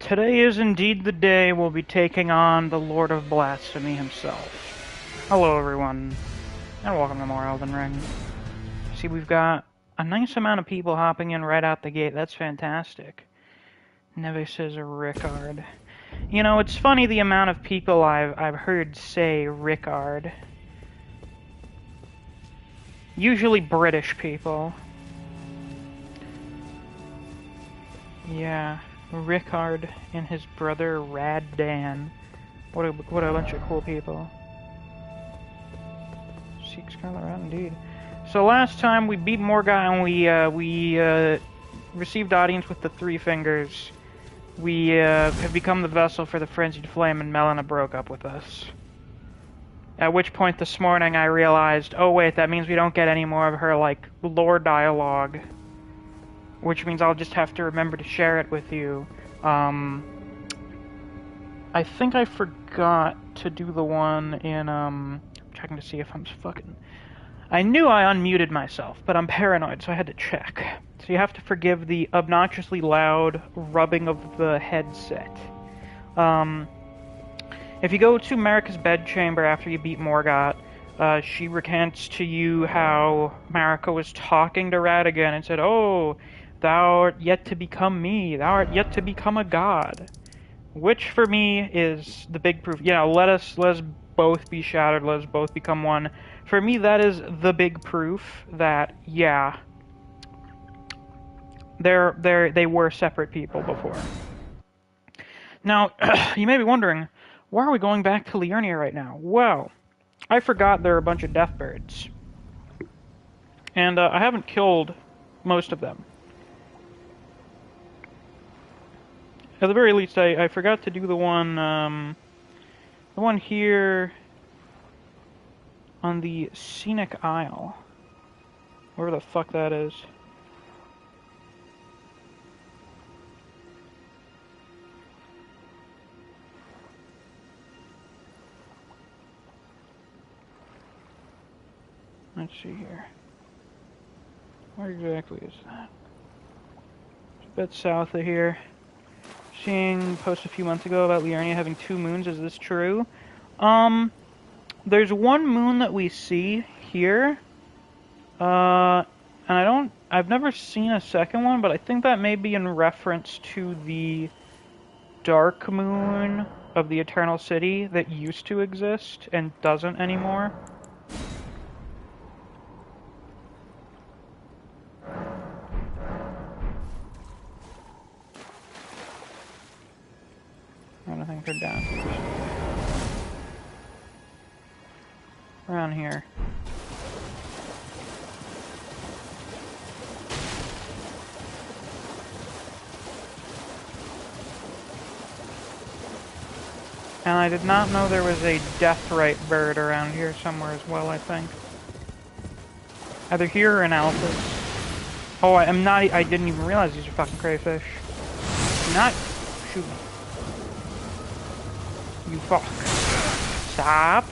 Today is indeed the day we'll be taking on the Lord of Blasphemy himself. Hello everyone, and welcome to more Elden Ring. See, we've got a nice amount of people hopping in right out the gate. That's fantastic. Neves is a Rickard. You know, it's funny the amount of people I've heard say Rickard. Usually British people. Yeah, Rickard and his brother Rad Dan. What a bunch of cool people. Seek Scarlet Rat, indeed. So last time we beat Morgoth and we received audience with the Three Fingers. We have become the vessel for the Frenzied Flame, and Melina broke up with us. At which point this morning I realized, oh wait, that means we don't get any more of her, like, lore dialogue. Which means I'll just have to remember to share it with you. I think I forgot to do the one in, checking to see if I'm fucking... I knew I unmuted myself, but I'm paranoid, so I had to check. So you have to forgive the obnoxiously loud rubbing of the headset. If you go to Marika's bedchamber after you beat Morgoth, she recants to you how Marika was talking to Radagon and said, "Oh, thou art yet to become me. Thou art yet to become a god." Which, for me, is the big proof. You know, let us both be shattered. Let us both become one. For me, that is the big proof that, yeah, they were separate people before. Now, you may be wondering, why are we going back to Liurnia right now? Well, I forgot there are a bunch of deathbirds. And I haven't killed most of them. At the very least, I forgot to do the one here on the Scenic Isle. Wherever the fuck that is. Let's see here. Where exactly is that? It's a bit south of here. Seeing post a few months ago about Liurnia having 2 moons. Is this true? There's one moon that we see here. And I've never seen a second one, but I think that may be in reference to the dark moon of the Eternal City that used to exist and doesn't anymore. I think they're down here somewhere. Around here. And I did not know there was a Deathrite bird around here somewhere as well, I think. Either here or in Alphys. Oh, I didn't even realize these are fucking crayfish. Do not shoot me. You fuck. Stop.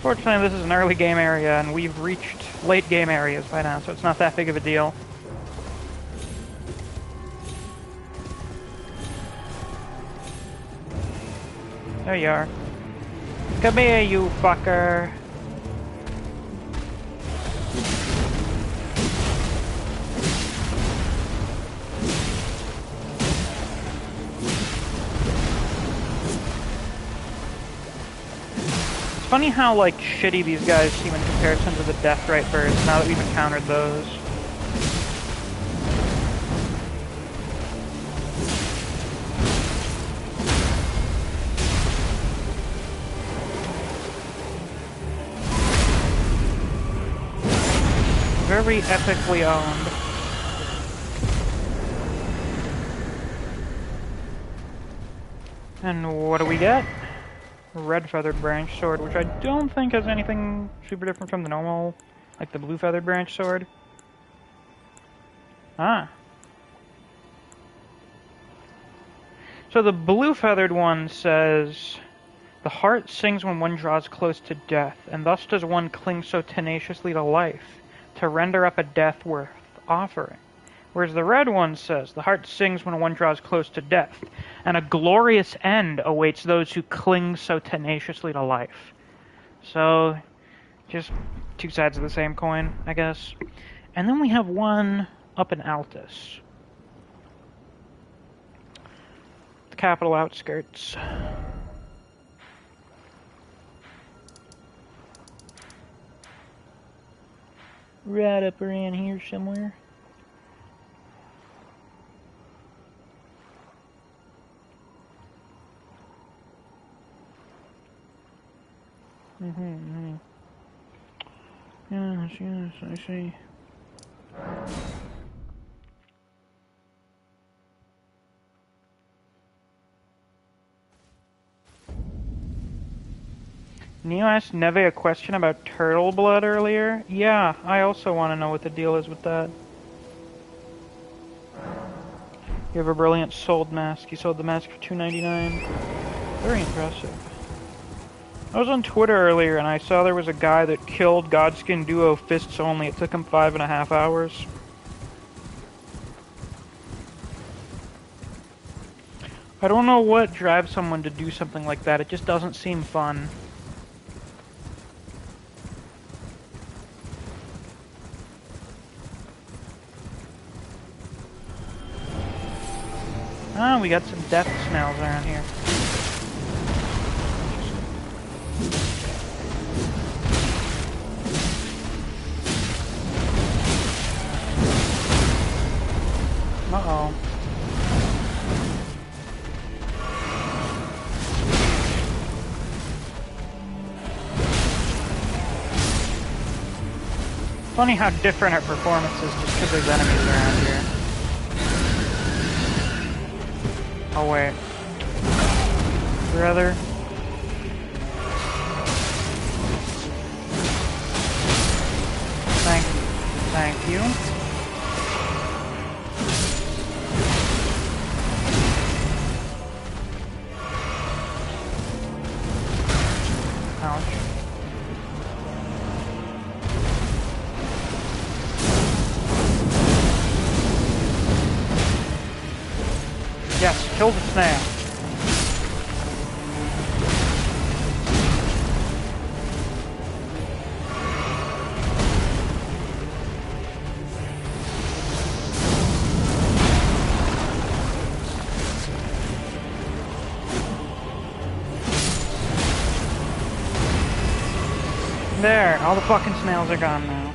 Fortunately, this is an early game area, and we've reached late game areas by now, so it's not that big of a deal. There you are. Come here, you fucker. Funny how, like, shitty these guys seem in comparison to the Deathrite birds, now that we've encountered those. Very epically owned. And what do we get? Red Feathered Branch Sword, which I don't think has anything super different from the normal, like the Blue Feathered Branch Sword. Ah. So the Blue Feathered one says, "The heart sings when one draws close to death, and thus does one cling so tenaciously to life, to render up a death worth offering. Whereas the red one says, the heart sings when one draws close to death, and a glorious end awaits those who cling so tenaciously to life. So, just two sides of the same coin, I guess. And then we have one up in Altus. The capital outskirts. Right up around here somewhere. Yes, I see. Neo asked Neve a question about turtle blood earlier. Yeah, I also want to know what the deal is with that. You have a brilliant sold mask. You sold the mask for $2.99. Very impressive. I was on Twitter earlier and I saw there was a guy that killed Godskin Duo fists only. It took him 5.5 hours. I don't know what drives someone to do something like that. It just doesn't seem fun. Ah, we got some death snails around here. Uh-oh. Funny how different our performance is just because there's enemies around here. Oh wait. Brother. Thank you. Ouch. Yes, kill the snail. There, all the fucking snails are gone now.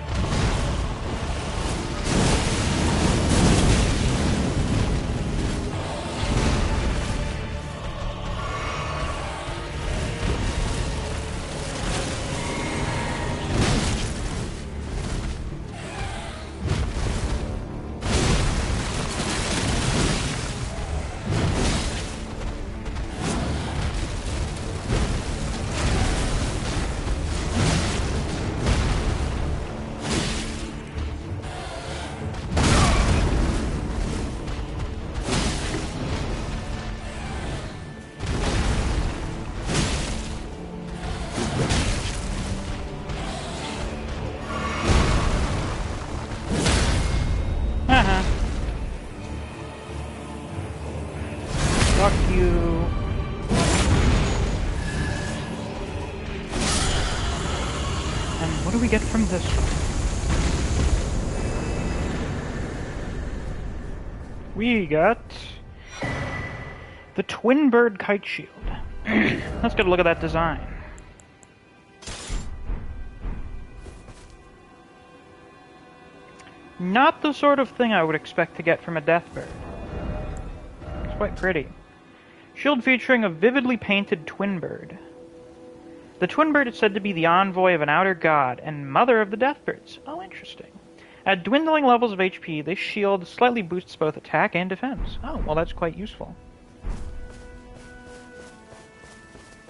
Get from this one. We got the Twin Bird Kite Shield. Let's get a look at that design. Not the sort of thing I would expect to get from a Deathbird. It's quite pretty. Shield featuring a vividly painted twin bird. The twin bird is said to be the envoy of an outer god and mother of the Deathbirds. Oh, interesting. At dwindling levels of HP, this shield slightly boosts both attack and defense. Oh, well that's quite useful.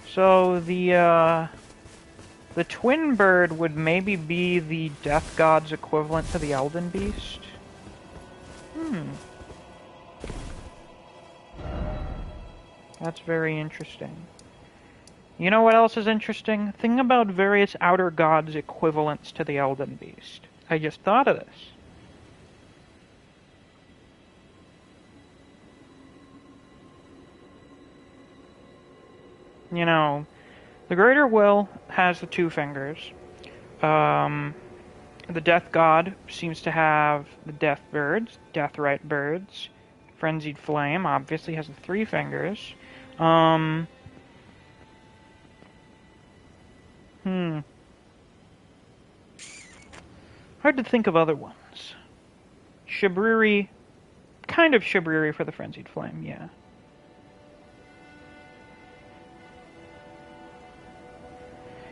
So the twin bird would maybe be the death god's equivalent to the Elden beast? That's very interesting. You know what else is interesting? Think about various outer gods' equivalents to the Elden beast. I just thought of this. you know, the Greater Will has the 2 fingers. The Death God seems to have the Death Birds, Deathrite Birds. Frenzied Flame obviously has the 3 fingers. Hard to think of other ones. Shabriri, kind of Shabriri for the Frenzied Flame, yeah.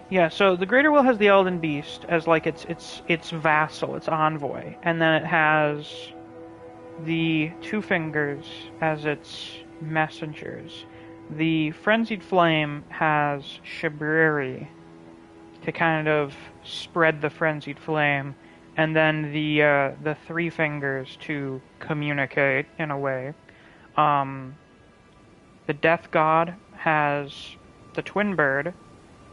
Yeah, so the Greater Will has the Elden Beast as like its vassal, its envoy, and then it has the 2 fingers as its messengers. The Frenzied Flame has Shabriri to kind of spread the Frenzied Flame, and then the 3 fingers to communicate in a way. The Death God has the Twin Bird,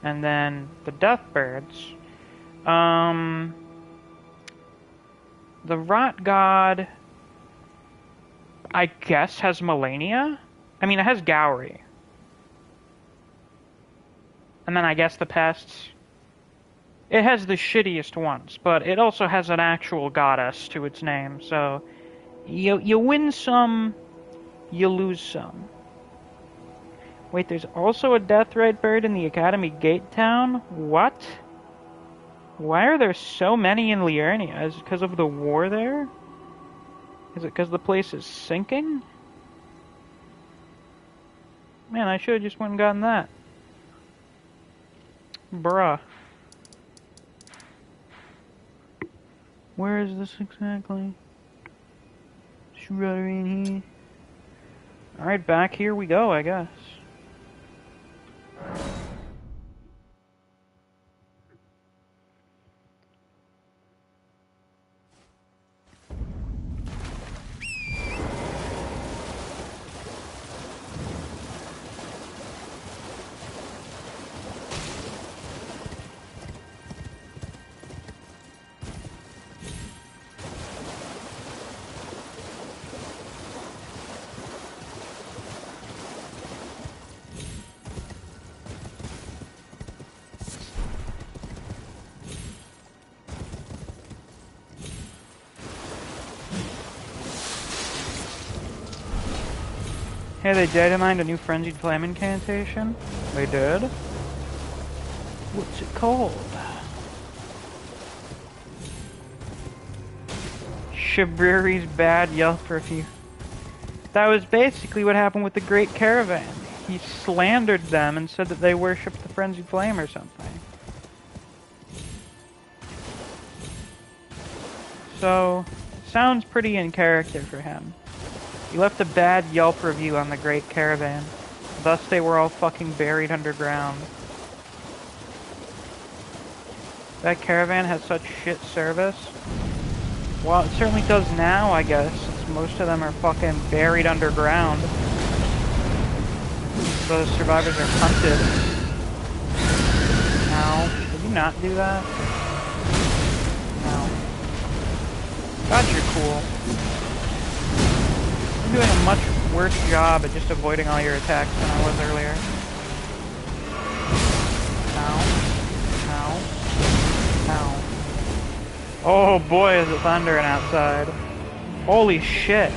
and then the Death Birds. The Rot God, I guess, has Melania? I mean, it has Gowry. And then I guess the Pests. It has the shittiest ones, but it also has an actual goddess to its name, so you win some, you lose some. Wait, there's also a Deathrite Bird in the Academy Gate Town? What? Why are there so many in Liurnia? Is it because of the war there? Is it because the place is sinking? Man, I should have just went and gotten that. Bruh. Where is this exactly? It's right in here. Alright, back here we go, I guess. Hey, they datamined a new Frenzied Flame incantation? They did? What's it called? Shabriri's Bad Yelp Review. That was basically what happened with the Great Caravan. He slandered them and said that they worshipped the Frenzied Flame or something. So, sounds pretty in character for him. He left a bad Yelp review on the Great Caravan. Thus they were all fucking buried underground. That caravan has such shit service. Well, it certainly does now, I guess, since most of them are fucking buried underground. Those survivors are hunted. No. Did you not do that? No. God, you're cool. I'm doing a much worse job at just avoiding all your attacks than I was earlier. Ow. Ow. Ow. Oh boy, is it thundering outside. Holy shit.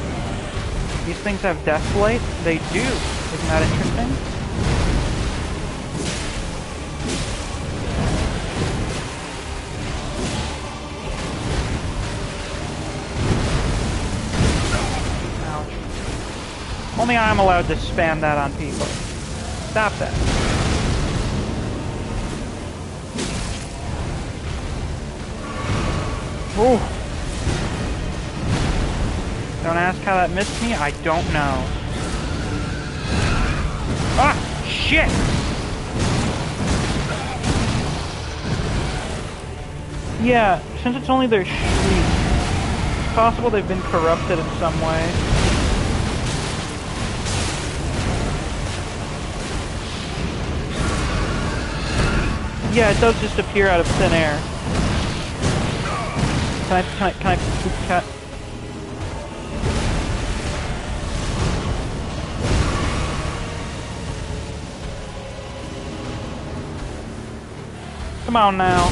These things have Deathblight? They do. Isn't that interesting? Only I'm allowed to spam that on people. Stop that. Ooh. Don't ask how that missed me, I don't know. Ah! Shit! Yeah, since it's only their shriek, it's possible they've been corrupted in some way. Yeah, it does just appear out of thin air. Can I... Come on now.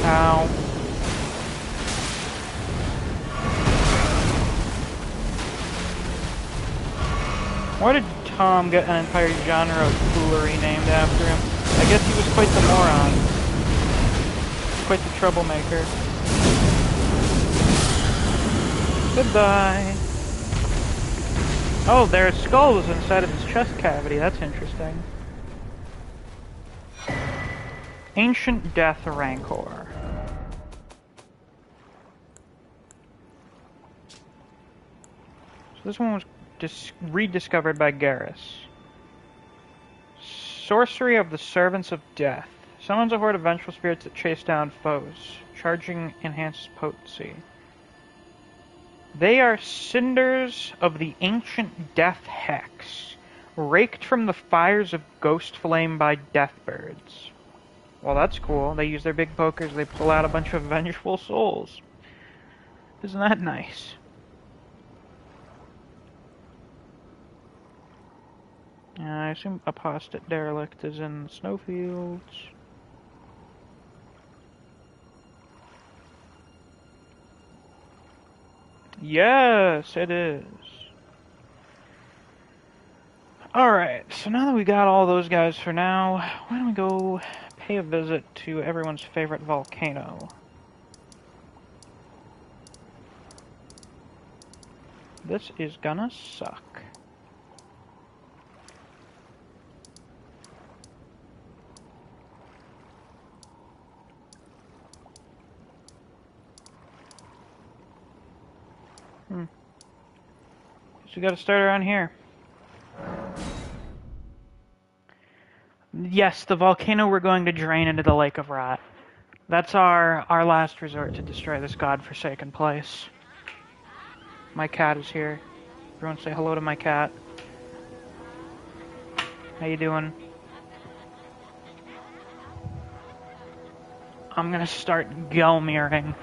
Ow. Why did Tom get an entire genre of foolery named after him? I guess he was quite the moron. Quite the troublemaker. Goodbye. Oh, there are skulls inside of his chest cavity. That's interesting. Ancient Death Rancor. So this one was rediscovered by Garrus. Sorcery of the Servants of Death. Summons a horde of vengeful spirits that chase down foes. Charging enhances potency. They are cinders of the ancient death hex, raked from the fires of ghost flame by deathbirds. Well, that's cool. They use their big pokers, they pull out a bunch of vengeful souls. Isn't that nice? I assume Apostate Derelict is in the snowfields. Yes, it is. Alright, so now that we got all those guys for now, why don't we go pay a visit to everyone's favorite volcano. This is gonna suck. So we gotta start around here. Yes, the volcano we're going to drain into the Lake of Rot. That's our last resort to destroy this godforsaken place. My cat is here. Everyone say hello to my cat. How you doing? I'm gonna start Gelmiring.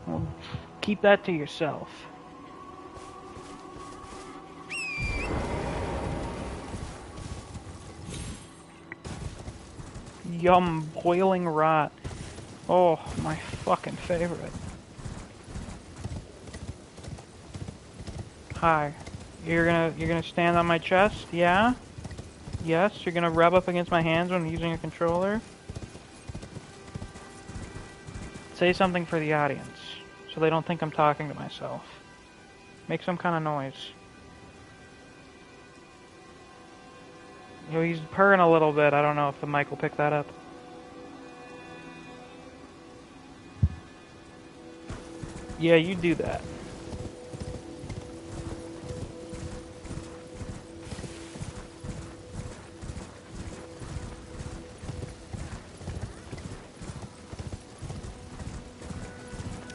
Well, keep that to yourself. Yum, boiling rot. Oh, my fucking favorite. Hi. You're gonna stand on my chest? Yeah? Yes, you're gonna rub up against my hands when I'm using a controller? Say something for the audience, so they don't think I'm talking to myself. Make some kind of noise. You know, he's purring a little bit. I don't know if the mic will pick that up. Yeah, you do that.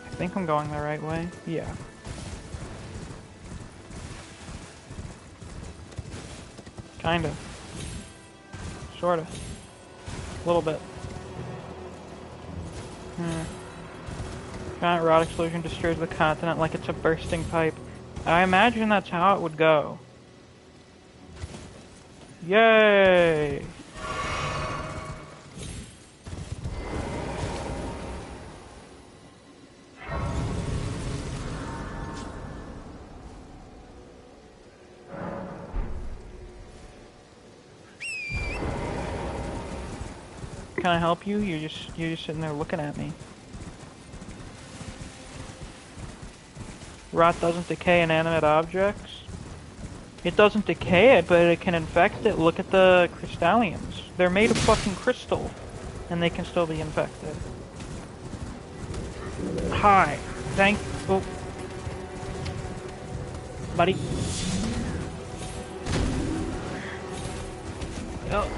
I think I'm going the right way. Yeah. Kinda. Sorta. A little bit. Giant rot explosion destroys the continent like it's a bursting pipe. I imagine that's how it would go. Yay! Can I help you? You're just sitting there looking at me. Rot doesn't decay inanimate objects. It doesn't decay it, but it can infect it. Look at the crystallians. They're made of fucking crystal, and they can still be infected. Hi. Oh. Buddy. Oh.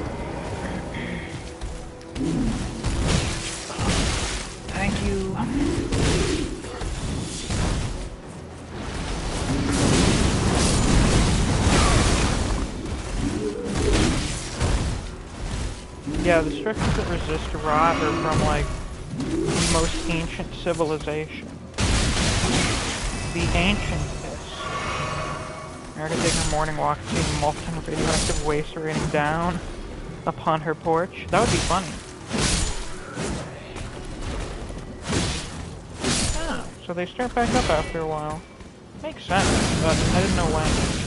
Thank you. Yeah, the structures that resist rot are from, like, the most ancient civilization. The ancientest. America taking her morning walk, seeing molten radioactive waste raining down upon her porch. That would be funny. Ah, so they start back up after a while. Makes sense, but I didn't know when.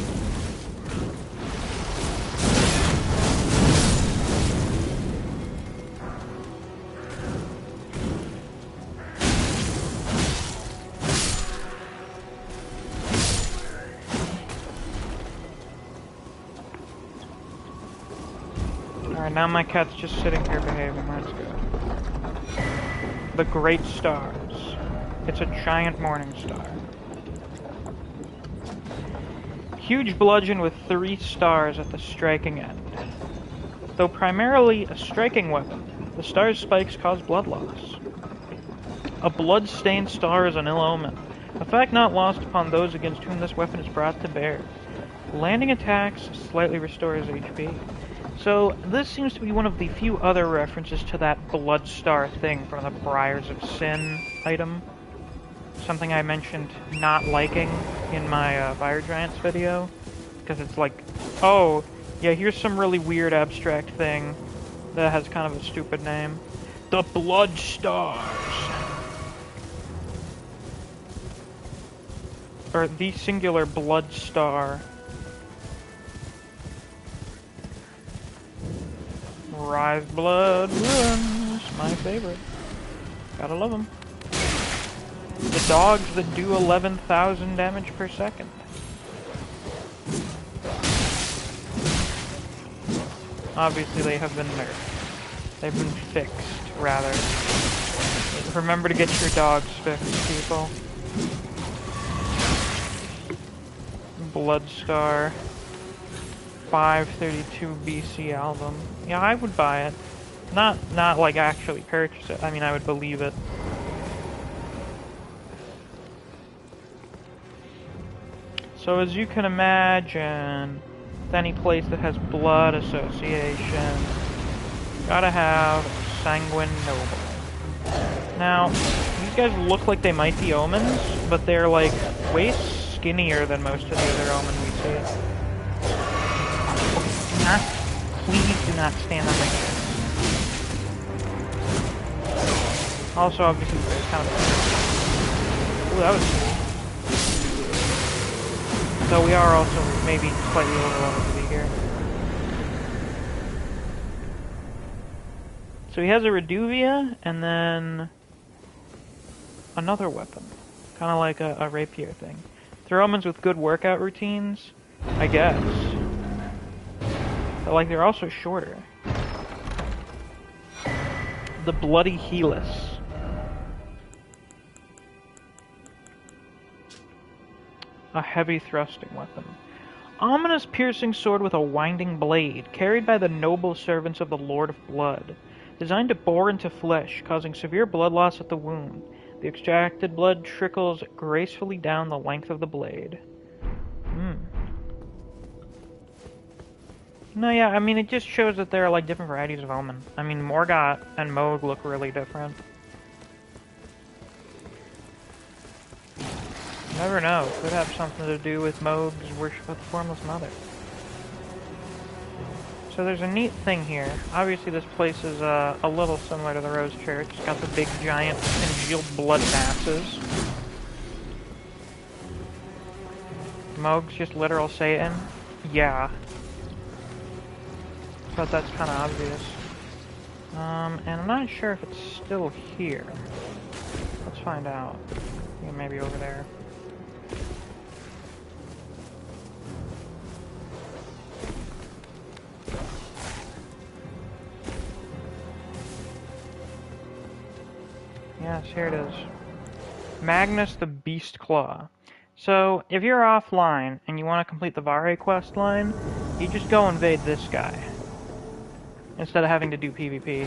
Alright, now my cat's just sitting here behaving. Let's go. The Great Stars. It's a giant morning star. Huge bludgeon with 3 stars at the striking end. Though primarily a striking weapon, the star's spikes cause blood loss. A blood-stained star is an ill omen, a fact not lost upon those against whom this weapon is brought to bear. Landing attacks slightly restores HP. So, this seems to be one of the few other references to that blood star thing from the Briars of Sin item. Something I mentioned not liking in my Fire Giants video. Because it's like, oh, yeah, here's some really weird abstract thing that has kind of a stupid name. The Blood Stars. Or the singular Blood Star. Rise Blood Ruins, my favorite. Gotta love them. The dogs that do 11,000 damage per second. Obviously they have been nerfed. They've been fixed, rather. Remember to get your dogs fixed, people. Bloodstar. 532 BC album. Yeah, I would buy it. Not like actually purchase it. I mean, I would believe it. So as you can imagine, with any place that has blood association, gotta have Sanguine Noble. Now, these guys look like they might be omens, but they're like way skinnier than most of the other omen we see. Please do not stand on my head. Also, obviously, there's kind of... Ooh, that was cool. So we are also maybe slightly over level to be here. So he has a Reduvia, and then... another weapon. Kind of like a rapier thing. They're omens with good workout routines, I guess. But, like, they're also shorter. The Bloody Helix. A heavy thrusting weapon. Ominous piercing sword with a winding blade, carried by the noble servants of the Lord of Blood. Designed to bore into flesh, causing severe blood loss at the wound. The extracted blood trickles gracefully down the length of the blade. No, yeah, I mean, it just shows that there are, like, different varieties of omen. I mean, Morgott and Moog look really different. You never know. Could have something to do with Moog's worship of the Formless Mother. So there's a neat thing here. Obviously, this place is a little similar to the Rose Church. It's got the big, giant, congealed blood masses. Moog's just literal Satan? Yeah. But that's kind of obvious. And I'm not sure if it's still here. Let's find out. Yeah, maybe over there. Yes, here it is. Magnus the Beast Claw. So, if you're offline and you want to complete the Vare quest line, you just go invade this guy. Instead of having to do PvP.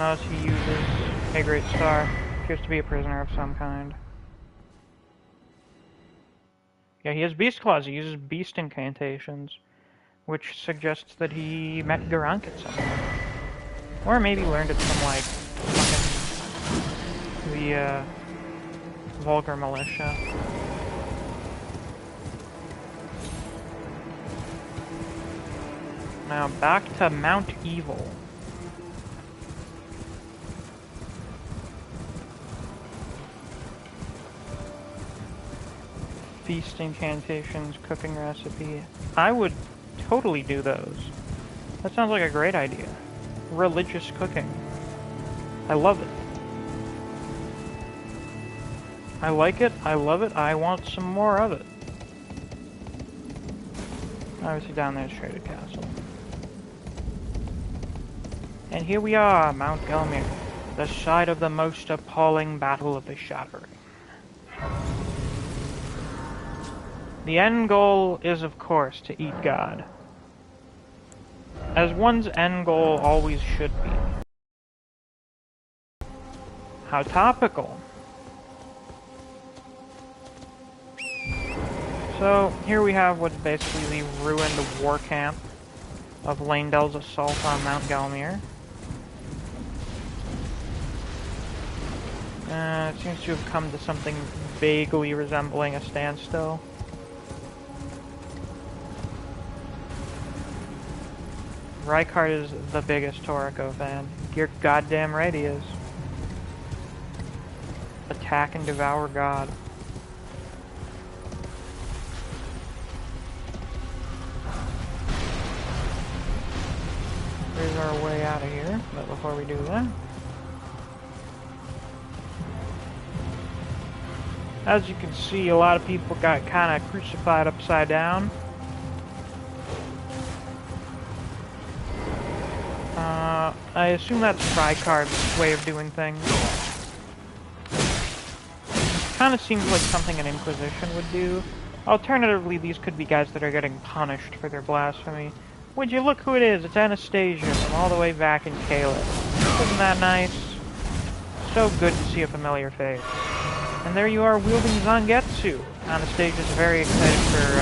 knows he uses a great star. Appears to be a prisoner of some kind. Yeah, he has beast claws. He uses beast incantations, which suggests that he met Garank at some point. Or maybe learned it from, like, fucking the, Vulgar Militia. Now, back to Mount Evil. Feast incantations, cooking recipe. I would totally do those. That sounds like a great idea. Religious cooking. I love it. I like it, I love it, I want some more of it. Obviously down there's Traded Castle. And here we are, Mount Gelmir, the site of the most appalling battle of the Shattering. The end goal is, of course, to eat God. As one's end goal always should be. How topical. So, here we have what's basically the ruined war camp of Laendel's assault on Mount Gelmir. It seems to have come to something vaguely resembling a standstill. Rykard is the biggest Toriko fan. You're goddamn right he is. Attack and devour God. Here's our way out of here, but before we do that... As you can see, a lot of people got kind of crucified upside down. I assume that's Rykard's way of doing things. Kind of seems like something an Inquisition would do. Alternatively, these could be guys that are getting punished for their blasphemy. Would you look who it is? It's Anastasia from all the way back in Caleb. Isn't that nice? So good to see a familiar face. And there you are wielding Zangetsu. Anastasia's very excited for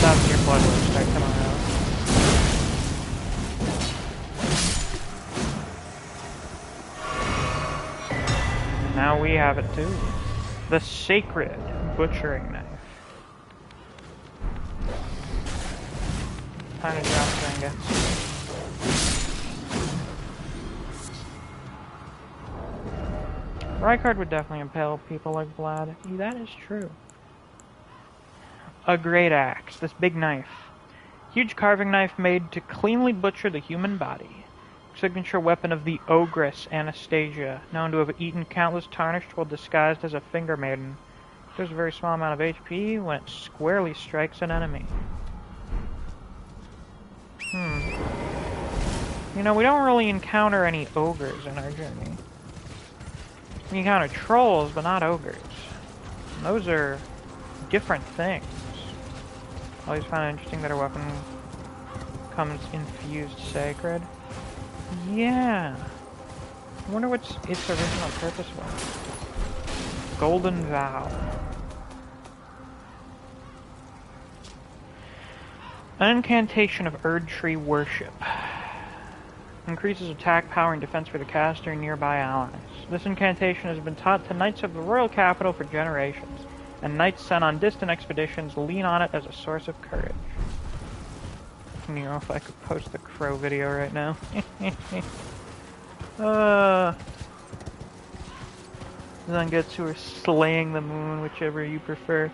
South Tier Blood War to start tomorrow. And now we have it too. The Sacred Butchering Knife. Time to drop Zangetsu. Rykard would definitely impale people like Vlad. That is true. A great axe. This big knife. Huge carving knife made to cleanly butcher the human body. Signature weapon of the Ogress Anastasia, known to have eaten countless tarnished while disguised as a finger maiden. There's a very small amount of HP when it squarely strikes an enemy. You know, we don't really encounter any ogres in our journey. We encounter trolls, but not ogres. And those are different things. I always find it interesting that our weapon comes infused sacred. Yeah. I wonder what its original purpose was. Golden Vow. An incantation of Erdtree worship. Increases attack power and defense for the caster and nearby allies. This incantation has been taught to knights of the royal capital for generations, and knights sent on distant expeditions lean on it as a source of courage. You know, if I could post the crow video right now. Zangetsu or slaying the moon, whichever you prefer.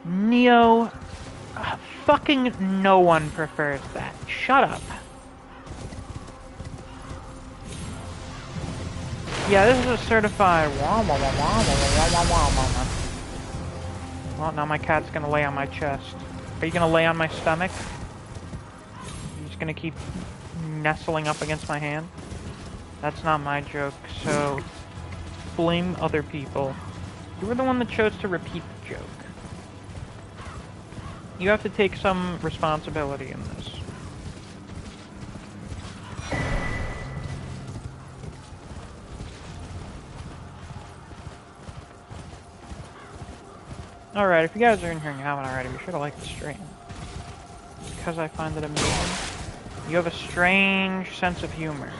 Neo, fucking no one prefers that. Shut up. Yeah, this is a certified Well, now my cat's gonna lay on my chest. Are you gonna lay on my stomach? You're just gonna keep nestling up against my hand? That's not my joke, so blame other people. You were the one that chose to repeat the joke. You have to take some responsibility in this. Alright, if you guys are in here and you haven't already, be sure to like the stream. Because I find it amusing. You have a strange sense of humor.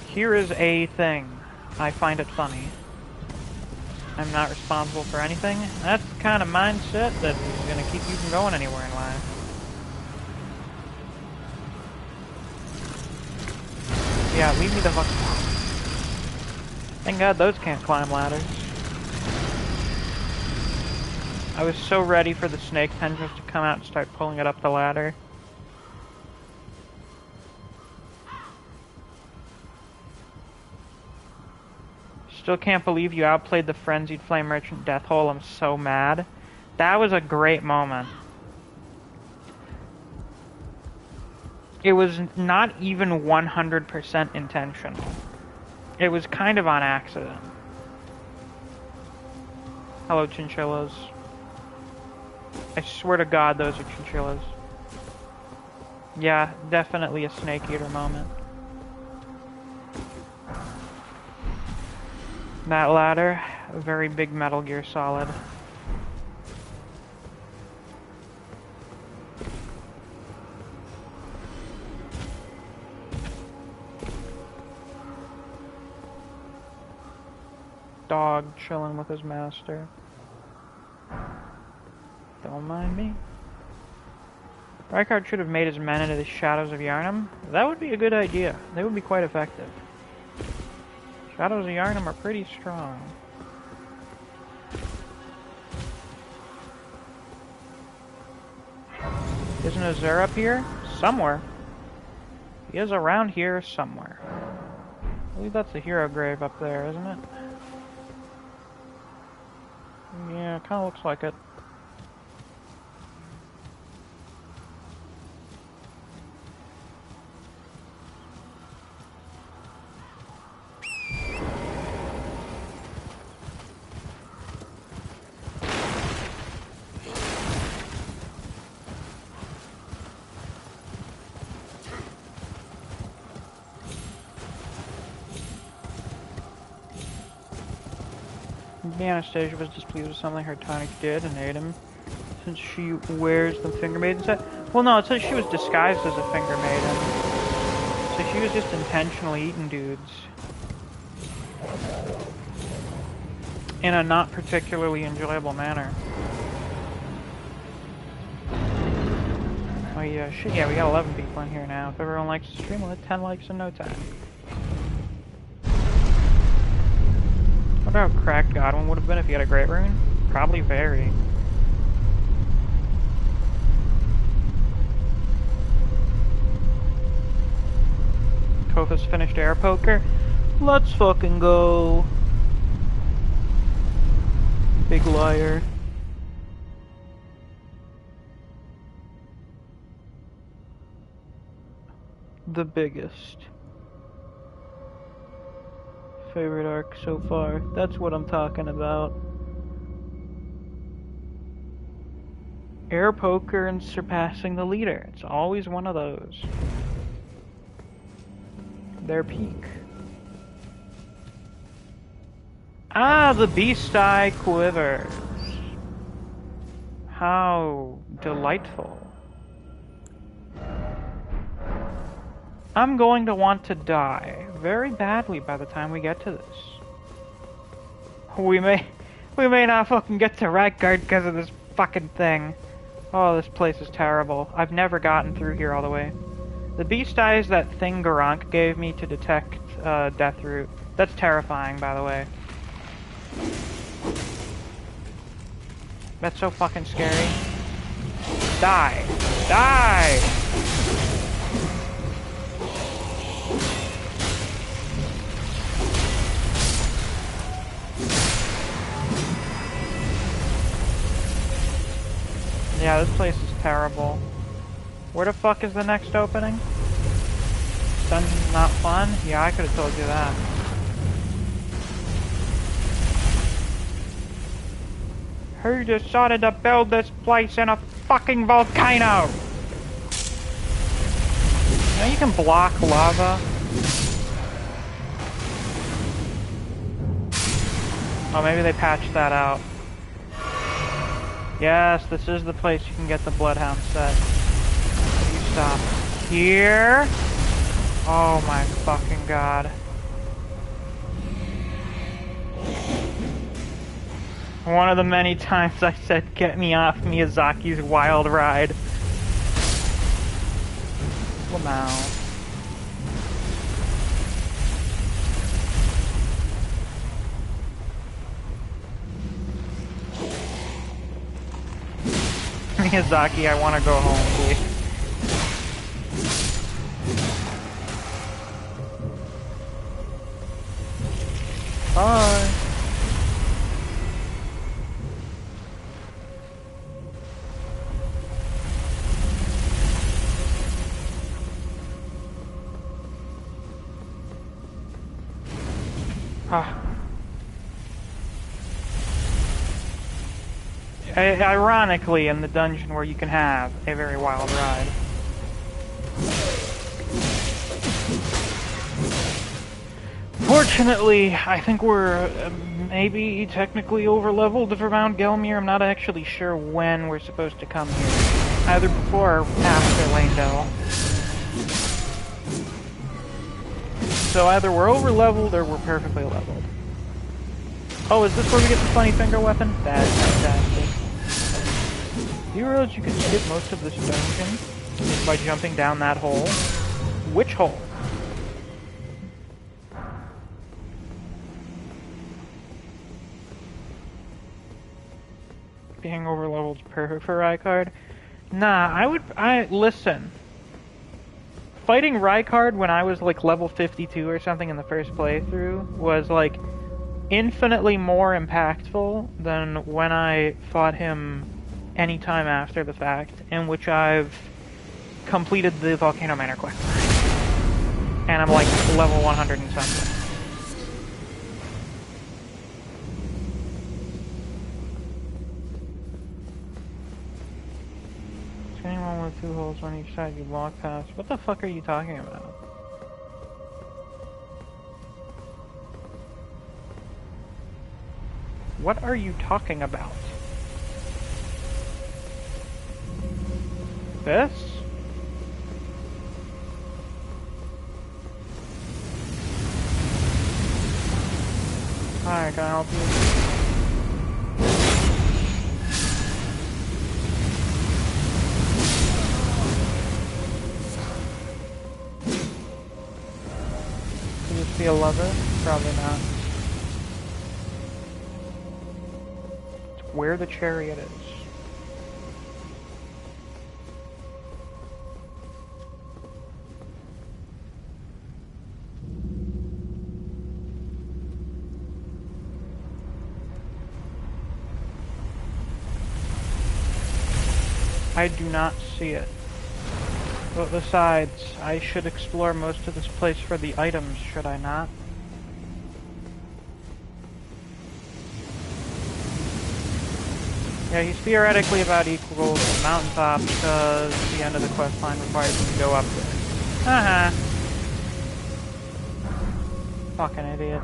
Here is a thing. I find it funny. I'm not responsible for anything. That's the kind of mindset that is going to keep you from going anywhere in life. Yeah, leave me the fuck alone. Thank God those can't climb ladders. I was so ready for the snake tendrils to come out and start pulling it up the ladder. Still can't believe you outplayed the Frenzied Flame Merchant Death Hole. I'm so mad. That was a great moment. It was not even 100% intentional. It was kind of on accident. Hello, chinchillas. I swear to God, those are chinchillas. Yeah, definitely a snake eater moment. That ladder, a very big Metal Gear Solid. Dog chilling with his master. Don't mind me. Rancor should have made his men into the Shadows of Yharnam. That would be a good idea. They would be quite effective. Shadows of Yharnam are pretty strong. Isn't Azure up here? Somewhere. He is around here somewhere. I believe that's the hero grave up there, isn't it? Yeah, it kinda looks like it. Anastasia was displeased with something her tonic did and ate him, since she wears the Finger Maiden set. Well, no, it says she was disguised as a Finger Maiden, so she was just intentionally eating dudes in a not particularly enjoyable manner. Oh yeah, shit, yeah, we got 11 people in here now. If everyone likes the stream, we'll hit 10 likes in no time. What about Cracked Godwin would have been if he had a Great Rune? Probably very. Kofa's finished air poker. Let's fucking go. Big liar. The biggest. Favorite arc so far. That's what I'm talking about. Air poker and surpassing the leader. It's always one of those. Their peak. Ah, the beast eye quivers. How delightful. I'm going to want to die very badly by the time we get to this. We may not fucking get to Rancor because of this fucking thing. Oh, this place is terrible. I've never gotten through here all the way. The beast eye is that thing Garank gave me to detect Deathroot. That's terrifying, by the way. That's so fucking scary. Die! Die! Yeah, this place is terrible. Where the fuck is the next opening? Dungeon's not fun? Yeah, I could have told you that. Who decided to build this place in a fucking volcano? Now you can block lava. Oh, maybe they patched that out. Yes, this is the place you can get the Bloodhound set. You stop here. Oh my fucking god. One of the many times I said, get me off Miyazaki's wild ride. Lamau. Miyazaki, I want to go home, please. Bye. Ironically, in the dungeon where you can have a very wild ride. Fortunately, I think we're maybe technically over-leveled for Mount Gelmir. I'm not actually sure when we're supposed to come here. Either before or after Lanedale. So either we're over-leveled or we're perfectly leveled. Oh, is this where we get the funny finger weapon? That's fantastic. Do you realize you can skip most of this dungeon just by jumping down that hole? Which hole? Being overleveled is perfect for Rykard? Nah, listen. Fighting Rykard when I was like level 52 or something in the first playthrough was like infinitely more impactful than when I fought him anytime after the fact, in which I've completed the Volcano Manor quest. And I'm like level 100 and something. Anyone with 2 holes on each side you walk past. What the fuck are you talking about? What are you talking about? This? Hi, can I help you? Could this be a lover? Probably not. It's where the chariot is. I do not see it. But besides, I should explore most of this place for the items, should I not? Yeah, he's theoretically about equal to the mountaintop because the end of the questline requires you to go up there. Haha. Fucking idiot.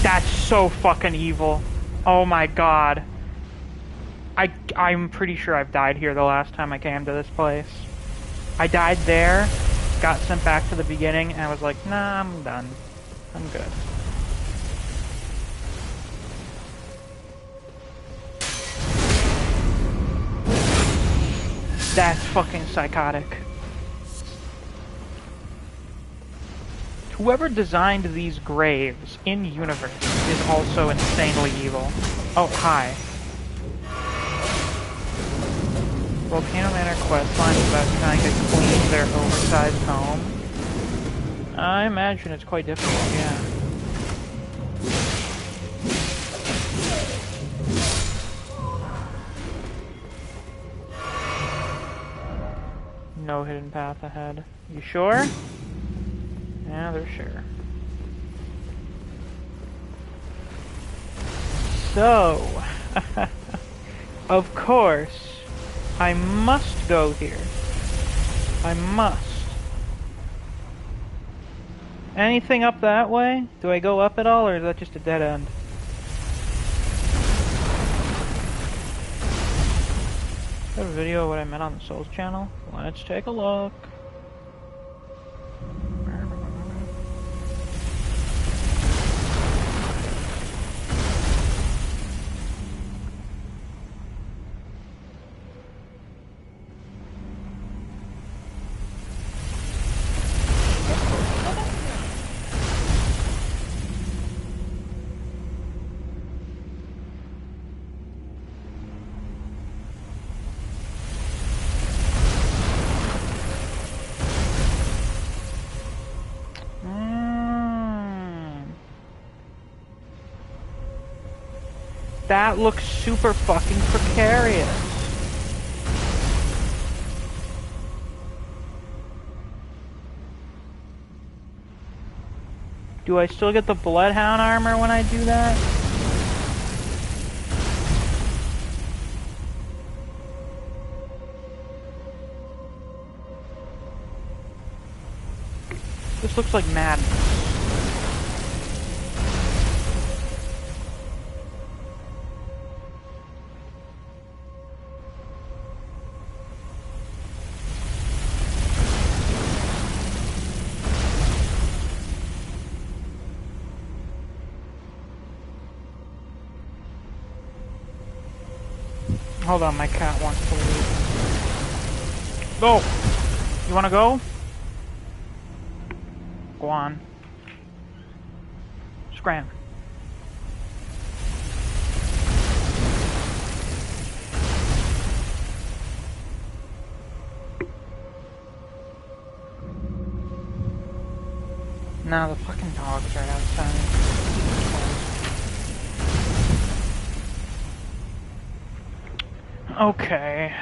That's so fucking evil. Oh my god. I'm pretty sure I've died here the last time I came to this place. I died there, got sent back to the beginning, and I was like, nah, I'm done. I'm good. That's fucking psychotic. Whoever designed these graves in universe is also insanely evil. Oh, hi. Volcano Manor questline is about trying to clean their oversized home. I imagine it's quite difficult, yeah. No hidden path ahead. You sure? Yeah, they're sure. So, of course, I must go here. I must. Anything up that way? Do I go up at all, or is that just a dead end? I have a video of what I meant on the Souls channel. Let's take a look. That looks super fucking precarious. Do I still get the Bloodhound armor when I do that? This looks like madness. Hold on, my cat wants to leave. Go! You wanna go? Go on. Scram. Now the fucking dogs are outside. Okay.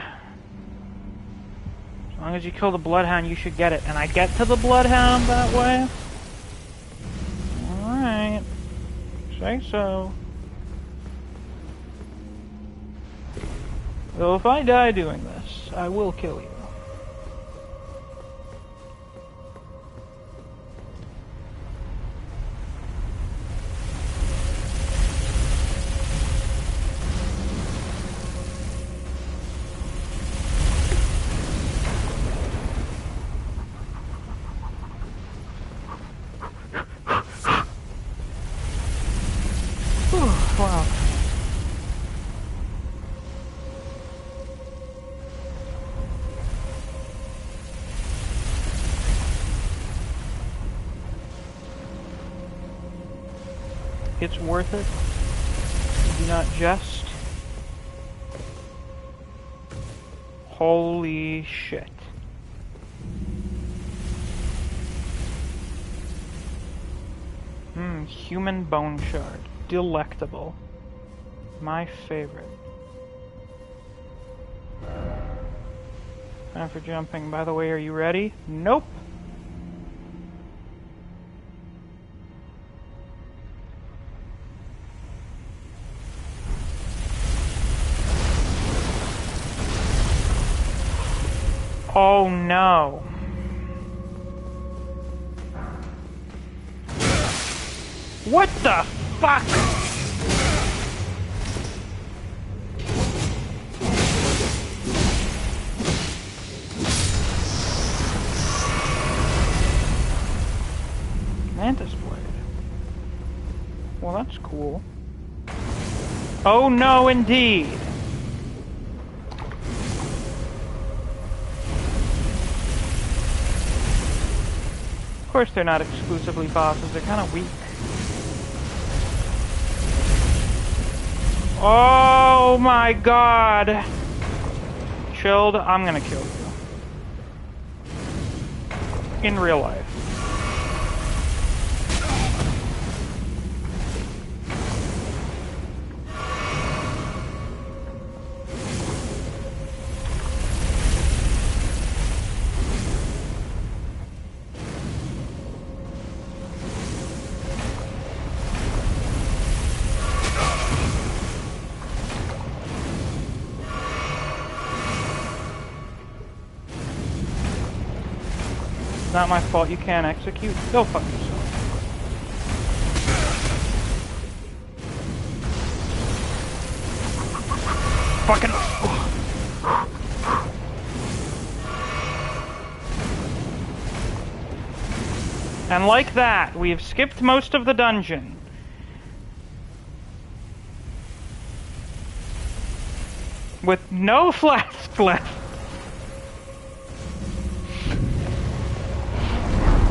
As long as you kill the Bloodhound, you should get it. And I get to the Bloodhound that way? Alright. Say so. Though if I die doing this, I will kill you. Wow. It's worth it. Do not jest. Holy shit. Human bone shard. Delectable. My favorite. Time for jumping. By the way, are you ready? Nope. Oh no. What the fuck? Mantis blade. Well, that's cool. Oh no, indeed. Of course they're not exclusively bosses, they're kind of weak. Oh my god! Chilled, I'm gonna kill you. In real life. not my fault you can't execute. Go fuck yourself. Fucking... And like that, we've skipped most of the dungeon. With no flask left.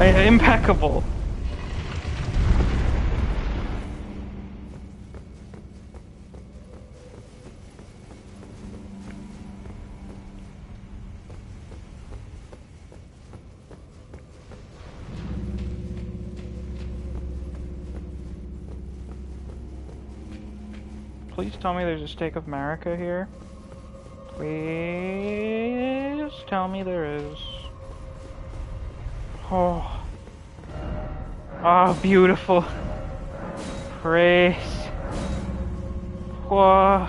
Impeccable. Please tell me there's a stake of Marika here. Please tell me there is. Oh. Oh, beautiful. Praise. Whoa.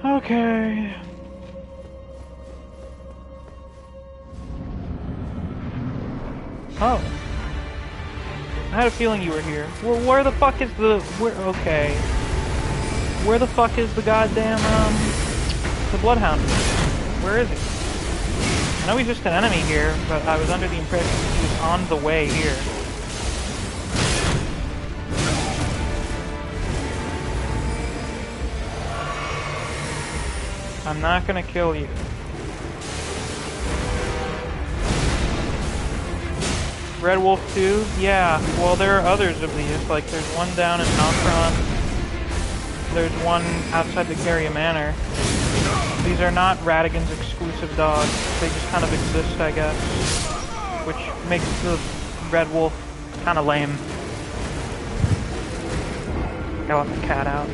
Okay. Oh. I had a feeling you were here. Where the fuck is the... okay. Where the fuck is the goddamn, the Bloodhound? Where is he? I know he's just an enemy here, but I was under the impression he was on the way here. I'm not gonna kill you. Red Wolf 2? Yeah, well there are others of these, like there's one down in Nocron, there's one outside the Carrier Manor. These are not Radigan's exclusive dogs, they just kind of exist, I guess, which makes the Red Wolf kind of lame. I let the cat out.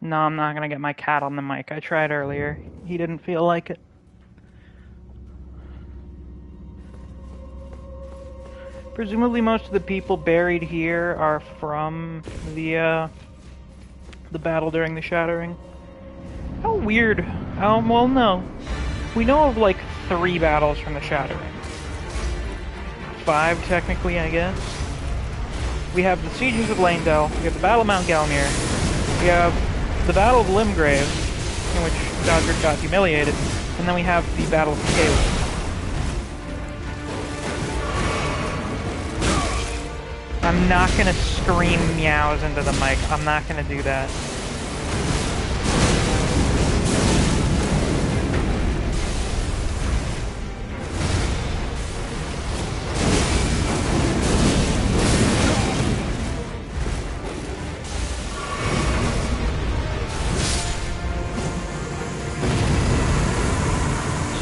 No, I'm not gonna get my cat on the mic. I tried earlier. He didn't feel like it. Presumably most of the people buried here are from the battle during the Shattering. How weird. Well, no. We know of, like, 3 battles from the Shattering. 5, technically, I guess. We have the Sieges of Leyndell, we have the Battle of Mount Gelmir, we have the Battle of Limgrave, in which Godric got humiliated, and then we have the Battle of Caleb. I'm not gonna scream meows into the mic. I'm not gonna do that.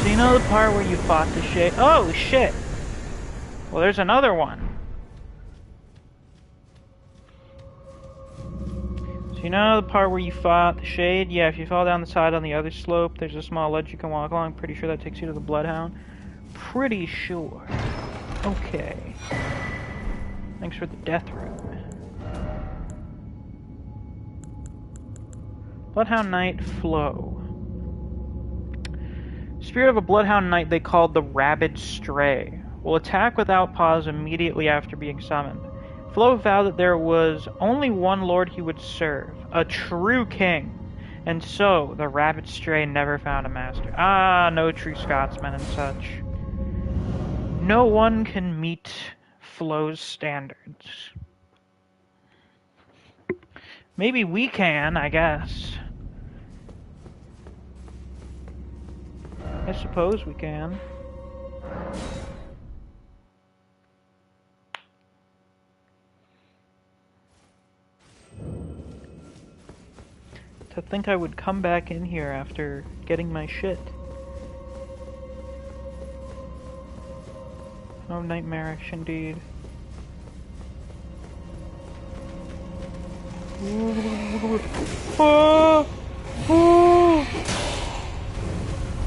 So you know the part where you fought the shade? Oh shit! Well, there's another one. So you know the part where you fought the shade? Yeah, if you fall down the side on the other slope, there's a small ledge you can walk along. Pretty sure that takes you to the Bloodhound. Pretty sure. Okay. Thanks for the death rune. Bloodhound Knight Flow. Spirit of a Bloodhound Knight they called the Rabid Stray. Will attack without pause immediately after being summoned. Flo vowed that there was only one lord he would serve, a true king. And so, the rabbit stray never found a master. Ah, no true Scotsman and such. No one can meet Flo's standards. Maybe we can, I guess. I suppose we can. To think I would come back in here after getting my shit. Oh, nightmarish indeed. Oh! Oh!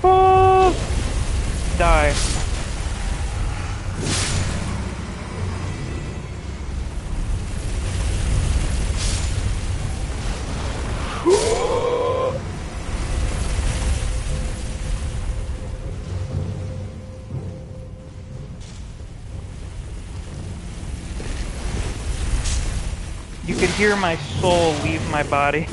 Oh! Die. You could hear my soul leave my body.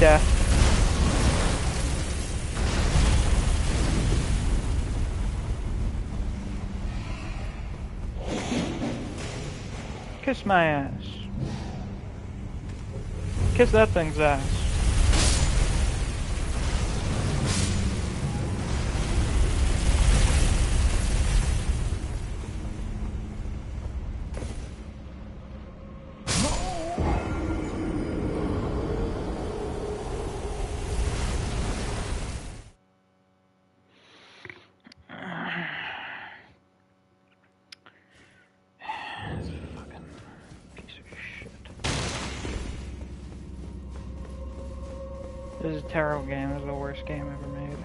Death. Kiss my ass. Kiss that thing's ass. This is a terrible game. This is the worst game ever made.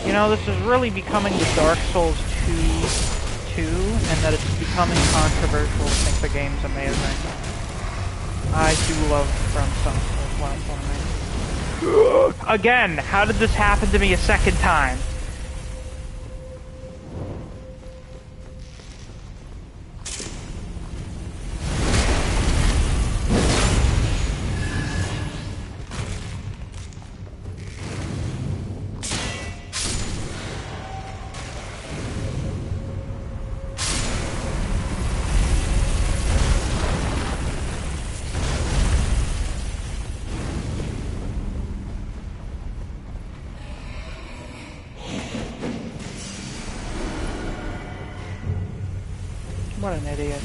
You know, this is really becoming the Dark Souls 2, and that it's becoming controversial to think the game's amazing. I do love From Software platforming. Again, how did this happen to me a second time? What an idiot.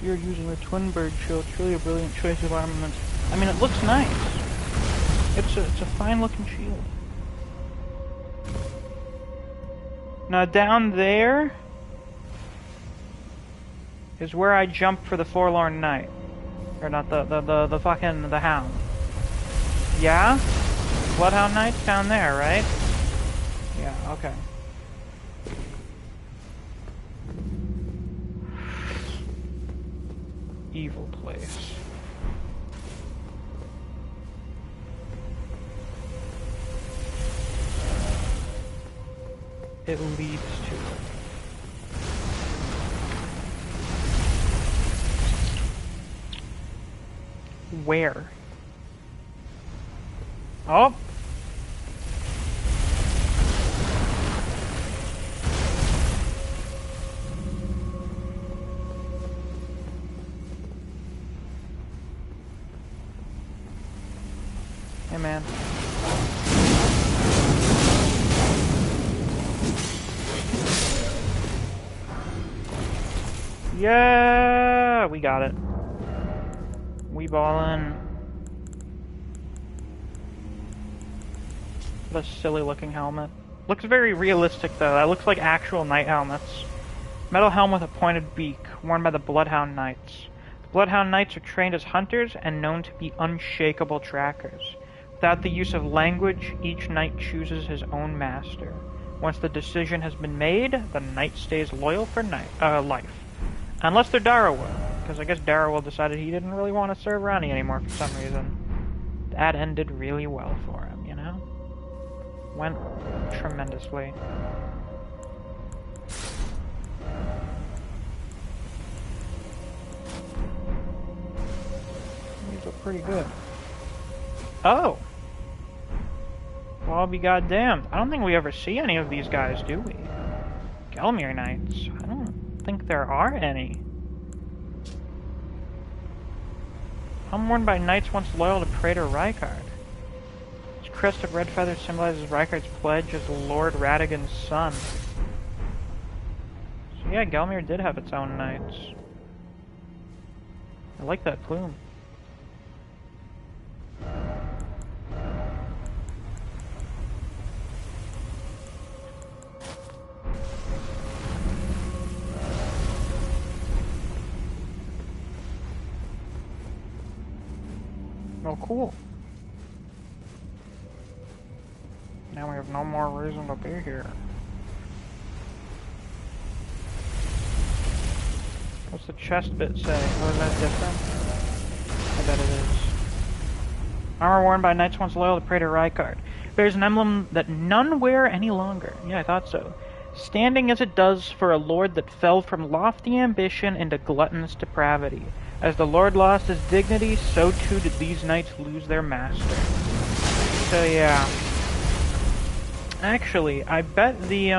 You're using the twin bird shield. Truly a brilliant choice of armaments. I mean, it looks nice. It's a fine looking shield. Now down there is where I jumped for the Forlorn Knight. Or not the fucking the Hound. Yeah? Bloodhound Knight's down there, right? Yeah, okay. Evil place. It leads to it. Where? Oh! Hey, man. Yeah, we got it. We ballin'. What a silly looking helmet. Looks very realistic though. That looks like actual knight helmets. Metal helm with a pointed beak, worn by the Bloodhound Knights. The Bloodhound Knights are trained as hunters and known to be unshakable trackers. Without the use of language, each knight chooses his own master. Once the decision has been made, the knight stays loyal for life. Unless they're Darrowell, because I guess Darrowell decided he didn't really want to serve Ronnie anymore for some reason. That ended really well for him, you know? Went tremendously. These look pretty good. Oh! Well, I'll be goddamned. I don't think we ever see any of these guys, do we? Gelmir Knights. I don't think there are any. Helm worn by knights once loyal to Praetor Rykard. His crest of red feathers symbolizes Rykard's pledge as Lord Radagon's son. So yeah, Gelmir did have its own knights. I like that plume. Oh, cool. Now we have no more reason to be here. What's the chest bit say? Oh, is that different? I bet it is. Armor worn by knights once loyal to Praetor Rykard. Bears an emblem that none wear any longer. Yeah, I thought so. Standing as it does for a lord that fell from lofty ambition into gluttonous depravity. As the Lord lost his dignity, so too did these knights lose their master. So yeah. Actually, I bet the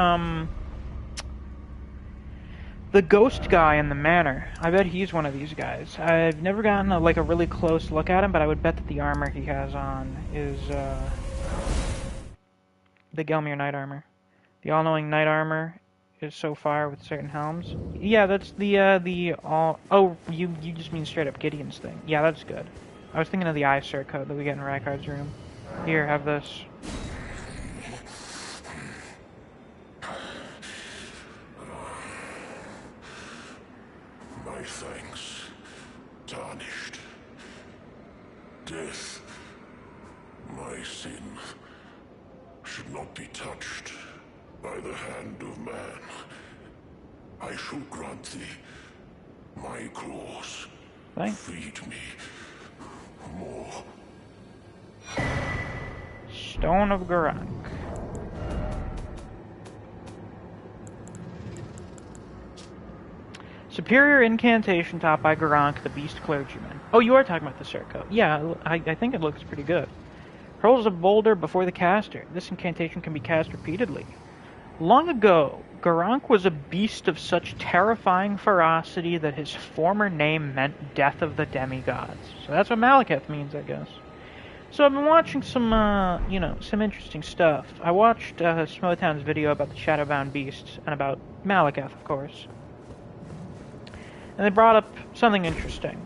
ghost guy in the manor, I bet he's one of these guys. I've never gotten a really close look at him, but I would bet that the armor he has on is the Gelmir Knight armor. The all-knowing knight armor is so far with certain helms. Yeah, that's the all... Oh, you just mean straight up Gideon's thing. Yeah, that's good. I was thinking of the Aesir code that we get in Rykard's room. Here, have this. My thanks tarnished. Death, my sin, should not be touched by the hand of man. I shall grant thee my cause. Thanks. Feed me more. Stone of Gurranq. Superior incantation taught by Gurranq, the beast clergyman. Oh, you are talking about the Circo. Yeah, I think it looks pretty good. Hurls a boulder before the caster. This incantation can be cast repeatedly. Long ago, Gurranq was a beast of such terrifying ferocity that his former name meant death of the demigods. So that's what Malekith means, I guess. So I've been watching some, some interesting stuff. I watched Smotown's video about the Shadowbound Beasts, and about Malekith, of course. And they brought up something interesting.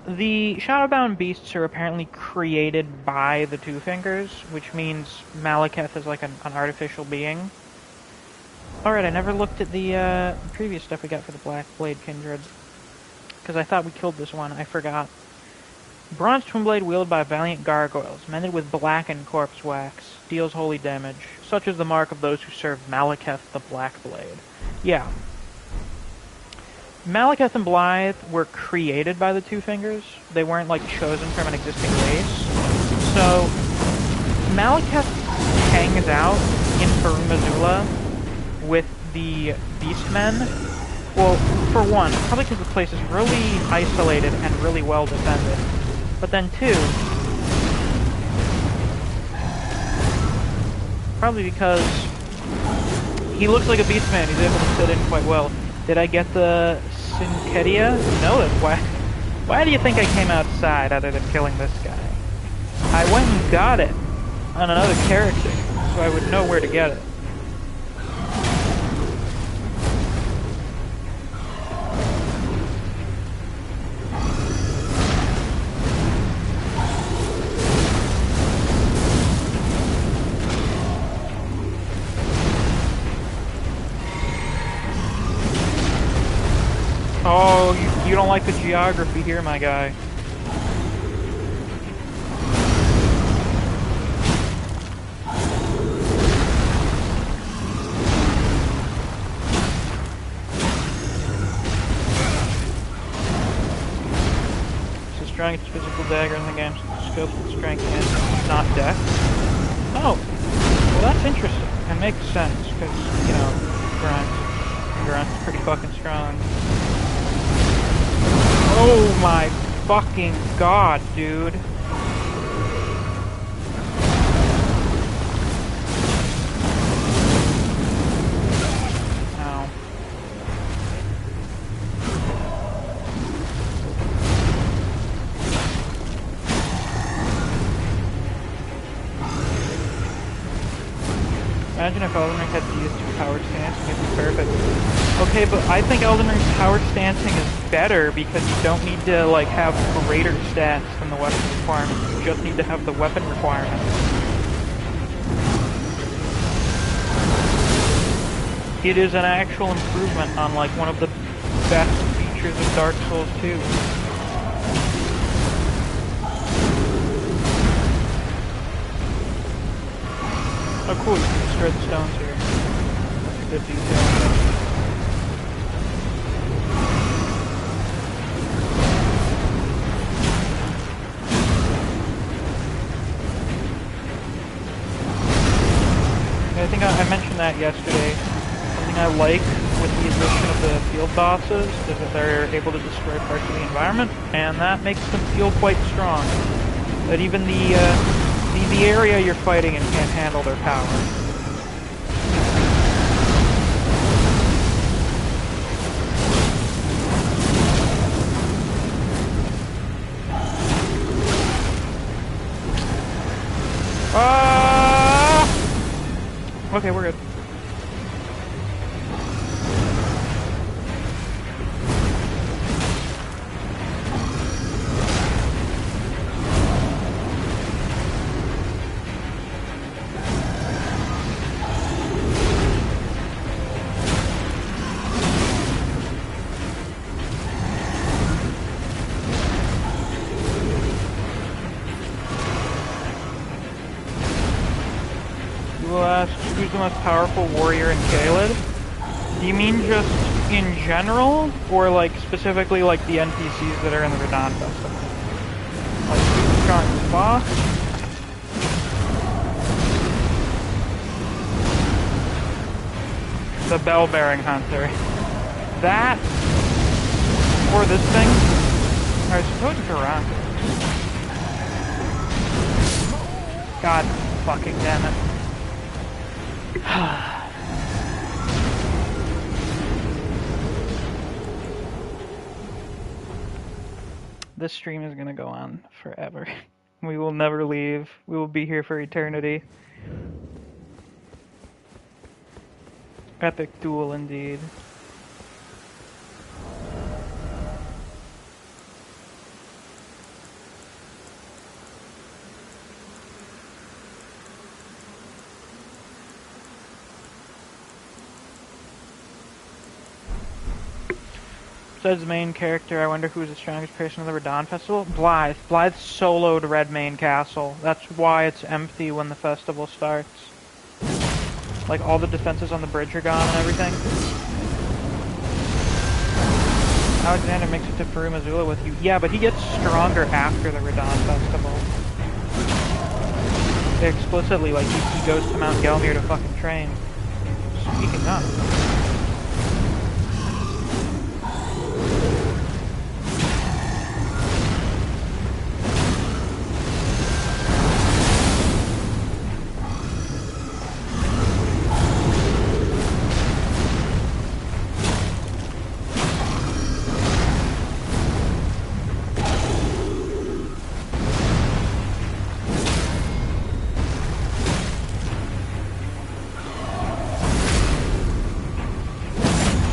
The Shadowbound Beasts are apparently created by the Two Fingers, which means Malekith is like an artificial being. Alright, I never looked at the previous stuff we got for the Black Blade Kindred, because I thought we killed this one. I forgot. Bronze twin blade wielded by valiant gargoyles, mended with blackened corpse wax, deals holy damage. Such is the mark of those who serve Malekith the Black Blade. Yeah. Malekith and Blythe were created by the Two Fingers. They weren't, chosen from an existing race. So, Malekith hangs out in Farum Azula with the Beastmen. Well, for one, probably because the place is really isolated and really well defended. But then two, probably because he looks like a Beastman. He's able to fit in quite well. Did I get the Syncetia? No, that's why do you think I came outside other than killing this guy? I went and got it on another character, so I would know where to get it. Oh, you don't like the geography here, my guy. It's the strongest physical dagger in the game, so the scope of strength and not dex. Oh, well that's interesting. It makes sense, because, you know, Grunt's pretty fucking strong. Oh my fucking god, dude. Ow. Imagine if Elden Ring had these two power stance, it'd be perfect. Okay, but I think Elden Ring's power stancing is better because you don't need to, like, have greater stats than the weapon requirements. You just need to have the weapon requirements. It is an actual improvement on, like, one of the best features of Dark Souls 2. Oh cool, you can destroy the stones here. That's a good detail. I think I mentioned that yesterday. Something I like with the addition of the field bosses is that they're able to destroy parts of the environment, and that makes them feel quite strong. That even the area you're fighting in can't handle their power. Okay, we're good. Who's the most powerful warrior in Caelid? Do you mean just in general, or like specifically like the NPCs that are in the Radon Festival? Like who's the strongest boss? The bell-bearing hunter. That or this thing? I suppose Durant. God fucking damn it. This stream is gonna go on forever. We will never leave. We will be here for eternity. Epic duel indeed. Besides the main character, I wonder who's the strongest person in the Radon Festival? Blythe. Blythe soloed Redmane Castle. That's why it's empty when the festival starts. Like, all the defenses on the bridge are gone and everything. Alexander makes it to Peru Missoula with you. Yeah, but he gets stronger after the Radon Festival. Explicitly, like, he goes to Mount Gelmir to fucking train. Speaking of...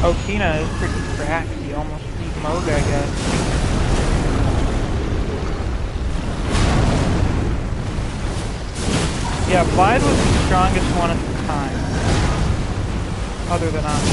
Okina is pretty cracked. He almost beat Moog, I guess. Yeah, Blythe was the strongest one at the time. Other than us.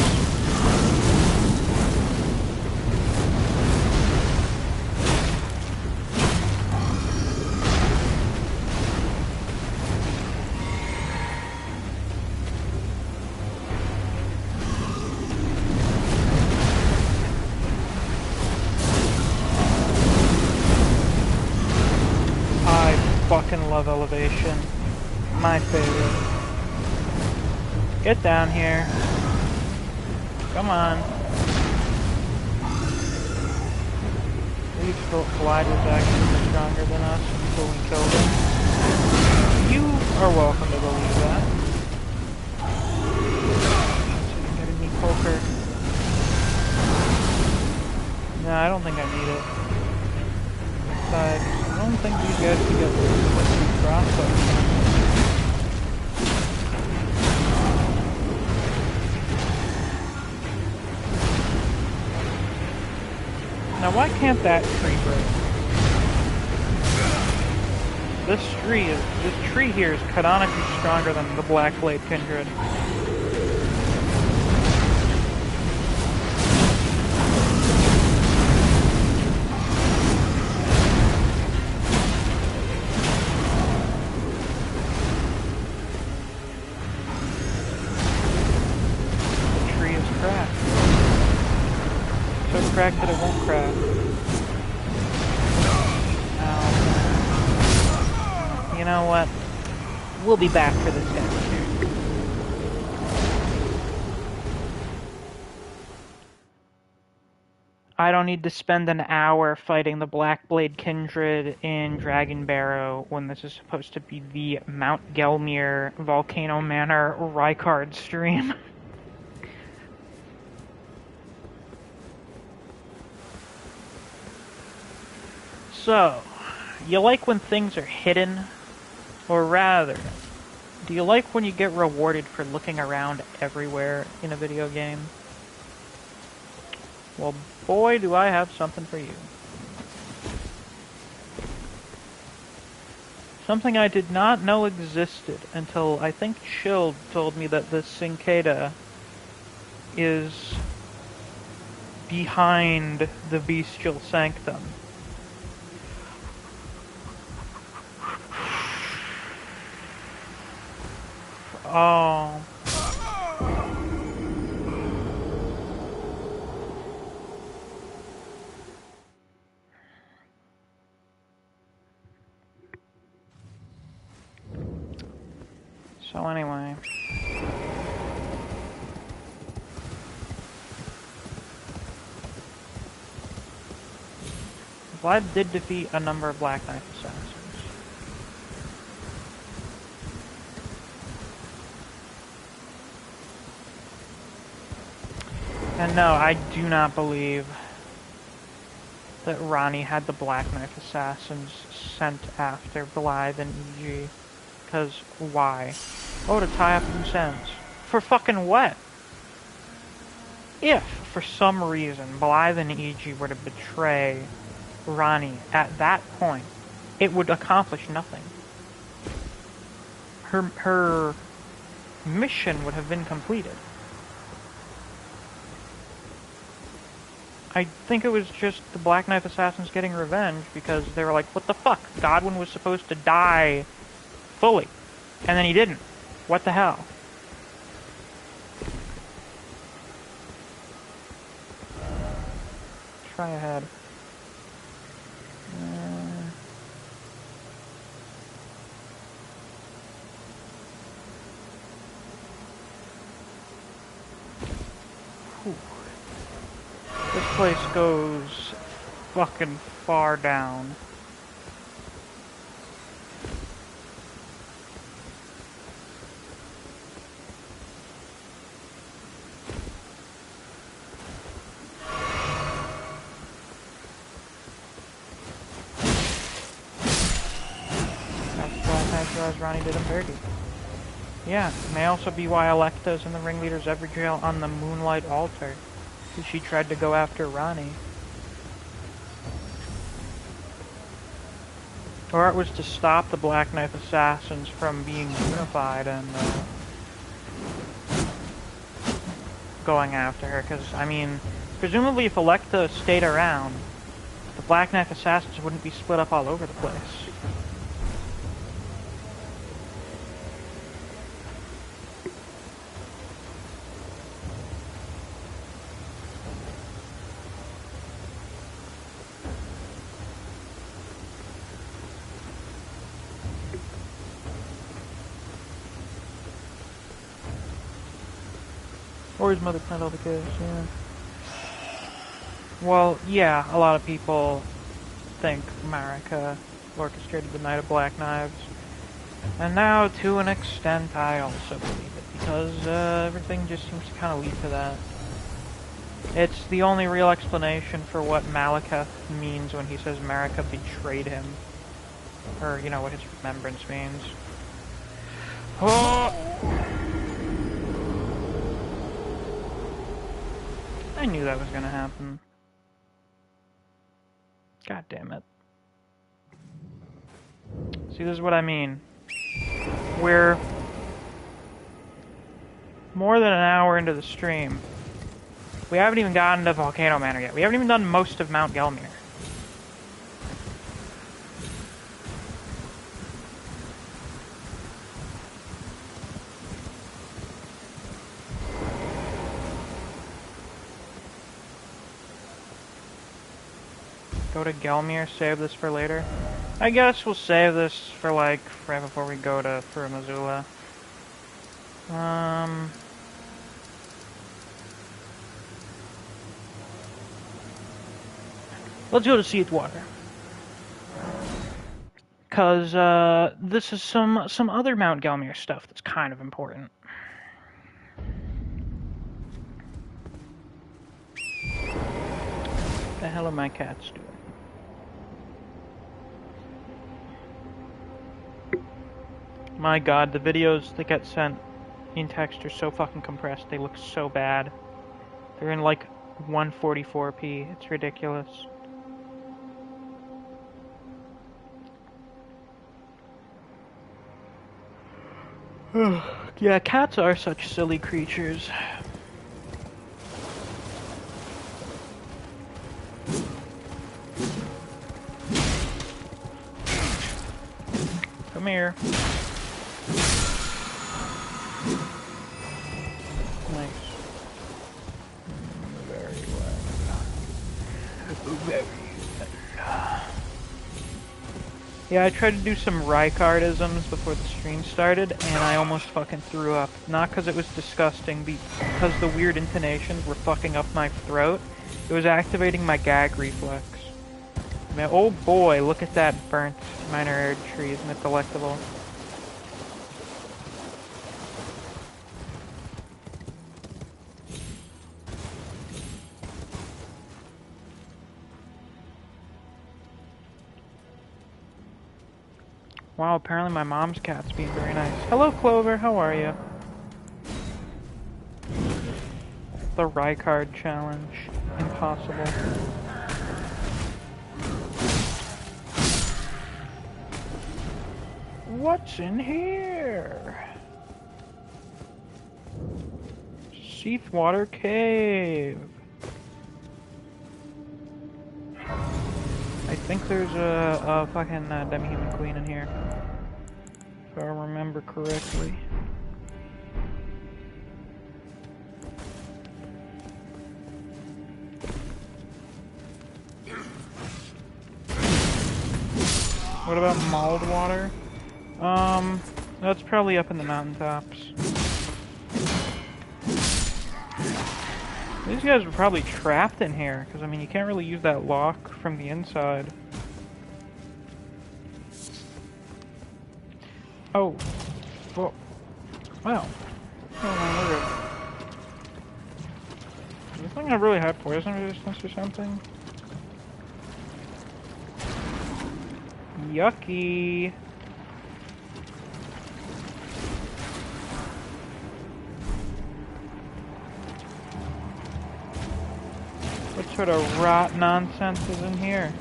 fucking love elevation. My favorite. Get down here. Come on. Leaf Glide was actually stronger than us until we killed him. You are welcome to believe that. Let's see, get a neat poker. No, I don't think I need it. Besides, I don't think these guys can get with crossbows. Now why can't that tree break? This tree here is canonically stronger than the Black Blade Kindred. The tree is cracked. So cracked that it won't crack. You know what? We'll be back for this guy. I don't need to spend an hour fighting the Black Blade Kindred in Dragon Barrow when this is supposed to be the Mount Gelmir Volcano Manor Rykard stream. So, you like when things are hidden? Or rather, do you like when you get rewarded for looking around everywhere in a video game? Well, boy, do I have something for you. Something I did not know existed until I think Shield told me that the cicada is behind the Bestial Sanctum. Oh. So anyway. Vlad did defeat a number of Black Knight assassins. And no, I do not believe that Ronnie had the Black Knife Assassins sent after Blythe and EG. Because why? Oh, to tie up loose ends. For fucking what? If, for some reason, Blythe and EG were to betray Ronnie at that point, it would accomplish nothing. Her mission would have been completed. I think it was just the Black Knife Assassins getting revenge because they were like, what the fuck? Godwin was supposed to die fully, and then he didn't. What the hell? Try ahead. This place goes fucking far down. Ronnie did him dirty. Yeah, may also be why Electa's in the ringleader's Everjail on the Moonlight Altar. She tried to go after Ronnie. Or it was to stop the Black Knife Assassins from being unified and going after her. Because, I mean, presumably if Electa stayed around, the Black Knife Assassins wouldn't be split up all over the place. Wars Mother plant all the chaos, yeah. Well, yeah, a lot of people think Marika orchestrated the Night of Black Knives. And now, to an extent, I also believe it, because everything just seems to kind of lead to that. It's the only real explanation for what Malekith means when he says Marika betrayed him. Or, you know, what his remembrance means. Oh! I knew that was gonna happen. God damn it. See, this is what I mean. We're more than an hour into the stream. We haven't even gotten to Volcano Manor yet. We haven't even done most of Mount Gelmir. Go to Gelmir, save this for later. I guess we'll save this for like right before we go to Missoula. Let's go to Seathwater. Cause this is some other Mount Gelmir stuff that's kind of important. What the hell are my cats doing? My god, the videos that get sent in text are so fucking compressed. They look so bad. They're in like 144p. It's ridiculous. Yeah, cats are such silly creatures. Come here. Nice. Very well. Very well. Yeah, I tried to do some Rancor-isms before the stream started, and I almost fucking threw up. Not because it was disgusting, because the weird intonations were fucking up my throat. It was activating my gag reflex. Man, oh boy, look at that burnt minor air tree, isn't it delectable? Wow, apparently my mom's cat's being very nice. Hello, Clover, how are you? The Rancor challenge. Impossible. What's in here? Seathwater Cave. I think there's a fucking demi-human queen in here. If I remember correctly. What about mulled water? That's probably up in the mountaintops. These guys were probably trapped in here, because I mean you can't really use that lock from the inside. Oh. Well. Wow. Oh my lord. Does this thing have really high poison resistance or something? Yucky. What sort of rot nonsense is in here?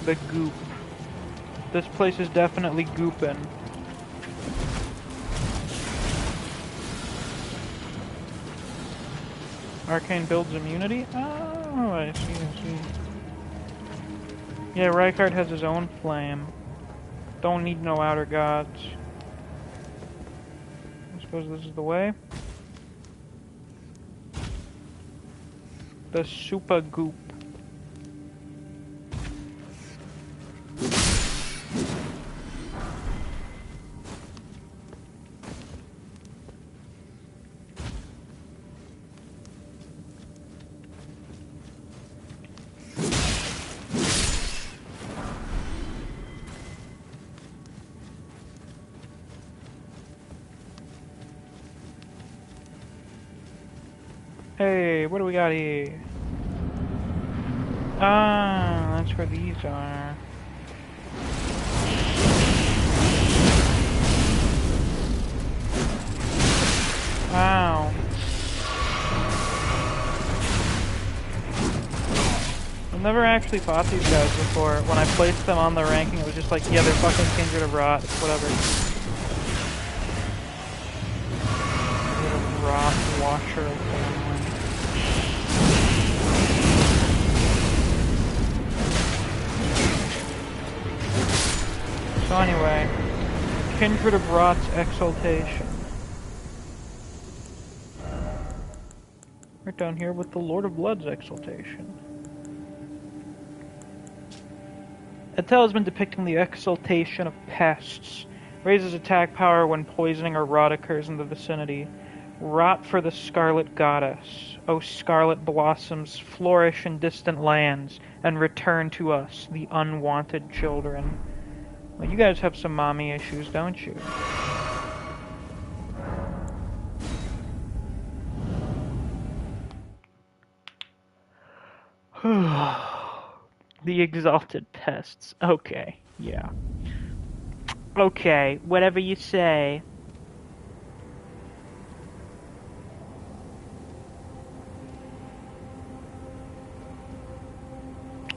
The goop. This place is definitely goopin'. Arcane builds immunity? Oh, I see, I see. Yeah, Rancor has his own flame. Don't need no outer gods. I suppose this is the way. The super goop. Hey, what do we got here? Ah, that's where these are. Wow. I've never actually fought these guys before. When I placed them on the ranking, it was just like, yeah, they're fucking Kindred of Rot, whatever. Rot Watcher family. So anyway, Kindred of Rot's exaltation. Right down here with the Lord of Blood's exaltation. A talisman depicting the exaltation of pests. Raises attack power when poisoning or rot occurs in the vicinity. Rot for the Scarlet Goddess. O scarlet blossoms, flourish in distant lands, and return to us, the unwanted children. Well, you guys have some mommy issues, don't you? The exalted pests. Okay, yeah. Okay, whatever you say.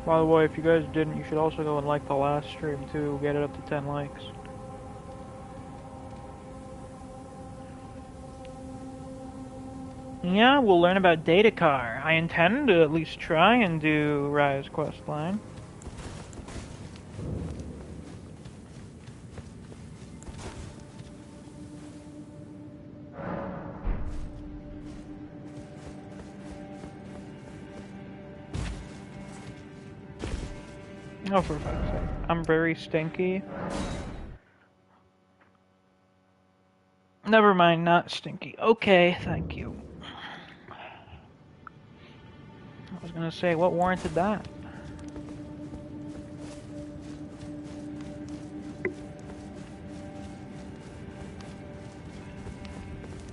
By the way, if you guys didn't, you should also go and like the last stream too. Get it up to 10 likes. Yeah, we'll learn about Datacar. I intend to at least try and do Rise questline. Oh, for fuck's sake. I'm very stinky. Never mind, not stinky. Okay, thank you. I was gonna say, what warranted that?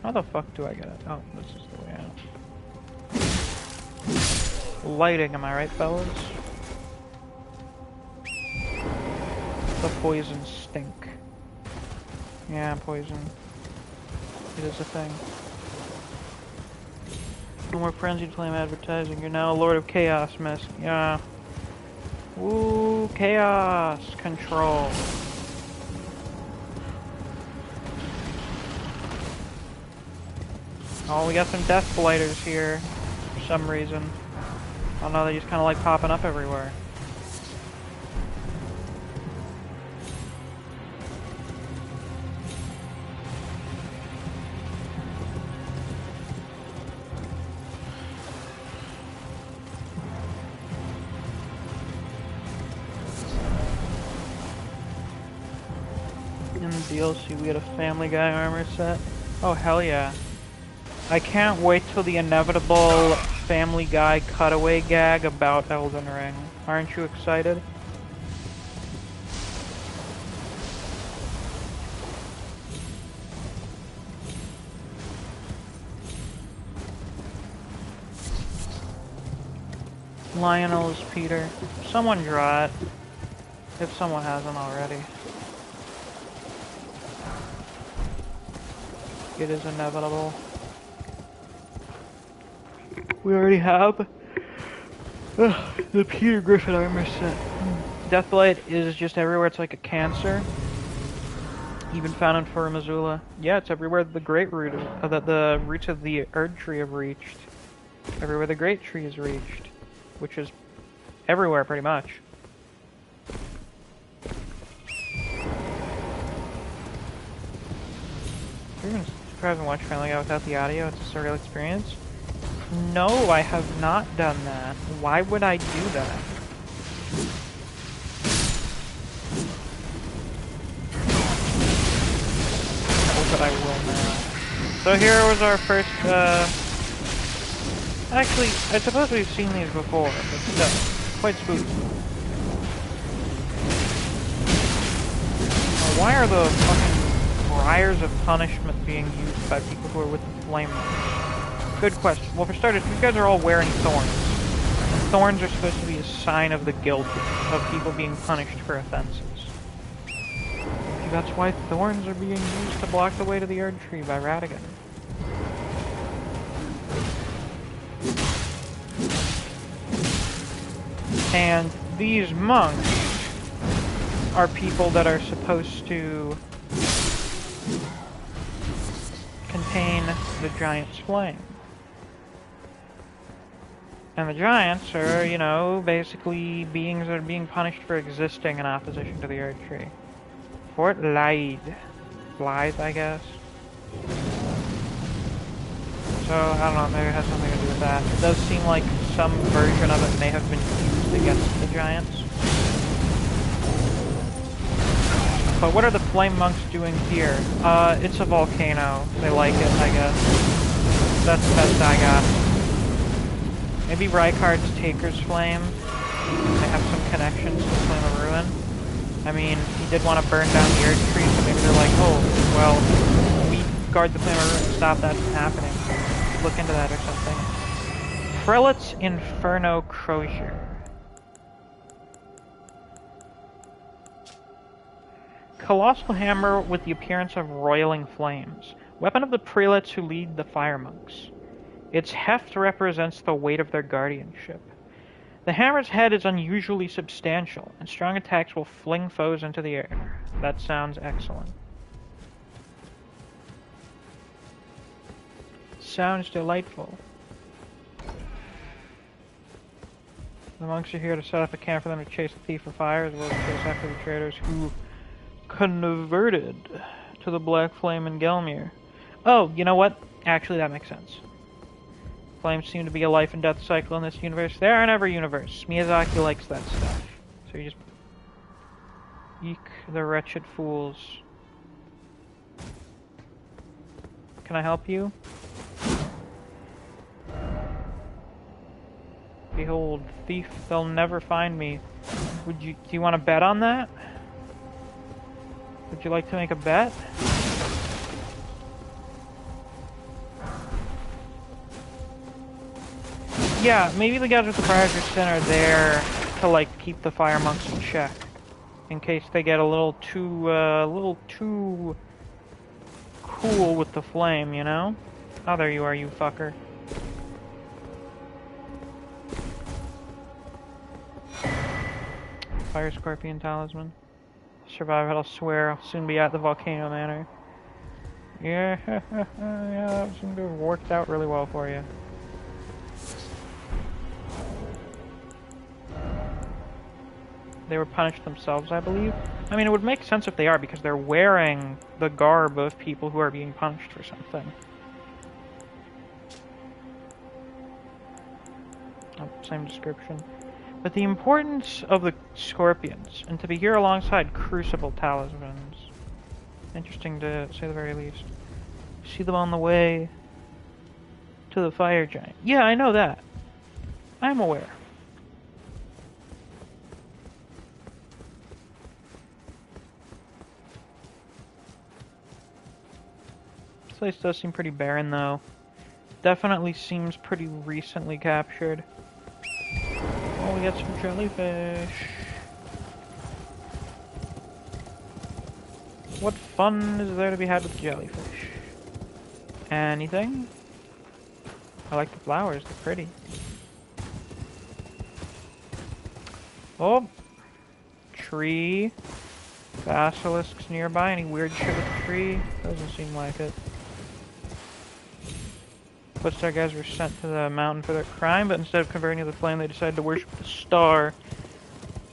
How the fuck do I get it? Oh, this is the way out. Lighting, am I right, fellas? The poison stink. Yeah, poison. It is a thing. No more frenzied flame advertising. You're now a Lord of Chaos, miss. Yeah. Ooh, chaos control. Oh, we got some death blighters here for some reason. I don't know, they just kind of like popping up everywhere. In the DLC, we get a Family Guy armor set. Oh, hell yeah. I can't wait till the inevitable Family Guy cutaway gag about Elden Ring. Aren't you excited? Lionel is Peter. Someone draw it. If someone hasn't already. It is inevitable. We already have the Peter Griffin armor set. Deathblight is just everywhere. It's like a cancer. Even found in Fur Missoula. Yeah, it's everywhere the great root that the roots of the Erd tree have reached. Everywhere the great tree is reached, which is everywhere pretty much. You're gonna subscribe and watch Family Guy without the audio. It's a surreal experience. No, I have not done that. Why would I do that? Oh, but I will now. So here was our first, actually, I suppose we've seen these before, but still, quite spooky. Now, why are the fucking briars of punishment being used by people who are with the flame? Good question. Well, for starters, these guys are all wearing thorns. And thorns are supposed to be a sign of the guilty, of people being punished for offenses. Maybe that's why thorns are being used to block the way to the Erd Tree by Radigan. And these monks are people that are supposed to contain the giant's flame. And the giants are, you know, basically beings that are being punished for existing in opposition to the Erd Tree. Fort Lyde. Blythe, I guess. So, I don't know, maybe it has something to do with that. It does seem like some version of it may have been used against the giants. But what are the flame monks doing here? It's a volcano. They like it, I guess. That's the best I got. Maybe Rykard's Taker's Flame. They have some connections to Flame of Ruin. I mean, he did want to burn down the Erd Tree, so maybe they're like, oh, well, we guard the Flame of Ruin to stop that from happening. Look into that or something. Prelate's Inferno Crozier. Colossal hammer with the appearance of roiling flames. Weapon of the prelates who lead the fire monks. Its heft represents the weight of their guardianship. The hammer's head is unusually substantial, and strong attacks will fling foes into the air. That sounds excellent. Sounds delightful. The monks are here to set up a camp for them to chase the thief for fire, as well as chase after the traitors who converted to the Black Flame in Gelmir. Oh, you know what? Actually, that makes sense. Flames seem to be a life and death cycle in this universe. They are in every universe. Miyazaki likes that stuff. So you just... Eek, the wretched fools. Can I help you? Behold, thief, they'll never find me. Do you want to bet on that? Would you like to make a bet? Yeah, maybe the guys with the Friars of Sin are there to, like, keep the fire monks in check. In case they get a little too cool with the flame, you know? Oh, there you are, you fucker. Fire Scorpion Talisman. Survive it, I'll swear. I'll soon be at the Volcano Manor. Yeah, yeah, that seemed to have worked out really well for you. They were punished themselves, I believe. I mean, it would make sense if they are, because they're wearing the garb of people who are being punished for something. Oh, same description. But the importance of the scorpions, and to be here alongside Crucible Talismans. Interesting to say the very least. See them on the way to the Fire Giant. Yeah, I know that. I'm aware. This place does seem pretty barren, though. Definitely seems pretty recently captured. Oh, we got some jellyfish. What fun is there to be had with jellyfish? Anything? I like the flowers, they're pretty. Oh! Tree. Basilisks nearby. Any weird shit with the tree? Doesn't seem like it. Footstar guys were sent to the mountain for their crime, but instead of converting to the flame, they decided to worship the star.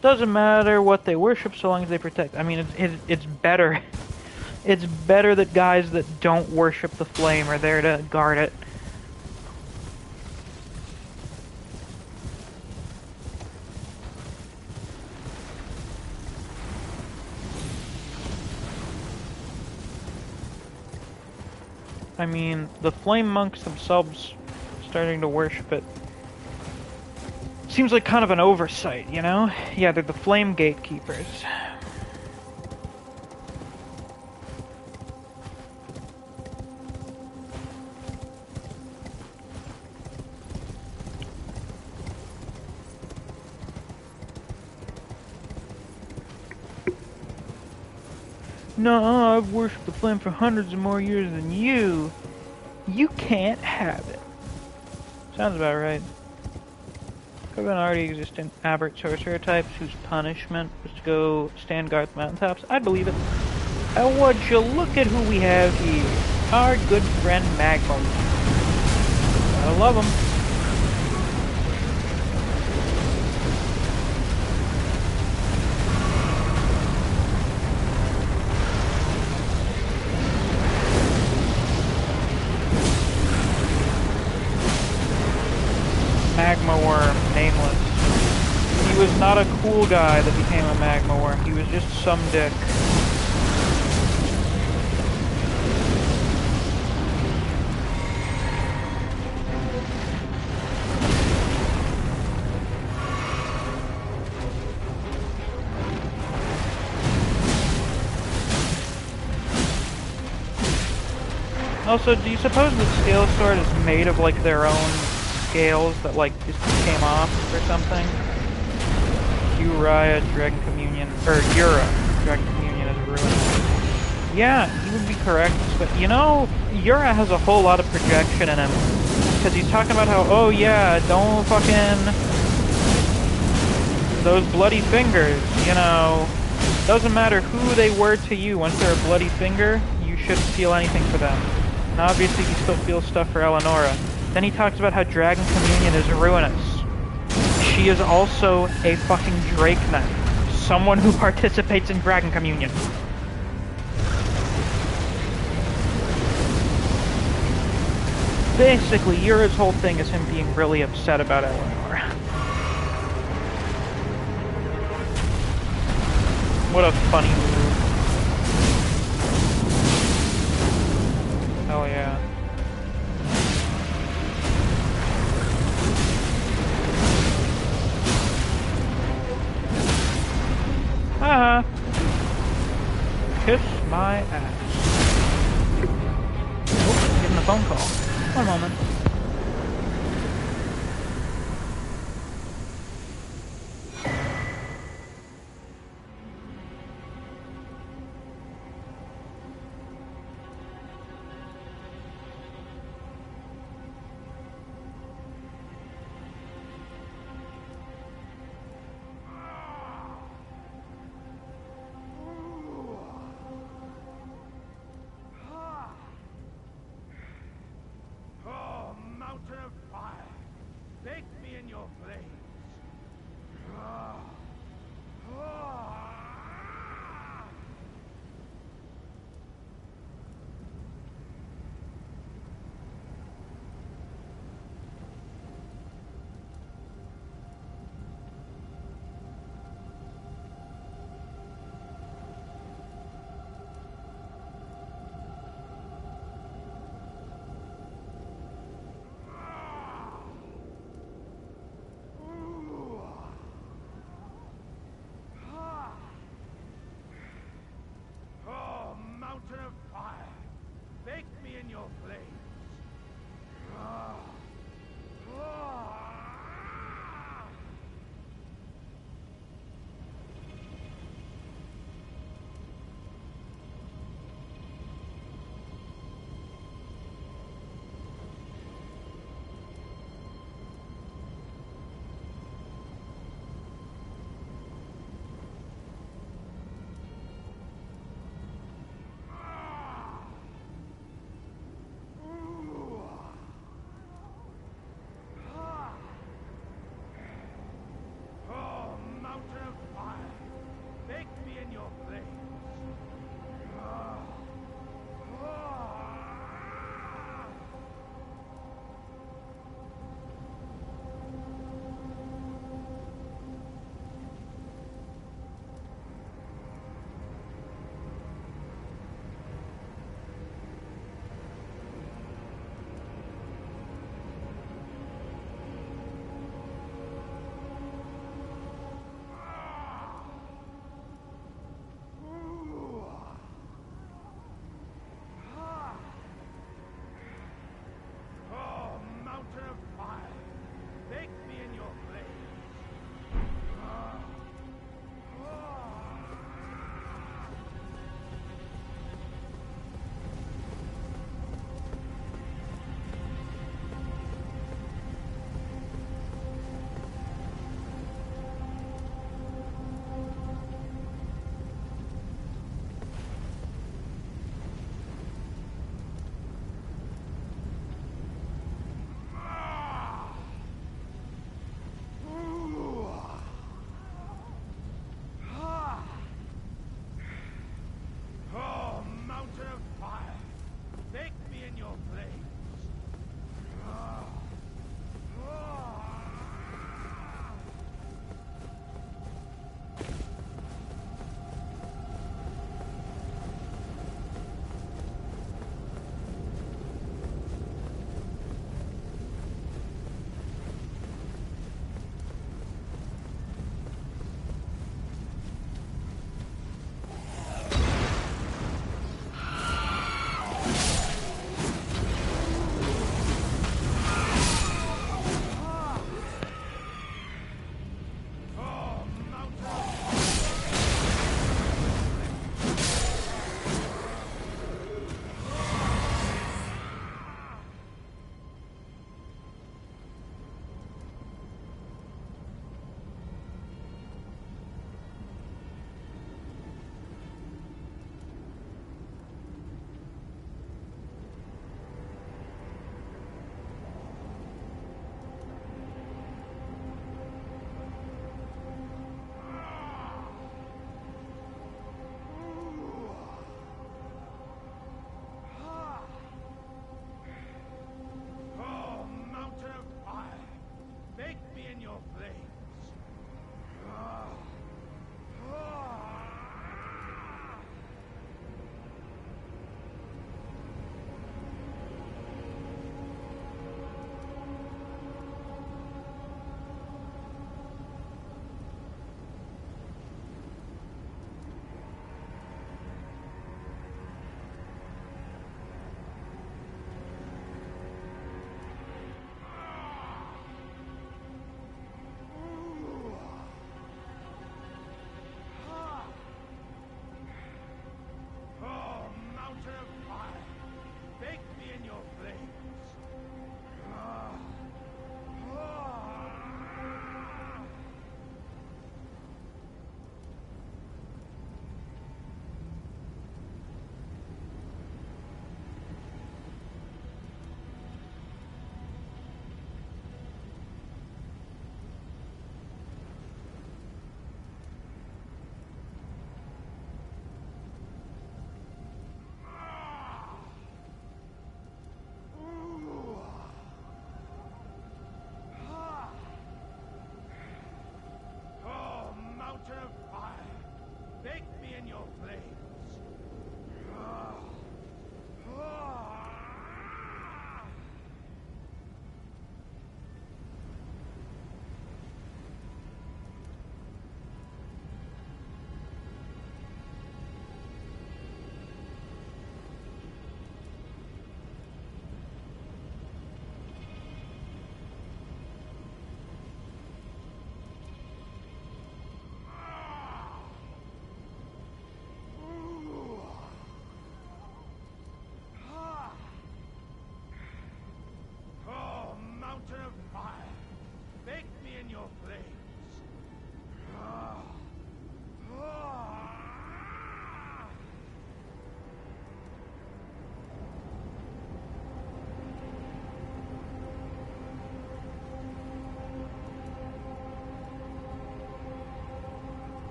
Doesn't matter what they worship, so long as they protect. I mean, it's better. It's better that guys that don't worship the flame are there to guard it. I mean, the flame monks themselves starting to worship it. Seems like kind of an oversight, you know? Yeah, they're the flame gatekeepers. No, I've worshipped the flame for hundreds of more years than you. You can't have it. Sounds about right. Could have been already existing aberrant sorcerer types whose punishment was to go stand guard at the mountaintops. I'd believe it. And would you look at who we have here? Our good friend Magma. I love him. Magma worm, nameless. He was not a cool guy that became a magma worm. He was just some dick. Also, do you suppose the scale sword is made of like their own scales that like just came off or something? Uriah, Dragon Communion, or Ura, Dragon Communion is ruined. Yeah, he would be correct, but you know, Ura has a whole lot of projection in him. Because he's talking about how, oh yeah, don't fucking... those bloody fingers, you know... Doesn't matter who they were to you, once they're a bloody finger, you shouldn't feel anything for them. And obviously he still feels stuff for Eleonora. Then he talks about how Dragon Communion is ruinous. She is also a fucking Drake Knight. Someone who participates in Dragon Communion. Basically, Yura's whole thing is him being really upset about Eleonora. What a funny move. Hell yeah. Haha. Kiss my ass. Oh, getting a phone call. One moment.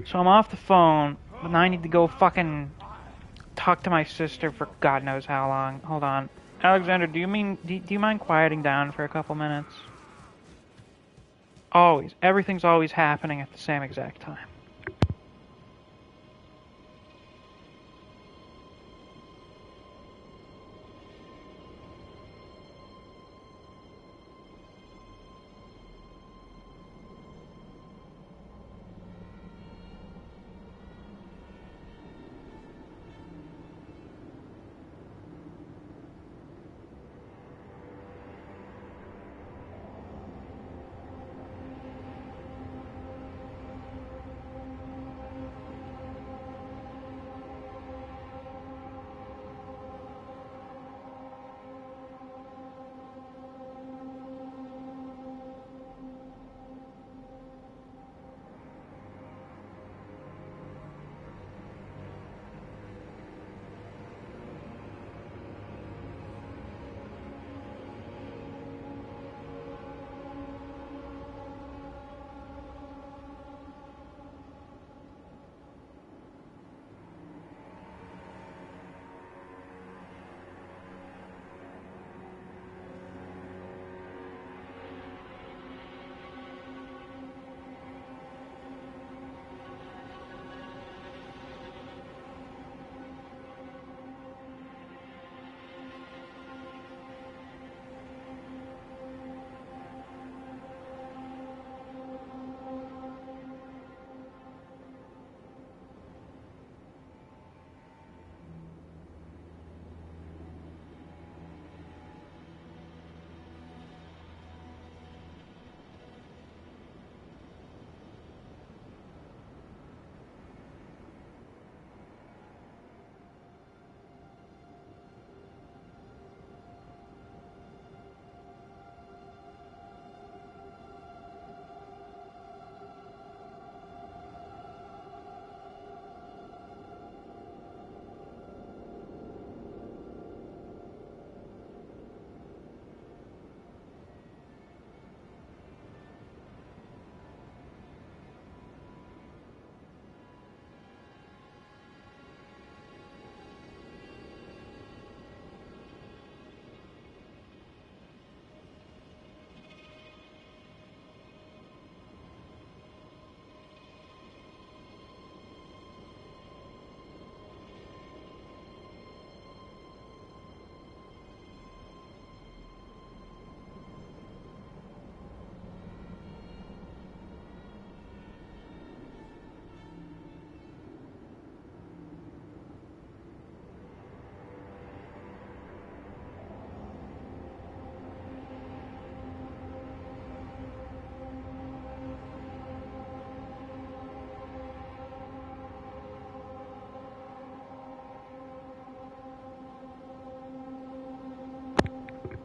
So I'm off the phone, but now I need to go fucking talk to my sister for God knows how long. Hold on. Alexander, do you mind quieting down for a couple minutes? Always. Everything's always happening at the same exact time.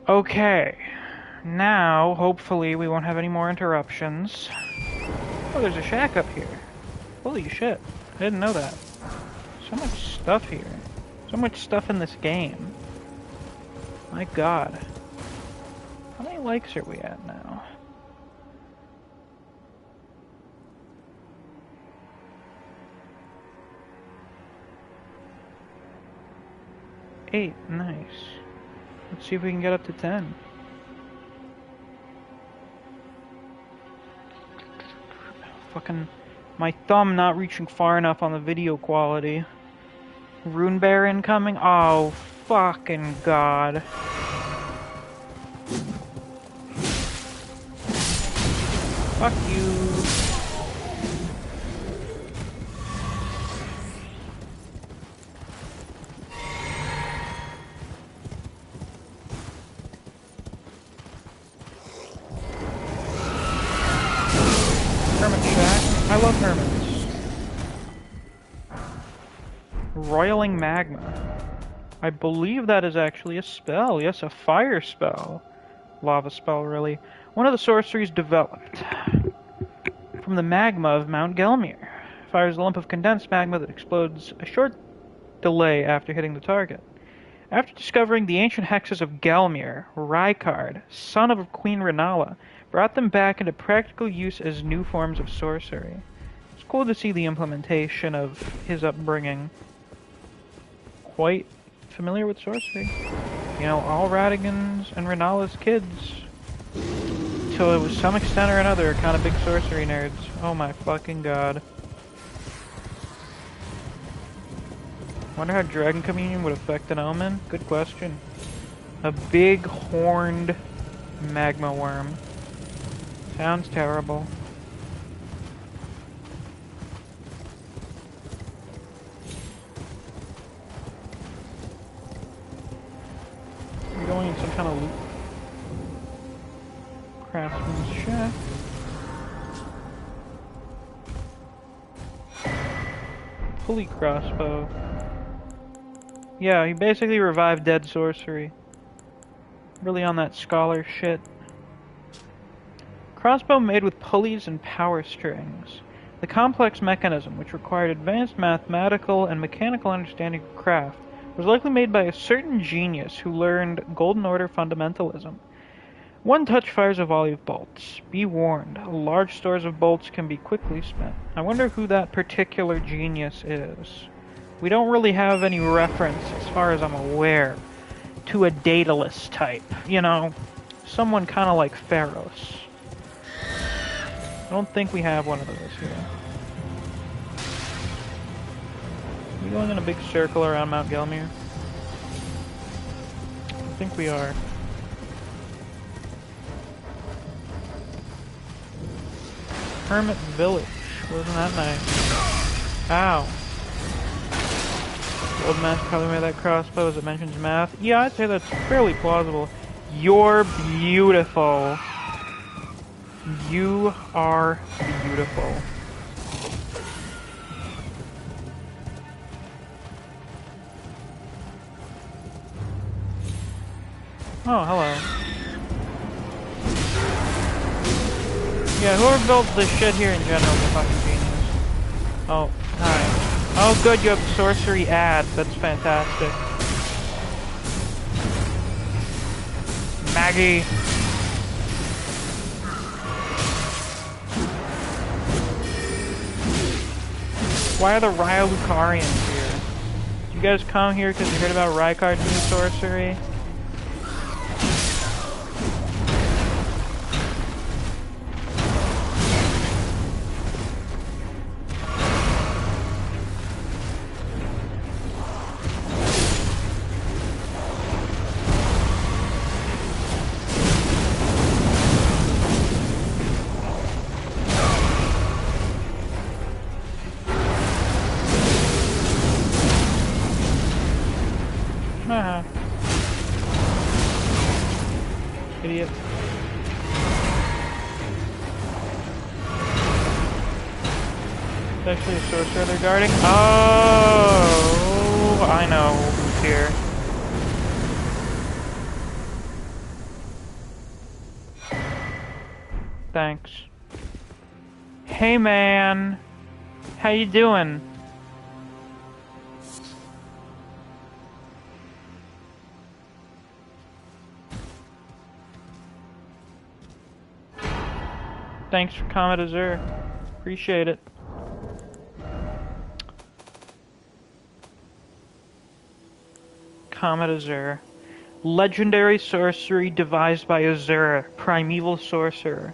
Okay. Now, hopefully, we won't have any more interruptions. Oh, there's a shack up here. Holy shit. I didn't know that. So much stuff here. So much stuff in this game. My god. How many likes are we at now? Eight. Nice. Let's see if we can get up to 10. Fucking my thumb not reaching far enough on the video quality. Rune Bear incoming? Oh, fucking god. Fuck you. Hermit Shack. I love hermits. Roiling Magma. I believe that is actually a spell. Yes, a fire spell. Lava spell, really. One of the sorceries developed from the magma of Mount Gelmir. Fires a lump of condensed magma that explodes a short delay after hitting the target. After discovering the ancient hexes of Gelmir, Rykard, son of Queen Renala, brought them back into practical use as new forms of sorcery. It's cool to see the implementation of his upbringing. Quite familiar with sorcery. You know, all Radigan's and Renala's kids, to some extent or another, are kind of big sorcery nerds. Oh my fucking god. Wonder how Dragon Communion would affect an omen? Good question. A big horned magma worm. Sounds terrible. We're going in some kind of loot. Craftsman's shack. Pulley crossbow. Yeah, he basically revived dead sorcery. Really on that scholar shit. Crossbow made with pulleys and power strings. The complex mechanism, which required advanced mathematical and mechanical understanding of craft, was likely made by a certain genius who learned Golden Order fundamentalism. One touch fires a volley of bolts. Be warned, large stores of bolts can be quickly spent. I wonder who that particular genius is. We don't really have any reference, as far as I'm aware, to a Daedalus type. You know, someone kind of like Pharaohs. I don't think we have one of those here. Are we going in a big circle around Mount Gelmir? I think we are. Hermit Village. Wasn't that nice? Ow. The old master probably made that crossbow as it mentions math. Yeah, I'd say that's fairly plausible. You're beautiful. You are beautiful. Oh, hello. Yeah, whoever built this shit here in general is a fucking genius. Oh, hi. Oh good, you have sorcery add. That's fantastic. Maggie. Why are the Ryalucarians here? Did you guys come here because you heard about Rykard's new sorcery? Idiot. It's actually a sorcerer they're guarding. Oh, I know who's here. Thanks. Hey man, how you doing? Thanks for Comet Azure. Appreciate it. Comet Azure. Legendary sorcery devised by Azure, primeval sorcerer.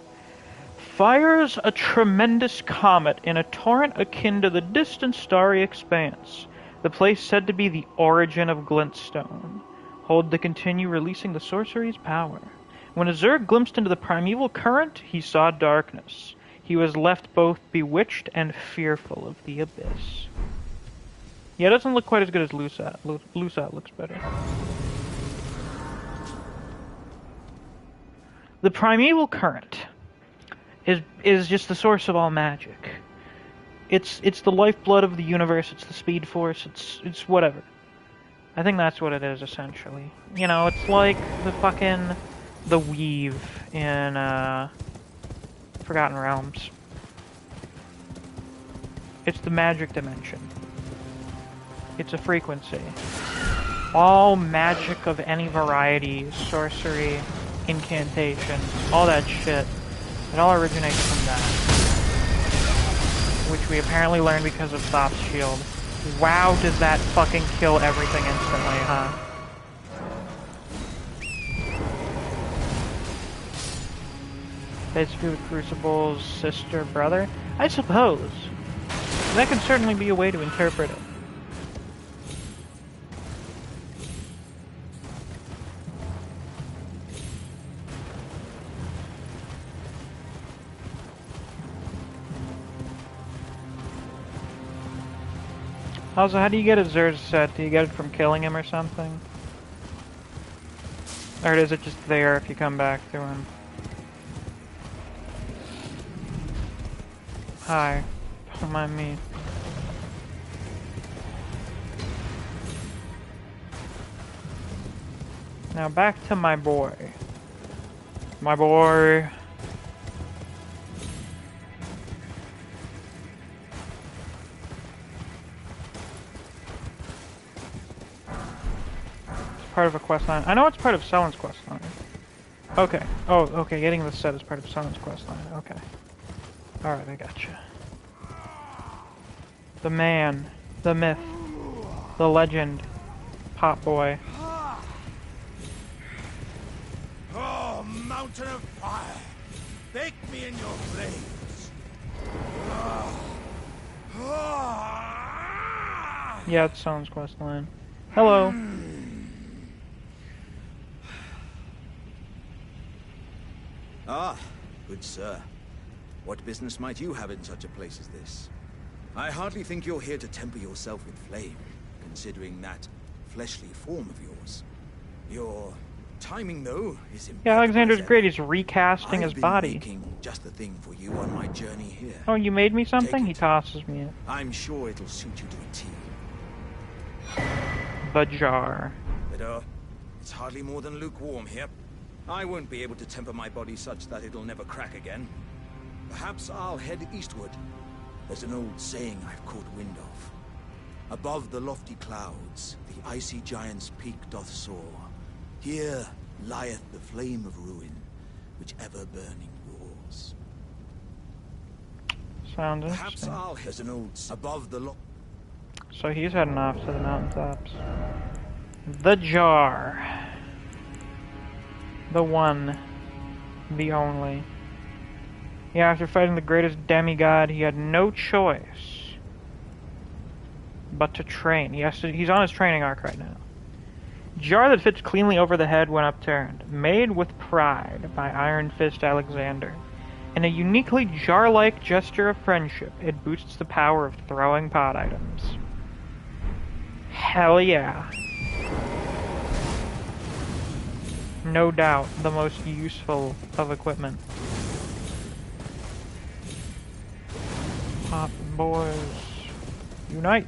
Fires a tremendous comet in a torrent akin to the distant starry expanse, the place said to be the origin of Glintstone. Hold to continue releasing the sorcery's power. When Azure glimpsed into the primeval current, he saw darkness. He was left both bewitched and fearful of the abyss. Yeah, it doesn't look quite as good as Lusat. Lusat looks better. The primeval current is just the source of all magic. It's the lifeblood of the universe, it's the speed force, it's whatever. I think that's what it is, essentially. You know, it's like the weave in Forgotten Realms. It's the magic dimension. It's a frequency. All magic of any variety, sorcery, incantation, all that shit, it all originates from that. which we apparently learned because of Thop's shield. Wow, does that fucking kill everything instantly, huh? Basically the Crucible's sister, brother? I suppose. That could certainly be a way to interpret it. Also, how do you get Azur's set? Do you get it from killing him or something? Or is it just there if you come back to him? Hi. Don't mind me. Now back to my boy. My boy. Part of a quest line. I know it's part of Sellen's quest line. Okay. Oh, okay. Getting this set is part of Sellen's quest line. Okay. Alright, I gotcha. The man. The myth. The legend. Pop boy. Oh, mountain of fire! Bake me in your flames! Yeah, it's Sellen's quest line. Hello. Ah, good sir. What business might you have in such a place as this? I hardly think you're here to temper yourself with flame, considering that fleshly form of yours. Your timing, though, is impeccable. Yeah, Alexander's great. He's recasting his body. I've been making just the thing for you on my journey here. Oh, you made me something? Take He tosses me it. I'm sure it'll suit you to a T. The jar. But, it's hardly more than lukewarm here. I won't be able to temper my body such that it'll never crack again. Perhaps I'll head eastward. There's an old saying I've caught wind of. Above the lofty clouds, the icy giant's peak doth soar. Here lieth the flame of ruin, which ever burning roars. Sounds Perhaps interesting. I'll head an old above the So he's heading off to the mountaintops. The jar. The one. The only. Yeah, after fighting the greatest demigod, he had no choice but to train. He's on his training arc right now. Jar that fits cleanly over the head when upturned. Made with pride by Iron Fist Alexander. In a uniquely jar-like gesture of friendship, it boosts the power of throwing pot items. Hell yeah. No doubt, the most useful of equipment. Pop boys, unite!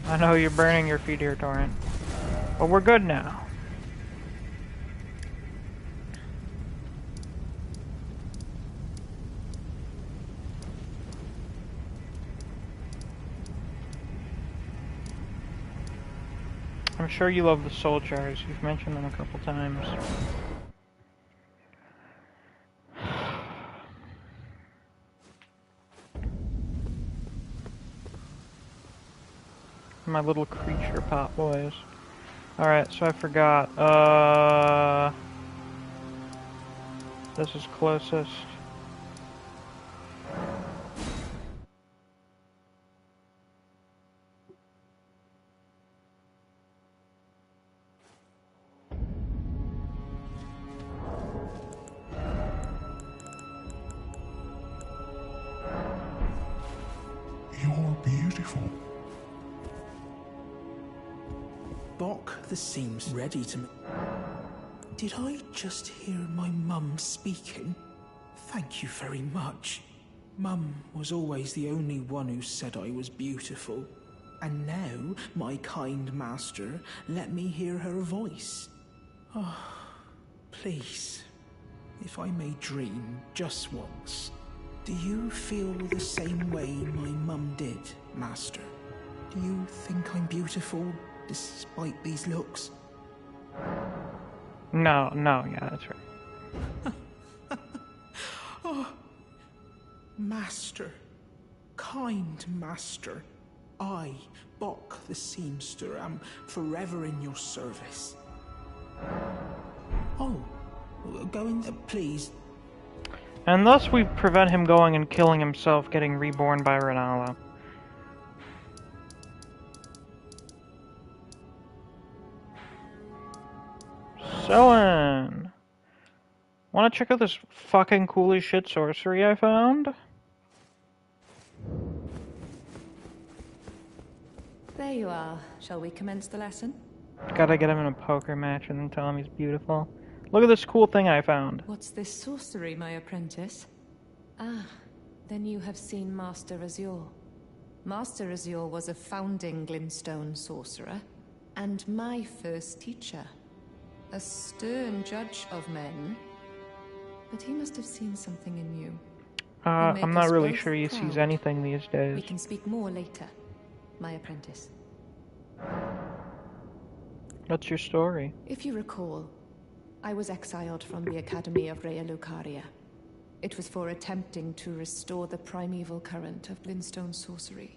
I know you're burning your feet here, Torrent, but we're good now. I'm sure you love the soul jars. You've mentioned them a couple times. My little creature pop boys. Alright, so I forgot. This is closest. You're beautiful. Bok, this seems ready to me. Did I just hear my mum speaking? Thank you very much. Mum was always the only one who said I was beautiful. And now, my kind master, let me hear her voice. Oh, please, if I may dream just once. Do you feel the same way my mum did, master? You think I'm beautiful, despite these looks? No, yeah, that's right. Oh, Master, kind Master, I, Bok the Seamster, am forever in your service. Oh, go in there, please. And thus we prevent him going and killing himself, getting reborn by Renala. Selling! Wanna check out this fucking cool as shit sorcery I found? There you are. Shall we commence the lesson? Gotta get him in a poker match and then tell him he's beautiful. Look at this cool thing I found. What's this sorcery, my apprentice? Ah, then you have seen Master Azure. Master Azure was a founding Glintstone sorcerer, and my first teacher. A stern judge of men. But he must have seen something in you. I'm not really sure he sees anything these days. We can speak more later, my apprentice. What's your story? If you recall, I was exiled from the Academy of Rhea Lucaria. It was for attempting to restore the primeval current of Glintstone sorcery.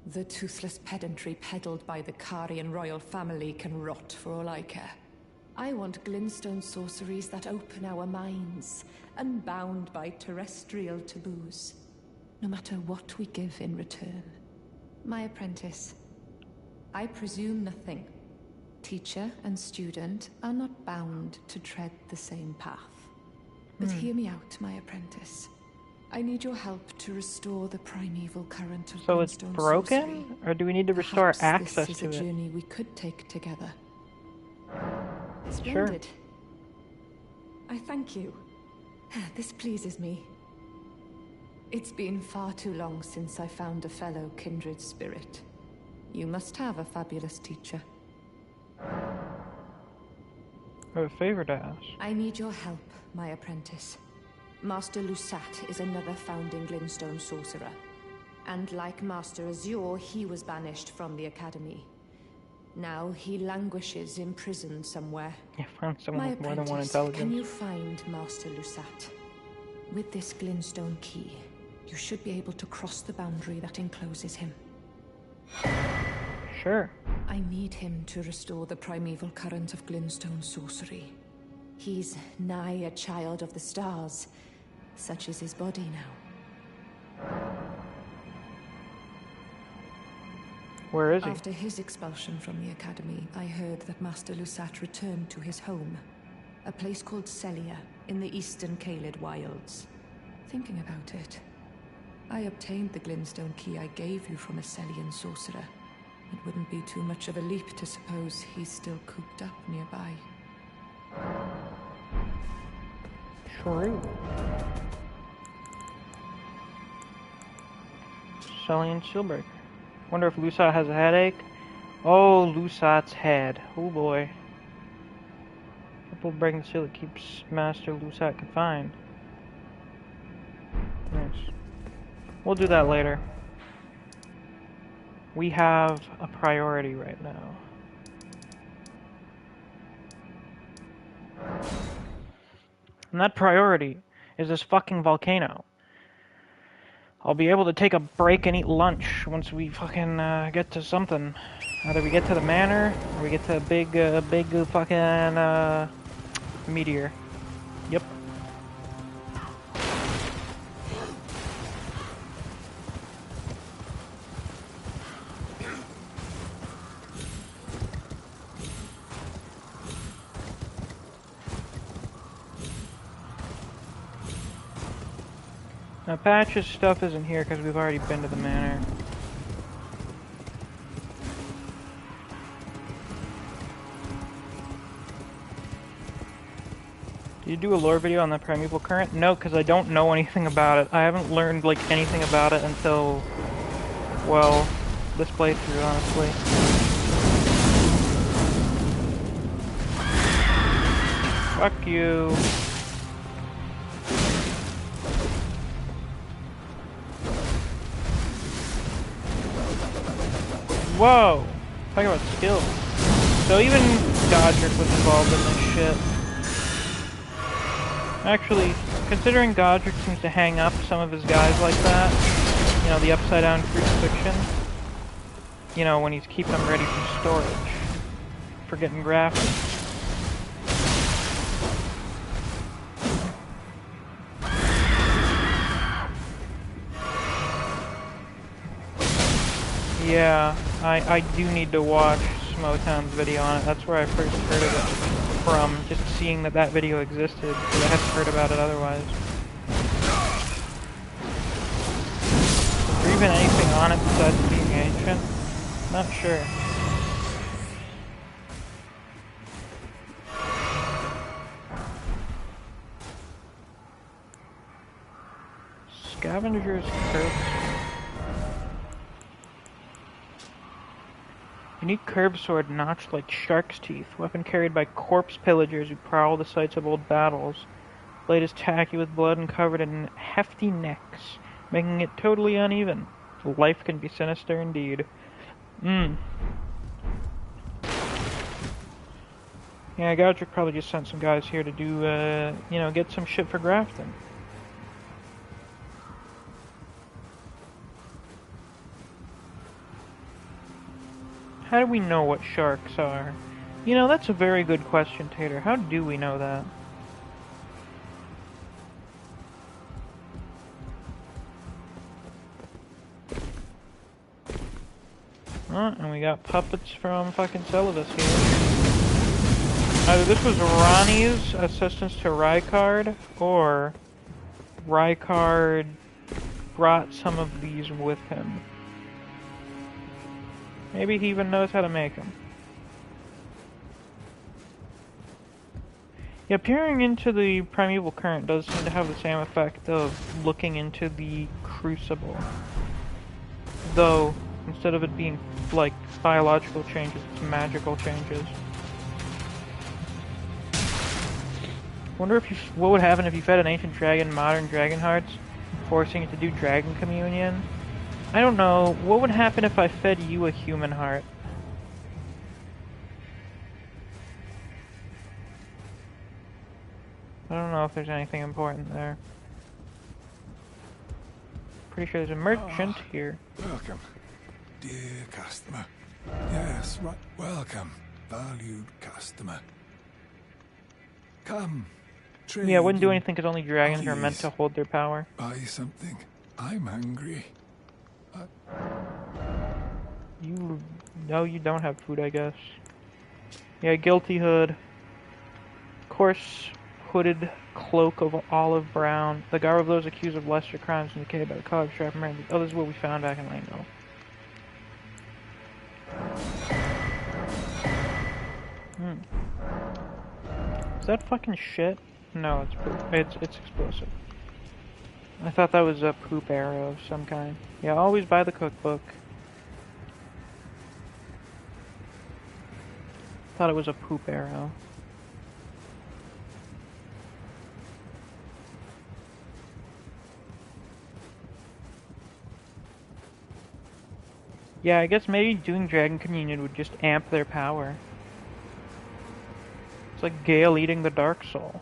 The toothless pedantry peddled by the Carian royal family can rot for all I care. I want Glintstone sorceries that open our minds, unbound by terrestrial taboos, no matter what we give in return. My apprentice, I presume nothing. Teacher and student are not bound to tread the same path. But hear me out, my apprentice. I need your help to restore the primeval current of So it's Glintstone broken? sorcery. Or do we need to restore Perhaps access this to is a it? journey we could take together. Sure. Splendid. I thank you. This pleases me. It's been far too long since I found a fellow kindred spirit. You must have a fabulous teacher. I have a favor to ask. I need your help, my apprentice. Master Lusat is another founding Glintstone sorcerer. And like Master Azure, he was banished from the Academy. Now he languishes in prison somewhere. You found someone My with more than one apprentice, intelligence. can you find Master Lusat? With this Glintstone key, you should be able to cross the boundary that encloses him. Sure. I need him to restore the primeval current of Glintstone sorcery. He's nigh a child of the stars. Such is his body now. Where is he? After his expulsion from the Academy, I heard that Master Lusat returned to his home, a place called Celia, in the eastern Caelid wilds. Thinking about it, I obtained the Glintstone key I gave you from a Celian sorcerer. It wouldn't be too much of a leap to suppose he's still cooped up nearby. True. Celian Shieldbreaker. Wonder if Lusat has a headache. Oh, Lusat's head. Oh boy. Couple breaking the seal that keeps Master Lusat confined. Nice. We'll do that later. We have a priority right now. And that priority is this fucking volcano. I'll be able to take a break and eat lunch once we fucking get to something. Either we get to the manor, or we get to a big fucking meteor. Yep. Now Patch's stuff isn't here because we've already been to the manor. Did you do a lore video on the primeval current? No, because I don't know anything about it. I haven't learned like anything about it until, well, this playthrough, honestly. Fuck you. Whoa! Talking about skill. So even Godric was involved in this shit. Actually, considering Godric seems to hang up some of his guys like that, you know, the upside down crucifixion, you know, when he's keeping them ready for storage, for getting grafted. Yeah, I do need to watch Smotown's video on it. That's where I first heard of it from, just seeing that video existed, because I hadn't heard about it otherwise. Is there even anything on it besides being ancient? Not sure. Scavenger's Curse. Unique curved sword notched like shark's teeth, weapon carried by corpse pillagers who prowl the sites of old battles. Blade is tacky with blood and covered in hefty necks, making it totally uneven. Life can be sinister indeed. Yeah, Godric probably just sent some guys here to do, you know, get some shit for grafting. How do we know what sharks are? You know, that's a very good question, Tater. How do we know that? And we got puppets from fucking Celibus here. Either this was Ronnie's assistance to Rykard, or Rykard brought some of these with him. Maybe he even knows how to make them. Yeah, peering into the primeval current does seem to have the same effect of looking into the crucible. Though, instead of it being like biological changes, it's magical changes. Wonder if what would happen if you fed an ancient dragon modern dragon hearts, forcing it to do dragon communion? I don't know. What would happen if I fed you a human heart? I don't know if there's anything important there. Pretty sure there's a merchant here. Welcome, dear customer. Yes, right. Welcome, valued customer. Come, trade. Yeah, I wouldn't do anything because only dragons are meant to hold their power. Buy something. I'm hungry. No, you don't have food, I guess. Yeah, guilty hood. Coarse hooded cloak of olive brown. The garb of those accused of lesser crimes indicated by the collar strap and oh, this is what we found back in Langdale. Is that fucking shit? No, it's poop. It's explosive. I thought that was a poop arrow of some kind. Yeah, always buy the cookbook. Thought it was a poop arrow. Yeah, I guess maybe doing Dragon Communion would just amp their power. It's like Gale eating the Dark Soul.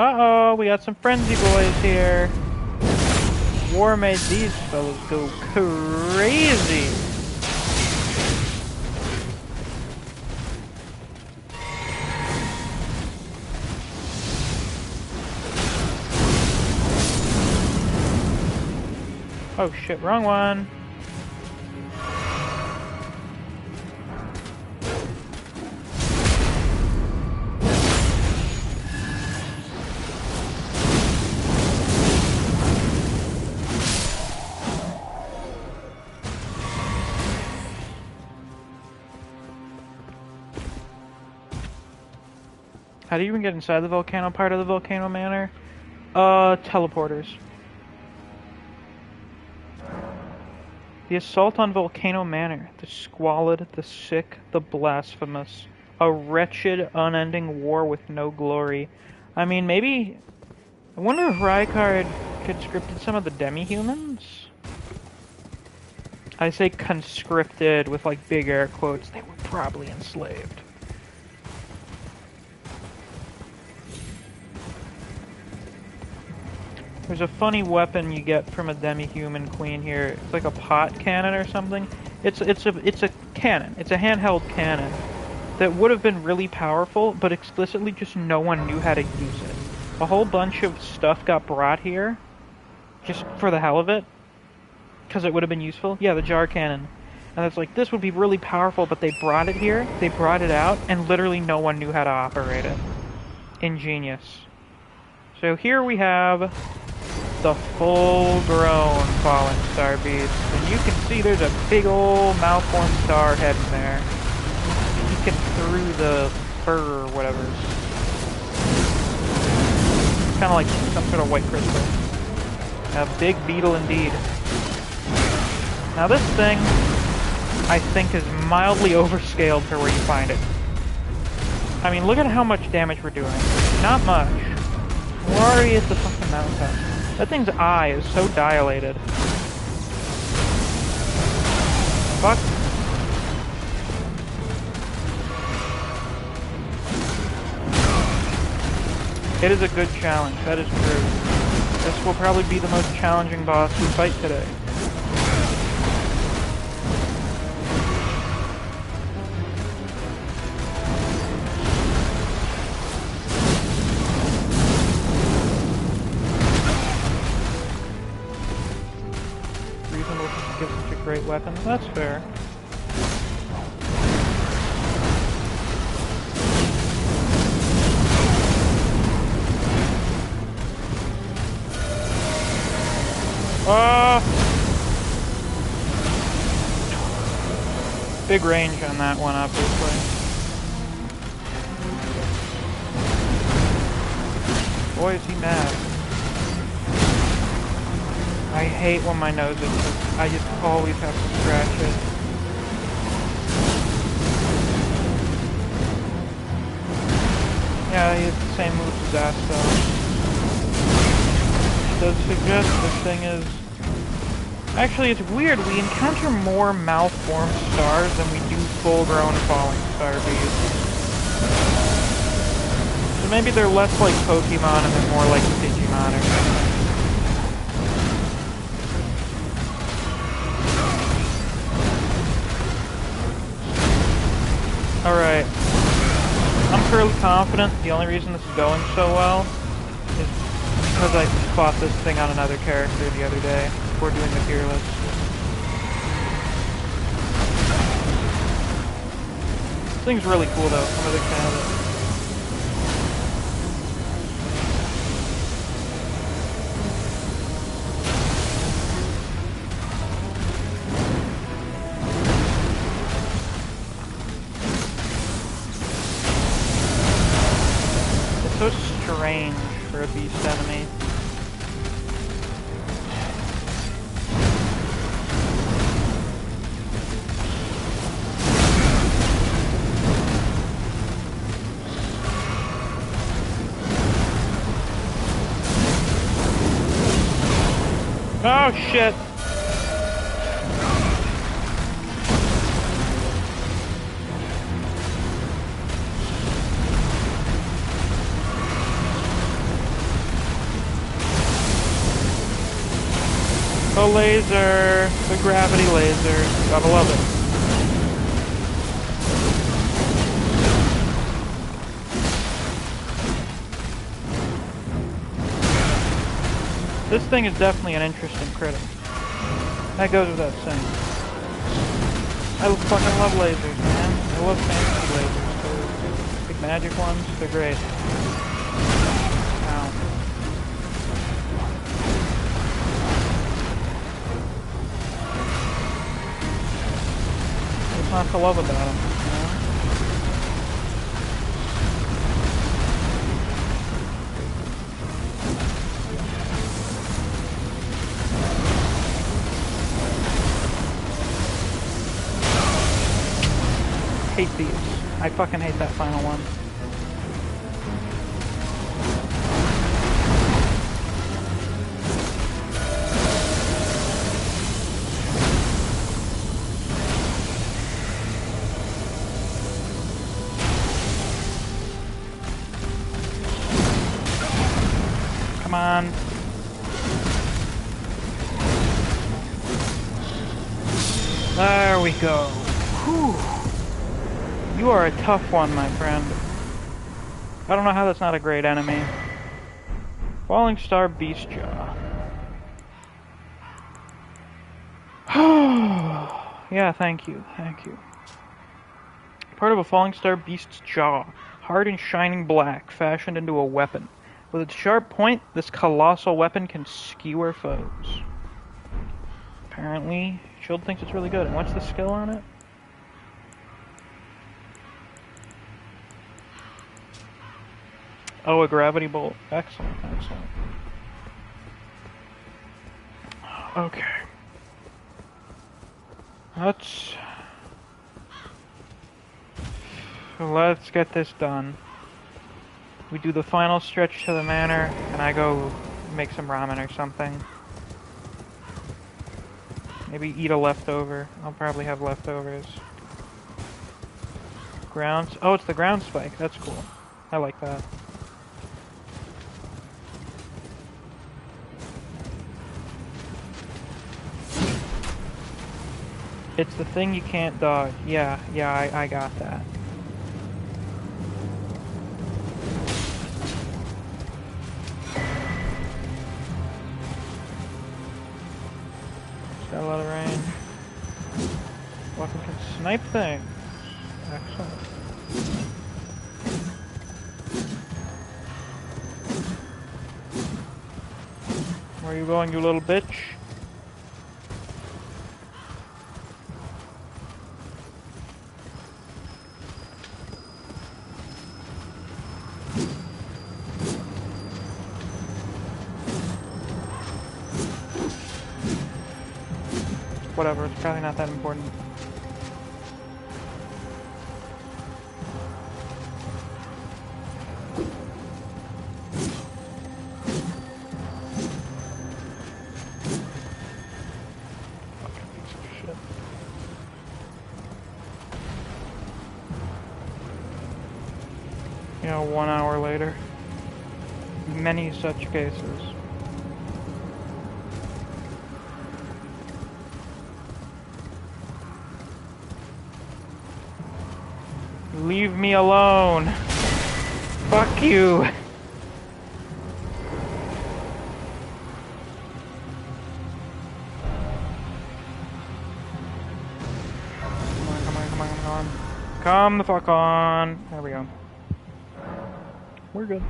Uh-oh, we got some frenzy boys here. War made these fellas go crazy. Oh shit, wrong one. How do you even get inside the volcano part of the volcano manor? Teleporters. The assault on Volcano Manor. The squalid, the sick, the blasphemous. a wretched, unending war with no glory. I mean, maybe... I wonder if Rancor had conscripted some of the demi-humans? I say conscripted with, like, big air quotes. They were probably enslaved. There's a funny weapon you get from a demi-human queen here. It's like a pot cannon or something. It's a cannon. It's a handheld cannon that would have been really powerful, but explicitly just no one knew how to use it. A whole bunch of stuff got brought here, just for the hell of it, because it would have been useful. Yeah, the jar cannon. And it's like, this would be really powerful, but they brought it here, they brought it out, and literally no one knew how to operate it. Ingenious. So here we have the full-grown fallen Starbeez, and you can see there's a big old malformed star head in there. Peeking through the fur or whatever. Kind of like some sort of white crystal. A big beetle indeed. Now this thing, I think, is mildly overscaled for where you find it. I mean, look at how much damage we're doing. Not much. We're already at the fucking mountaintop. That thing's eye is so dilated. Fuck. It is a good challenge, that is true. This will probably be the most challenging boss we fight today. Give such a great weapon. That's fair. Big range on that one, obviously. Boy, is he mad. I hate when my nose itches. I just always have to scratch it. Yeah, he has the same moves as that, so... Does suggest this thing is... Actually, it's weird. We encounter more malformed stars than we do full-grown falling Starbeez. So maybe they're less like Pokemon and they're more like Digimon or something. Alright. I'm fairly confident the only reason this is going so well is because I fought this thing on another character the other day before doing the tier list. This thing's really cool though, I'm a big fan of it. So strange for a beast enemy. Oh shit! The laser, the gravity laser, gotta love it. This thing is definitely an interesting critic. That goes without saying. I fucking love lasers, man. I love fantasy lasers. Those big magic ones, they're great. Ow. What's not to love about them, you know? Hate these. I fucking hate that final one. Come on. There we go. Whew. You are a tough one, my friend. I don't know how that's not a great enemy. Falling Star Beast Jaw. Yeah, thank you, thank you. Part of a Falling Star Beast's jaw, hard and shining black, fashioned into a weapon. With its sharp point, this colossal weapon can skewer foes. Apparently, Shield thinks it's really good. And what's the skill on it? Oh, a gravity bolt. Excellent, excellent. Okay. Let's get this done. We do the final stretch to the manor, and I go make some ramen or something. Maybe eat a leftover. I'll probably have leftovers. Grounds. Oh, it's the ground spike. That's cool. I like that. It's the thing you can't dodge. Yeah, I got that. Got a lot of range. Weapon can snipe things. Excellent. Where are you going, you little bitch? Whatever, it's probably not that important. Fucking piece of shit. You know, 1 hour later. Many such cases. Leave me alone. Fuck you. Come on. Come the fuck on. There we go. We're good.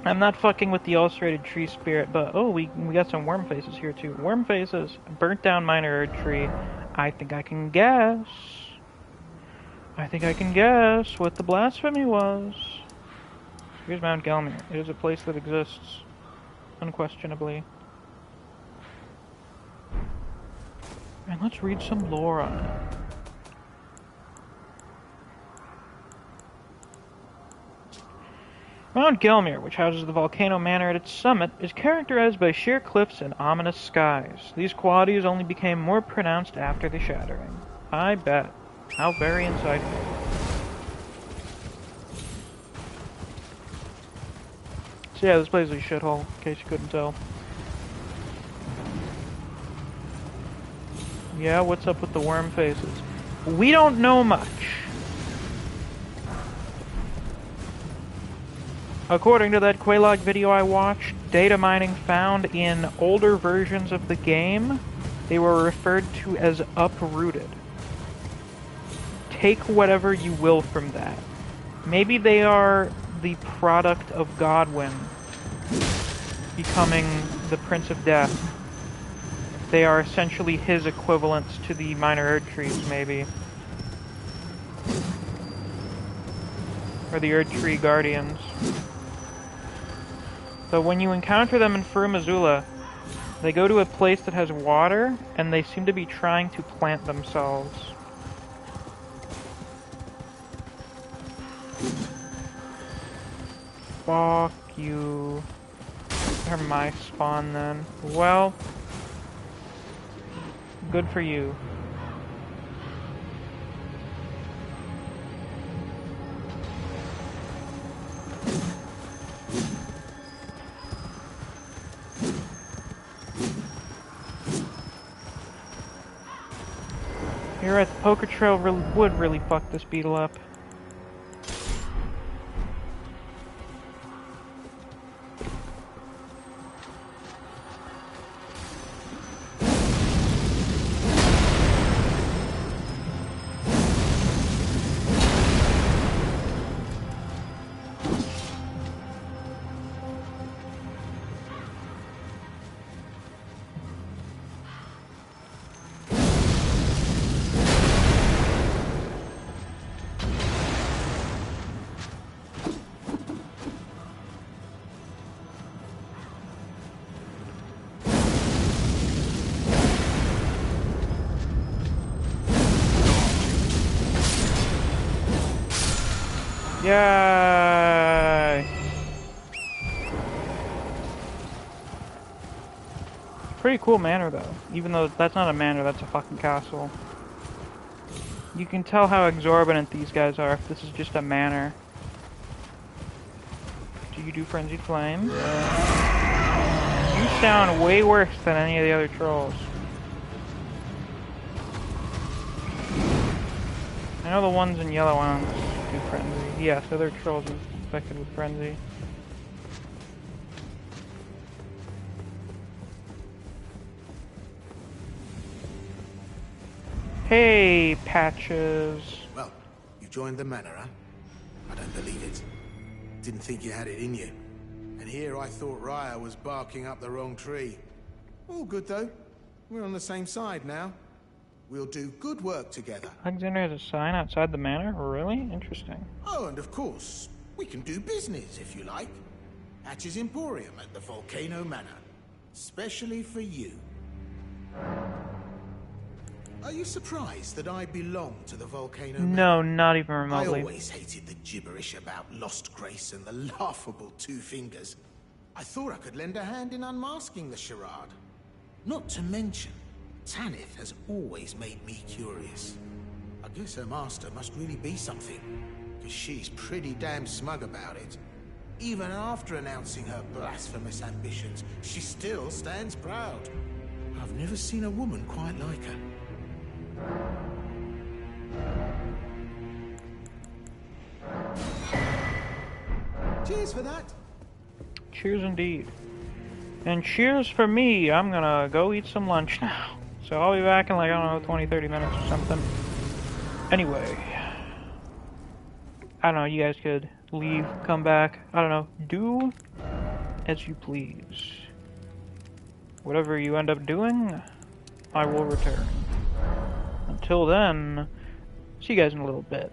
I'm not fucking with the ulcerated tree spirit, but oh, we got some worm faces here too. Worm faces, burnt down minor erd tree. I think I can guess what the blasphemy was. Here's Mount Gelmir. It is a place that exists, unquestionably. And let's read some lore on it. Mount Gelmir, which houses the volcano manor at its summit, is characterized by sheer cliffs and ominous skies. These qualities only became more pronounced after the shattering. I bet. How very insightful. So yeah, this place is a shithole, in case you couldn't tell. Yeah, what's up with the worm faces? We don't know much. According to that Quelaag video I watched, data mining found in older versions of the game, they were referred to as uprooted. Take whatever you will from that. Maybe they are the product of Godwyn becoming the Prince of Death. They are essentially his equivalents to the minor erd trees, maybe. Or the erd tree guardians. So when you encounter them in Furu Mazula, they go to a place that has water, and they seem to be trying to plant themselves. Fuck you. They're my spawn then. Well, good for you. You're right, the poker trail would really fuck this beetle up. Yay! Pretty cool manor though, even though that's not a manor, that's a fucking castle. You can tell how exorbitant these guys are if this is just a manor. Do you do Frenzied Flame? You sound way worse than any of the other trolls. I know the ones in yellow ones do Frenzy. Yes, other trolls are infected with Frenzy. Hey, Patches. Well, you joined the manor, huh? I don't believe it. Didn't think you had it in you. And here I thought Raya was barking up the wrong tree. All good though. We're on the same side now. We'll do good work together. Alexander has a sign outside the manor? Really? Interesting. Oh, and of course, we can do business if you like. Hatch's Emporium at the Volcano Manor. Especially for you. Are you surprised that I belong to the Volcano Manor? No, not even remotely. I always hated the gibberish about lost grace and the laughable two fingers. I thought I could lend a hand in unmasking the charade. Not to mention, Tanith has always made me curious. I guess her master must really be something, because she's pretty damn smug about it. Even after announcing her blasphemous ambitions, she still stands proud. I've never seen a woman quite like her. Cheers for that. Cheers indeed. And cheers for me. I'm gonna go eat some lunch now. So I'll be back in like, I don't know, 20-30 minutes or something. Anyway. I don't know, you guys could leave, come back. I don't know. Do as you please. Whatever you end up doing, I will return. Until then, see you guys in a little bit.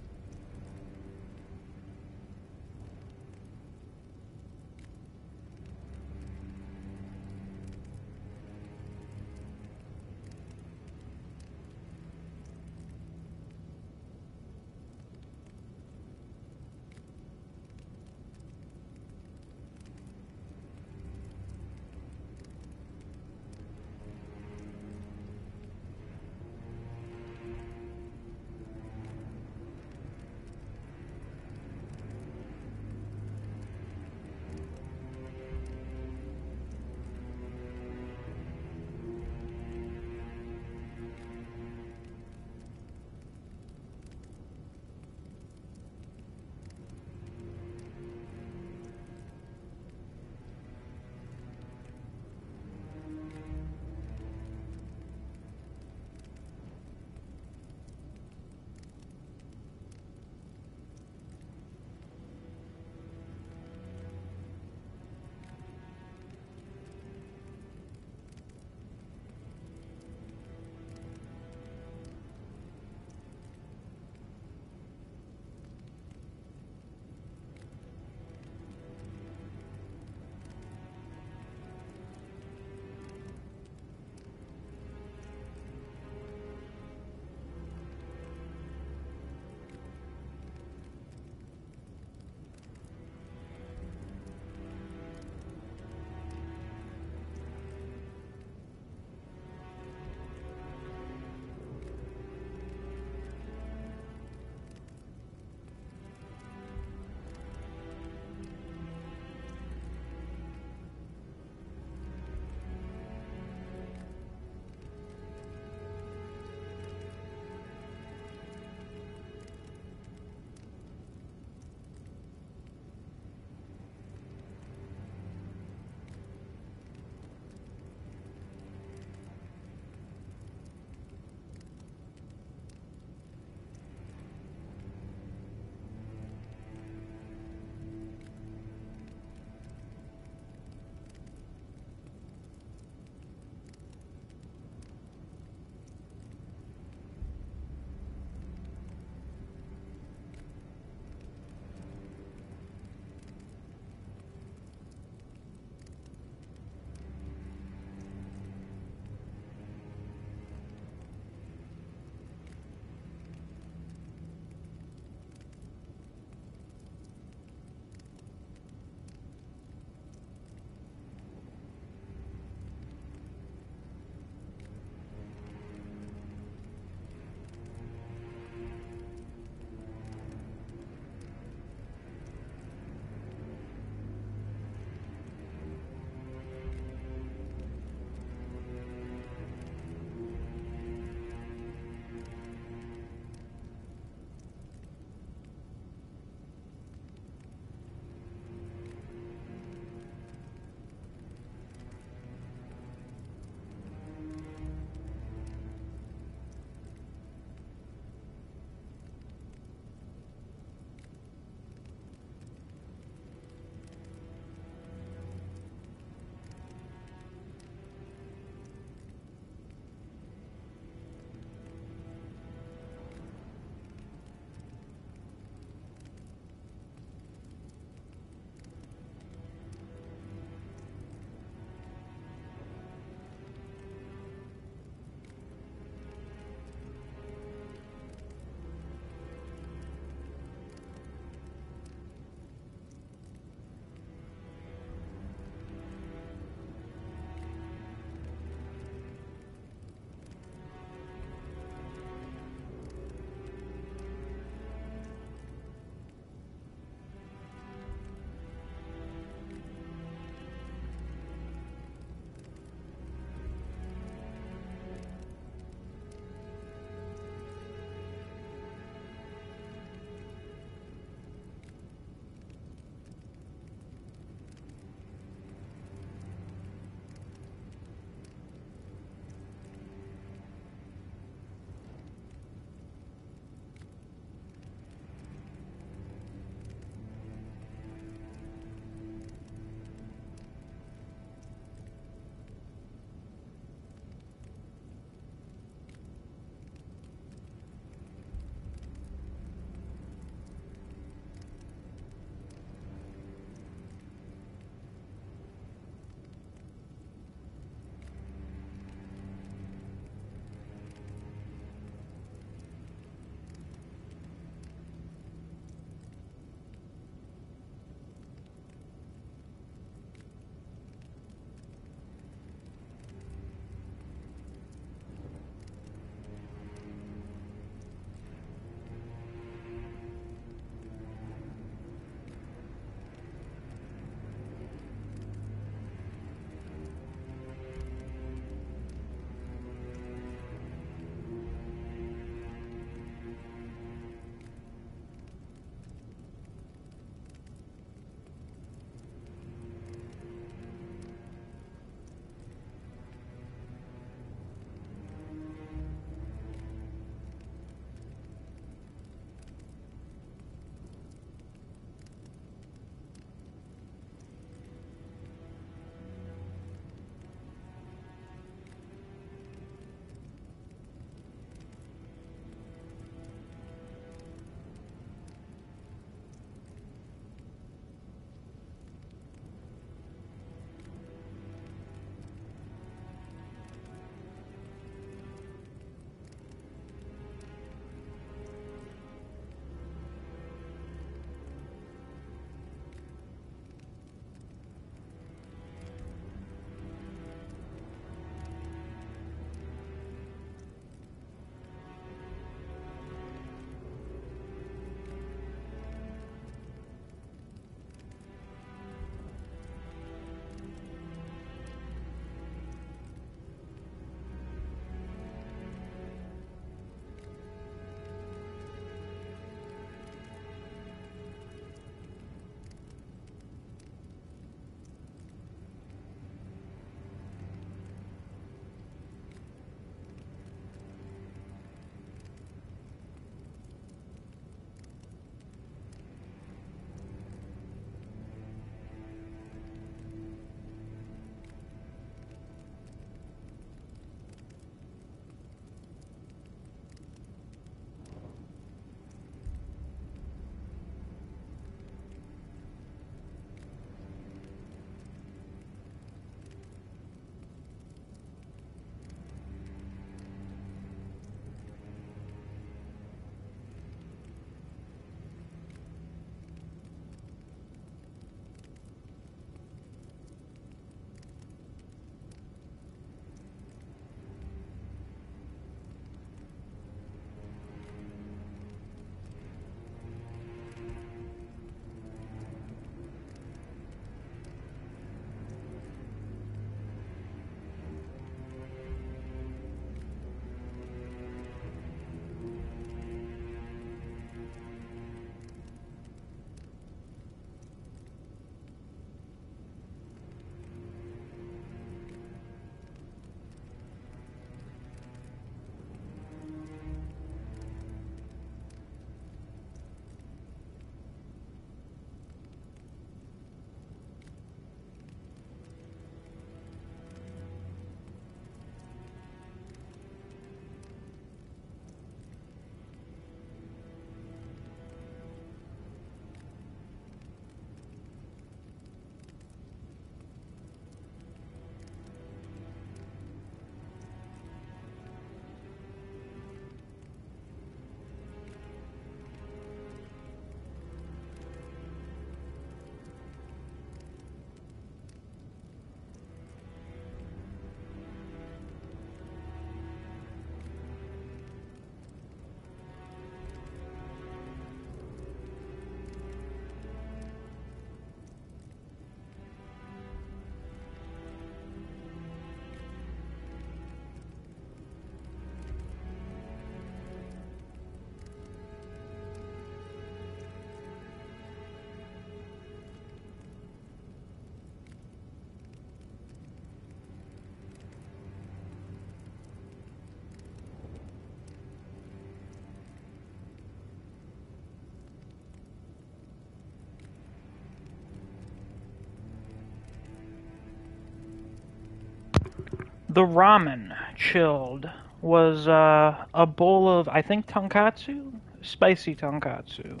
The ramen, chilled, was a bowl of, I think, tonkatsu? Spicy tonkatsu.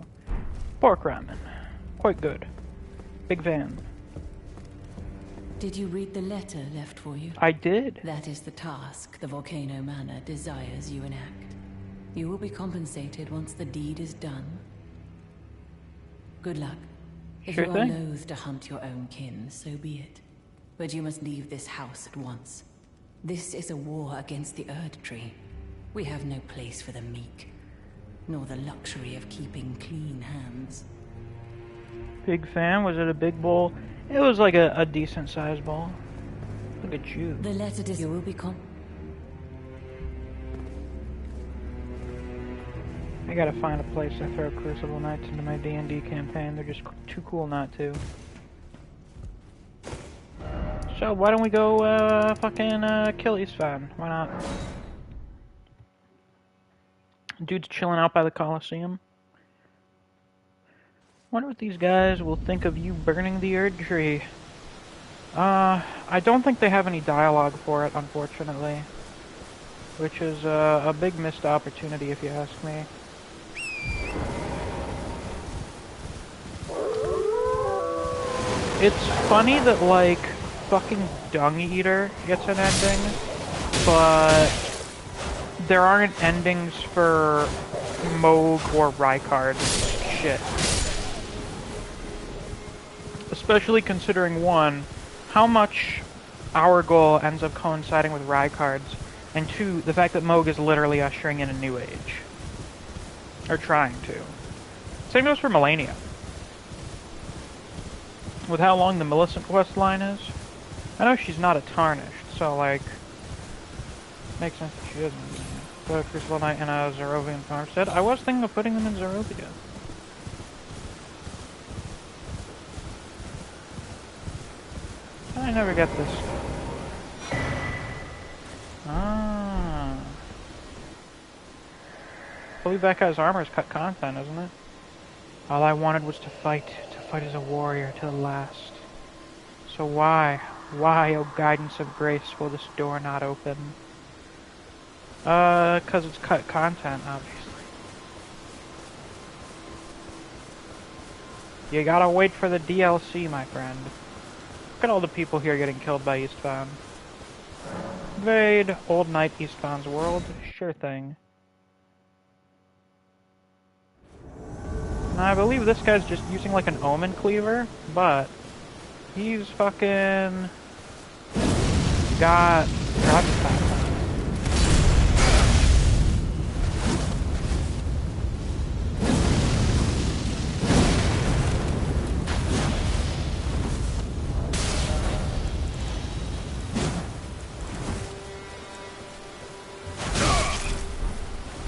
Pork ramen. Quite good. Big fan. Did you read the letter left for you? I did. That is the task the Volcano Manor desires you enact. You will be compensated once the deed is done. Good luck. If Sure you are thing. loath to hunt your own kin, so be it. But you must leave this house at once. This is a war against the Erd Tree. We have no place for the meek, nor the luxury of keeping clean hands. Big fan. Was it a big bowl? It was like a decent sized bowl. Look at you. The letter you will be I gotta find a place to throw Crucible Knights into my D&D campaign. They're just too cool not to. So why don't we go fucking kill Eastvan? Why not? Dude's chilling out by the Coliseum. Wonder what these guys will think of you burning the Erd Tree. I don't think they have any dialogue for it, unfortunately. Which is a big missed opportunity if you ask me. It's funny that, like, fucking Dung Eater gets an ending, but there aren't endings for Moog or Rykard's shit. Especially considering, one, how much our goal ends up coinciding with Rykard's, and two, the fact that Moog is literally ushering in a new age. Or trying to. Same goes for Melania. With how long the Millicent quest line is. I know she's not a Tarnished, so, like, makes sense that she isn't. Put a Crucible Knight in a Zerovian farmstead. I was thinking of putting them in Zerovia. I never get this. Ah. I believe that guy's armor is cut content, isn't it? All I wanted was to fight as a warrior to the last. So why, oh guidance of grace, will this door not open? 'Cause it's cut content, obviously. You gotta wait for the DLC, my friend. Look at all the people here getting killed by Eastvan. Invade Old Knight Eastvan's world? Sure thing. I believe this guy's just using like an Omen Cleaver, but he's fucking got Gravitas.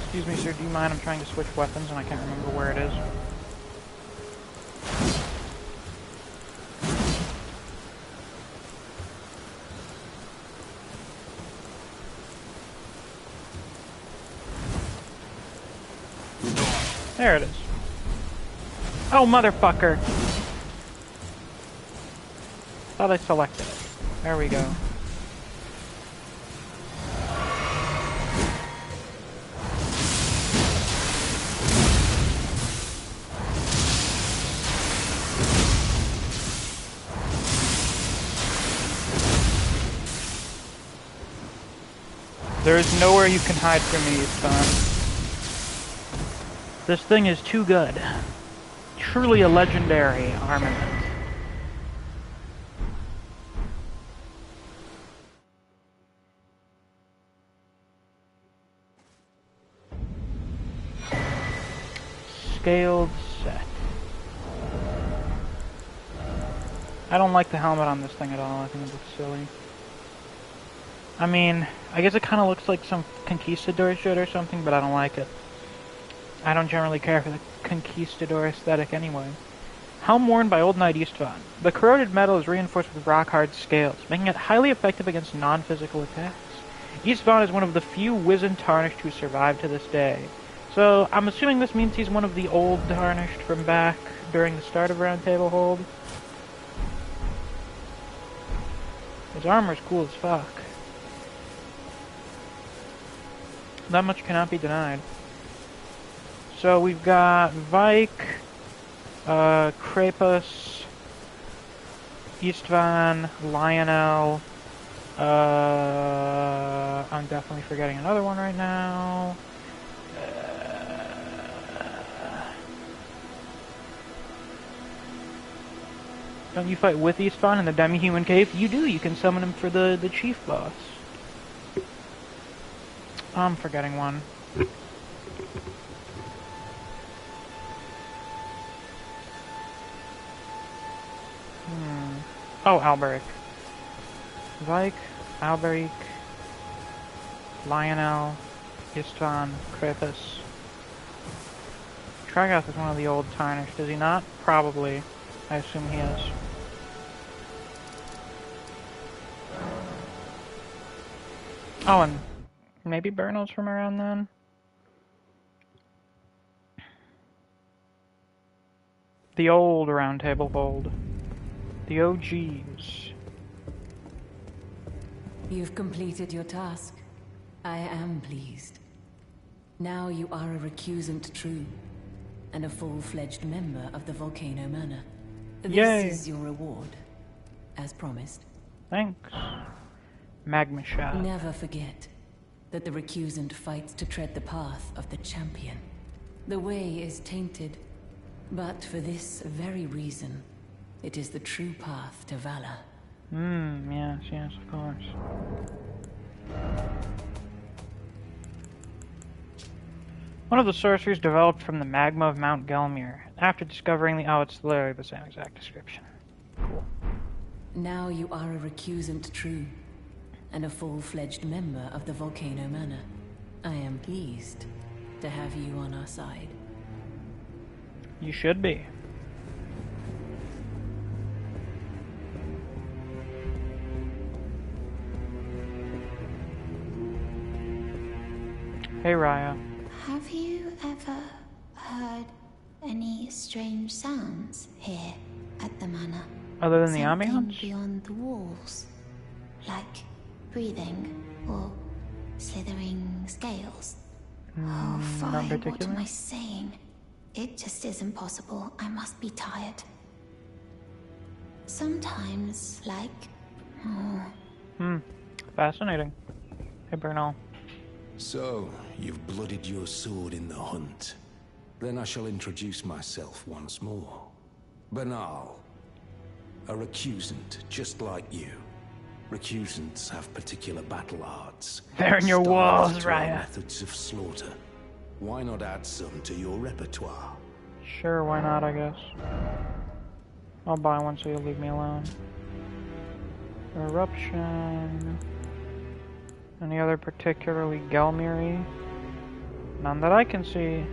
Excuse me, sir, do you mind? I'm trying to switch weapons and I can't remember where it is. There it is. Oh, motherfucker! Thought I selected it. There we go. There is nowhere you can hide from me, Eastvan. This thing is too good. Truly a legendary armament. Scaled set. I don't like the helmet on this thing at all. I think it looks silly. I mean, I guess it kind of looks like some conquistador shit or something, but I don't like it. I don't generally care for the conquistador aesthetic anyway. Helm worn by Old Knight Eastvan. The corroded metal is reinforced with rock-hard scales, making it highly effective against non-physical attacks. Eastvan is one of the few wizened Tarnished who survived to this day. So, I'm assuming this means he's one of the old Tarnished from back during the start of Round Table Hold. His armor's cool as fuck. That much cannot be denied. So we've got Vike, Krapus, Istvan, Lionel. I'm definitely forgetting another one right now. Don't you fight with Istvan in the demi-human cave? You do. You can summon him for the chief boss. I'm forgetting one. Oh, Alberic. Vike, Alberic, Lionel, Istvan, Krapus. Tragoth is one of the old Tarnish, does he not? Probably. I assume he is. Oh, and maybe Bernal's from around then? The old Round Table Hold. The OGs. You've completed your task. I am pleased. Now you are a recusant true, and a full-fledged member of the Volcano Manor. Yay. This is your reward, as promised. Thanks. Magma shot. Never forget that the recusant fights to tread the path of the champion. The way is tainted, but for this very reason, it is the true path to valor. Yes, of course. One of the sorceries developed from the magma of Mount Gelmir. After discovering the... Oh, it's literally the same exact description. Cool. Now you are a recusant true, and a full-fledged member of the Volcano Manor. I am pleased to have you on our side. You should be. Hey, Raya. Have you ever heard any strange sounds here at the manor? Other than the Something ambience? beyond the walls, like breathing or slithering scales. Oh, fine. What particular? am I saying? It just isn't possible. I must be tired. Sometimes, like... Fascinating. Hey, Bernal. So, you've blooded your sword in the hunt. Then I shall introduce myself once more. Bernal. A recusant, just like you. Recusants have particular battle arts. They're in your Starved walls, to our Raya. methods of slaughter. Why not add some to your repertoire? Sure, why not, I guess. I'll buy one so you'll leave me alone. Eruption. Any other particularly Gelmir-y? None that I can see.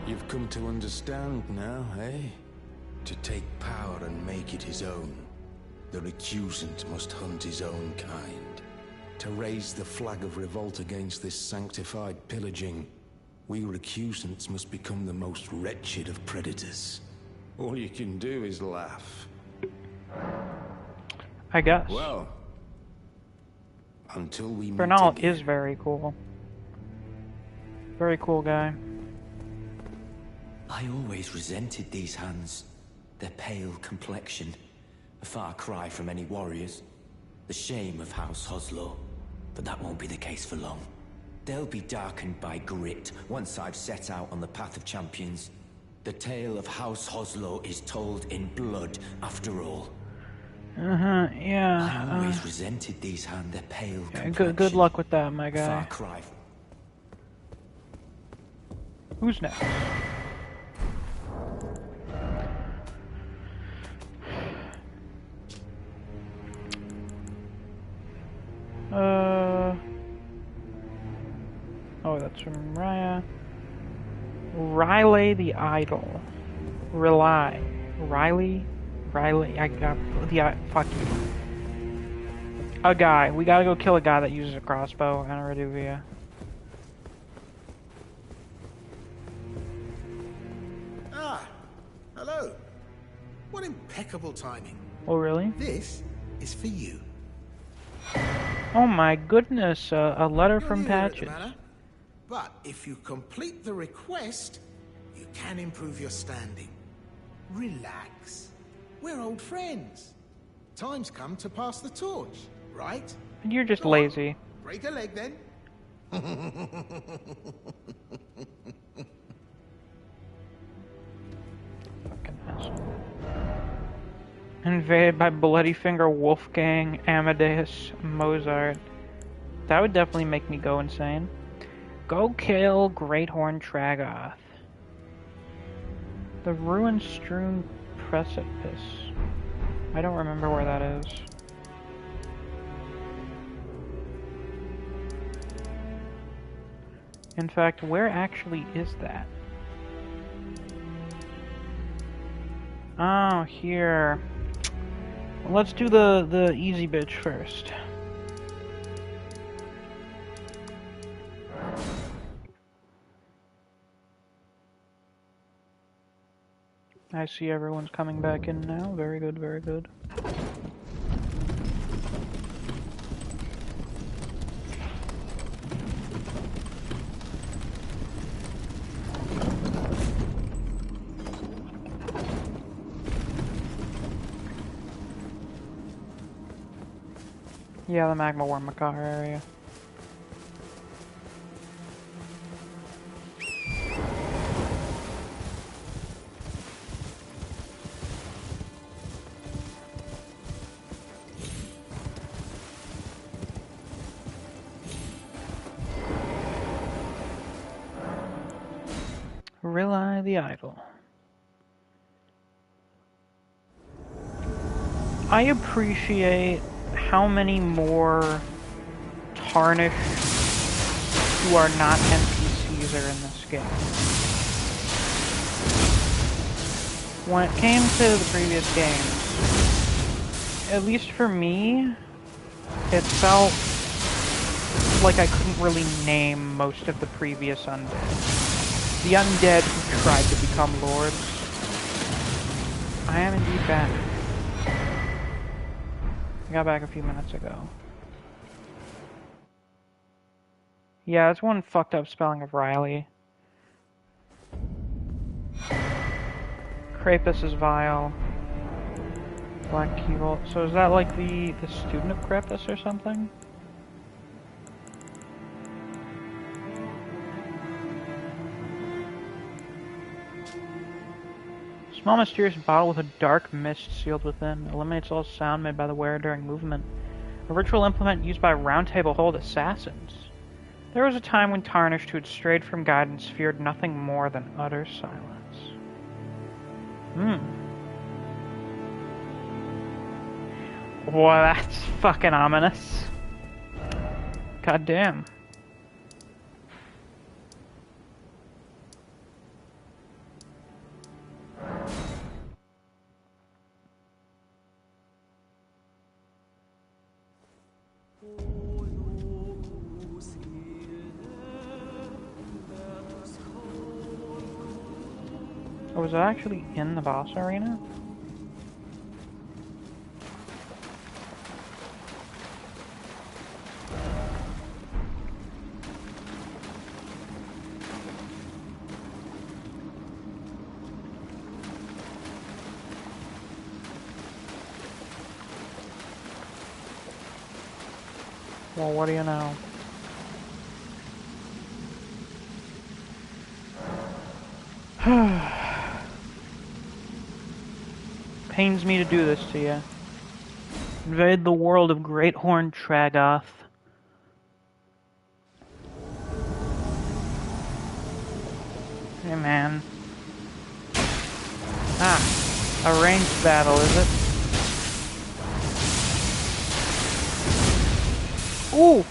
You've come to understand now, eh? To take power and make it his own, the recusant must hunt his own kind. To raise the flag of revolt against this sanctified pillaging, we recusants must become the most wretched of predators. All you can do is laugh. I guess. Well, until we meet Bernal again. is very cool. Very cool guy. I always resented these hands. Their pale complexion. A far cry from any warriors. The shame of House Hoslow. But that won't be the case for long. They'll be darkened by grit once I've set out on the path of champions. The tale of House Hoslow is told in blood, after all. Yeah. I always resented these hands, their pale complexion. Good luck with that, my A guy. far cry. Who's next? Oh, that's from Raya. Riley the Idol. Riley, I got the fuck you. A guy. We gotta go kill a guy that uses a crossbow and a Reduvia. Ah, hello. What impeccable timing. Oh, really? This is for you. Oh my goodness, a letter You're from new here at the Patches. manor, but if you complete the request, you can improve your standing. Relax. We're old friends. Time's come to pass the torch, right? And you're just Go on, lazy. break a leg then. Fucking asshole. Invaded by Bloody Finger, Wolfgang, Amadeus, Mozart. That would definitely make me go insane. Go kill Greathorn Tragoth. The ruin-strewn precipice. I don't remember where that is. In fact, where actually is that? Oh, here. Well, let's do the easy bitch first. I see everyone's coming back in now. Very good, very good. Yeah, the Magma Worm Macaw area. Rely the Idol. I appreciate how many more tarnished who are not NPCs are in this game. When it came to the previous games, at least for me, it felt like I couldn't really name most of the previous undead. The undead who tried to become lords. I am indeed back. I got back a few minutes ago. Yeah, that's one fucked up spelling of Riley. Krapus is vile. Black Keybolt. So is that like the student of Krapus or something? Small mysterious bottle with a dark mist sealed within. Eliminates all sound made by the wearer during movement. A ritual implement used by Round Table Hold assassins. There was a time when Tarnished, who had strayed from guidance, feared nothing more than utter silence. Well, that's fucking ominous. God damn. Oh, was it actually in the boss arena? Well, what do you know? Pains me to do this to you. Invade the world of Greathorn Tragoth. Hey man. Ah, a ranged battle, is it? Ooh!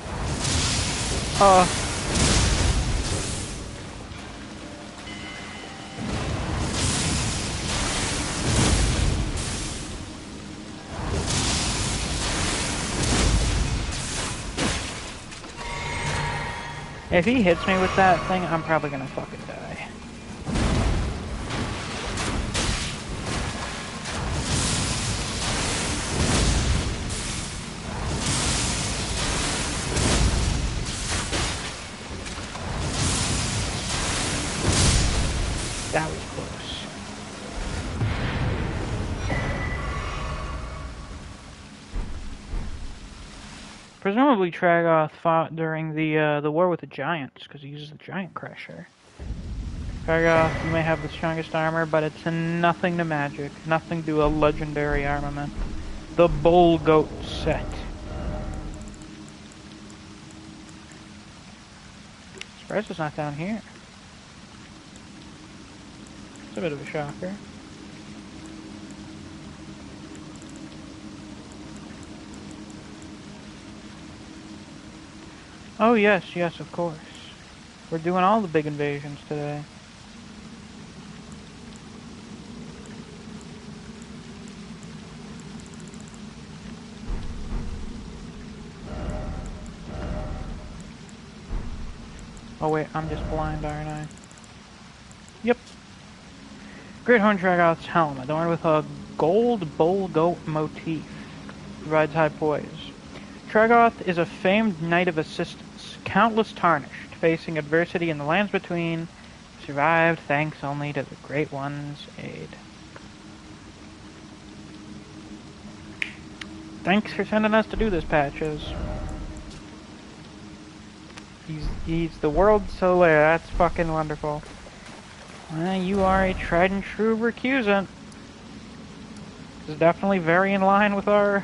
If he hits me with that thing, I'm probably gonna fucking die. Presumably Tragoth fought during the war with the giants, because he uses the giant crusher. Tragoth, you may have the strongest armor, but it's nothing to magic, nothing to a legendary armament. The Bull Goat set. Surprised it's not down here. It's a bit of a shocker. Oh yes, yes, of course. We're doing all the big invasions today. Oh wait, I'm just blind, aren't I? Yep. Great Horn Tragoth's helm, adorned with a gold bull goat motif, provides high poise. Tragoth is a famed knight of assistance, countless tarnished, facing adversity in the lands between, survived thanks only to the Great One's aid. Thanks for sending us to do this, Patches. He's the world Solaire. That's fucking wonderful. Well, you are a tried and true recusant. This is definitely very in line with our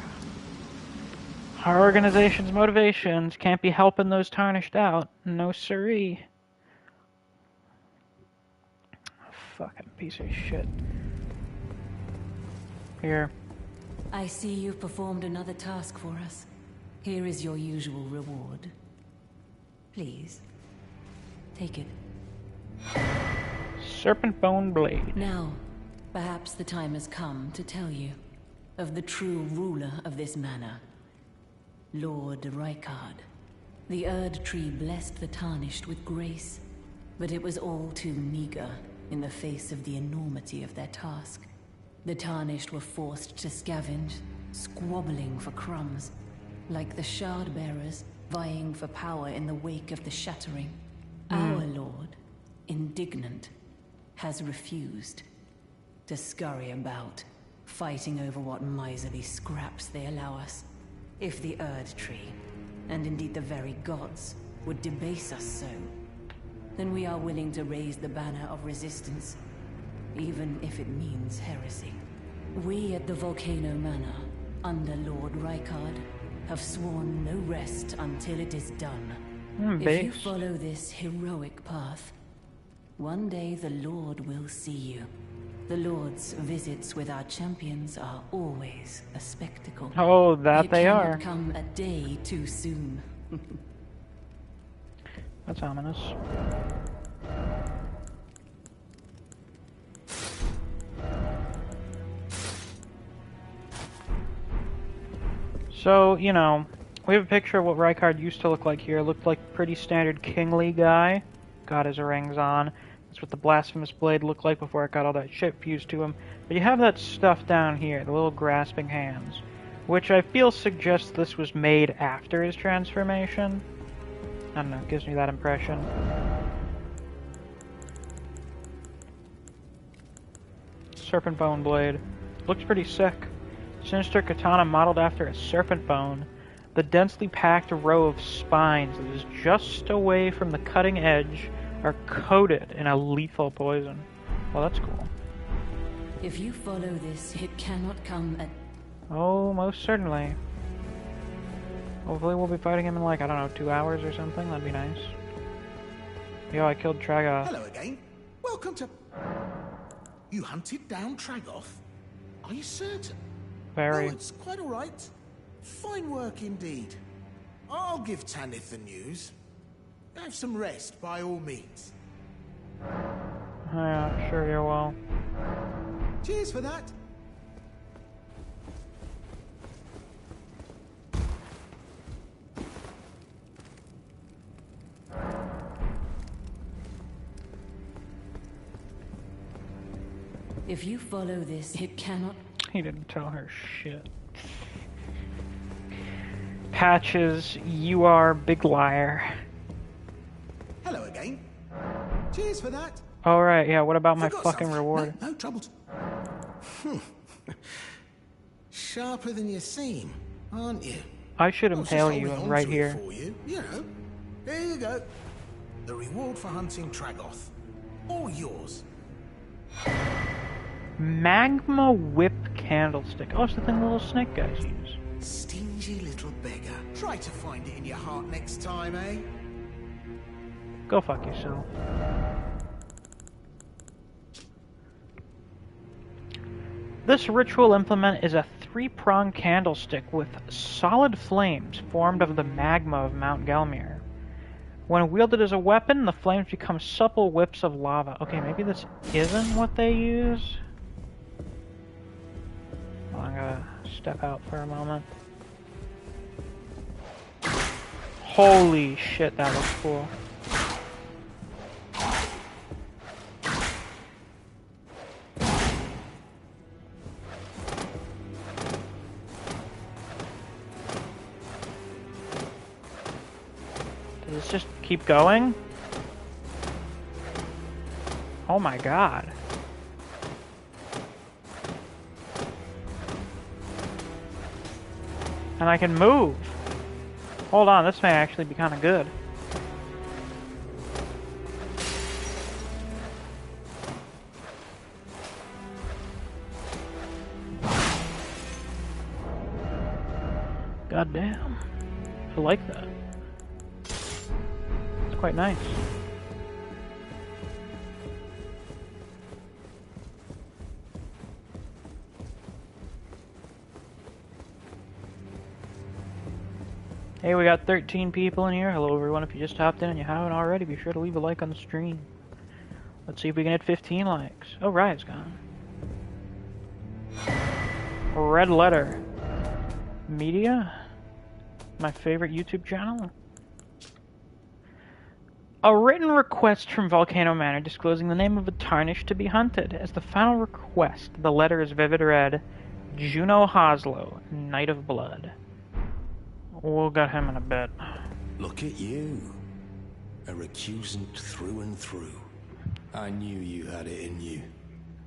organization's motivations. Can't be helping those tarnished out. No siree. Fucking piece of shit. Here. I see you've performed another task for us. Here is your usual reward. Please, take it. Serpent bone blade. Now, perhaps the time has come to tell you of the true ruler of this manor, Lord Rancor. The Erd Tree blessed the Tarnished with grace, but it was all too meager in the face of the enormity of their task. The Tarnished were forced to scavenge, squabbling for crumbs, like the Shard Bearers vying for power in the wake of the Shattering. Our Lord, indignant, has refused to scurry about, fighting over what miserly scraps they allow us. If the Erd Tree, and indeed the very gods, would debase us so, then we are willing to raise the banner of resistance, even if it means heresy. We at the Volcano Manor, under Lord Rancor, have sworn no rest until it is done. If you follow this heroic path, one day the Lord will see you. The Lord's visits with our champions are always a spectacle. Oh, that they are. It cannot come a day too soon. That's ominous. So, you know, we have a picture of what Rancor used to look like here. Looked like a pretty standard kingly guy. Got his rings on. That's what the Blasphemous blade looked like before it got all that shit fused to him. But you have that stuff down here, the little grasping hands, which I feel suggests this was made after his transformation. I don't know, gives me that impression. Serpent bone blade. Looks pretty sick. Sinister katana modeled after a serpent bone. The densely packed row of spines that is just away from the cutting edge are coated in a lethal poison. Well, that's cool. If you follow this, it cannot come at... Oh, most certainly. Hopefully we'll be fighting him in like, I don't know, 2 hours or something. That'd be nice. Yo, I killed Tragoth. Hello again. Welcome to... You hunted down Tragoth? Are you certain? Very. Oh, it's quite all right. Fine work indeed. I'll give Tanith the news. Have some rest, by all means. Yeah, sure you will. Cheers for that. If you follow this, it cannot... He didn't tell her shit. Patches, you are big liar. Hello again. Cheers for that. Alright, yeah, what about my Forgot fucking something. reward? No trouble. Sharper than you seem, aren't you? I should Well, just impale you holding on right to it here. for you, you know. Here you go. The reward for hunting Tragoth. All yours. Magma whip candlestick. Oh, it's the thing the little snake guys use. Stingy little beggar. Try to find it in your heart next time, eh? Go fuck yourself. This ritual implement is a 3-pronged candlestick with solid flames formed of the magma of Mount Gelmir. When wielded as a weapon, the flames become supple whips of lava. Okay, maybe this isn't what they use. Well, I'm gonna step out for a moment. Holy shit, that looks cool. Does this just keep going? Oh my god. And I can move. Hold on, this may actually be kind of good. God damn. I like that. It's quite nice. Hey, we got 13 people in here. Hello everyone, if you just hopped in and you haven't already, be sure to leave a like on the stream. Let's see if we can hit 15 likes. Oh, Riot's gone. Red Letter Media? My favorite YouTube channel? A written request from Volcano Manor disclosing the name of a tarnished to be hunted. As the final request, the letter is vivid red. Juno Hoslow, Knight of Blood. We'll get him in a bit. Look at you. A recusant through and through. I knew you had it in you.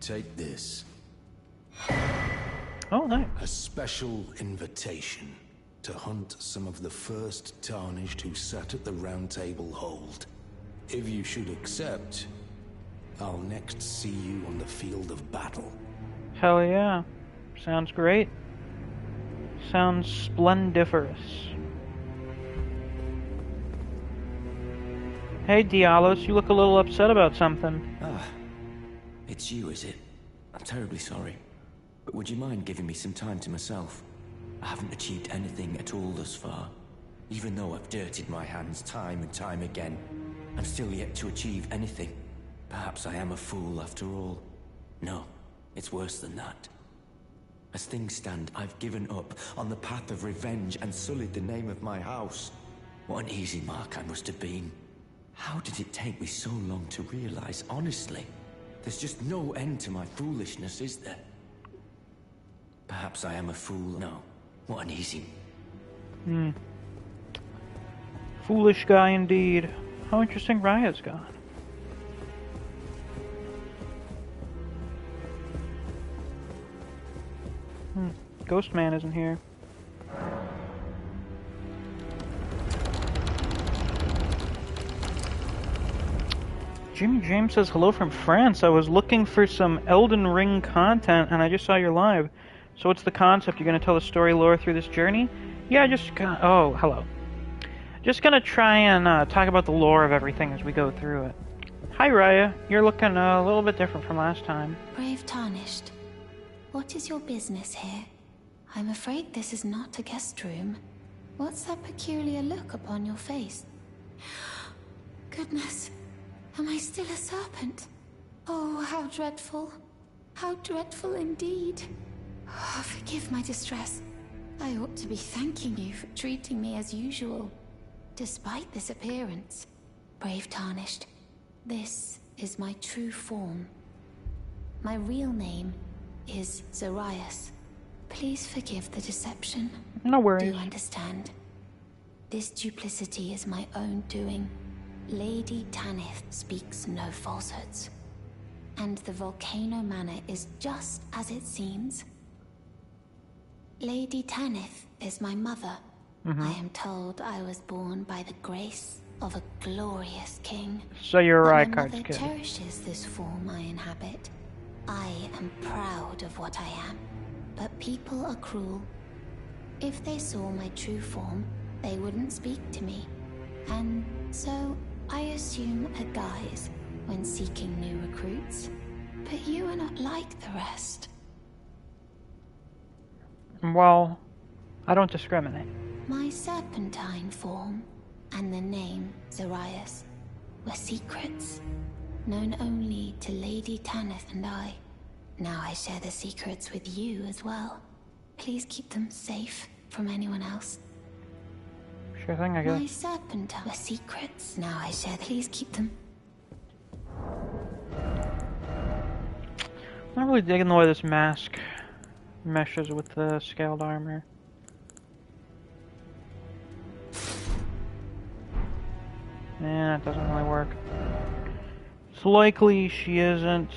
Take this. Oh, nice. A special invitation to hunt some of the first tarnished who sat at the round table hold. If you should accept, I'll next see you on the field of battle. Hell yeah. Sounds great. Sounds splendiferous. Hey Dialos, you look a little upset about something. Ah, it's you, is it? I'm terribly sorry. But would you mind giving me some time to myself? I haven't achieved anything at all thus far. Even though I've dirtied my hands time and time again, I'm still yet to achieve anything. Perhaps I am a fool after all. No, it's worse than that. As things stand, I've given up on the path of revenge and sullied the name of my house. What an easy mark I must have been. How did it take me so long to realize, honestly? There's just no end to my foolishness, is there? Perhaps I am a fool. No, what an easy... Foolish guy indeed. How interesting Riot's gone. Ghost Man isn't here. Jimmy James says hello from France. I was looking for some Elden Ring content and I just saw your live. So what's the concept? You're going to tell the story lore through this journey? Yeah, just gonna... Oh, hello. Just going to try and talk about the lore of everything as we go through it. Hi, Raya. You're looking a little bit different from last time. Brave Tarnished, what is your business here? I'm afraid this is not a guest room. What's that peculiar look upon your face? Goodness, am I still a serpent? Oh, how dreadful. How dreadful indeed. Oh, forgive my distress. I ought to be thanking you for treating me as usual. Despite this appearance, Brave Tarnished, this is my true form. My real name is Zarias. Please forgive the deception. No worries. Do understand? This duplicity is my own doing. Lady Tanith speaks no falsehoods. And the Volcano Manor is just as it seems. Lady Tanith is my mother, I am told I was born by the grace of a glorious king. So you're My Rykard's mother kid. cherishes this form I inhabit. I am proud of what I am, but people are cruel. If they saw my true form, they wouldn't speak to me. And so I assume a guise when seeking new recruits. But you are not like the rest. Well, I don't discriminate. My serpentine form and the name Zarias were secrets, known only to Lady Tanith and I. Now I share the secrets with you as well. Please keep them safe from anyone else. Sure thing, I guess. My serpentine were secrets. Now I share. Please keep them. I'm not really digging the way this mask meshes with the scaled armor. Yeah, it doesn't really work. It's likely she isn't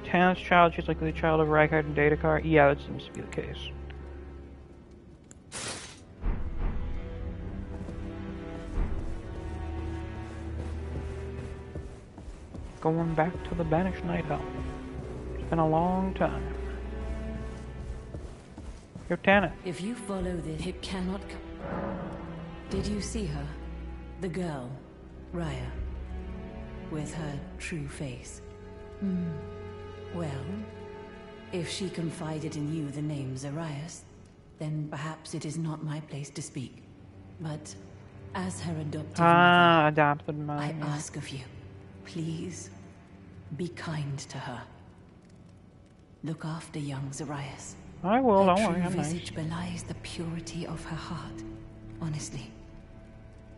Tanith's child, she's likely the child of Rykard and Datakar. Yeah, that seems to be the case. Going back to the Banished Night Home. It's been a long time. You're Tanith. If you follow this, it cannot come. Did you see her? The girl, Raya, with her true face. Well, if she confided in you the name Zarias, then perhaps it is not my place to speak. But as her adopted mother, adopted mother. I ask of you, please be kind to her. Look after young Zarias. I will, Her don't worry, true I'm nice. visage belies the purity of her heart. Honestly,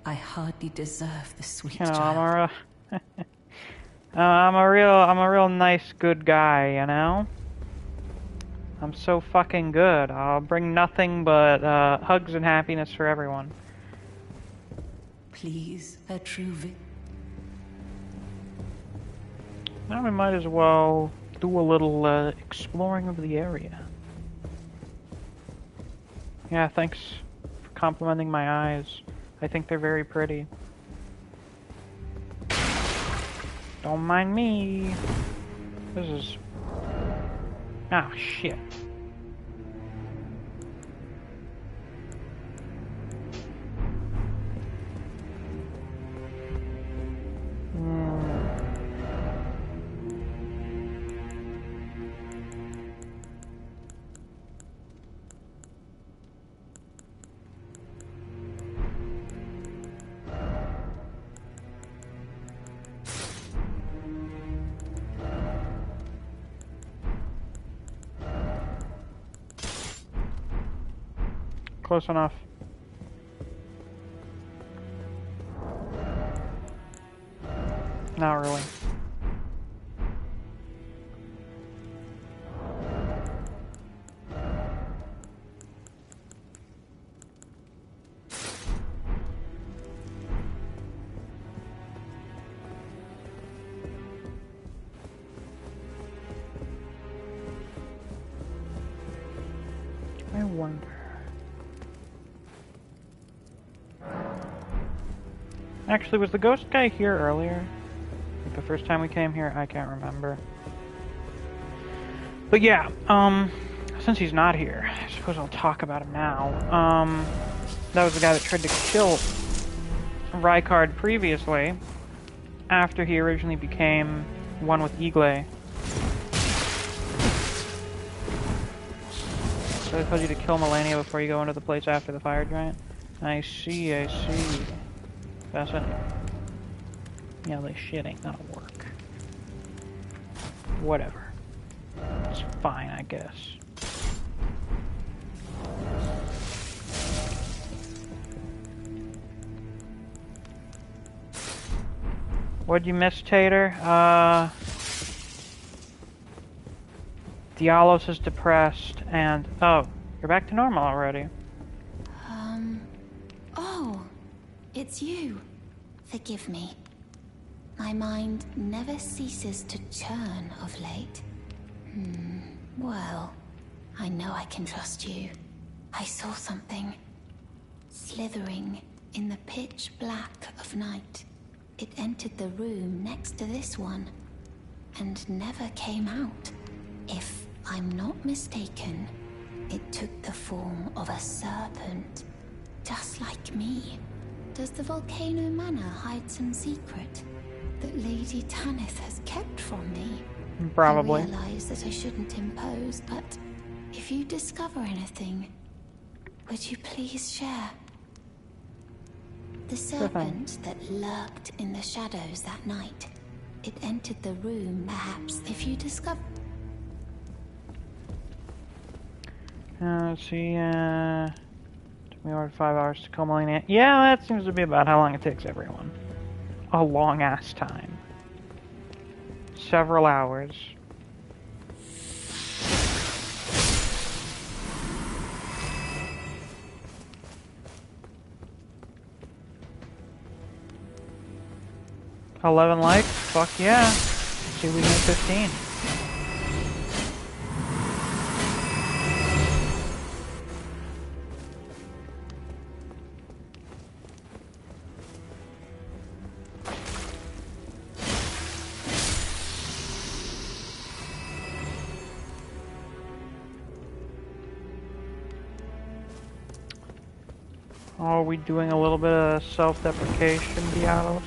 I hardly deserve the sweet You know, child. I'm a real nice, good guy, you know? I'm so fucking good. I'll bring nothing but hugs and happiness for everyone. Please, her true Now we might as well do a little exploring of the area. Yeah, thanks for complimenting my eyes. I think they're very pretty. Don't mind me. This is... Ah, shit. Close enough. Not really. I wonder. Actually, was the ghost guy here earlier? Like the first time we came here? I can't remember. But yeah, since he's not here, I suppose I'll talk about him now. That was the guy that tried to kill Rykard previously, after he originally became one with Eagle. So I told you to kill Melania before you go into the place after the fire giant? I see, I see. Fascinating. Yeah, this shit ain't gonna work. Whatever. It's fine, I guess. What'd you miss, Tater? Dialos is depressed, and... Oh, you're back to normal already. Oh, it's you. Forgive me. My mind never ceases to churn of late. Well, I know I can trust you. I saw something. slithering in the pitch black of night. It entered the room next to this one, and never came out. If I'm not mistaken, it took the form of a serpent, just like me. Does the Volcano Manor hide some secret that Lady Tanith has kept from me? Probably. I realize that I shouldn't impose, but if you discover anything, would you please share? The serpent that lurked in the shadows that night. It entered the room, perhaps, if you discover... Let's see, took me over 5 hours to culminate it. Yeah, that seems to be about how long it takes everyone. A long-ass time. Several hours. $11 likes? Fuck yeah. Let's see if we can get 15. Are we doing a little bit of self-deprecation, Diablos?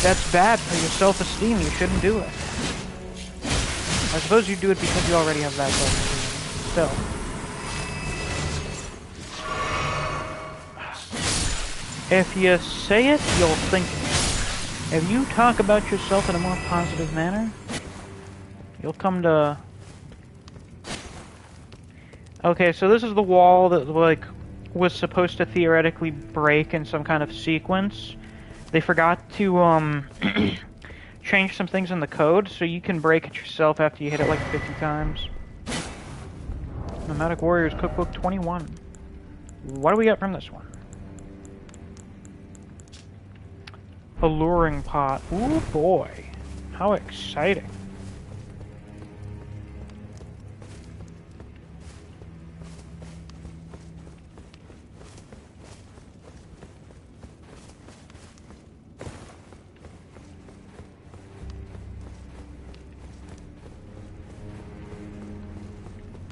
That's bad for your self-esteem. You shouldn't do it. I suppose you do it because you already have bad self-esteem. Still. If you say it, you'll think it. If you talk about yourself in a more positive manner, you'll come to... Okay, so this is the wall that, like, was supposed to theoretically break in some kind of sequence. They forgot to change some things in the code, so you can break it yourself after you hit it like 50 times. Nomadic Warriors Cookbook 21. What do we get from this one? Alluring pot. Ooh boy. How exciting.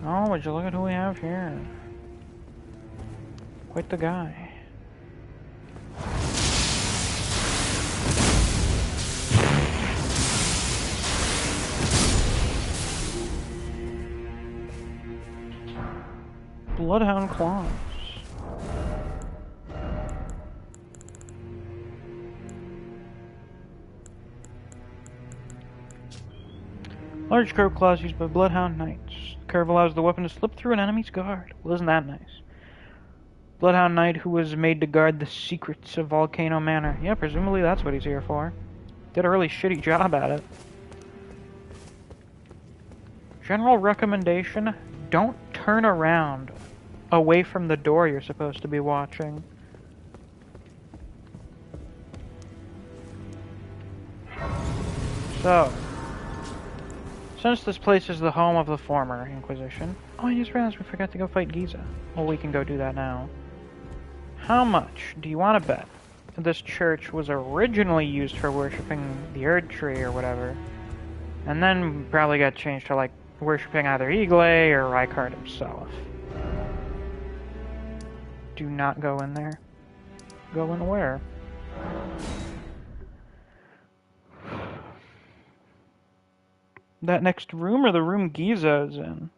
Oh, would you look at who we have here? Quite the guy. Bloodhound Claws. Large curved claws used by Bloodhound Knights. The curve allows the weapon to slip through an enemy's guard. Well, isn't that nice? Bloodhound Knight who was made to guard the secrets of Volcano Manor. Yeah, presumably that's what he's here for. Did a really shitty job at it. General recommendation, don't turn around away from the door you're supposed to be watching. So, since this place is the home of the former Inquisition... Oh, I just realized we forgot to go fight Giza. Well, we can go do that now. How much do you want to bet this church was originally used for worshipping the Erd Tree or whatever, and then probably got changed to, like, worshipping either Eagle or Rykard himself? Do not go in there. Go in where? That next room or the room Giza is in?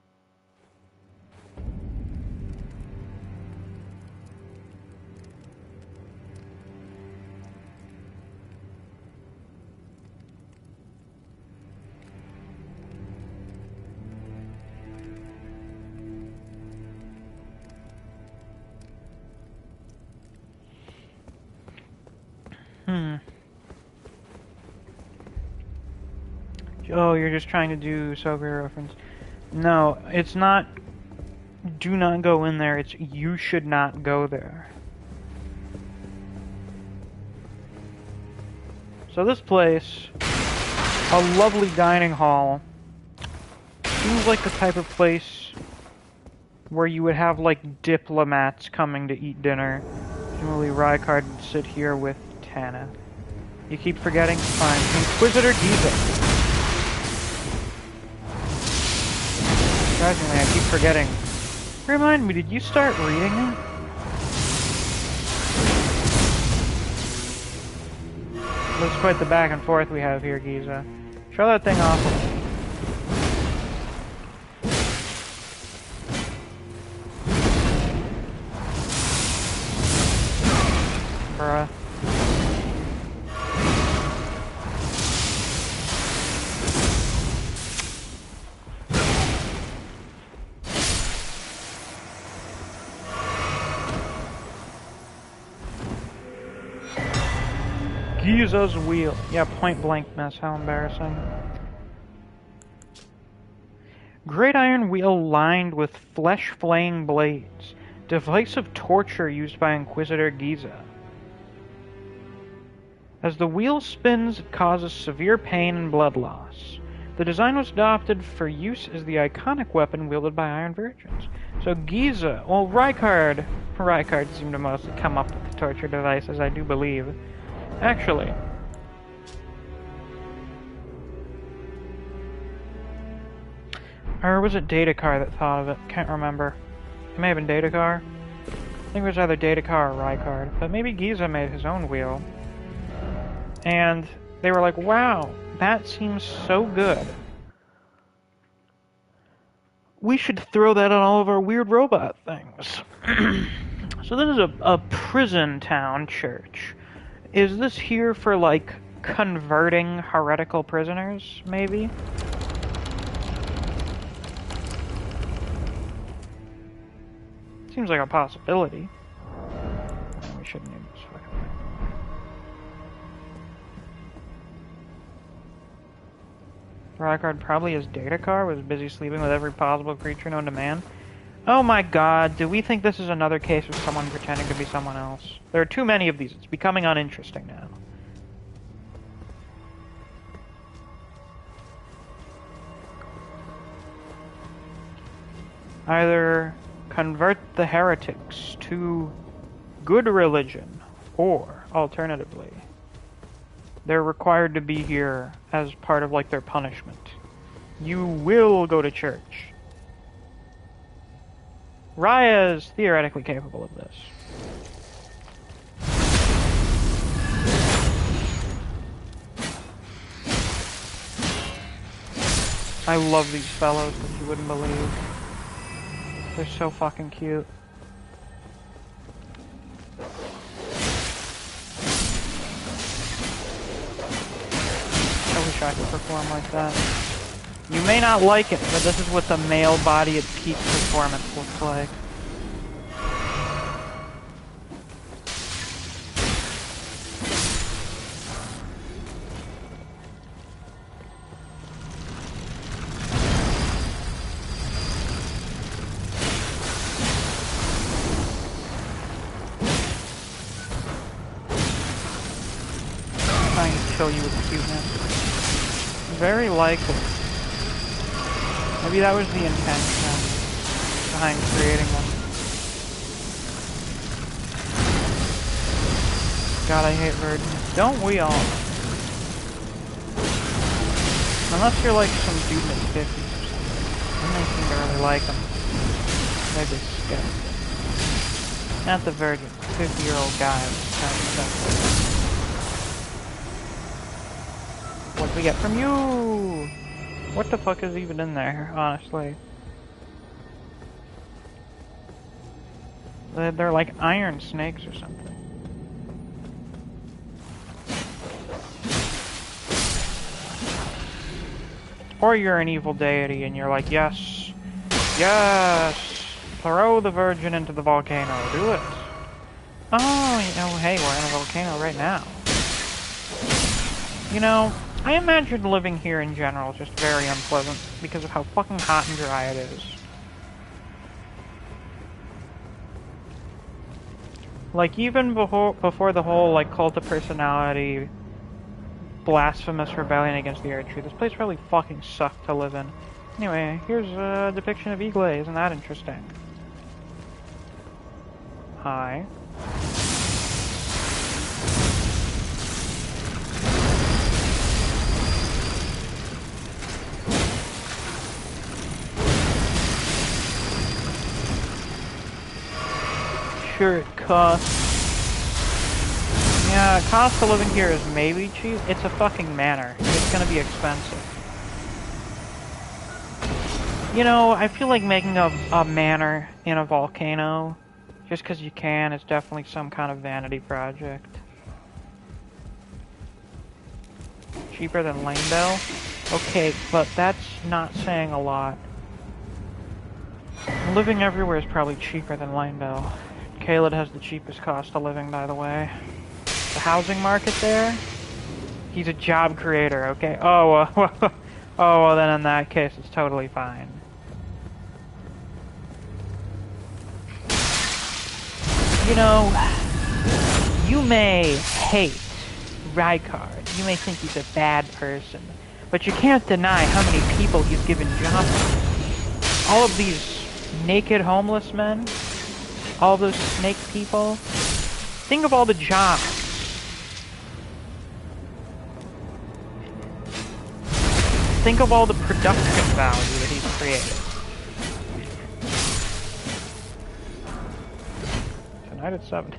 Oh, you're just trying to do Sober reference. No, it's not do not go in there, it's you should not go there. So this place, a lovely dining hall, seems like the type of place where you would have, like, diplomats coming to eat dinner. Presumably Rykard would sit here with Tanith. You keep forgetting? Fine. Inquisitor Giza. Surprisingly, I keep forgetting. Remind me, did you start reading it? Looks quite the back and forth we have here, Giza. Show that thing off. Bruh. Giza's wheel. Yeah, point blank miss. How embarrassing. Great iron wheel lined with flesh-flaying blades. Device of torture used by Inquisitor Giza. As the wheel spins, it causes severe pain and blood loss. The design was adopted for use as the iconic weapon wielded by Iron Virgins. So Giza, well, Rykard seemed to mostly come up with the torture devices, I do believe. Actually, or was it Datakar that thought of it? Can't remember. It may have been Datakar. I think it was either Datakar or Rykard, but maybe Giza made his own wheel. And they were like, wow, that seems so good. We should throw that on all of our weird robot things. So this is a prison town church. Is this here for, like, converting heretical prisoners, maybe? Seems like a possibility. We shouldn't need this fucking thing. Rykard probably as Datakar was busy sleeping with every possible creature known to man. Oh my god, do we think this is another case of someone pretending to be someone else? There are too many of these, it's becoming uninteresting now. Either convert the heretics to good religion, or, alternatively, they're required to be here as part of, like, their punishment. You will go to church. Raya is theoretically capable of this. I love these fellows that you wouldn't believe. They're so fucking cute. I wish I could perform like that. You may not like it, but this is what the male body at peak performance looks like. Trying to kill you with cuteness. Very likely. Maybe that was the intention behind creating them. God, I hate virgins. Don't we all? Unless you're like some dude in his 50s or something. Then they seem to really like them. Maybe skeptic. Not the virgin. 50-year-old guy was kind of stuff. What do we get from you? What the fuck is even in there, honestly? They're like iron snakes or something. Or you're an evil deity and you're like, yes, yes, throw the virgin into the volcano, do it. Oh, you know, hey, we're in a volcano right now. You know, I imagine living here in general is just very unpleasant because of how fucking hot and dry it is. Like, even before the whole, like, cult of personality, blasphemous rebellion against the Earth Tree, this place really fucking sucked to live in. Anyway, here's a depiction of Eagle. Isn't that interesting? high. Sure, it costs. Yeah, cost of living here is maybe cheap. It's a fucking manor. It's gonna be expensive. You know, I feel like making a manor in a volcano, just because you can, is definitely some kind of vanity project. Cheaper than Lanebell? Okay, but that's not saying a lot. Living everywhere is probably cheaper than Lanebell. Caelid has the cheapest cost of living, by the way. The housing market there? He's a job creator, okay? Oh, oh, well then in that case it's totally fine. You know, you may hate Rykard. You may think he's a bad person. But you can't deny how many people he's given jobs to. All of these naked homeless men, all those snake people. Think of all the jobs. Think of all the production value that he's created. Tonight at 7.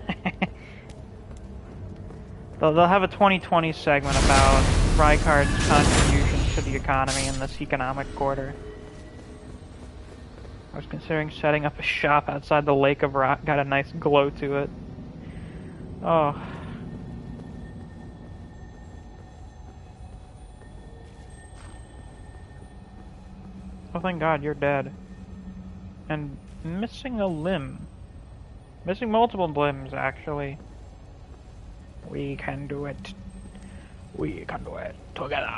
They'll have a 2020 segment about Rykard's contributions to the economy in this economic quarter. I was considering setting up a shop outside the Lake of Rock. Got a nice glow to it. Oh. Oh, thank God, you're dead. And missing a limb. Missing multiple limbs, actually. We can do it. We can do it together.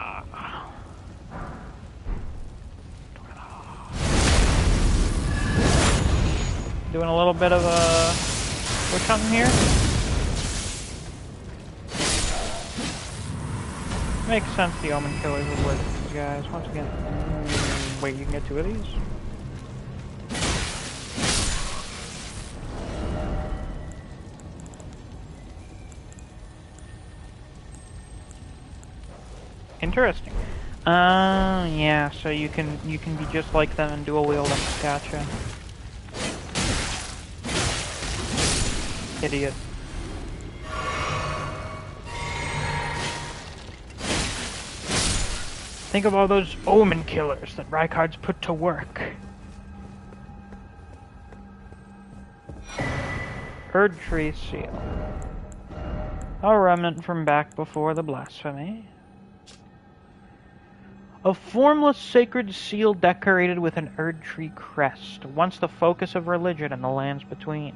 Doing a little bit of a witch hunting here. Makes sense the Omen Killers would work with these guys. Once again. Wait, you can get 2 of these? Interesting. Yeah, so you can be just like them and dual wield them. Gotcha. Idiot. Think of all those Omen Killers that Rykard's put to work. Erd Tree Seal. A remnant from back before the blasphemy. A formless sacred seal decorated with an Erd Tree crest, once the focus of religion in the lands between.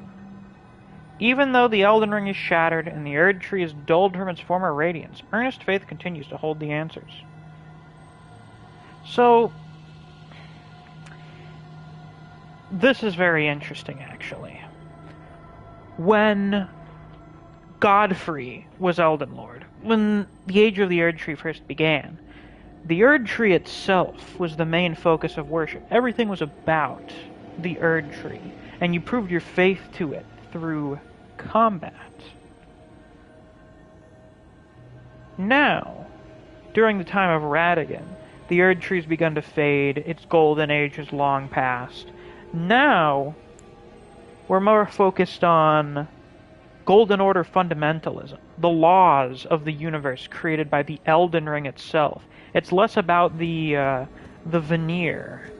Even though the Elden Ring is shattered and the Erd Tree is dulled from its former radiance, earnest faith continues to hold the answers. So, this is very interesting, actually. When Godfrey was Elden Lord, when the Age of the Erd Tree first began, the Erd Tree itself was the main focus of worship. Everything was about the Erd Tree, and you proved your faith to it through combat. Now, during the time of Radagon, the Erd Tree's begun to fade, its golden age has long passed. Now, we're more focused on Golden Order fundamentalism, the laws of the universe created by the Elden Ring itself. It's less about the veneer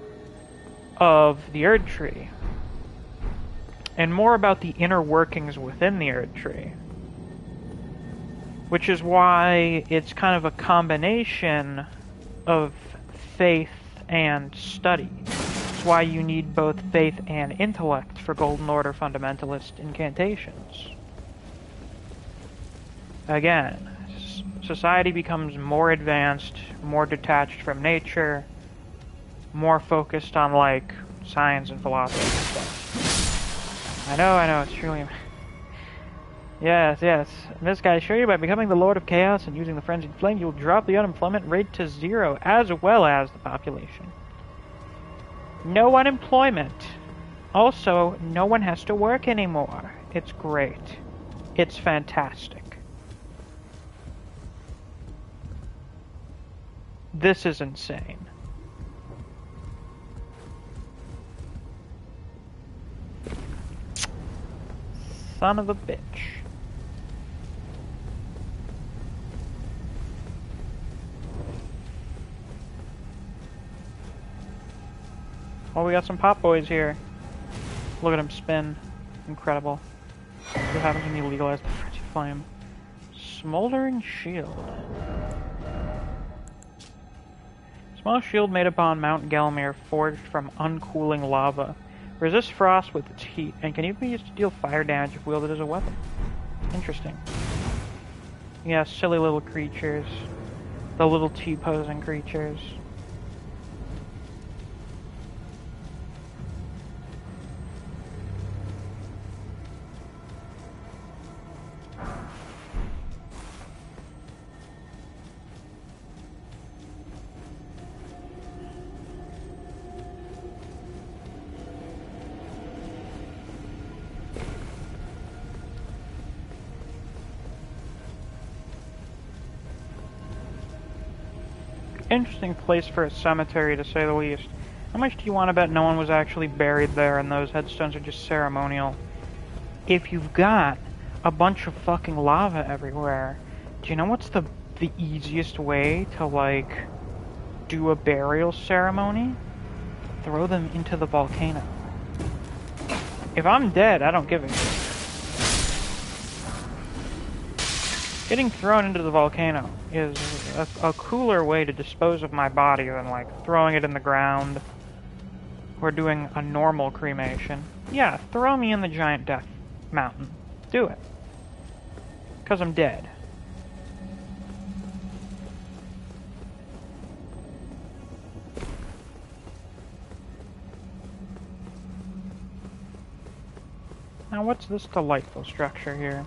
of the Erd Tree, and more about the inner workings within the Erd Tree. Which is why it's kind of a combination of faith and study. It's why you need both faith and intellect for Golden Order fundamentalist incantations. Again, society becomes more advanced, more detached from nature, more focused on, like, science and philosophy and stuff. I know, it's truly... Yes. In this guy assure you, by becoming the Lord of Chaos and using the Frenzied Flame, you will drop the unemployment rate to 0, as well as the population. No unemployment Also, no one has to work anymore. It's great. It's fantastic. This is insane. Son of a bitch. Oh, we got some pop boys here. Look at him spin. Incredible. What happens when you legalize the frenzy flame? Smoldering Shield. Small shield made upon Mount Gelmir, forged from uncooling lava. Resists frost with its heat, and can even be used to deal fire damage if wielded as a weapon. Interesting. Yeah, silly little creatures. The little T-posing creatures. Interesting place for a cemetery, to say the least. How much do you want to bet no one was actually buried there and those headstones are just ceremonial? If you've got a bunch of fucking lava everywhere, do you know what's the easiest way to, like, do a burial ceremony? Throw them into the volcano. If I'm dead, I don't give a shit. Getting thrown into the volcano is a cooler way to dispose of my body than, like, throwing it in the ground or doing a normal cremation. Yeah, throw me in the giant death mountain. Do it. 'Cause I'm dead. Now, what's this delightful structure here?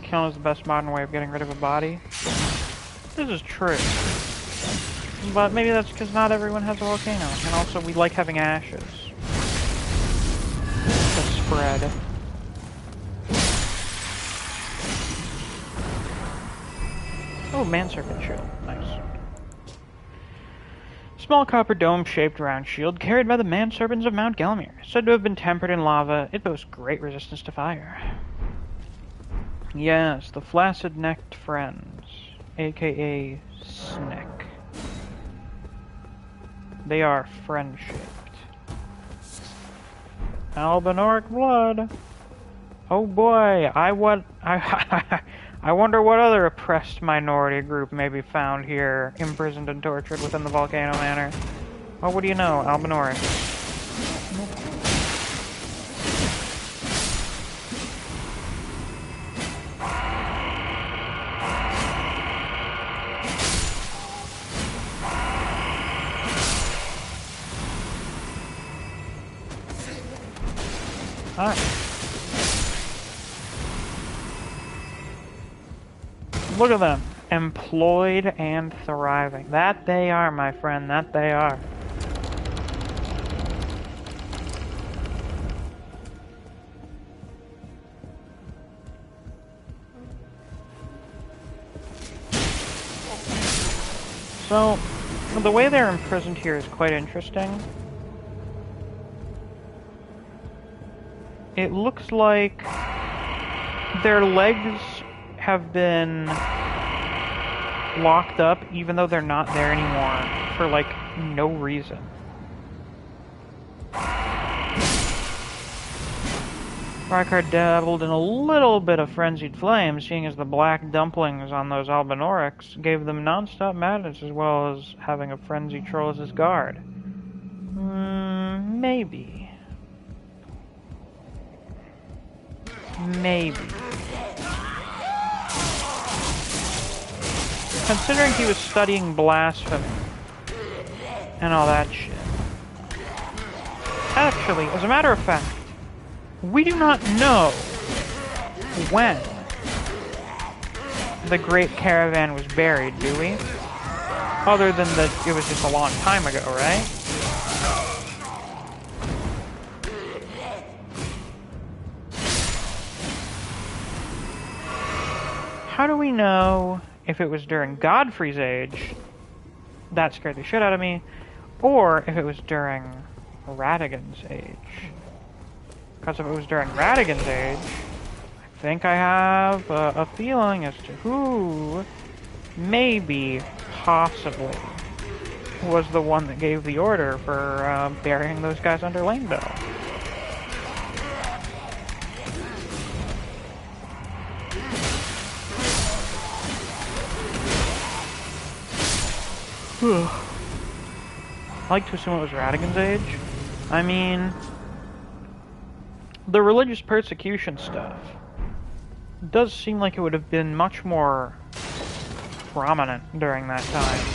Killing is the best modern way of getting rid of a body. This is true. But maybe that's because not everyone has a volcano. And also, we like having ashes to spread. Oh, man serpent shield. Nice. Small copper dome-shaped round shield carried by the man serpents of Mount Gelmir. Said to have been tempered in lava, it boasts great resistance to fire. Yes, the flaccid-necked friends, aka Snick. They are friend-shaped. Albinoric blood. Oh boy, I wonder what other oppressed minority group may be found here, imprisoned and tortured within the Volcano Manor. Well, what do you know, Albinoric? Alright. Look at them. Employed and thriving. That they are, my friend. That they are. So, the way they're imprisoned here is quite interesting. It looks like their legs have been locked up even though they're not there anymore for, like, no reason. Rancor dabbled in a little bit of frenzied flame, seeing as the black dumplings on those Albinorics gave them non-stop madness as well as having a frenzy troll as his guard. Maybe. Maybe. Considering he was studying blasphemy and all that shit. Actually, as a matter of fact, we do not know when the Great Caravan was buried, do we? Other than that it was just a long time ago, right? how do we know if it was during Godfrey's age? That scared the shit out of me. Or if it was during Radigan's age. Because if it was during Radigan's age, I think I have a feeling as to who, maybe, possibly, was the one that gave the order for burying those guys under Laneville. I like to assume it was Radigan's age. I mean, the religious persecution stuff does seem like it would have been much more prominent during that time.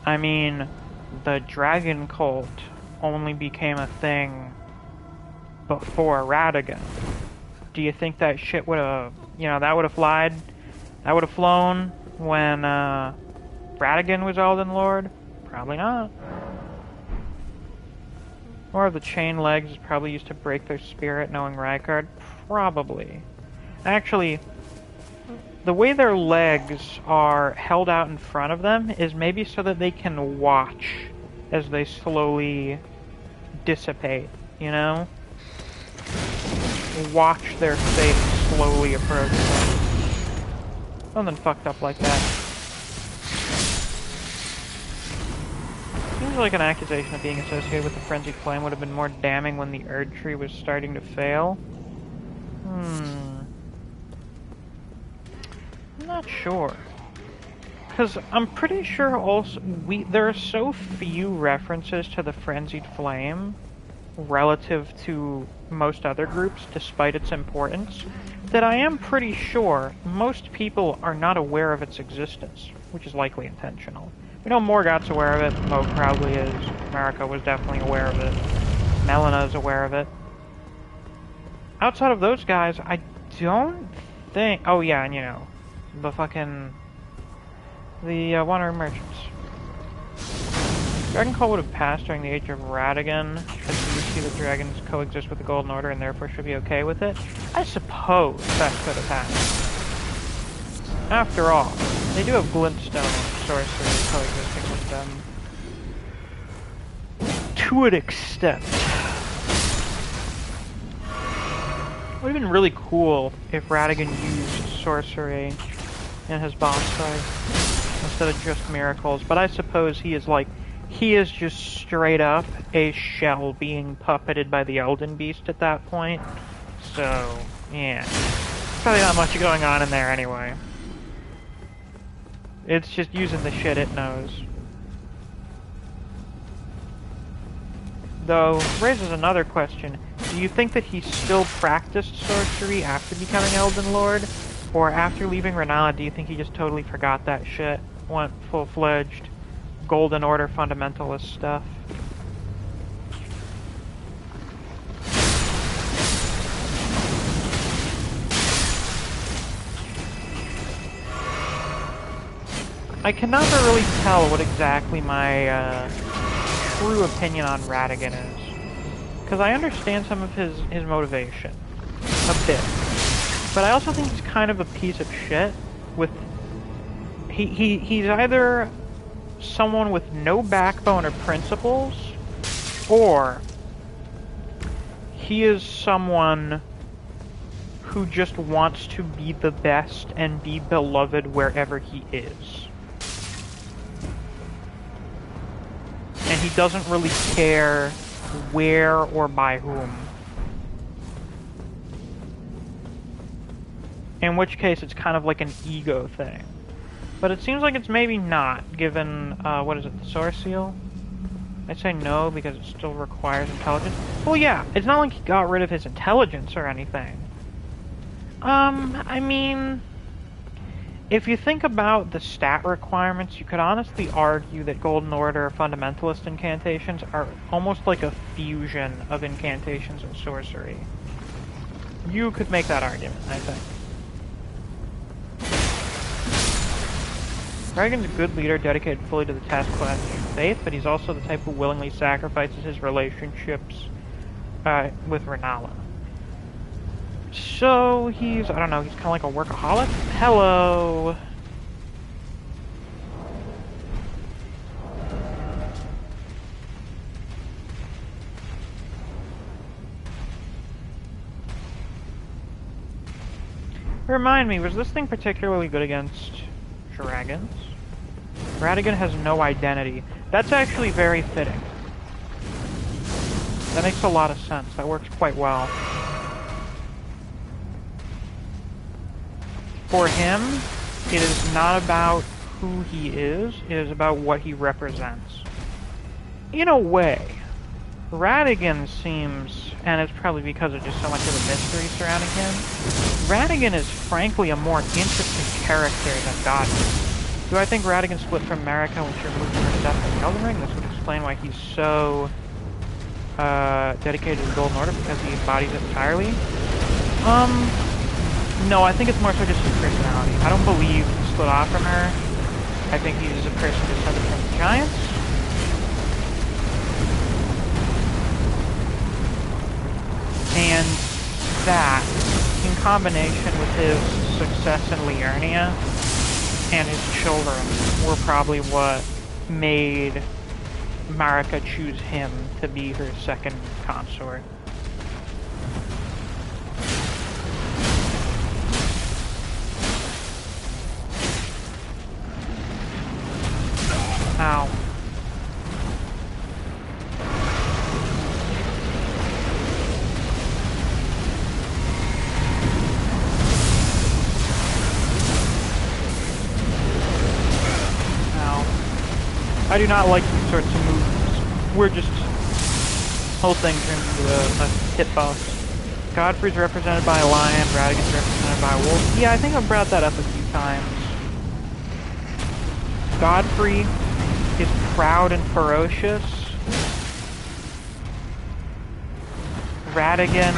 I mean, the dragon cult only became a thing before Radigan. Do you think that shit would have, that would have flown when Radigan was Elden Lord? Probably not. Or the chain legs is probably used to break their spirit knowing Rancor? Probably. Actually, the way their legs are held out in front of them is maybe so that they can watch as they slowly dissipate, Watch their fate slowly approach them. Something fucked up like that. Seems like an accusation of being associated with the Frenzied Flame would have been more damning when the Erd Tree was starting to fail. I'm not sure. Because I'm pretty sure also there are so few references to the Frenzied Flame relative to most other groups, despite its importance, that I am pretty sure most people are not aware of its existence, which is likely intentional. We know Morgoth's aware of it, Moog probably is, Marika was definitely aware of it, Melina is aware of it. Outside of those guys, I don't think... Oh yeah, and the Wandering Merchants. Dragon Call would have passed during the age of Radigan, as we see the dragons coexist with the Golden Order and therefore should be okay with it. I suppose that could have happened. After all, they do have Glintstone sorcery coexisting with them. To an extent. It would have been really cool if Radigan used sorcery in his boss fight instead of just miracles, but I suppose he is just straight up a shell being puppeted by the Elden Beast at that point. So, yeah. Probably not much going on in there anyway. It's just using the shit it knows. Though, raises another question. Do you think that he still practiced sorcery after becoming Elden Lord? Or after leaving Renala, do you think he just totally forgot that shit? Went full-fledged Golden Order fundamentalist stuff? I can never really tell what exactly my true opinion on Radigan is. Because I understand some of his motivation. A bit. But I also think he's kind of a piece of shit with... He's either someone with no backbone or principles, or he is someone who just wants to be the best and be beloved wherever he is. And he doesn't really care where or by whom. In which case, it's kind of like an ego thing. But it seems like it's maybe not, given, what is it, the Source Seal? I'd say no, because it still requires intelligence. Well, yeah, it's not like he got rid of his intelligence or anything. I mean... If you think about the stat requirements, you could honestly argue that Golden Order Fundamentalist incantations are almost like a fusion of incantations and sorcery. You could make that argument, I think. Dragon's a good leader dedicated fully to the task quest of faith, but he's also the type who willingly sacrifices his relationships with Renala. So he's, I don't know, he's kind of like a workaholic? Hello! Remind me, was this thing particularly good against dragons? Radigan has no identity. That's actually very fitting. That makes a lot of sense. That works quite well. For him, it is not about who he is, it is about what he represents. In a way, Radigan seems, and it's probably because of just so much of the mystery surrounding him, Radigan is frankly a more interesting character than Godfrey. Do I think Radigan split from Marika when she removed her death from the Elden Ring? This would explain why he's so dedicated to the Golden Order, because he embodies it entirely. No, I think it's more so just his personality. I don't believe he split off from her. I think he's a person descended from the giants. And that, in combination with his success in Liurnia and his children, were probably what made Marika choose him to be her second consort. Ow. I do not like these sorts of moves. We're just... whole thing turns into a hitbox. Godfrey's represented by a lion, Radigan's represented by a wolf. Yeah, I think I've brought that up a few times. Godfrey is proud and ferocious. Radigan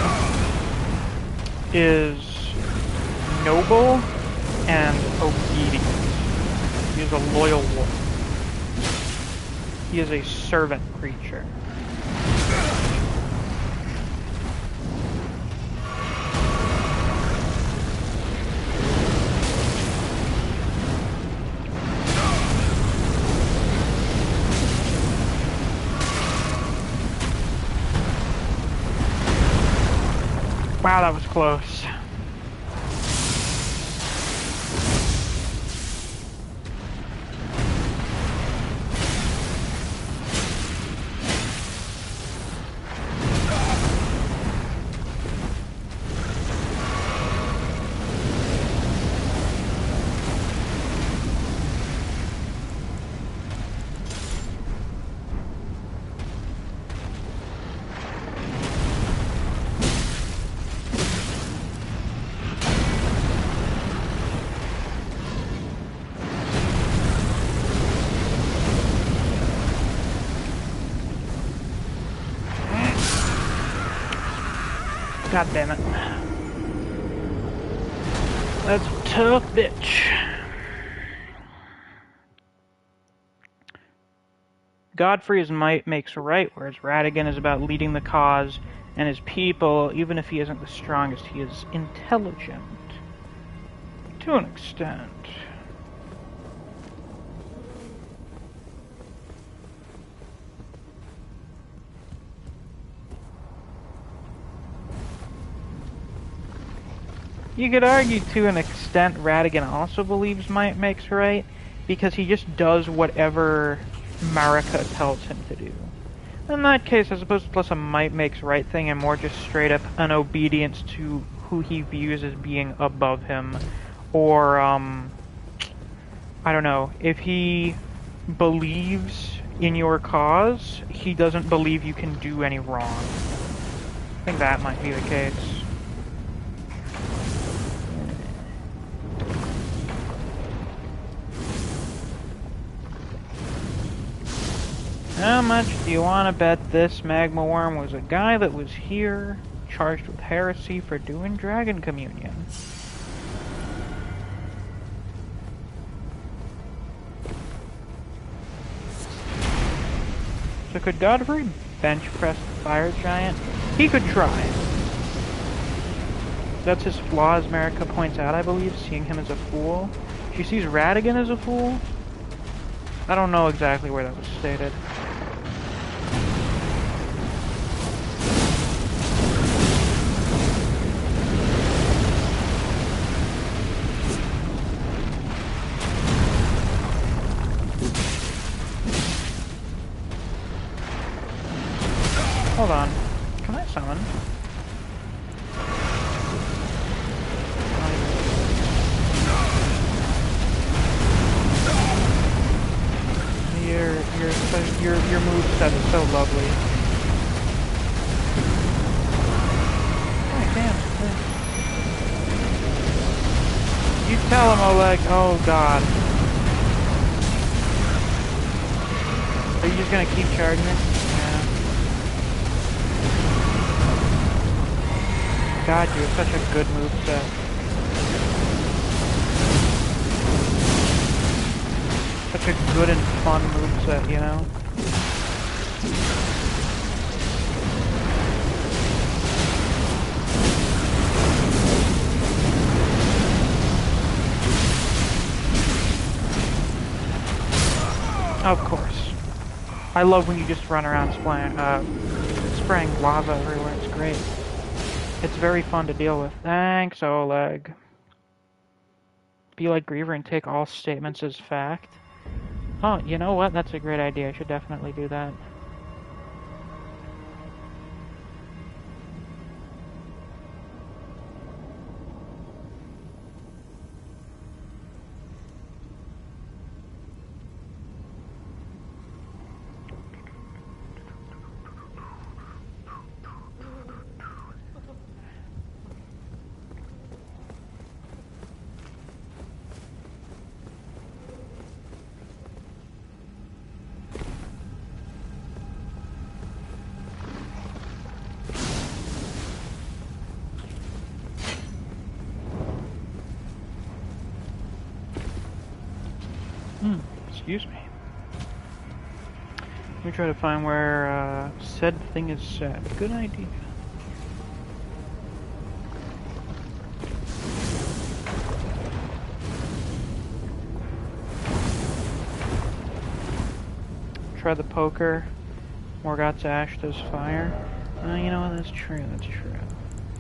is noble and obedient. He is a loyal wolf. He is a servant creature. Wow, that was close. God damn it. That's a tough bitch. Godfrey's might makes right, whereas Radigan is about leading the cause and his people. Even if he isn't the strongest, he is intelligent. To an extent. You could argue to an extent Radigan also believes might makes right, because he just does whatever Marika tells him to do. In that case, I suppose it's less a might makes right thing and more just straight up an obedience to who he views as being above him. Or, I don't know, if he believes in your cause, he doesn't believe you can do any wrong. I think that might be the case. How much do you want to bet this Magma Worm was a guy that was here, charged with heresy for doing Dragon Communion? So could Godfrey bench press the Fire Giant? He could try. That's his flaw, as Marika points out, I believe, seeing him as a fool. She sees Radigan as a fool? I don't know exactly where that was stated. Hold on. Can I summon? Your moveset is so lovely. I can't. You tell him, Oleg. Oh God. Are you just gonna keep charging it? Yeah. God, you have such a good moveset. Such a good and fun moveset, you know? Of course. I love when you just run around spraying lava everywhere. It's great. It's very fun to deal with. Thanks, Oleg. Be like Griever and take all statements as fact. Oh, you know what? That's a great idea. I should definitely do that. Excuse me. Let me try to find where said thing is said. Good idea. Try the poker. Morgoth's ash does fire. You know what? That's true. That's true.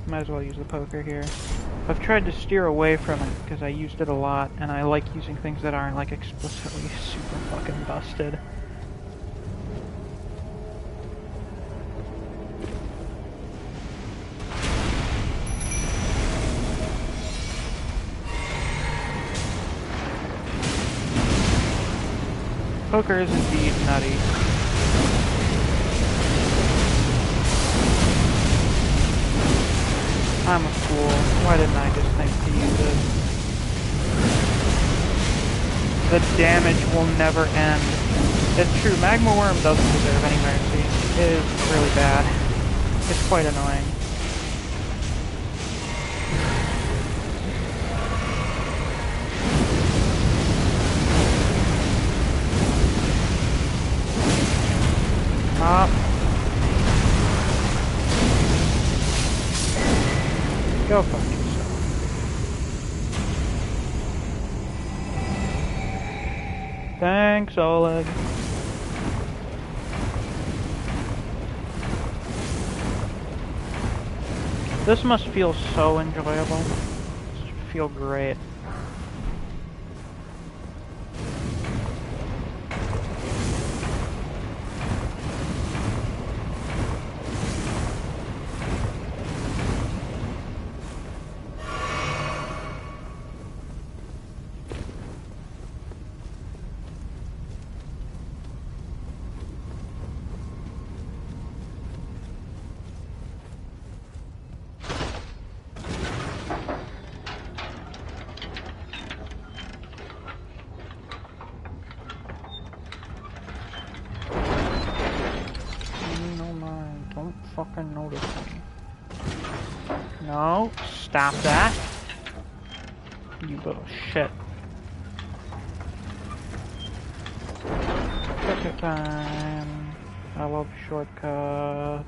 Might as well use the poker here. I've tried to steer away from it because I used it a lot, and I like using things that aren't like explicitly super fucking busted. Poker is indeed nutty. I'm a fool. Why didn't I just think to use it? The damage will never end. It's true, Magma Worm doesn't deserve any mercy. It is really bad. It's quite annoying. Go fuck yourself. Thanks, Oleg. This must feel so enjoyable. This should feel great. Fucking notice me. No, stop that. You little shit. Shortcut time. I love shortcuts.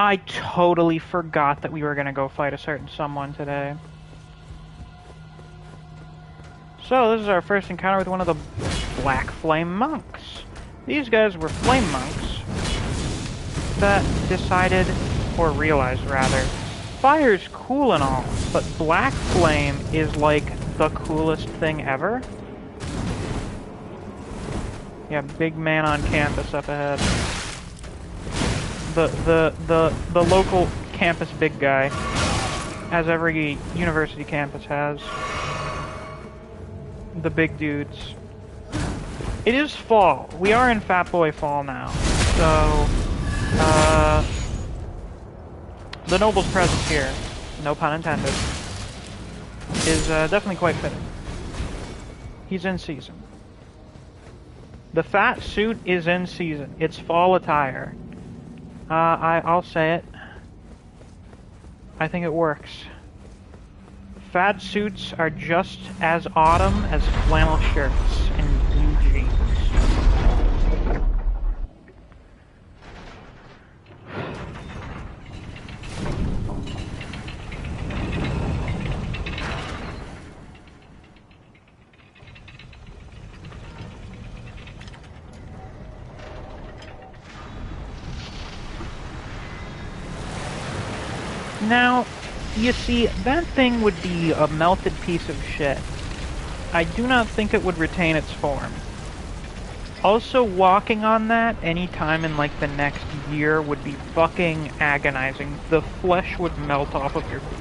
I totally forgot that we were gonna go fight a certain someone today. So this is our first encounter with one of the Black Flame Monks. These guys were flame monks that decided, or realized rather, fire's cool and all, but Black Flame is like the coolest thing ever. Yeah, big man on campus up ahead. The local campus big guy, as every university campus has. The big dudes. It is fall. We are in Fat Boy fall now. So, the Noble's presence here, no pun intended, is definitely quite fitting. He's in season. The fat suit is in season. It's fall attire. I'll say it. I think it works. Fat suits are just as autumn as flannel shirts and blue jeans. Now, you see, that thing would be a melted piece of shit. I do not think it would retain its form. Also, walking on that any time in like the next year would be fucking agonizing. The flesh would melt off of your feet.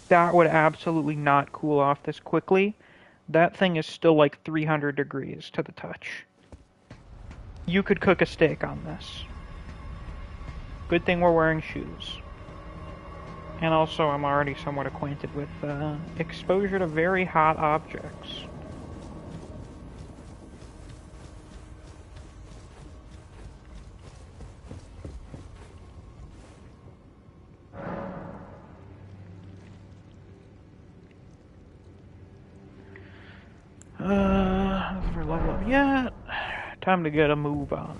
That would absolutely not cool off this quickly. That thing is still like 300 degrees to the touch. You could cook a steak on this. Good thing we're wearing shoes. And also, I'm already somewhat acquainted with exposure to very hot objects. Never level up yet. Time to get a move on.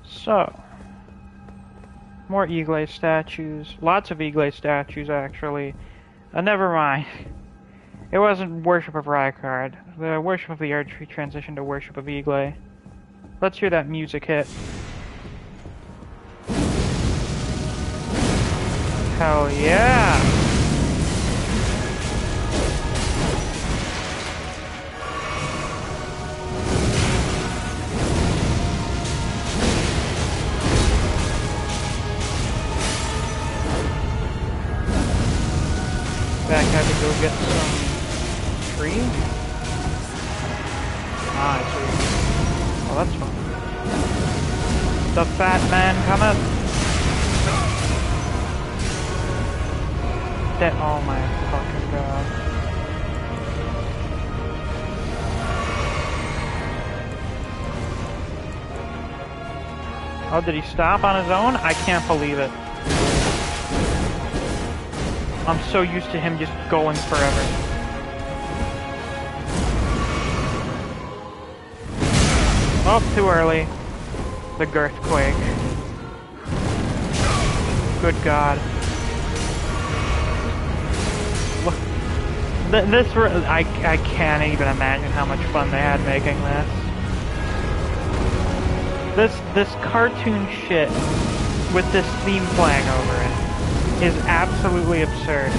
So, more Eagle statues. Lots of Eagle statues, actually. Never mind. It wasn't worship of Rancor. The worship of the Erdtree transitioned to worship of Eagle. Let's hear that music hit. Hell yeah! Back, I have to go get some tree. Ah, I see. Oh, that's fun. The fat man cometh. That, oh my fucking god. Oh, did he stop on his own? I can't believe it. I'm so used to him just going forever. Oh, too early. The Girthquake. Good God. Look, I can't even imagine how much fun they had making this. This cartoon shit with this theme playing over it is absolutely absurd.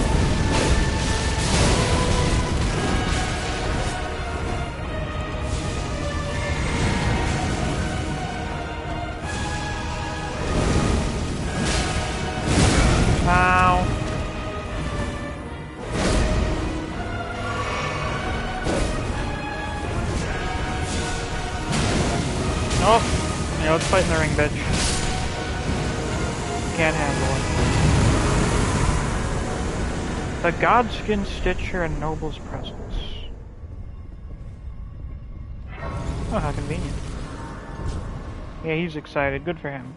Oh! Yeah, let's fight in the ring, bitch. Can't handle it. The Godskin Stitcher and Noble's presence. Oh, how convenient. Yeah, he's excited. Good for him.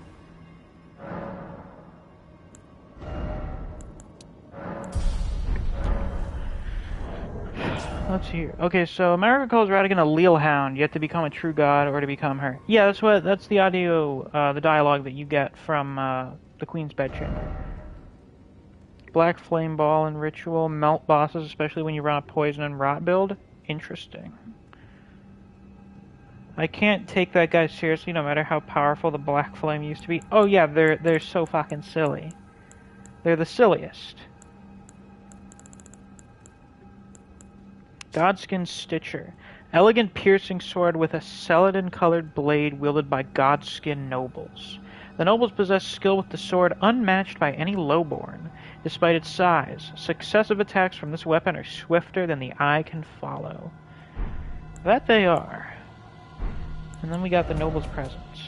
Let's hear. Okay, so America calls Radigan a Leelhound, yet to become a true god or to become her. Yeah, that's the audio, the dialogue that you get from the Queen's Bedchamber. Black Flame Ball and Ritual, melt bosses, especially when you run a Poison and Rot build. Interesting. I can't take that guy seriously no matter how powerful the Black Flame used to be. Oh yeah, they're so fucking silly. They're the silliest. Godskin Stitcher. Elegant piercing sword with a celadon-colored blade wielded by Godskin nobles. The nobles possess skill with the sword unmatched by any lowborn. Despite its size, successive attacks from this weapon are swifter than the eye can follow. That they are. And then we got the nobles' presence.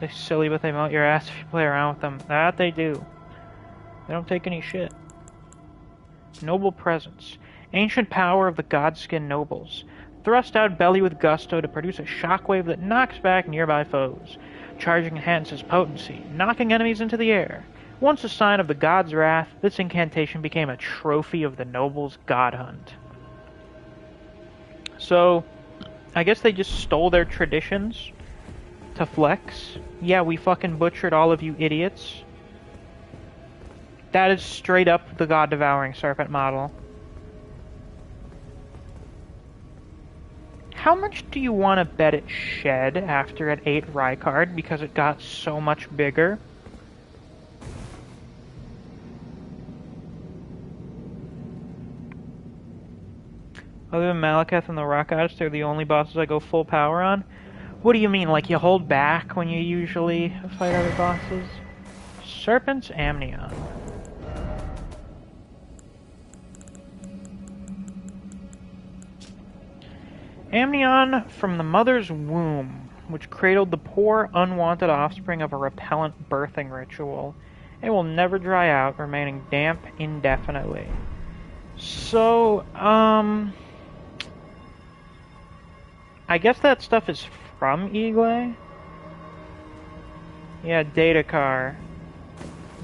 They're silly, but they melt your ass if you play around with them. That they do. They don't take any shit. Noble presence. Ancient power of the Godskin nobles. Thrust out belly with gusto to produce a shockwave that knocks back nearby foes. Charging enhances potency, knocking enemies into the air. Once a sign of the god's wrath, this incantation became a trophy of the nobles' god hunt. So, I guess they just stole their traditions to flex. Yeah, we fucking butchered all of you idiots. That is straight up the God-devouring serpent model. How much do you want to bet it shed after it ate Rykard because it got so much bigger? Other than Malekith and the Rock Goddess, they're the only bosses I go full power on. What do you mean, like you hold back when you usually fight other bosses? Serpent's Amnion. Amnion from the mother's womb, which cradled the poor, unwanted offspring of a repellent birthing ritual. It will never dry out, remaining damp indefinitely. So, I guess that stuff is from Eagle? Yeah, Datacar.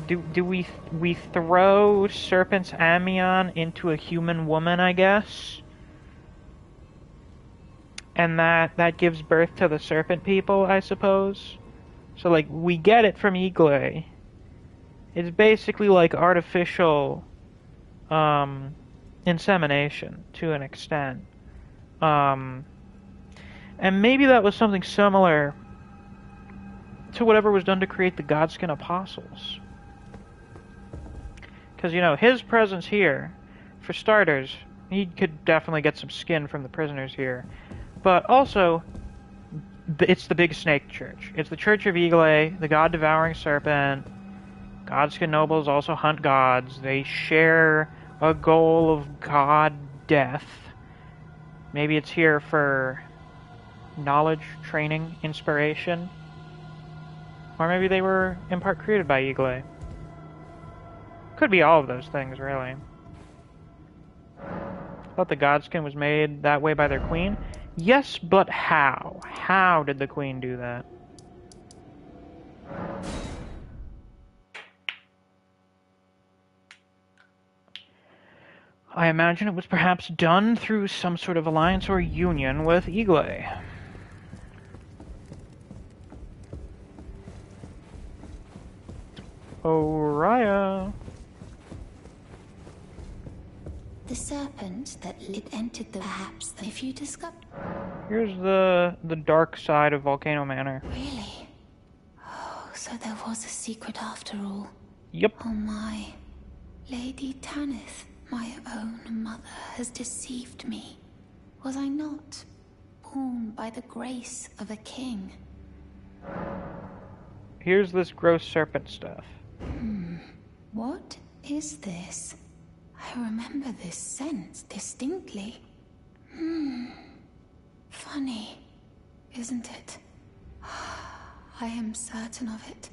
Do we throw Serpent's Amnion into a human woman, I guess? And that gives birth to the serpent people, I suppose. So, like, we get it from Eagle. It's basically like artificial insemination to an extent. And maybe that was something similar to whatever was done to create the Godskin Apostles. Because, you know, his presence here, for starters, he could definitely get some skin from the prisoners here. But also, it's the big snake church. It's the Church of Eagle, the God-devouring serpent. Godskin nobles also hunt gods. They share a goal of god death. Maybe it's here for knowledge, training, inspiration. Or maybe they were in part created by Eagle. Could be all of those things, really. I thought the Godskin was made that way by their queen. Yes, but how? How did the queen do that? I imagine it was perhaps done through some sort of alliance or union with Eagle. Oriah. The serpent that entered the perhaps if you discover. Here's the dark side of Volcano Manor. Really? Oh, so there was a secret after all. Yep. Oh my. Lady Tanith, my own mother, has deceived me. Was I not born by the grace of a king? Here's this gross serpent stuff. What is this? I remember this scent distinctly. Funny, isn't it? I am certain of it.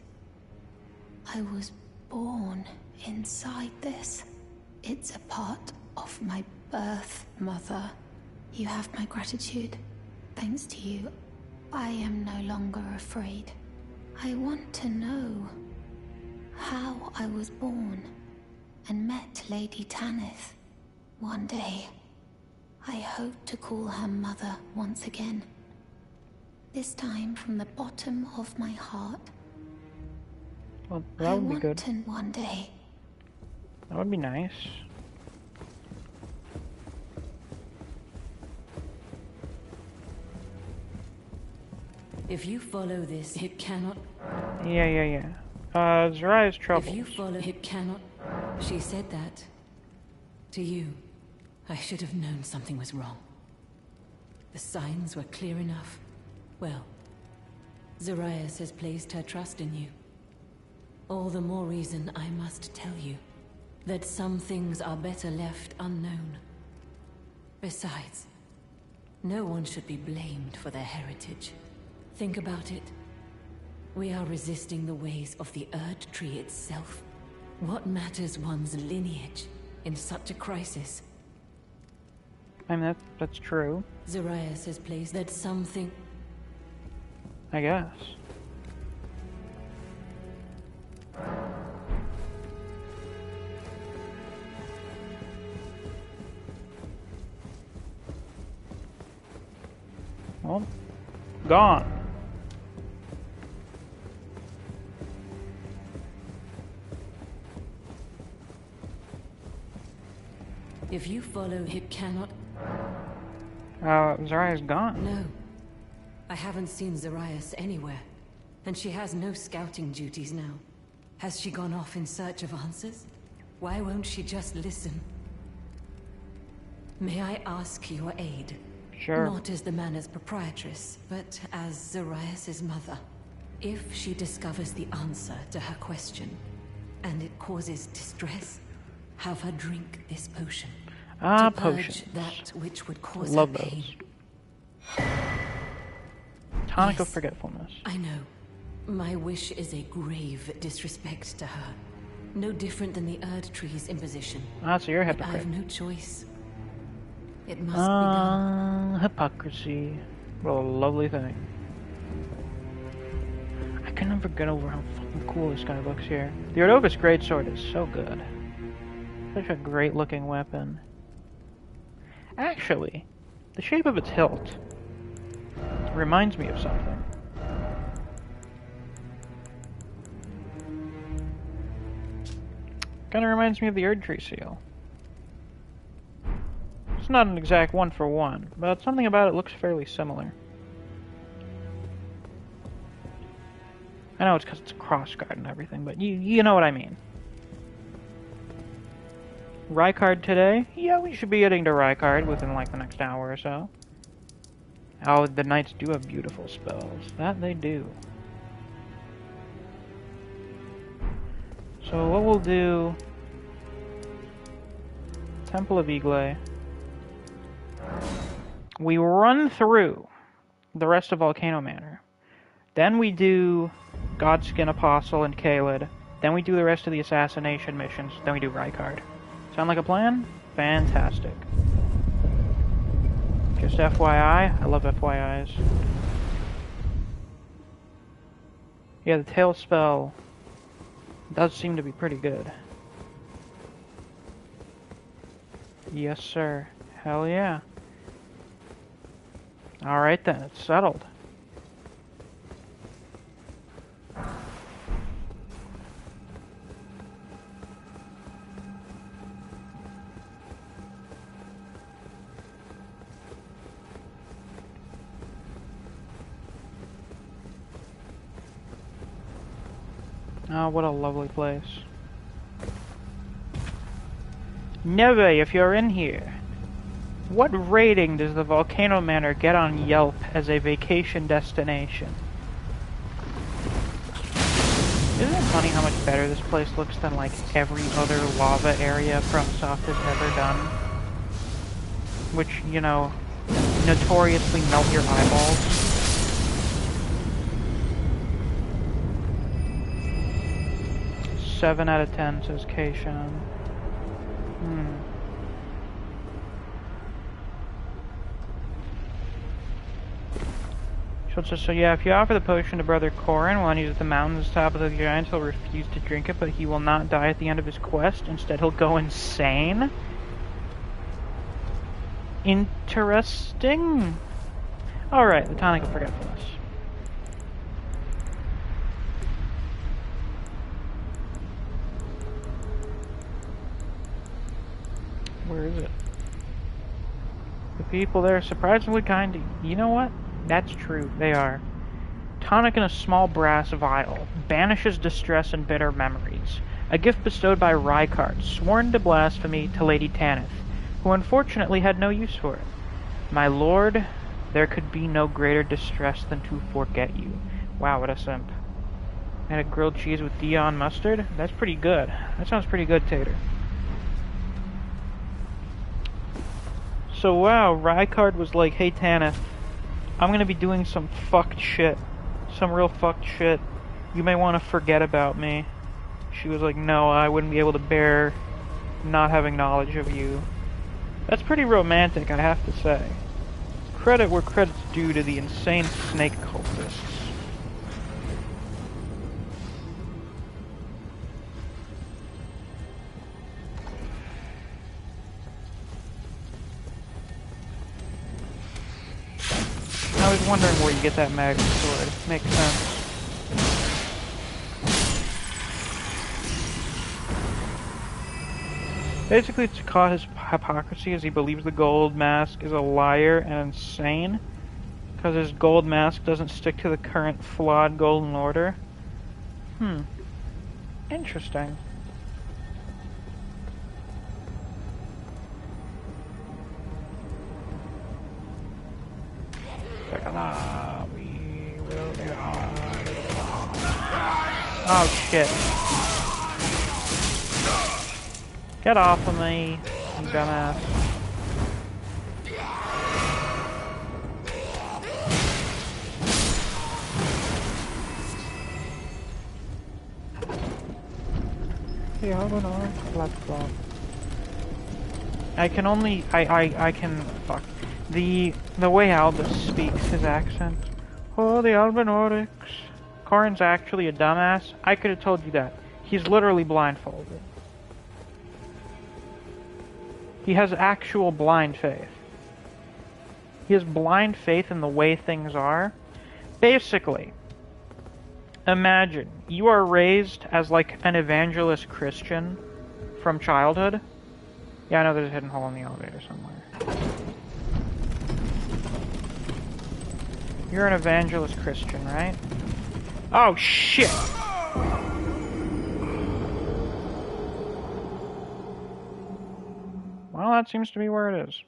I was born inside this. It's a part of my birth, Mother. You have my gratitude. Thanks to you, I am no longer afraid. I want to know how I was born and met Lady Tanith. One day, I hope to call her Mother once again. This time from the bottom of my heart. Well, that would be good. I want to one day. That would be nice. If you follow this, it cannot... Yeah. Zariah's troubles. If you follow, it cannot... She said that. To you. I should have known something was wrong. The signs were clear enough. Well, Zariah has placed her trust in you. All the more reason I must tell you that some things are better left unknown. Besides, no one should be blamed for their heritage. Think about it. We are resisting the ways of the Erd Tree itself. What matters one's lineage in such a crisis? I mean, that's true. Zariah has placed that something... I guess. Well, gone. If you follow, it cannot... Zariah's gone. No. I haven't seen Zariah anywhere. And she has no scouting duties now. Has she gone off in search of answers? Why won't she just listen? May I ask your aid? Sure. Not as the manor's proprietress, but as Zariah's mother. If she discovers the answer to her question, and it causes distress, have her drink this potion. Ah, to purge potions. that which would cause Love her pain. those. Tonic of Yes, Forgetfulness. I know. My wish is a grave disrespect to her. No different than the Erd Tree's imposition. Ah, so you're a But hypocrite. I've no choice. It must be done. Hypocrisy. What a lovely thing. I can never get over how fucking cool this guy looks here. The Ordovis Greatsword is so good. Such a great looking weapon. Actually, the shape of its hilt reminds me of something. Kinda reminds me of the Erdtree seal. It's not an exact one-for-one, but something about it looks fairly similar. I know it's because it's a crossguard and everything, but you know what I mean. Rykard today? Yeah, we should be getting to Rykard within like the next hour or so. Oh, the knights do have beautiful spells. That they do. So what we'll do... Temple of Igle. We run through the rest of Volcano Manor. Then we do Godskin Apostle and Caelid. Then we do the rest of the assassination missions. Then we do Rykard. Sound like a plan? Fantastic. Just FYI, I love FYIs. Yeah, the tail spell does seem to be pretty good. Yes, sir. Hell yeah. Alright then, it's settled. Oh, what a lovely place. Neve, if you're in here, what rating does the Volcano Manor get on Yelp as a vacation destination? Isn't it funny how much better this place looks than like every other lava area FromSoft has ever done? Which, you know, notoriously melt your eyeballs. 7 out of 10, says Keishan. So yeah, if you offer the potion to Brother Corin while he's at the mountain's top of the giants, he'll refuse to drink it, but he will not die at the end of his quest. Instead, he'll go insane. Interesting. Alright, the tonic of forgetfulness. Where is it? The people there are surprisingly kind to you. You know what? That's true, they are. Tonic in a small brass vial. Banishes distress and bitter memories. A gift bestowed by Rancor, sworn to blasphemy, to Lady Tanith, who unfortunately had no use for it. My lord, there could be no greater distress than to forget you. Wow, what a simp. And a grilled cheese with Dion mustard? That's pretty good. That sounds pretty good, Tater. So wow, Rancor was like, hey Tanith, I'm gonna be doing some fucked shit. Some real fucked shit. You may want to forget about me. She was like, no, I wouldn't be able to bear not having knowledge of you. That's pretty romantic, I have to say. Credit where credit's due to the insane snake cultists. I was wondering where you get that Magnus sword. Makes sense. Basically, to caught his hypocrisy as he believes the gold mask is a liar and insane, because his gold mask doesn't stick to the current flawed golden order. Interesting. Oh shit. Get off of me, you dumbass. The Albinar platform. I can only I can fuck. The way Albus speaks his accent. Oh, the Albinorics. Corin's actually a dumbass. I could have told you that. He's literally blindfolded. He has actual blind faith. He has blind faith in the way things are. Basically, imagine you are raised as like an evangelist Christian from childhood. Yeah, I know there's a hidden hole in the elevator somewhere. You're an evangelist Christian, right? Oh shit! Well, that seems to be where it is.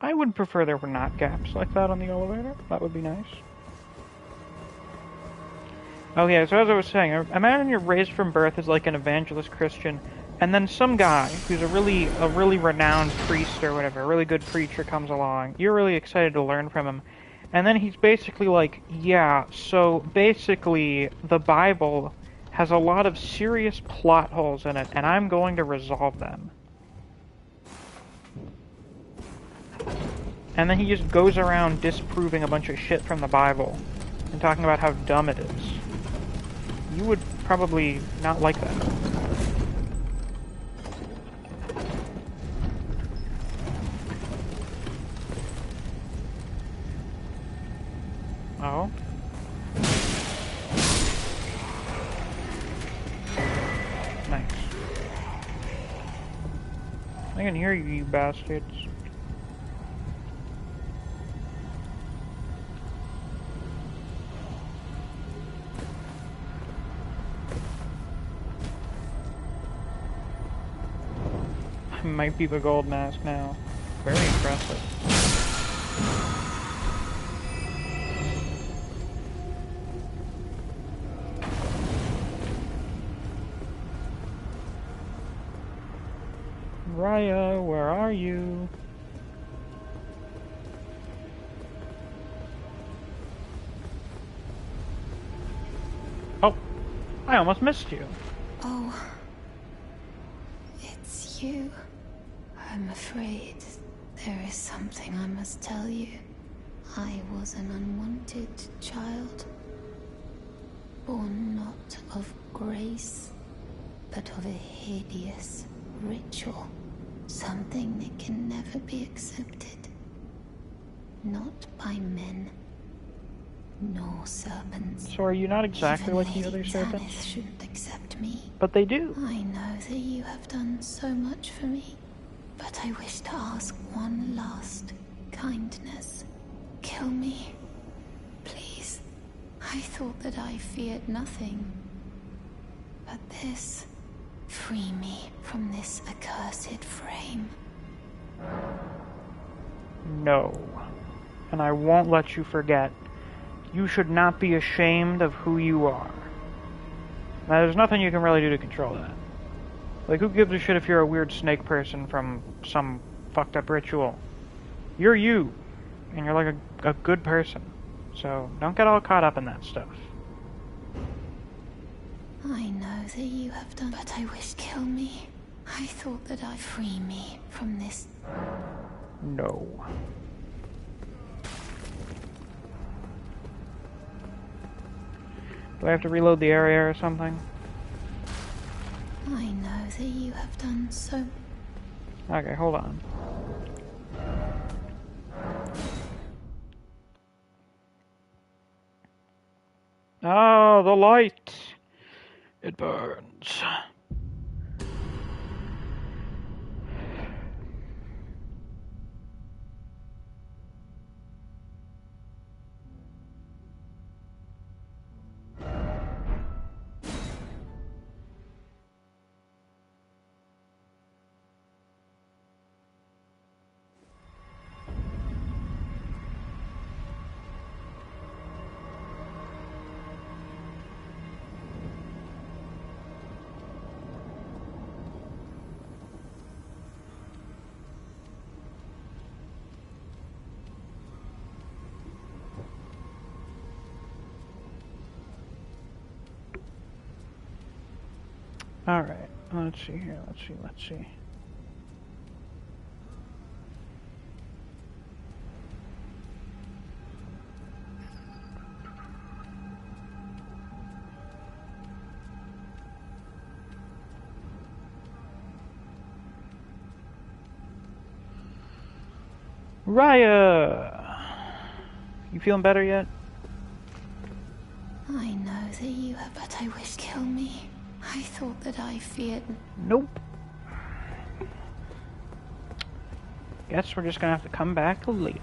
I would prefer there were not gaps like that on the elevator. That would be nice. Oh yeah, so as I was saying, imagine you're raised from birth as like an evangelist Christian, and then some guy who's a really renowned priest or whatever, a really good preacher comes along. You're really excited to learn from him. And then he's basically like, yeah, so basically the Bible has a lot of serious plot holes in it, and I'm going to resolve them. And then he just goes around disproving a bunch of shit from the Bible and talking about how dumb it is. You would probably not like that. Oh? Nice. I can hear you, you bastards. I might be the gold mask now. Very impressive. Raya, where are you? I almost missed you. Oh. It's you. I'm afraid there is something I must tell you. I was an unwanted child. Born not of grace, but of a hideous ritual. Something that can never be accepted. Not by men, nor serpents. So are you not exactly Even like the other Lady serpents? Tanith shouldn't accept me. But they do. I know that you have done so much for me, but I wish to ask one last kindness. Kill me, please. I thought that I feared nothing, but this. Free me from this accursed frame. No. And I won't let you forget. You should not be ashamed of who you are. Now, there's nothing you can really do to control that. Like, who gives a shit if you're a weird snake person from some fucked up ritual? You're you. And you're like a good person. So, don't get all caught up in that stuff. I know that you have done, but I wish kill me. I thought that I'd free me from this. No. Do I have to reload the area or something? I know that you have done so. Okay, hold on. Oh, the light! It burns. Alright, let's see here, let's see. Raya! You feeling better yet? I know that you have, but I wish kill me. I thought that I feared. Nope. Guess we're just gonna have to come back later.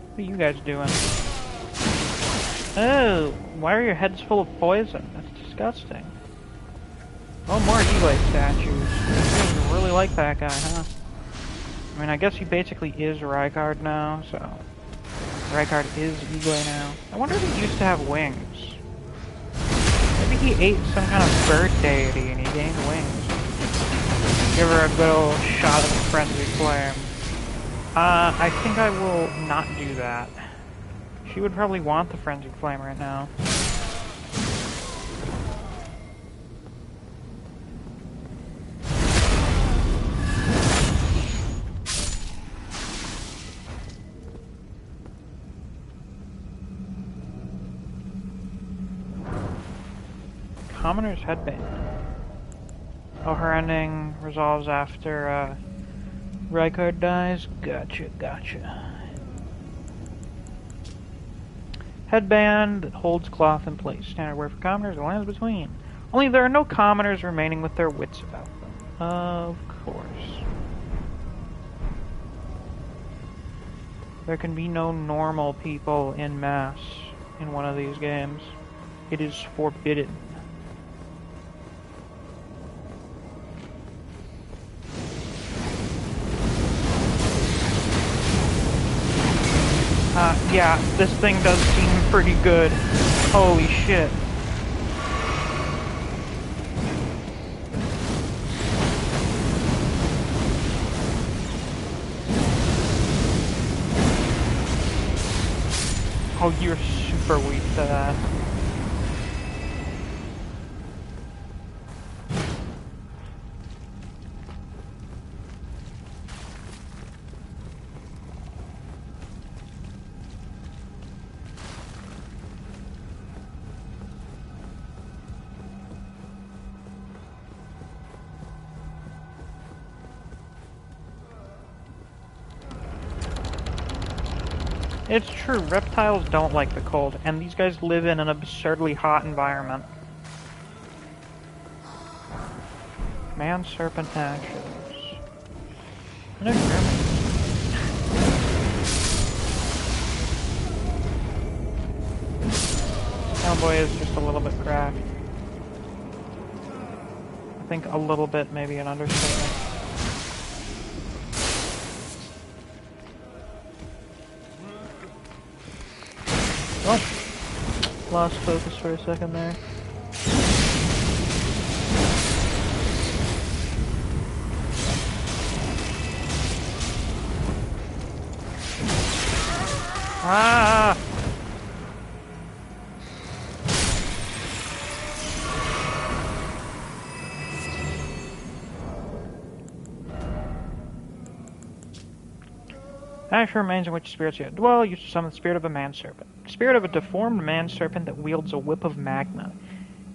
What are you guys doing? Oh, why are your heads full of poison? That's disgusting. Oh, more Eagle statues. You really like that guy, huh? I mean, I guess he basically is Rykard now, so... Rykard is Eagle now. I wonder if he used to have wings. Maybe he ate some kind of bird deity and he gained wings. Give her a good old shot of the frenzy flame. I think I will not do that. She would probably want the frenzied flame right now. Commoner's Headband. Oh, her ending resolves after, Rykard dies? Gotcha. Headband that holds cloth in place. Standard wear for commoners and lands between. Only there are no commoners remaining with their wits about them. Of course. There can be no normal people in mass in one of these games. It is forbidden. Yeah, this thing does seem pretty good. Holy shit. Oh, you're super weak to that. It's true, reptiles don't like the cold, and these guys live in an absurdly hot environment. Man Serpent actions. No German. Cowboy is just a little bit cracked. I think a little bit maybe an understatement. Oh, lost focus for a second there. Ah! Asher remains in which spirits yet dwell, used to summon the spirit of a man-serpent. Spirit of a deformed man-serpent that wields a whip of magma.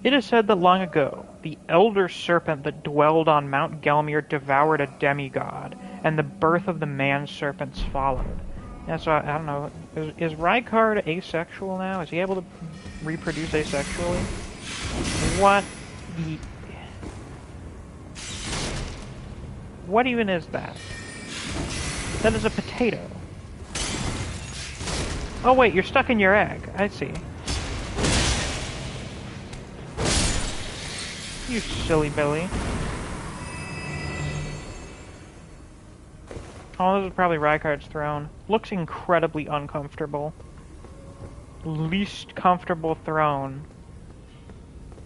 It is said that long ago, the elder serpent that dwelled on Mount Gelmir devoured a demigod, and the birth of the man-serpents followed. Yeah, so I don't know, is Rancor asexual now? Is he able to reproduce asexually? What What even is that? That is a potato. Oh wait, you're stuck in your egg. I see. You silly Billy. Oh, this is probably Rykart's throne. Looks incredibly uncomfortable. Least comfortable throne.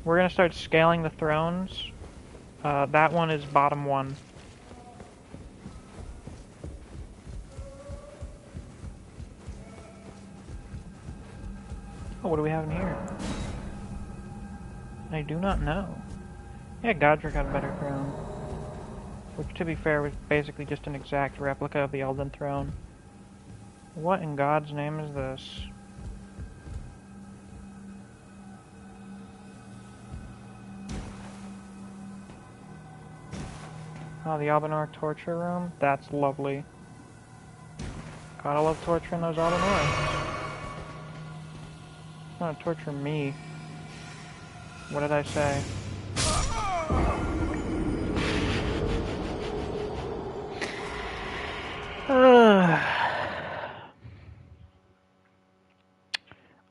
We're gonna start scaling the thrones. That one is bottom one. Oh, what do we have in here? I do not know. Yeah, Godric got a better throne. Which, to be fair, was basically just an exact replica of the Elden throne. What in God's name is this? Oh, the Albinar torture room? That's lovely. Gotta love torturing those Albinars. It's gonna torture me. What did I say?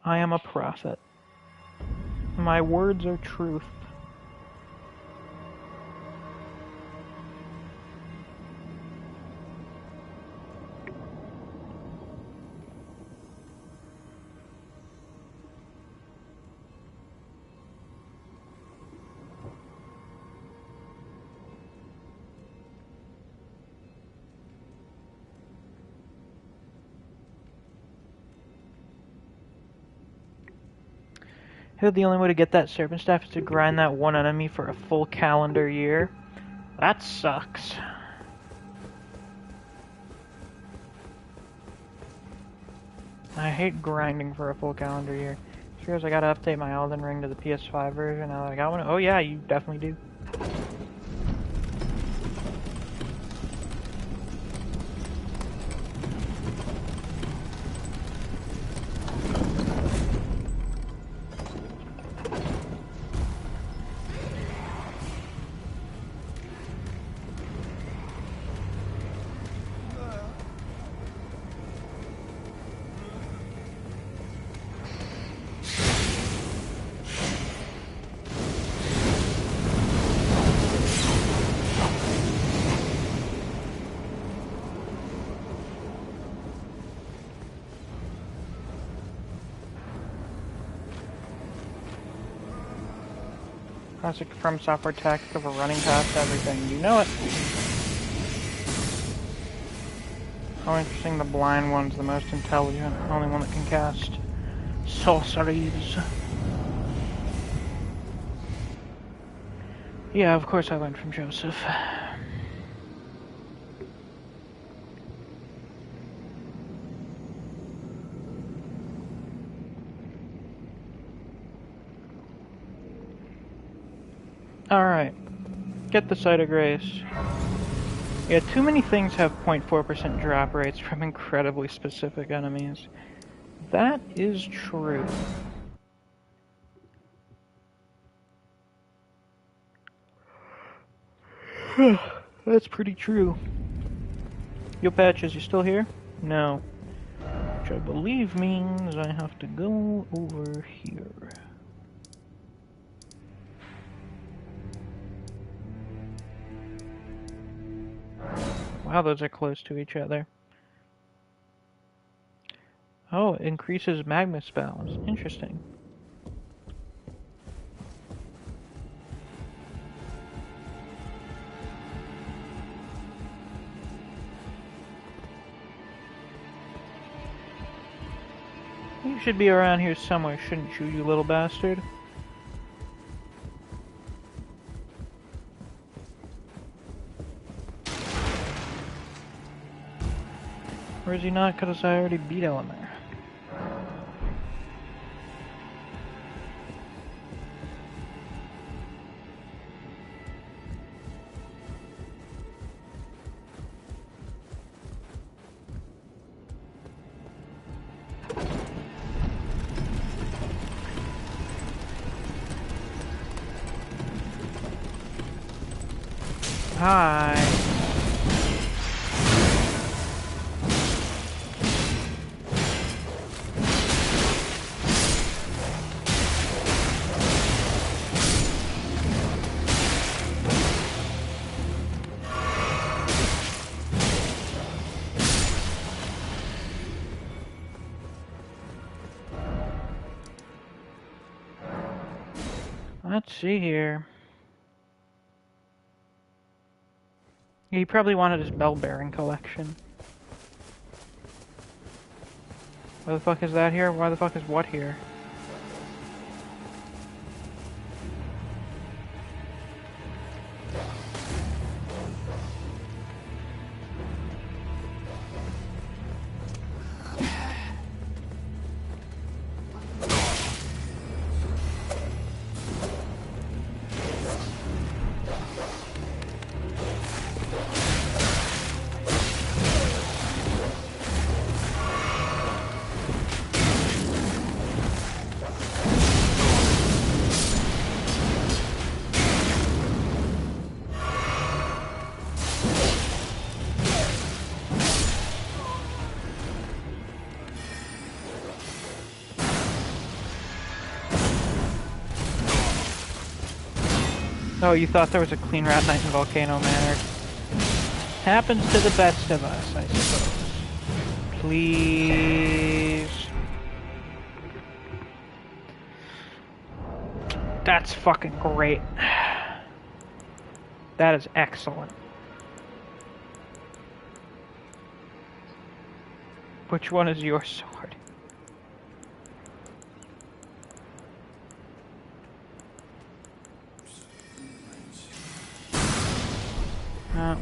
I am a prophet. My words are truth. The only way to get that Serpent Staff is to grind that one enemy for a full calendar year. That sucks. I hate grinding for a full calendar year. Sure as I gotta update my Elden Ring to the PS5 version now that I got one. Oh yeah, you definitely do. Classic From Software tactic of a running past everything. You know it. Oh, interesting. The blind one's the most intelligent. Only one that can cast sorceries. Yeah, of course I learned from Joseph. Alright. Get the Sight of Grace. Yeah, too many things have 0.4% drop rates from incredibly specific enemies. That is true. That's pretty true. Yo, Patches, you still here? No. Which I believe means I have to go over here. Wow, those are close to each other. Oh, it increases Magma spells. Interesting. You should be around here somewhere, shouldn't you, you little bastard? Or is he not, because I already beat Albinar? Hi. Let's see here. He probably wanted his bell bearing collection. Why the fuck is that here? Why the fuck is what here? Oh, you thought there was a clean Rat Knight in Volcano Manor. Happens to the best of us, I suppose. Please. That's fucking great. That is excellent. Which one is your sword?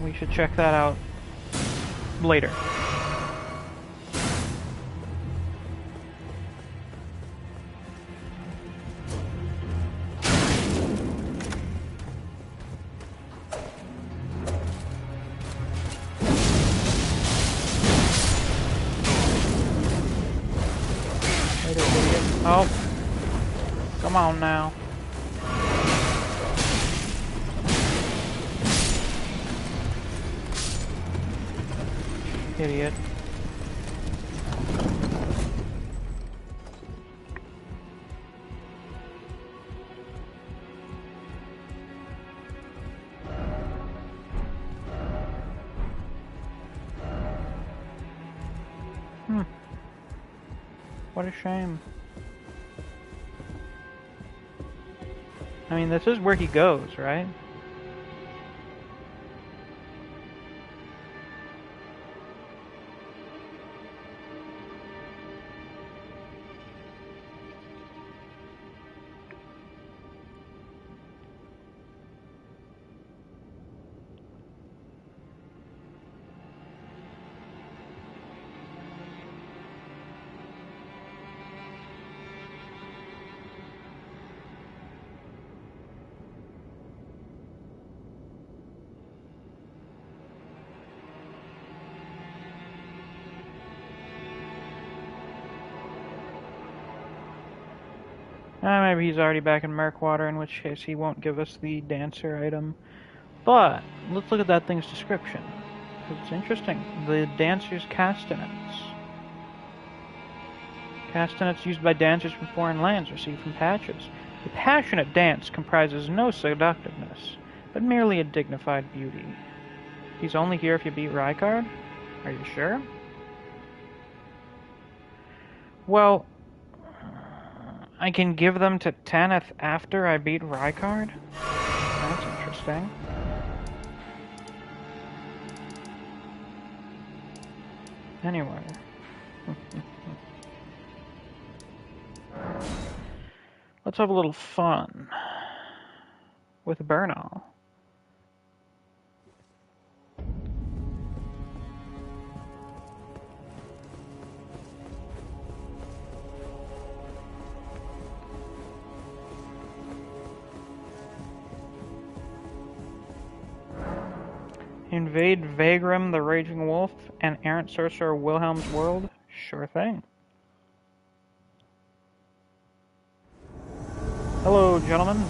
We should check that out later. Oh, come on now. Idiot. What a shame. I mean, this is where he goes, right? Maybe he's already back in Murkwater, in which case he won't give us the dancer item. But, let's look at that thing's description. It's interesting. The dancer's castanets. Castanets used by dancers from foreign lands received from patches. The passionate dance comprises no seductiveness, but merely a dignified beauty. He's only here if you beat Rykard? Are you sure? Well, I can give them to Tanith after I beat Rykard? That's interesting. Anyway. Let's have a little fun with Bernal. Invade Vaegrim the Raging Wolf and Errant Sorcerer Wilhelm's world? Sure thing. Hello, gentlemen.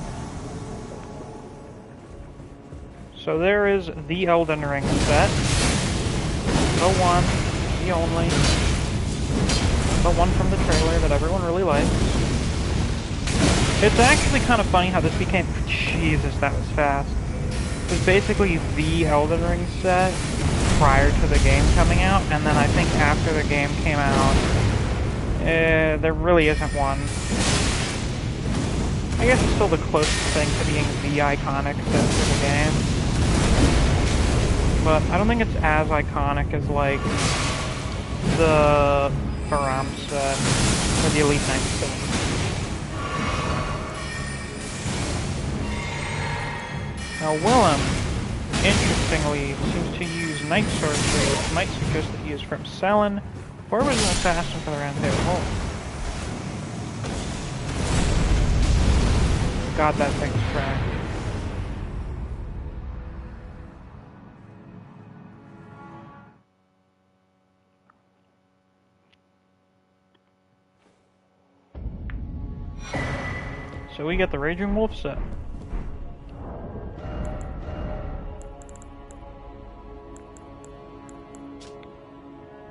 So there is the Elden Ring set. The one, the only. The one from the trailer that everyone really likes. It's actually kind of funny how this became... Jesus, that was fast. It was basically the Elden Ring set prior to the game coming out, and then I think after the game came out, there really isn't one. I guess it's still the closest thing to being the iconic set for the game. But I don't think it's as iconic as, like, the Baram set, or the Elite Knight set. Now, Willem, interestingly, seems to use Night Sorcery, which might suggest that he is from Selen, or was an assassin for the Round Table Hold. God, that thing's cracked. So we get the Raging Wolf set.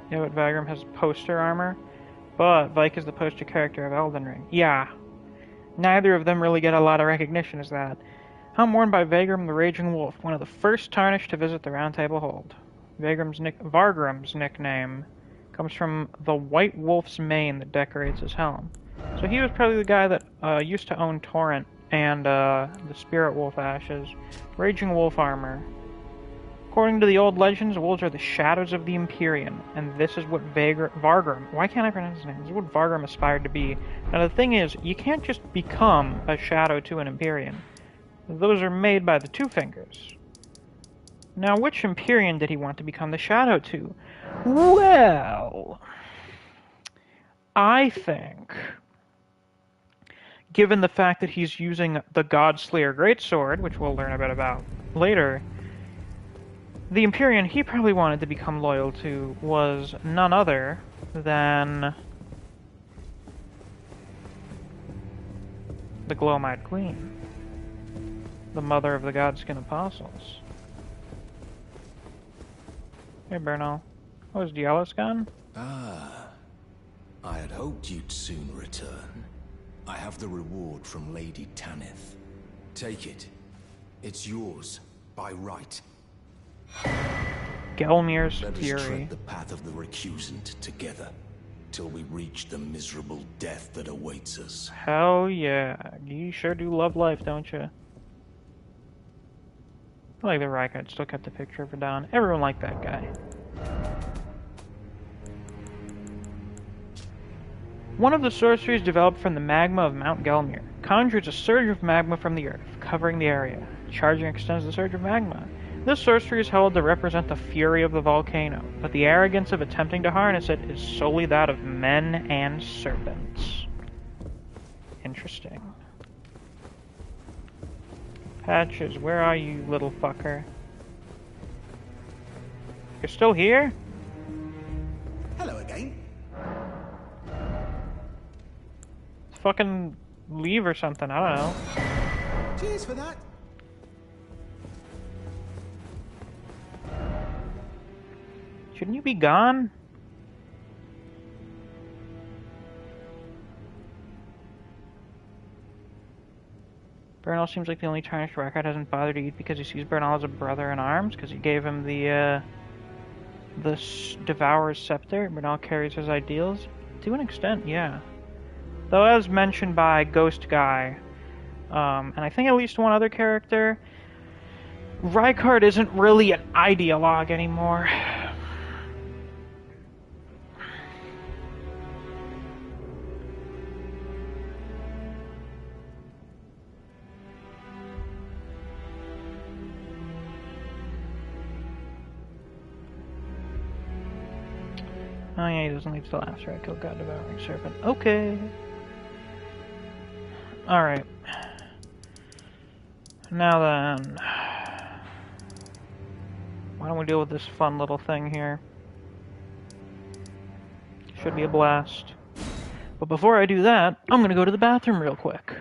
Yeah, but Vaegrim has poster armor, but Vike is the poster character of Elden Ring. Yeah. Neither of them really get a lot of recognition as that. Helm worn by Vaegrim the Raging Wolf, one of the first Tarnished to visit the Round Table Hold. Vargrim's nickname comes from the white wolf's mane that decorates his helm. So he was probably the guy that used to own Torrent and the Spirit Wolf Ashes. Raging Wolf armor. According to the old legends, wolves are the shadows of the Empyrean, and this is what Vargrim... Why can't I pronounce his name? This is what Vargrim aspired to be. Now the thing is, you can't just become a shadow to an Empyrean. Those are made by the Two Fingers. Now, which Empyrean did he want to become the shadow to? Well... I think... Given the fact that he's using the Godslayer Greatsword, which we'll learn a bit about later... The Empyrean he probably wanted to become loyal to was none other than the Glowmite Queen, the mother of the Godskin Apostles. Hey, Bernal. Oh, is Dialos gone? Ah, I had hoped you'd soon return. I have the reward from Lady Tanith. Take it. It's yours, by right. Gelmir's Let us Fury. tread the path of the recusant together, till we reach the miserable death that awaits us. Hell yeah. You sure do love life, don't you? I like the Rykard still kept the picture of Radon. Everyone liked that guy. One of the sorceries developed from the magma of Mount Gelmir conjures a surge of magma from the earth, covering the area. Charging extends the surge of magma. This sorcery is held to represent the fury of the volcano, but the arrogance of attempting to harness it is solely that of men and serpents. Interesting. Patches, where are you, little fucker? You're still here? Hello again. Fucking leave or something. I don't know. Cheers for that. Shouldn't you be gone? Bernal seems like the only tarnished record hasn't bothered to eat because he sees Bernal as a brother in arms, because he gave him the Devourer's Scepter. Bernal carries his ideals. To an extent, yeah. Though as mentioned by Ghost Guy, and I think at least one other character, Rykard isn't really an ideologue anymore. Oh yeah, he doesn't leave till after I kill God Devouring Serpent. Okay. Alright. Now then. Why don't we deal with this fun little thing here? Should be a blast. But before I do that, I'm gonna go to the bathroom real quick.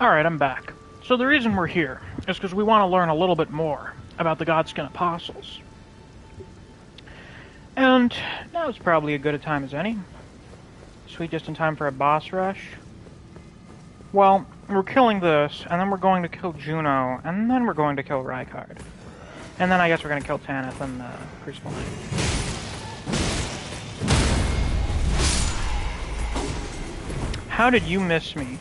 Alright, I'm back. So the reason we're here is because we want to learn a little bit more about the Godskin Apostles. And now is probably as good a time as any. Sweet, just in time for a boss rush. Well, we're killing this, and then we're going to kill Juno, and then we're going to kill Rykard. And then I guess we're going to kill Tanith and Crucible Knight. How did you miss me?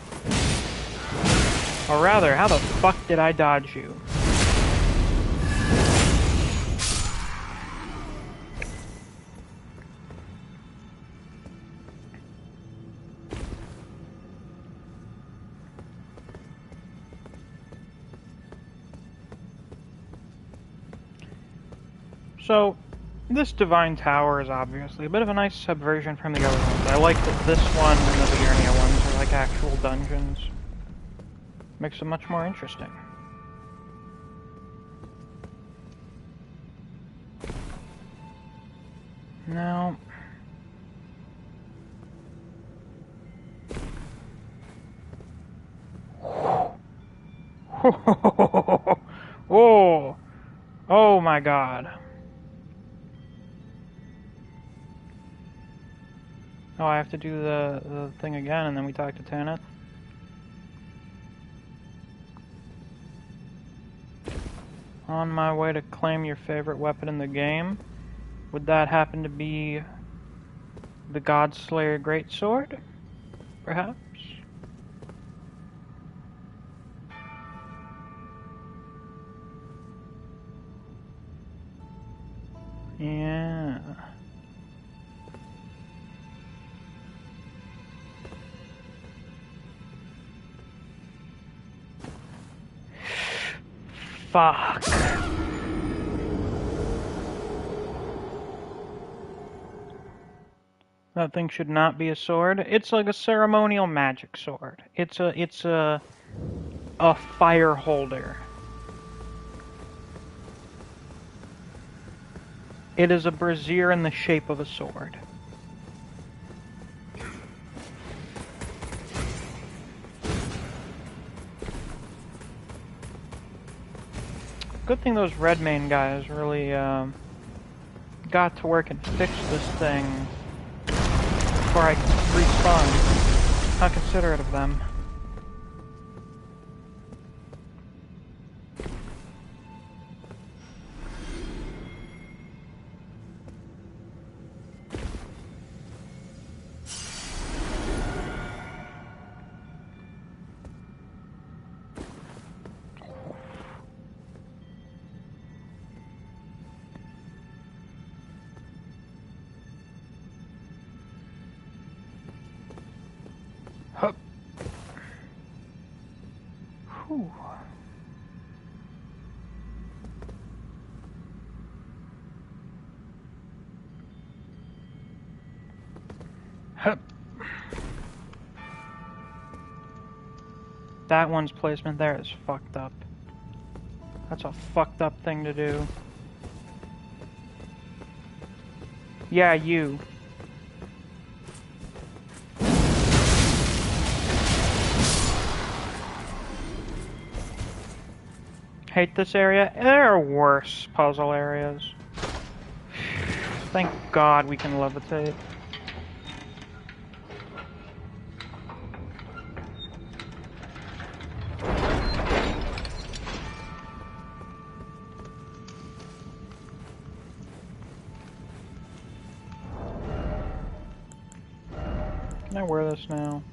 Or rather, how the fuck did I dodge you? So, this Divine Tower is obviously a bit of a nice subversion from the other ones. I like that this one and the Liurnia ones are like actual dungeons. Makes them much more interesting. Now... Oh! Oh my god. Oh, I have to do the thing again and then we talk to Tanith? On my way to claim your favorite weapon in the game. Would that happen to be the Godslayer Greatsword? Perhaps? Yeah. Fuck. That thing should not be a sword. It's like a ceremonial magic sword. It's a fire holder. It is a brazier in the shape of a sword. Good thing those Redmane guys really got to work and fixed this thing before I respawn. How considerate of them. Hup. Whew. Hup. That one's placement there is fucked up. That's a fucked up thing to do. Yeah, you. Hate this area. There are worse puzzle areas. Thank God we can levitate. Can I wear this now?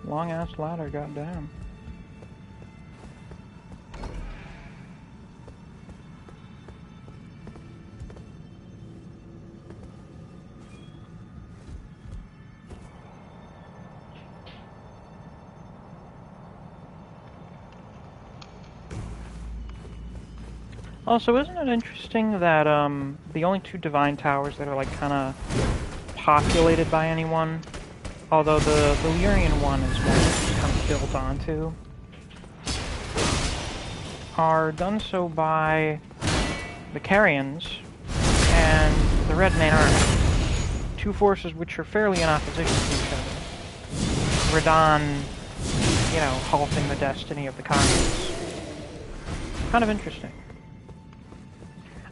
Long ass ladder, goddamn. Also, isn't it interesting that the only two divine towers that are like kind of populated by anyone, although the Lyrian one is one that's kind of built onto, are done so by the Carians and the Redmane army, two forces which are fairly in opposition to each other. Radahn, you know, halting the destiny of the Communists. Kind of interesting.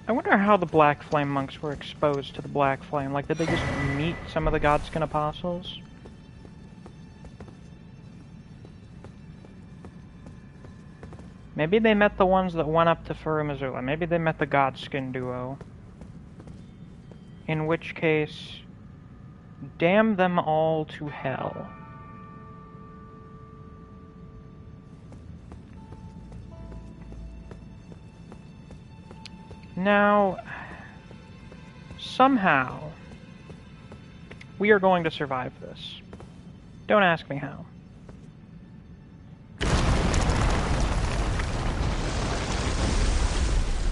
I wonder how the Black Flame monks were exposed to the Black Flame. Like, did they just meet some of the Godskin apostles? Maybe they met the ones that went up to Furu Missoula. Maybe they met the Godskin duo. In which case, damn them all to hell. Now, somehow, we are going to survive this. Don't ask me how.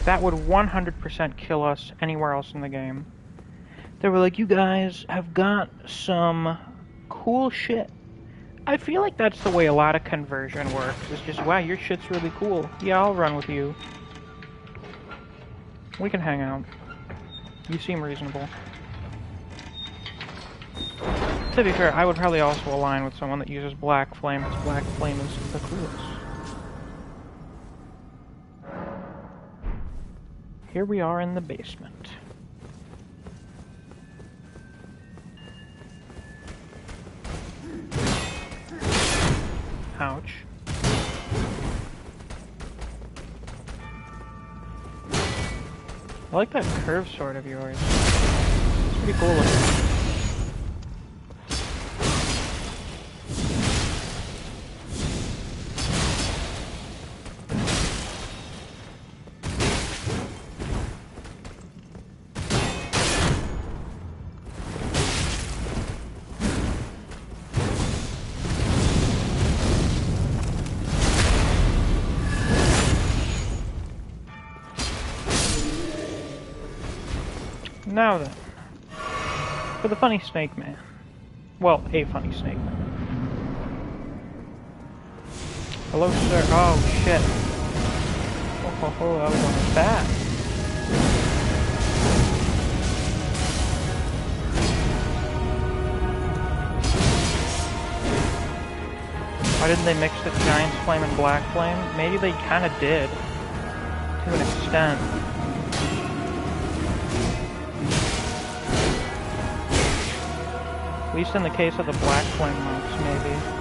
That would 100% kill us anywhere else in the game. They were like, you guys have got some cool shit. I feel like that's the way a lot of conversion works. It's just, wow, your shit's really cool. Yeah, I'll run with you. We can hang out. You seem reasonable. To be fair, I would probably also align with someone that uses Black Flame, because Black Flame is the coolest. Here we are in the basement. Ouch. I like that curved sword of yours. It's pretty cool looking. Now then, for the funny snake man. Well, a funny snake man. Hello, sir. Oh, shit. Oh, that was almost bad. Why didn't they mix the Giant's Flame and Black Flame? Maybe they kind of did. To an extent. At least in the case of the Black Flame monks, maybe.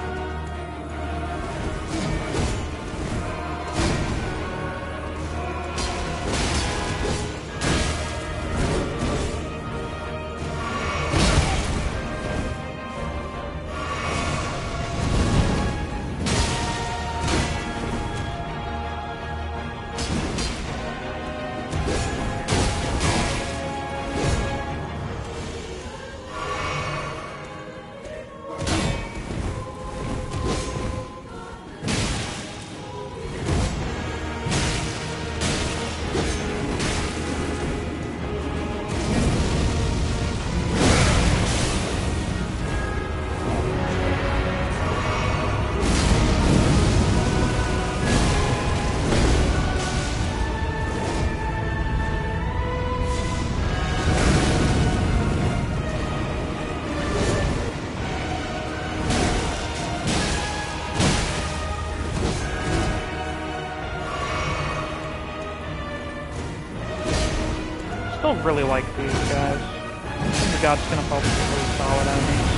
Don't really like these guys. I think the God's gonna focus on really solid enemies.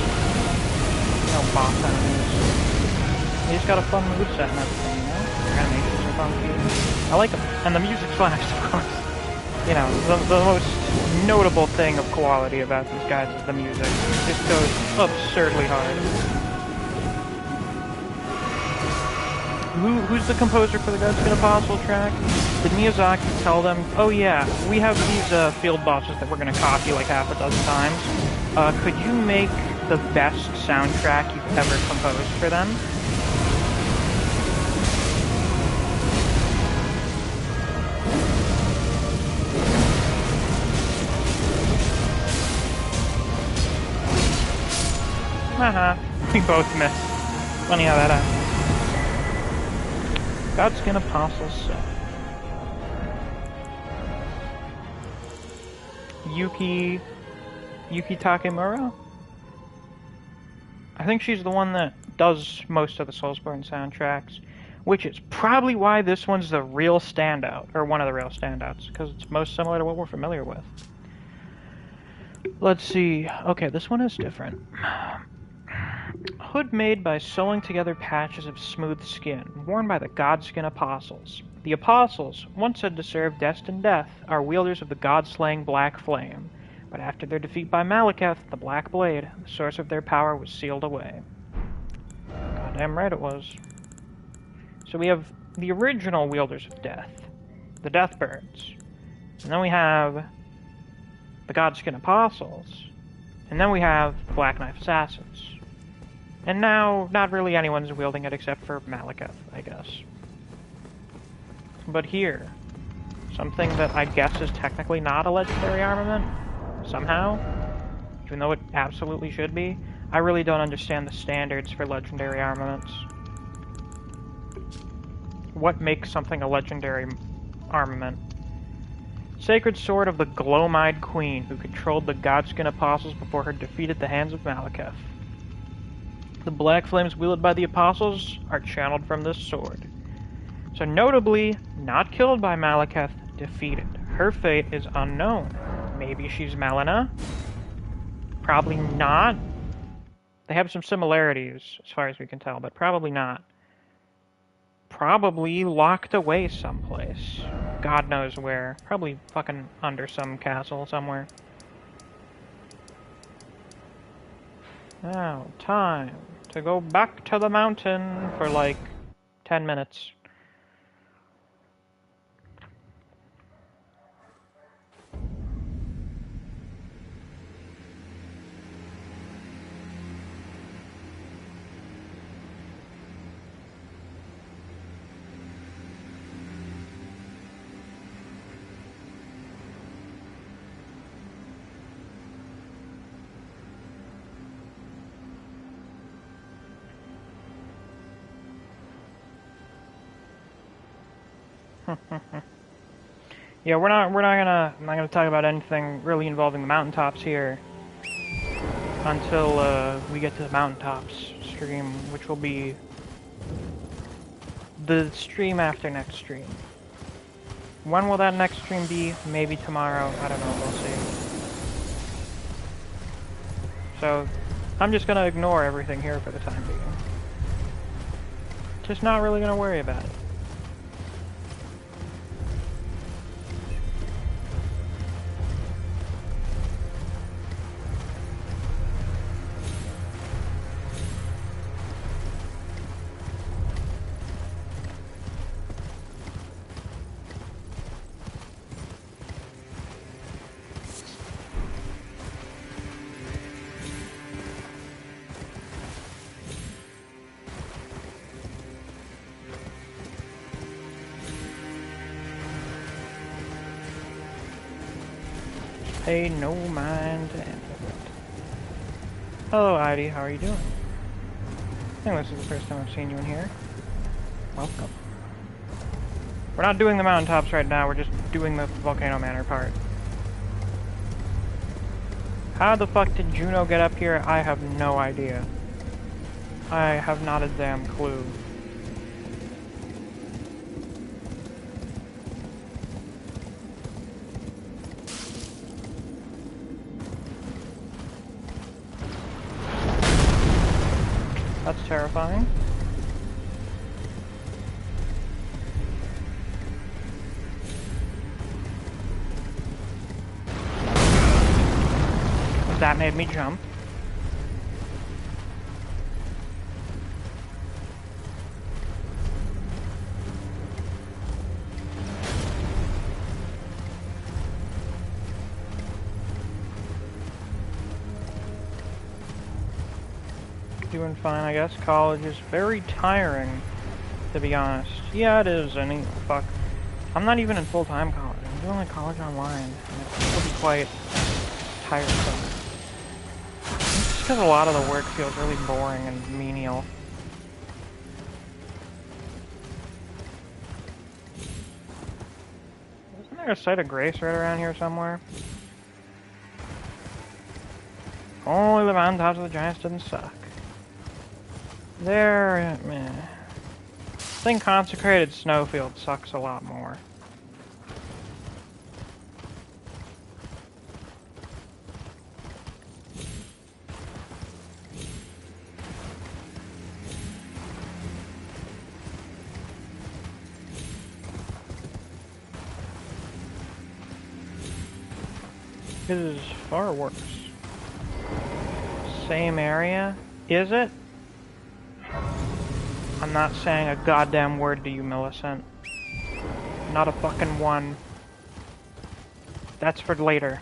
No boss enemies. They just got a fun moveset and everything, you know? Their animations are funky. I like them. And the music's fun, of course. You know, the most notable thing of quality about these guys is the music. It just goes absurdly hard. Who's the composer for the Godskin Apostle track? Did Miyazaki tell them, oh yeah, we have these field bosses that we're going to copy like half a dozen times. Could you make the best soundtrack you've ever composed for them? Haha, we both missed. Funny how that happened. Godskin Apostle set. Yuki Takemura? I think she's the one that does most of the Soulsborne soundtracks, which is probably why this one's the real standout, or one of the real standouts, because it's most similar to what we're familiar with. Let's see. Okay, this one is different. Hood made by sewing together patches of smooth skin, worn by the Godskin Apostles. The Apostles, once said to serve destined death, are wielders of the god-slaying Black Flame, but after their defeat by Malekith, the Black Blade, the source of their power was sealed away. Goddamn right it was. So we have the original wielders of death, the Deathbirds, and then we have the Godskin Apostles, and then we have the Black Knife Assassins. And now, not really anyone's wielding it except for Malekith, I guess. But here, something that I guess is technically not a legendary armament, somehow, even though it absolutely should be. I really don't understand the standards for legendary armaments. What makes something a legendary armament? Sacred Sword of the Gloam-Eyed Queen, who controlled the Godskin Apostles before her defeat at the hands of Malekith. The black flames wielded by the Apostles are channeled from this sword. So notably, not killed by Malekith, defeated. Her fate is unknown. Maybe she's Melina? Probably not. They have some similarities, as far as we can tell, but probably not. Probably locked away someplace. God knows where. Probably fucking under some castle somewhere. Now, time to go back to the mountain for like 10 minutes. Yeah, we're not gonna talk about anything really involving the mountaintops here until we get to the mountaintops stream, which will be the stream after next stream. When will that next stream be? Maybe tomorrow. I don't know. We'll see. So, I'm just gonna ignore everything here for the time being. Just not really gonna worry about it. Pay no mind to any of it. Hello, Heidi. How are you doing? I think this is the first time I've seen you in here. Welcome. We're not doing the mountaintops right now. We're just doing the Volcano Manor part. How the fuck did Juno get up here? I have no idea. I have not a damn clue. That's terrifying. That made me jump. Doing fine, I guess. College is very tiring, to be honest. Yeah, it is. Fuck. I'm not even in full-time college. I'm doing like college online, and it will be quite tiresome. It's just because a lot of the work feels really boring and menial. Isn't there a site of grace right around here somewhere? Only the mountaintops of the giants didn't suck. There, meh. I think Consecrated Snowfield sucks a lot more. This is far worse. Same area? Is it? I'm not saying a goddamn word to you, Millicent. Not a fucking one. That's for later.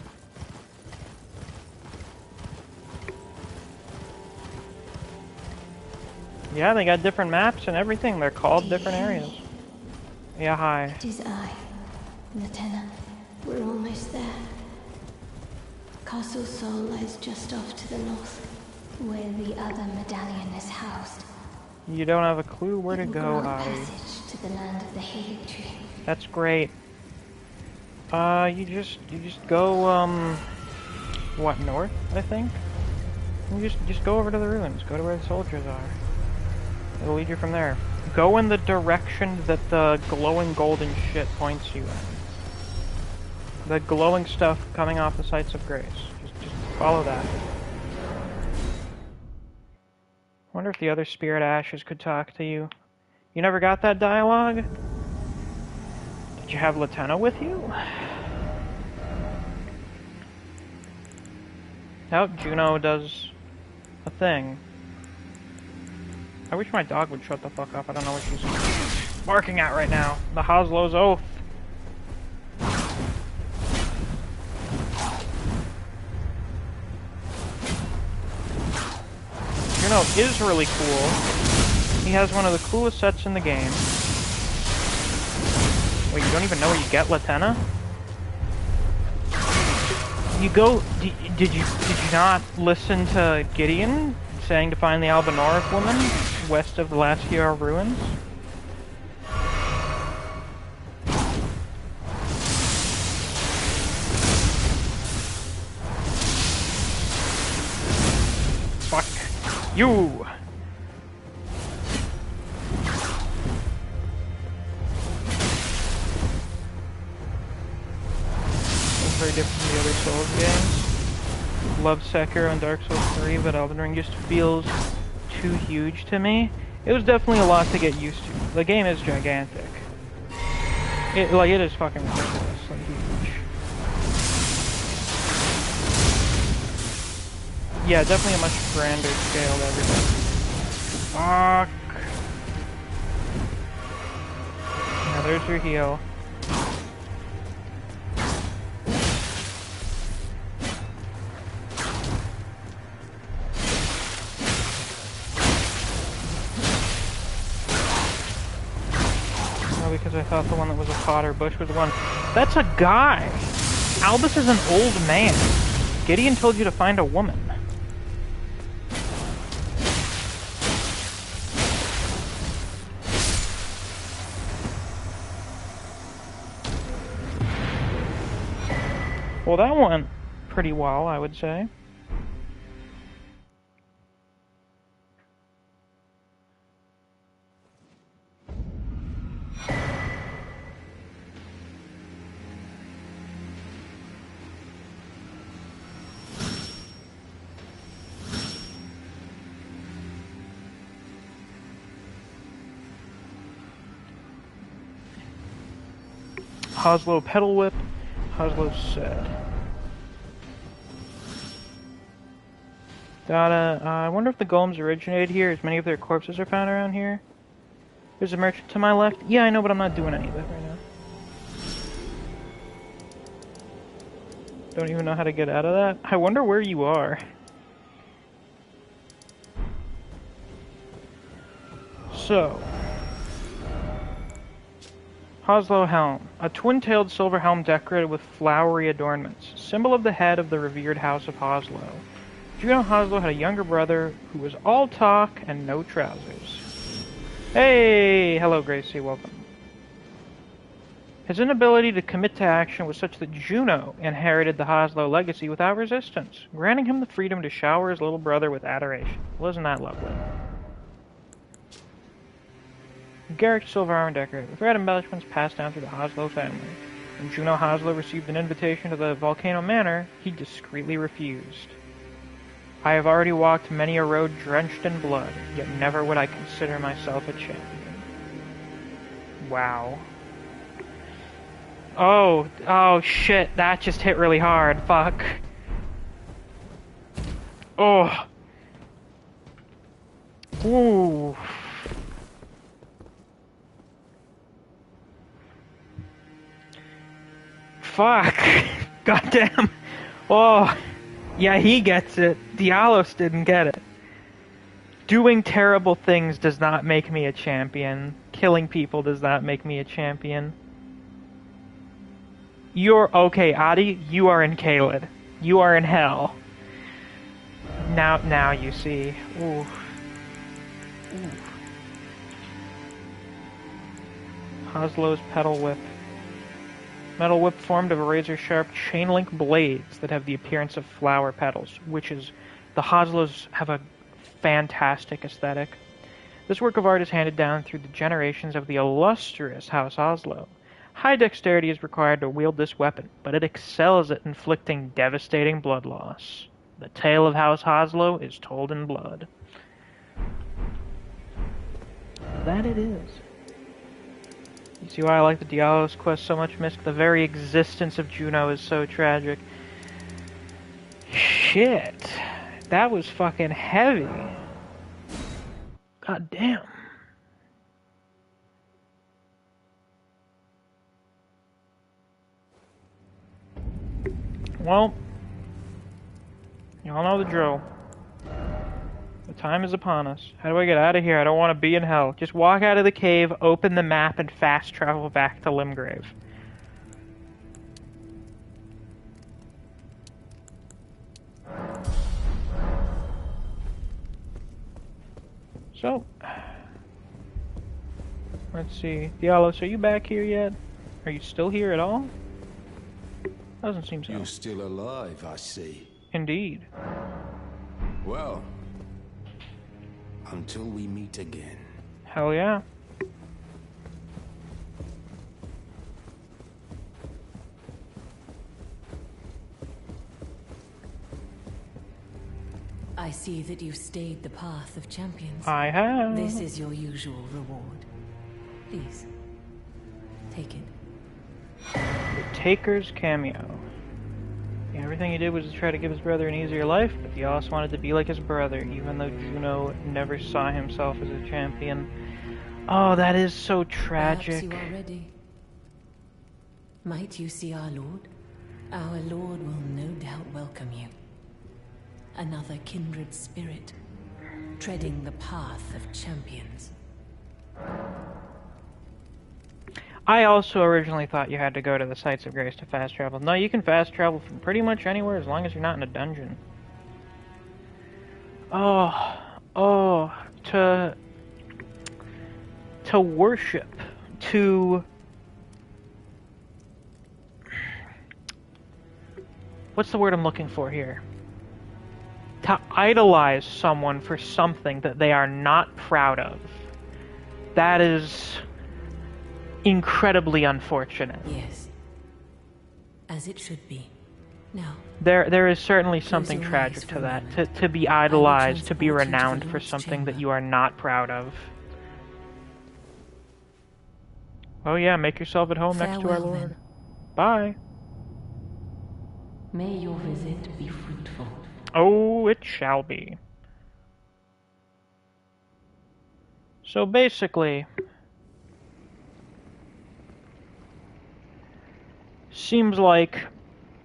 Yeah, they got different maps and everything. They're called different areas. Yeah, hi. It is I, Lieutenant. We're almost there. Castle Sol lies just off to the north, where the other medallion is housed. You don't have a clue where to go, Adi. Passage to the land of the Healing Tree. That's great. You just go, what, north, I think? You just go over to the ruins. Go to where the soldiers are. It'll lead you from there. Go in the direction that the glowing golden shit points you in. The glowing stuff coming off the sites of grace. Just follow that. Wonder if the other spirit ashes could talk to you. You never got that dialogue? Did you have Latenna with you? Oh, Juno does a thing. I wish my dog would shut the fuck up. I don't know what she's barking at right now. The Haslow's Oath. Juno is really cool. He has one of the coolest sets in the game. Wait, you don't even know where you get Latenna? You go... Did you not listen to Gideon saying to find the Albinar woman west of the Lasciar ruins? You! It's very different from the other Souls games. Love Sekiro and Dark Souls 3, but Elden Ring just feels too huge to me. It was definitely a lot to get used to. The game is gigantic. It is fucking ridiculous, like huge. Yeah, definitely a much grander scale to everything. Fuck. Now there's your heal. Because I thought the one that was a pot or bush was the one. That's a guy! Albus is an old man. Gideon told you to find a woman. Well, that went pretty well, I would say. Hoslow Pedal Whip, Hoslow Set. I wonder if the golems originated here, as many of their corpses are found around here. There's a merchant to my left. Yeah, I know, but I'm not doing any of that right now. Don't even know how to get out of that. I wonder where you are. So... Hoslow Helm, a twin-tailed silver helm decorated with flowery adornments, symbol of the head of the revered house of Hoslow. Juno Hoslow had a younger brother who was all talk and no trousers. Hey! Hello, Gracie, welcome. His inability to commit to action was such that Juno inherited the Hoslow legacy without resistance, granting him the freedom to shower his little brother with adoration. Wasn't that lovely? Garrick silver armor decorated with red embellishments passed down through the Hoslow family. When Juno Hoslow received an invitation to the Volcano Manor, he discreetly refused. I have already walked many a road drenched in blood, yet never would I consider myself a champion. Wow. Oh shit, that just hit really hard, fuck. Oh. Ooh. Fuck. Goddamn. Oh. Yeah, he gets it. Dialos didn't get it. Doing terrible things does not make me a champion. Killing people does not make me a champion. You're okay, Adi. You are in Caelid. You are in hell. Now you see. Ooh. Ooh. Hoslow's Pedal Whip. Metal whip formed of razor-sharp chain-link blades that have the appearance of flower petals, which is... The Hoslows have a fantastic aesthetic. This work of art is handed down through the generations of the illustrious House Hoslow. High dexterity is required to wield this weapon, but it excels at inflicting devastating blood loss. The tale of House Hoslow is told in blood. That it is. You see why I like the Dialos quest so much, Misk? The very existence of Juno is so tragic. Shit. That was fucking heavy. God damn. Well, y'all know the drill. The time is upon us. How do I get out of here? I don't want to be in hell. Just walk out of the cave, open the map, and fast travel back to Limgrave. So, let's see. Dialos, are you back here yet? Are you still here at all? Doesn't seem so. You're still alive, I see. Indeed. Well, until we meet again. Hell yeah. I see that you stayed the path of champions. I have. This is your usual reward. Please, take it. The Taker's cameo. Yeah, everything he did was to try to give his brother an easier life, but he also wanted to be like his brother, even though Juno never saw himself as a champion. Oh, that is so tragic. Perhaps you are ready. Might you see our Lord? Our Lord will no doubt welcome you. Another kindred spirit, treading the path of champions. I also originally thought you had to go to the Sites of Grace to fast travel. No, you can fast travel from pretty much anywhere as long as you're not in a dungeon. To worship, what's the word I'm looking for here? To idolize someone for something that they are not proud of. That is incredibly unfortunate. Yes. As it should be. Now. There is certainly something tragic to that. To be idolized, to be renowned for something that you are not proud of. Oh yeah, make yourself at home next to our Lord. Then. Bye. May your visit be fruitful. Oh, it shall be. So basically, seems like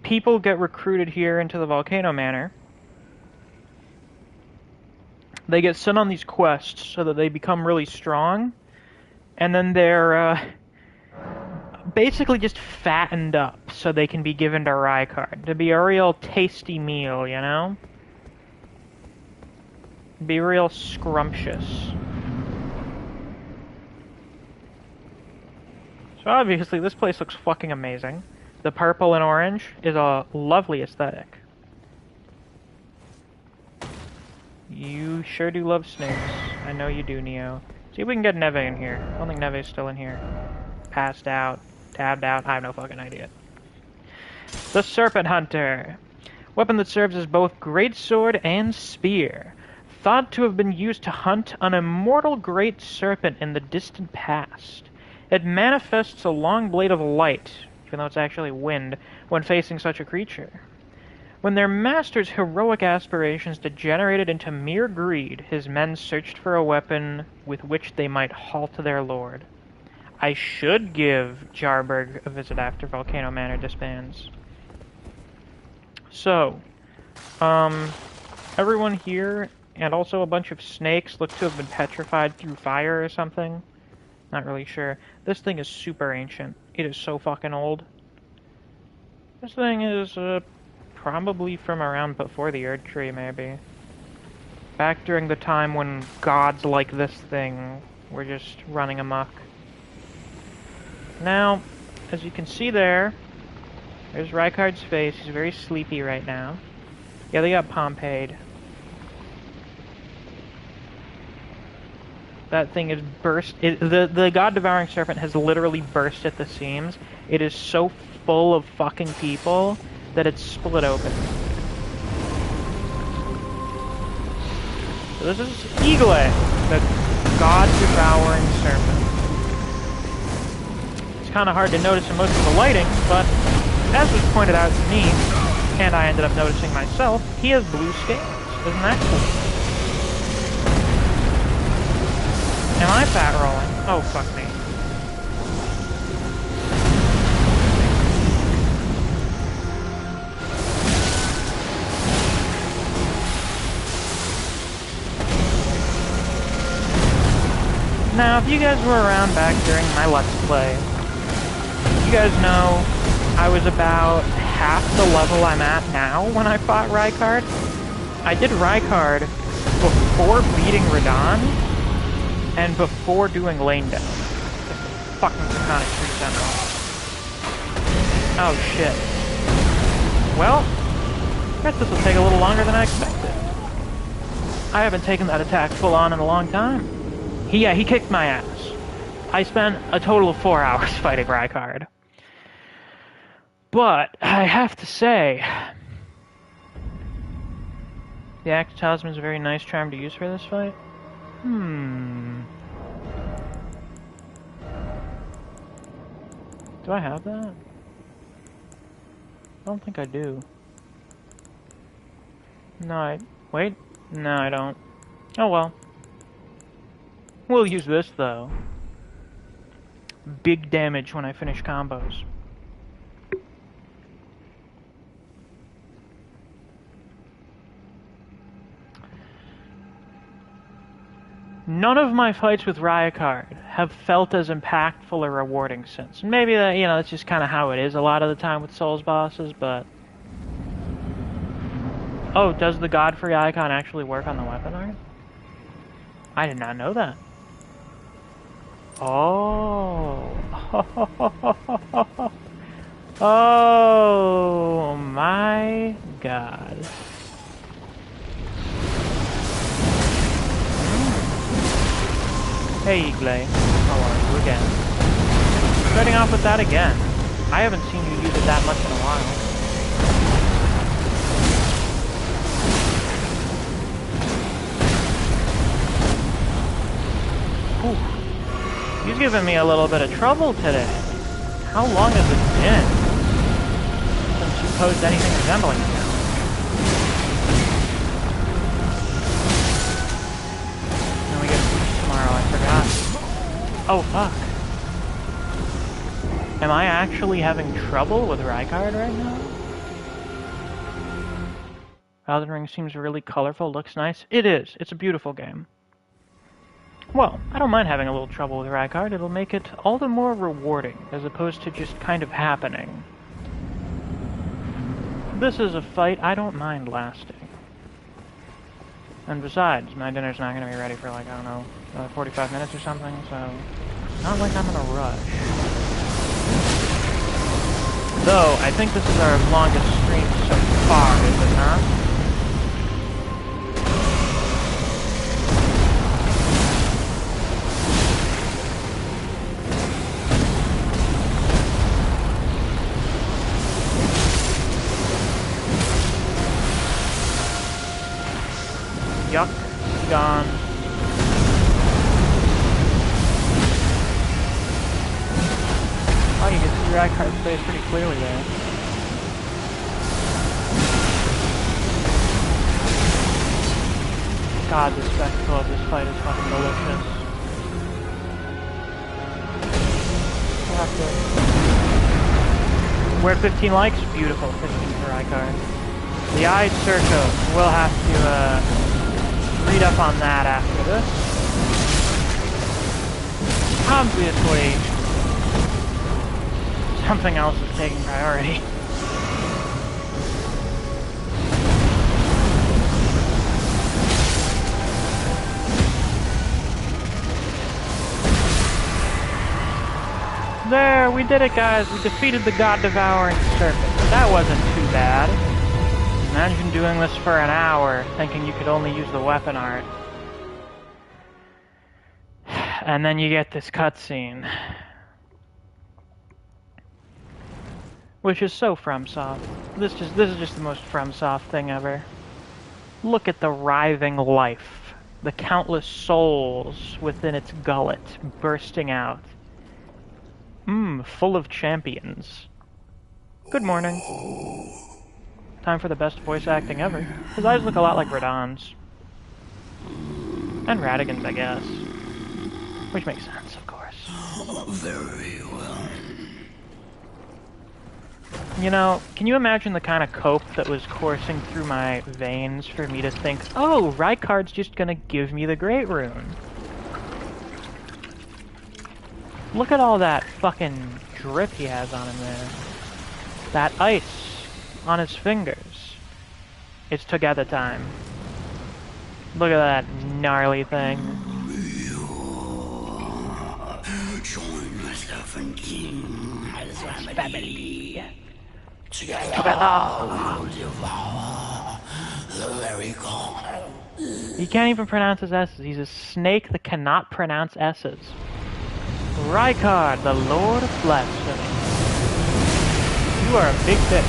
people get recruited here into the Volcano Manor. They get sent on these quests so that they become really strong, and then they're basically just fattened up so they can be given to Rykard to be a real tasty meal, you know? Be real scrumptious. So obviously this place looks fucking amazing. The purple and orange is a lovely aesthetic. You sure do love snakes. I know you do, Neo. See if we can get Neve in here. I don't think Neve's still in here. Passed out. Tabbed out. I have no fucking idea. The Serpent Hunter. Weapon that serves as both greatsword and spear. Thought to have been used to hunt an immortal great serpent in the distant past. It manifests a long blade of light, even though it's actually wind, when facing such a creature. When their master's heroic aspirations degenerated into mere greed, his men searched for a weapon with which they might halt their lord. I should give Jarberg a visit after Volcano Manor disbands. So, everyone here, and also a bunch of snakes, look to have been petrified through fire or something. Not really sure. This thing is super ancient. It is so fucking old. This thing is, probably from around before the Erd Tree, maybe. Back during the time when gods like this thing were just running amok. Now, as you can see there's Rykard's face. He's very sleepy right now. Yeah, they got Pompey'd. That thing is burst. The God-devouring serpent has literally burst at the seams. It is so full of fucking people that it's split open. So this is Eagle, the God-devouring serpent. It's kind of hard to notice in most of the lighting, but as was pointed out to me, and I ended up noticing myself, he has blue scales. Isn't that cool? Am I fat rolling? Oh, fuck me. Now, if you guys were around back during my Let's Play, you guys know I was about half the level I'm at now when I fought Rykard. I did Rykard before beating Radahn, and before doing Lane Down. The fucking Draconic Tree Sentinel. Oh shit. Well, I guess this will take a little longer than I expected. I haven't taken that attack full on in a long time. He kicked my ass. I spent a total of 4 hours fighting Rykard. But, I have to say, the Axe Talisman is a very nice charm to use for this fight. Do I have that? I don't think I do. No, wait. No, I don't. Oh well. We'll use this, though. Big damage when I finish combos. None of my fights with Rykard have felt as impactful or rewarding since. Maybe that, you know, that's just kind of how it is a lot of the time with Souls bosses, but... Oh, does the Godfrey icon actually work on the weapon art? I did not know that. Oh. Oh my god. Hey, Eagle. How are you again? Starting off with that again. I haven't seen you use it that much in a while. Ooh. He's giving me a little bit of trouble today. How long has it been since you posed anything resembling a challenge? And we get a push tomorrow, I forgot. Oh, fuck. Am I actually having trouble with Rykard right now? Elden Ring seems really colorful, looks nice. It is. It's a beautiful game. Well, I don't mind having a little trouble with Rykard. It'll make it all the more rewarding, as opposed to just kind of happening. This is a fight I don't mind lasting. And besides, my dinner's not going to be ready for, like, I don't know, 45 minutes or something, so... Not like I'm in a rush. Though, I think this is our longest stream so far, is it not? Yuck. Gone. Oh, you can see Rykard's face pretty clearly there. God, the spectacle of this fight is fucking delicious. We'll have to... We're at 15 likes? Beautiful. 15 for Rykard. The Eye Circle. We'll have to, read up on that after this. Obviously, something else is taking priority. There, we did it, guys. We defeated the God-devouring Serpent. That wasn't too bad. Imagine doing this for an hour, thinking you could only use the weapon art. And then you get this cutscene. Which is so FromSoft. This is just the most FromSoft thing ever. Look at the writhing life. The countless souls within its gullet, bursting out. Full of champions. Good morning. Time for the best voice acting ever. His eyes look a lot like Radahn's. And Radigan's, I guess. Which makes sense, of course. Very well. You know, can you imagine the kind of cope that was coursing through my veins for me to think, oh, Rykard's just gonna give me the Great Rune. Look at all that fucking drip he has on him there. That ice on his fingers. It's together time. Look at that gnarly thing. Join myself and King's family. Together we'll devour the very god. He can't even pronounce his S's. He's a snake that cannot pronounce S's. Rykard, the Lord of Blasphemy. You are a big bitch.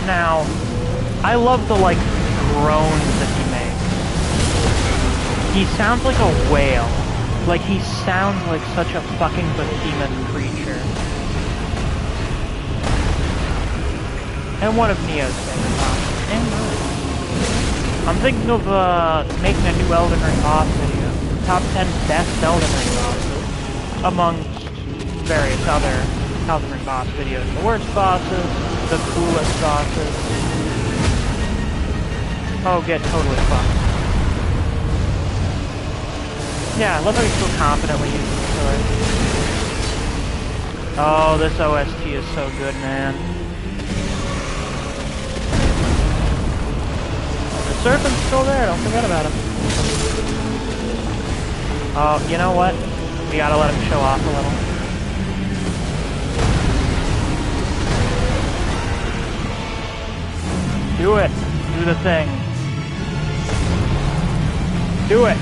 Now, I love the, like, groans that he makes. He sounds like a whale. Like, he sounds like such a fucking behemoth creature. And one of Neo's favorite bosses. And I'm thinking of making a new Elden Ring boss video. Top 10 best Elden Ring bosses. Amongst various other Elden Ring boss videos. The worst bosses, the coolest bosses. Oh, get totally fucked. Yeah, I love how he's so confidently using the sword. Oh, this OST is so good, man. The Serpent's still there, don't forget about him. Oh, you know what? We gotta let him show off a little. Do it! Do the thing. Do it!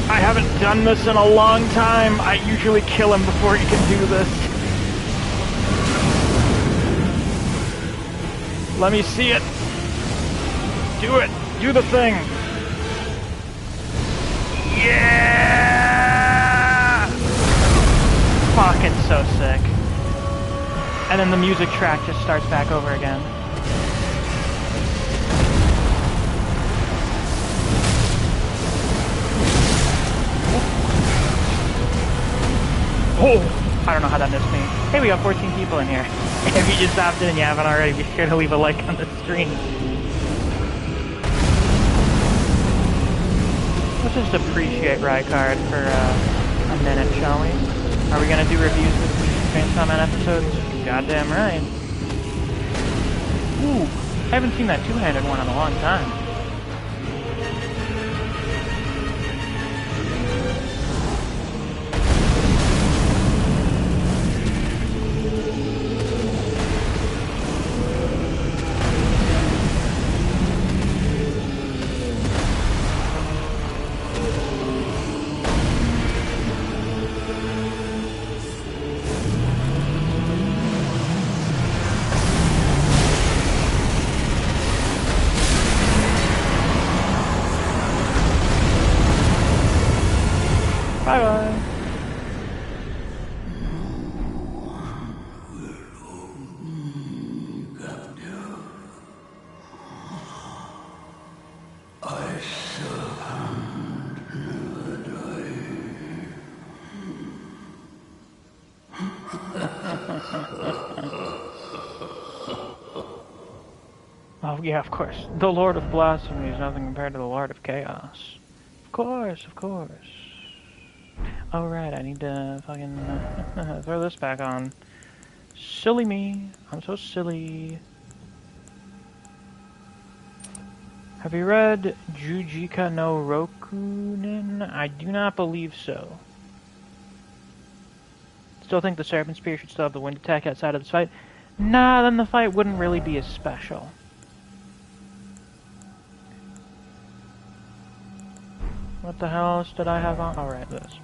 I haven't done this in a long time. I usually kill him before he can do this. Let me see it. Do it. Do the thing. Yeah! Fuck, it's so sick. And then the music track just starts back over again. Oh! I don't know how that missed me. Hey, we got 14 people in here. If you just stopped in and you haven't already, be sure to leave a like on the stream. Let's just appreciate Rykard for a minute, shall we? Are we gonna do reviews this week of Chainsaw Man episodes? Goddamn right. Ooh, I haven't seen that two-handed one in a long time. Bye-bye. Oh, yeah, of course. The Lord of Blasphemy is nothing compared to the Lord of Chaos. Of course, of course. Oh, right, I need to fucking throw this back on. Silly me. I'm so silly. Have you read Jujika no Rokunin? I do not believe so. Still think the Serpent Spear should still have the wind attack outside of this fight? Nah, then the fight wouldn't really be as special. What the hell else did I have on? Oh, right, this.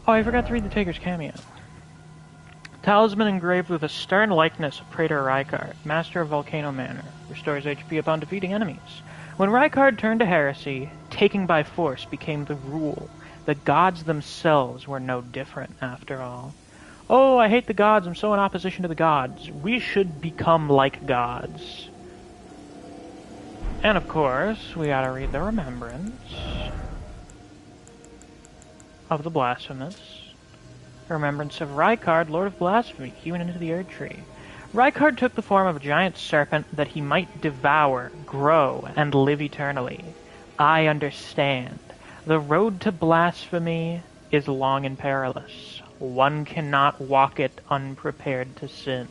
Oh, I forgot to read the Taker's cameo. Talisman engraved with a stern likeness of Praetor Rykard, master of Volcano Manor, restores HP upon defeating enemies. When Rykard turned to heresy, taking by force became the rule. The gods themselves were no different, after all. Oh, I hate the gods, I'm so in opposition to the gods. We should become like gods. And of course, we gotta read the Remembrance of the Blasphemers. Remembrance of Rykard, Lord of Blasphemy, hewn into the Erd Tree. Rykard took the form of a giant serpent that he might devour, grow, and live eternally. I understand. The road to blasphemy is long and perilous. One cannot walk it unprepared to sin.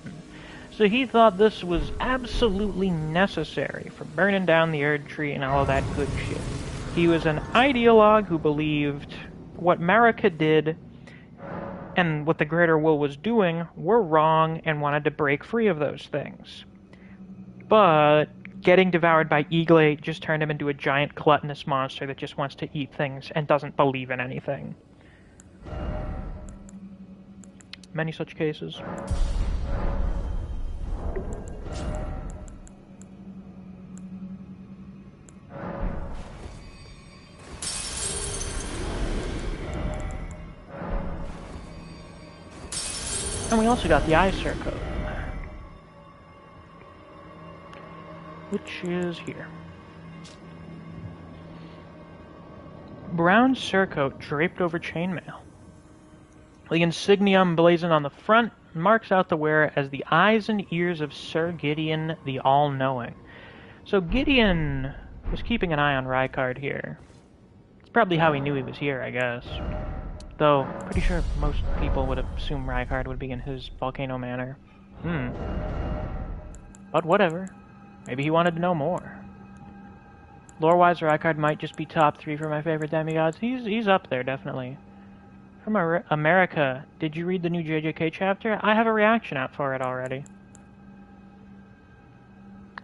So he thought this was absolutely necessary for burning down the Erd Tree and all of that good shit. He was an ideologue who believed what Marika did and what the Greater Will was doing were wrong and wanted to break free of those things. But getting devoured by Eagle just turned him into a giant gluttonous monster that just wants to eat things and doesn't believe in anything. Many such cases. And we also got the Icer code, which is here. Brown surcoat draped over chainmail. The insignia emblazoned on the front marks out the wearer as the eyes and ears of Sir Gideon the All-Knowing. So Gideon was keeping an eye on Rykard here. It's probably how he knew he was here, I guess. Though, pretty sure most people would assume Rykard would be in his Volcano Manor. But whatever. Maybe he wanted to know more. Lore-wise, Rykard might just be top 3 for my favorite demigods. He's up there, definitely. From America, did you read the new JJK chapter? I have a reaction out for it already.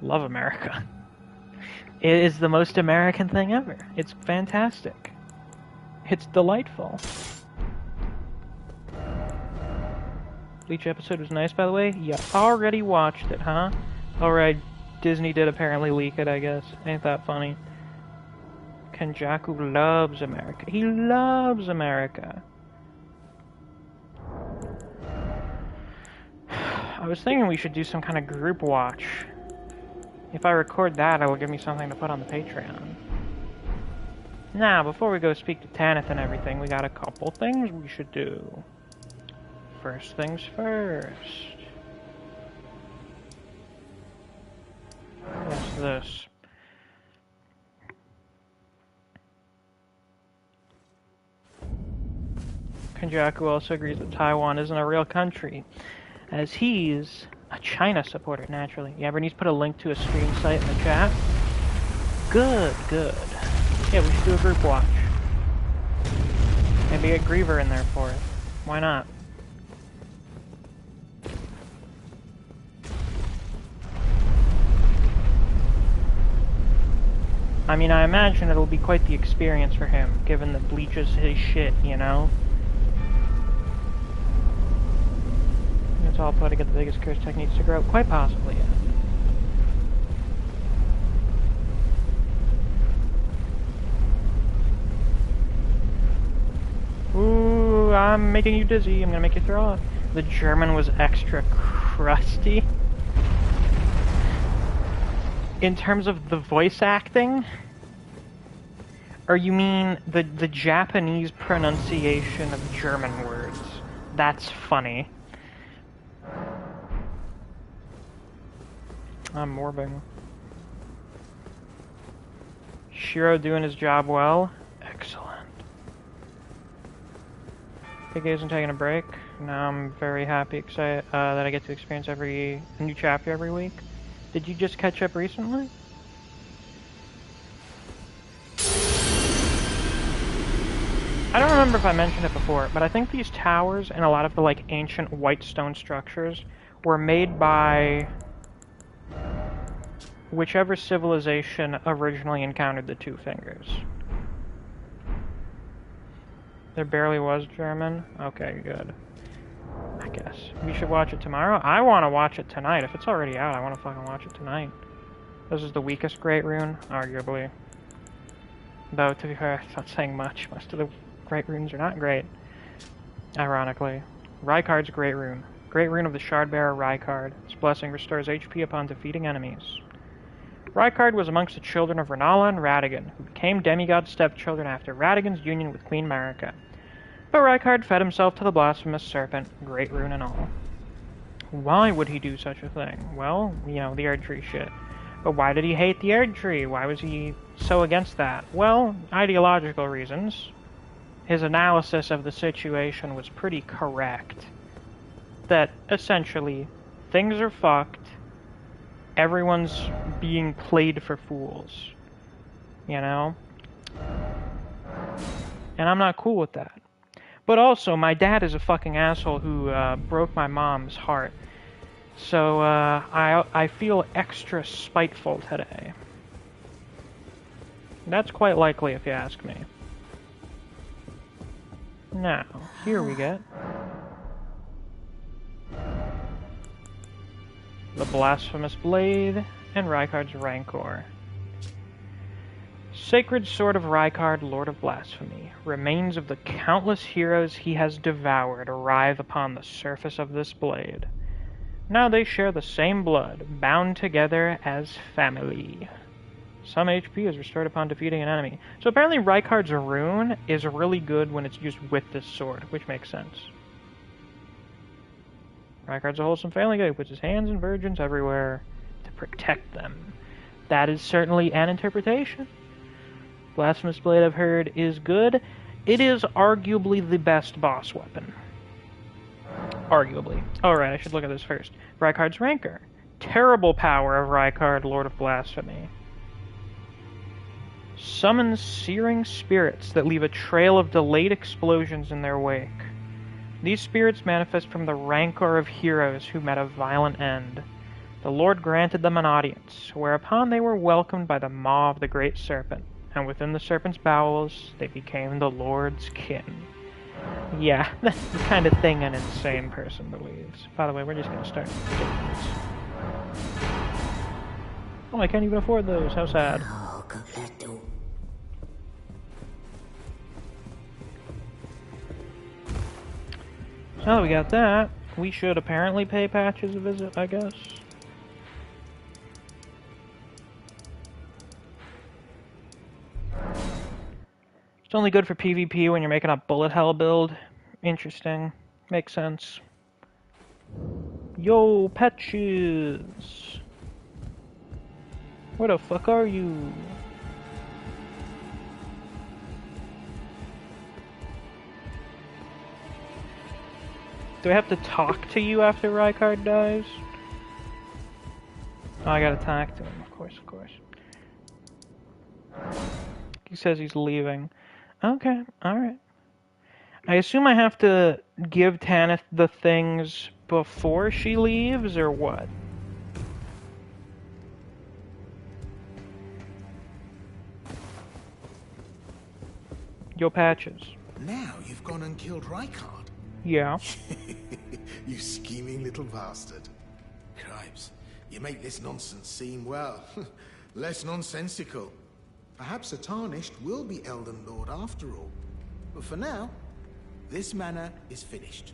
Love America. It is the most American thing ever. It's fantastic. It's delightful. Bleach episode was nice, by the way. You already watched it, huh? Alright, Disney did apparently leak it, I guess. Ain't that funny? Kenjaku loves America. He loves America. I was thinking we should do some kind of group watch. If I record that, it'll give me something to put on the Patreon. Now, before we go speak to Tanith and everything, we got a couple things we should do. First things first. What's this? Kenjaku also agrees that Taiwan isn't a real country, as he's a China supporter, naturally. Yeah, Bernice put a link to a stream site in the chat. Good, good. Yeah, we should do a group watch. Maybe get Griever in there for it. Why not? I mean, I imagine it'll be quite the experience for him, given that Bleach is his shit, you know? It's all put to get the biggest curse techniques to grow. Quite possibly, yeah. Ooh, I'm making you dizzy. I'm gonna make you throw up. The German was extra crusty. In terms of the voice acting? Or you mean the Japanese pronunciation of German words? That's funny. I'm morbing. Shiro doing his job well? Excellent. Big isn't taking a break. Now I'm very happy, excited that I get to experience a new chapter every week. Did you just catch up recently? I don't remember if I mentioned it before, but I think these towers and a lot of the like ancient white stone structures were made by whichever civilization originally encountered the Two Fingers. There barely was German? Okay, good. I guess. We should watch it tomorrow? I want to watch it tonight. If it's already out, I want to fucking watch it tonight. This is the weakest Great Rune, arguably. Though, to be fair, it's not saying much. Most of the Great Runes are not great. Ironically. Rykard's Great Rune. Great Rune of the Shardbearer Rykard. Its blessing restores HP upon defeating enemies. Rykard was amongst the children of Renala and Radagon, who became demigod stepchildren after Radagon's union with Queen Marika. But Rykard fed himself to the blasphemous Serpent, Great Rune and all. Why would he do such a thing? Well, you know, the Erd Tree shit. But why did he hate the Erd Tree? Why was he so against that? Well, ideological reasons. His analysis of the situation was pretty correct. That, essentially, things are fucked. Everyone's being played for fools. You know? And I'm not cool with that. But also, my dad is a fucking asshole who broke my mom's heart. So, I feel extra spiteful today. That's quite likely if you ask me. Now, here we get the Blasphemous Blade and Rykard's Rancor. Sacred Sword of Rykard, Lord of Blasphemy. Remains of the countless heroes he has devoured arrive upon the surface of this blade. Now they share the same blood, bound together as family. Some HP is restored upon defeating an enemy. So apparently Rykard's rune is really good when it's used with this sword, which makes sense. Rykard's a wholesome family guy who puts his hands in virgins everywhere to protect them. That is certainly an interpretation. Blasphemous Blade, I've heard, is good. It is arguably the best boss weapon. Arguably. Alright, I should look at this first. Rykard's Rancor. Terrible power of Rykard, Lord of Blasphemy. Summons searing spirits that leave a trail of delayed explosions in their wake. These spirits manifest from the Rancor of heroes who met a violent end. The Lord granted them an audience, whereupon they were welcomed by the maw of the great Serpent, and within the Serpent's bowels they became the Lord's kin. Yeah, that's the kind of thing an insane person believes. By the way, we're just gonna start getting these. Oh, I can't even afford those, how sad. So now that we got that, we should apparently pay Patches a visit, I guess. It's only good for PvP when you're making a bullet hell build. Interesting. Makes sense. Yo, Patches! Where the fuck are you? Do I have to talk to you after Rykard dies? Oh, I gotta talk to him, of course, of course. He says he's leaving. Okay, alright. I assume I have to give Tanith the things before she leaves, or what? Yo, Patches. Now you've gone and killed Rykard. Yeah. You scheming little bastard. Cripes, you make this nonsense seem, well, less nonsensical. Perhaps a Tarnished will be Elden Lord after all. But for now, this manor is finished.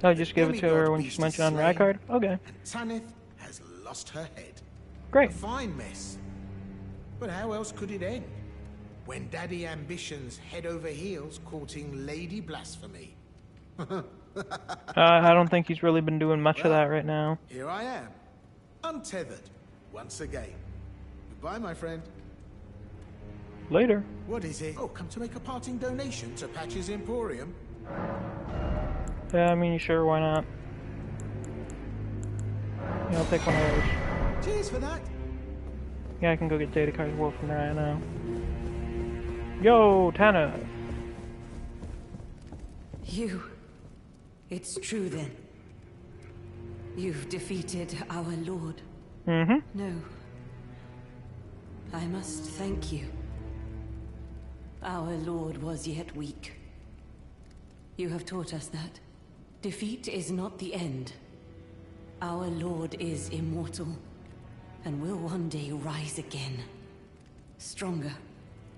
I'll just give it to her when she's mentioned on Rykard? Okay. And Tanith has lost her head. Great. A fine mess. But how else could it end? When Daddy Ambition's head over heels courting Lady Blasphemy. I don't think he's really been doing much of that right now. Here I am, untethered, once again. Goodbye, my friend. Later. What is it? Oh, come to make a parting donation to Patch's Emporium? Yeah, I mean, sure, why not? Yeah, I'll take one of those. Cheers for that. Yeah, I can go get data cards wolf from right now. Yo, Tana. You. It's true then. You've defeated our lord. Mm-hmm. No. I must thank you. Our lord was yet weak. You have taught us that. Defeat is not the end. Our lord is immortal, and will one day rise again. Stronger.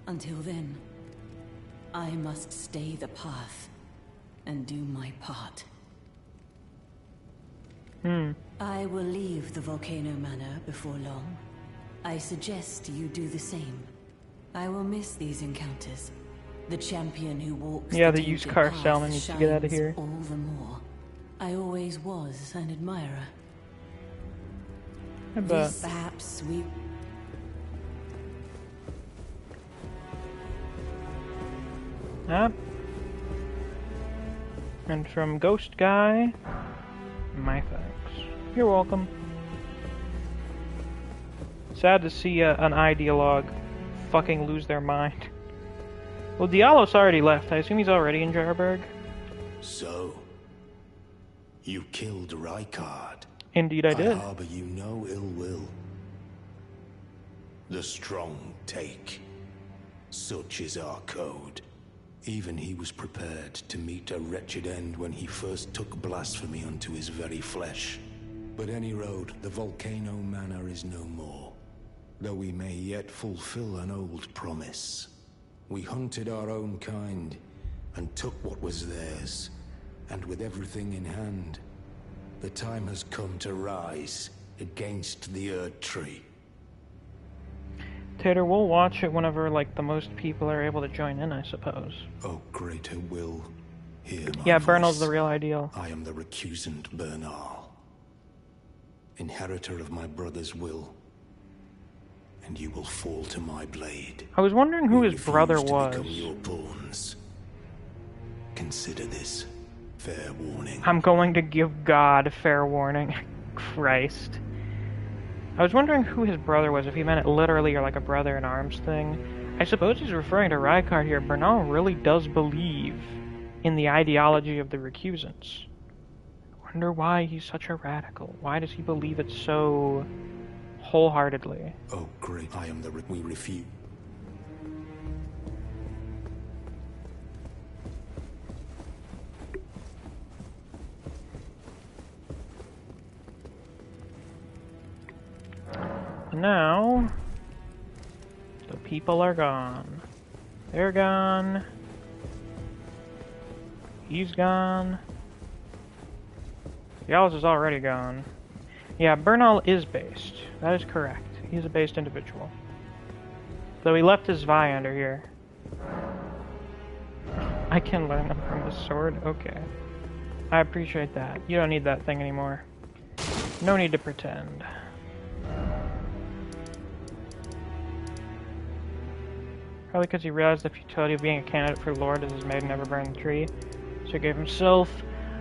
Until then, I must stay the path and do my part. I will leave the Volcano Manor before long. I suggest you do the same. I will miss these encounters. The champion who walks the used car salesman needs to get out of here. All the more. I always was an admirer. But Perhaps we... Yep. And from Ghost Guy, my thanks. You're welcome. Sad to see an ideologue fucking lose their mind. Well, Diallo's already left. I assume he's already in Jarberg. So, you killed Rancor. Indeed I did. I harbor you no ill will. The strong take. Such is our code. Even he was prepared to meet a wretched end when he first took blasphemy unto his very flesh. But any road, the Volcano Manor is no more. Though we may yet fulfill an old promise. We hunted our own kind, and took what was theirs. And with everything in hand, the time has come to rise against the Erd Tree. Tater, we'll watch it whenever, like, the most people are able to join in, I suppose. Oh, greater will, hear my Yeah, voice. Bernal's the real ideal. I am the recusant Bernal, inheritor of my brother's will, and you will fall to my blade. I was wondering who We his brother refuse to was. become your pawns. Consider this fair warning. I'm going to give God fair warning. Christ. I was wondering who his brother was, if he meant it literally or like a brother in arms thing. I suppose he's referring to Rancor here. Bernal really does believe in the ideology of the recusants. I wonder why he's such a radical. Why does he believe it so wholeheartedly? Oh, great, I am the we refuse. Now, the people are gone. They're gone. He's gone. Yalis is already gone. Yeah, Bernal is based. That is correct. He's a based individual. Though he left his Vi under here. I can learn them from the sword? Okay. I appreciate that. You don't need that thing anymore. No need to pretend. Probably because he realized the futility of being a candidate for Lord as his maiden never burned the tree. So he gave himself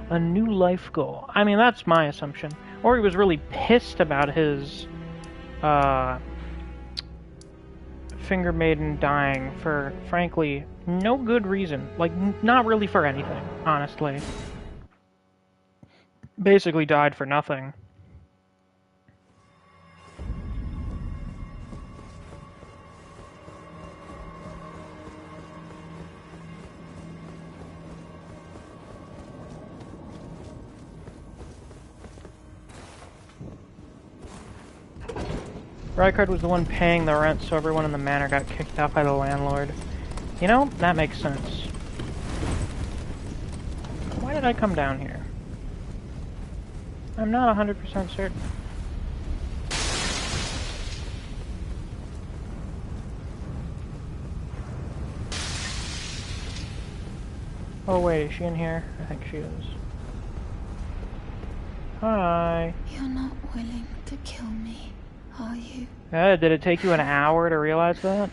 a new life goal. I mean, that's my assumption. Or he was really pissed about his finger maiden dying for, frankly, no good reason. Like, not really for anything, honestly. Basically died for nothing. Rancor was the one paying the rent, so everyone in the manor got kicked out by the landlord. You know, that makes sense. Why did I come down here? I'm not 100% certain. Oh wait, is she in here? I think she is. Hi. You're not willing to kill me, are you? Did it take you an hour to realize that?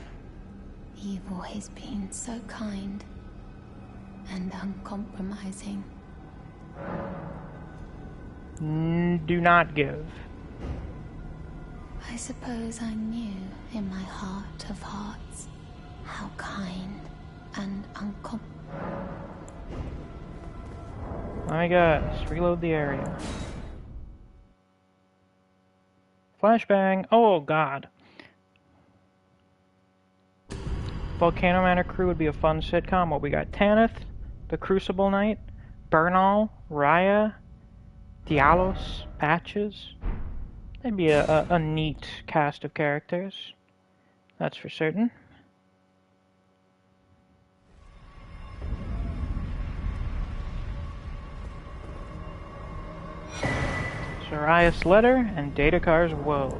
You've always been so kind and uncompromising. Do not give. I suppose I knew in my heart of hearts how kind and Let me guess. Reload the area. Flashbang. Oh, God. Volcano Manor crew would be a fun sitcom. What we got? Tanith, the Crucible Knight, Bernal, Raya, Diallos, Patches. That'd be a neat cast of characters. That's for certain. Sorias' Letter and Datakar's Woe.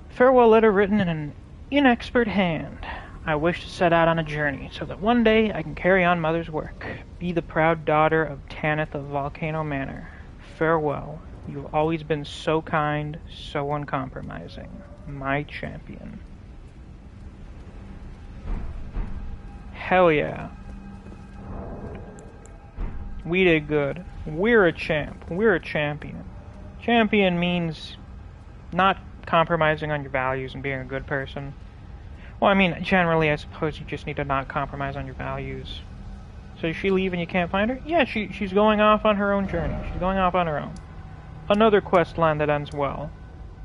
Farewell letter written in an inexpert hand. I wish to set out on a journey so that one day I can carry on Mother's work. Be the proud daughter of Tanith of Volcano Manor. Farewell. You've always been so kind, so uncompromising. My champion. Hell yeah. We did good. We're a champ. We're a champion. Champion means not compromising on your values and being a good person. Well, I mean, generally, I suppose you just need to not compromise on your values. So does she leave and you can't find her? Yeah, she's going off on her own journey. She's going off on her own. Another quest line that ends well,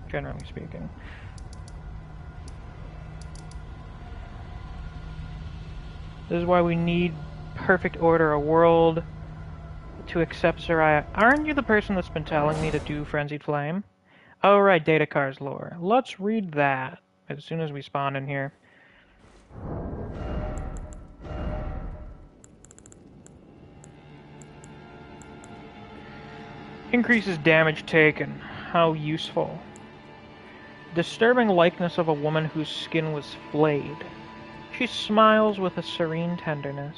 generally speaking. This is why we need perfect order, a world to accept Soraya. Aren't you the person that's been telling me to do Frenzied Flame? Oh right, Datakar's lore. Let's read that as soon as we spawn in here. Increases damage taken. How useful. Disturbing likeness of a woman whose skin was flayed. She smiles with a serene tenderness.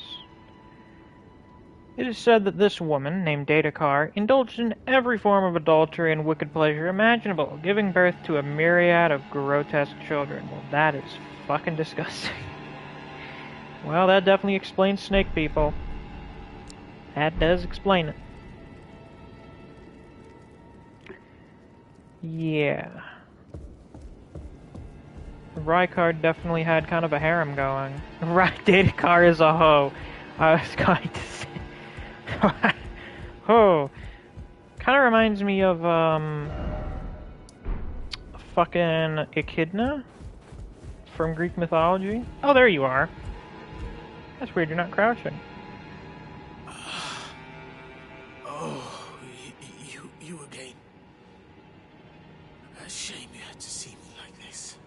It is said that this woman, named Datakar, indulged in every form of adultery and wicked pleasure imaginable, giving birth to a myriad of grotesque children. Well, that is fucking disgusting. Well, that definitely explains snake people. That does explain it. Yeah. Rykard definitely had kind of a harem going. Right, Datakar is a hoe. I was going to say. Oh. Kind of reminds me of, fucking Echidna from Greek mythology. Oh, there you are. That's weird, you're not crouching. Oh, you again. A shame you had to see me like this.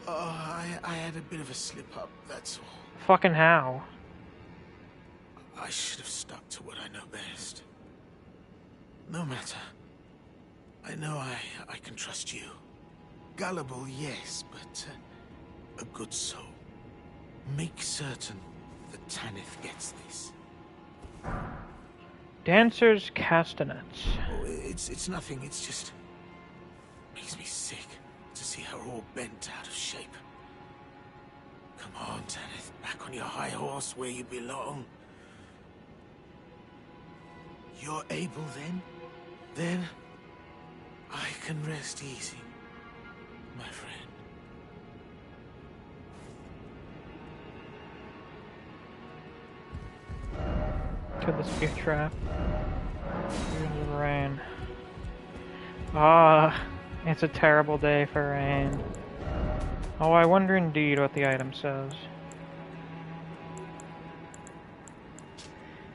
I had a bit of a slip-up, that's all. Fucking how? I should have stuck to what I know best. No matter. I know I can trust you. Gullible, yes, but a good soul. Make certain that Tanith gets this. Dancers castanets. Oh, it's nothing, it's just... makes me sick to see her all bent out of shape. Come on, Tanith, back on your high horse where you belong. You're able then? Then I can rest easy, my friend. Could this be a trap? Here's the rain. Ah, it's a terrible day for rain. Oh, I wonder indeed what the item says.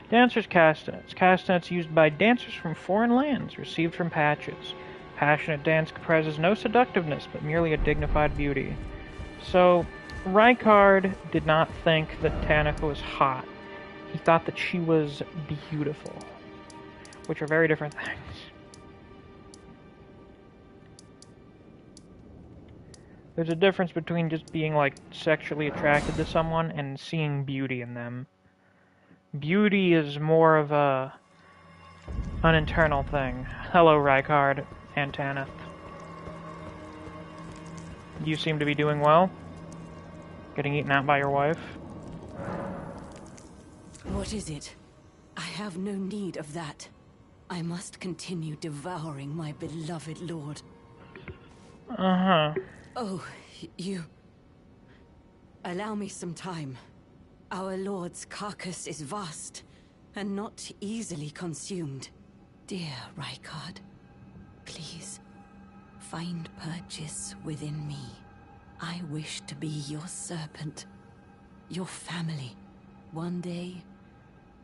Dancers' castanets. Castanets used by dancers from foreign lands, received from patches. Passionate dance comprises no seductiveness, but merely a dignified beauty. So, Rykard did not think that Tanith was hot. He thought that she was beautiful, which are very different things. There's a difference between just being, like, sexually attracted to someone and seeing beauty in them. Beauty is more of an internal thing. Hello, Rykard and Tanith. You seem to be doing well. Getting eaten out by your wife. What is it? I have no need of that. I must continue devouring my beloved lord. Uh-huh. Oh, you... Allow me some time. Our lord's carcass is vast, and not easily consumed. Dear Rykard, please, find purchase within me. I wish to be your serpent, your family. One day,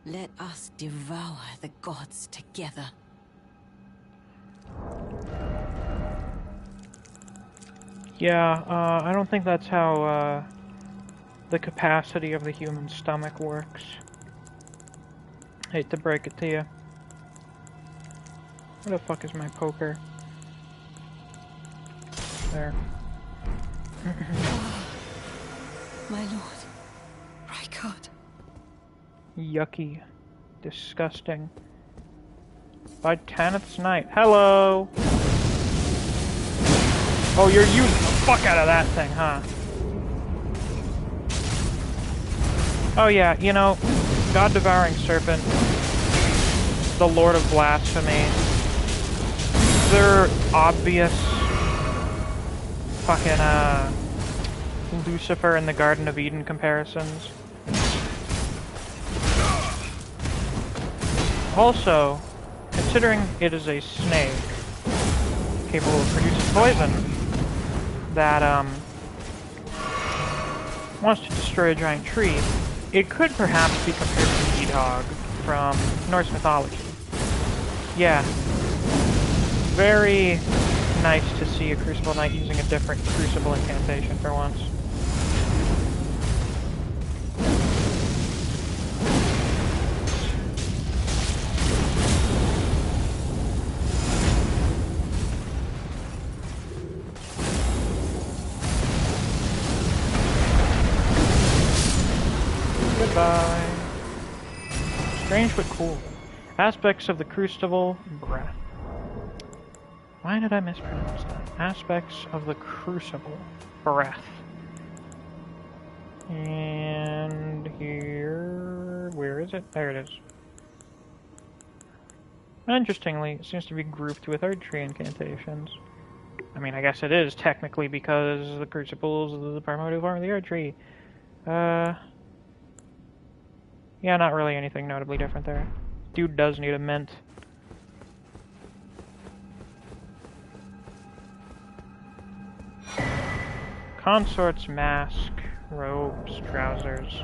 let us devour the gods together. Yeah, I don't think that's how, the capacity of the human stomach works. Hate to break it to you. Where the fuck is my poker? There. My lord, Rykard. Yucky. Disgusting. By Tanith's Night. Hello! Oh, you're using the fuck out of that thing, huh? Oh yeah, you know, God-devouring Serpent, the Lord of Blasphemy, they're obvious fucking, Lucifer in the Garden of Eden comparisons. Also, considering it is a snake capable of producing poison that, wants to destroy a giant tree, it could perhaps be compared to the Hedgehog from Norse mythology. Yeah. Very nice to see a Crucible Knight using a different Crucible incantation for once. Goodbye. Strange but cool. Aspects of the Crucible Breath. Why did I mispronounce that? Aspects of the Crucible Breath. And here... where is it? There it is. Interestingly, it seems to be grouped with archery incantations. I mean, I guess it is technically because the Crucible is the primordial form of the archery. Yeah, not really anything notably different there. Dude does need a mint. Consort's mask, robes, trousers.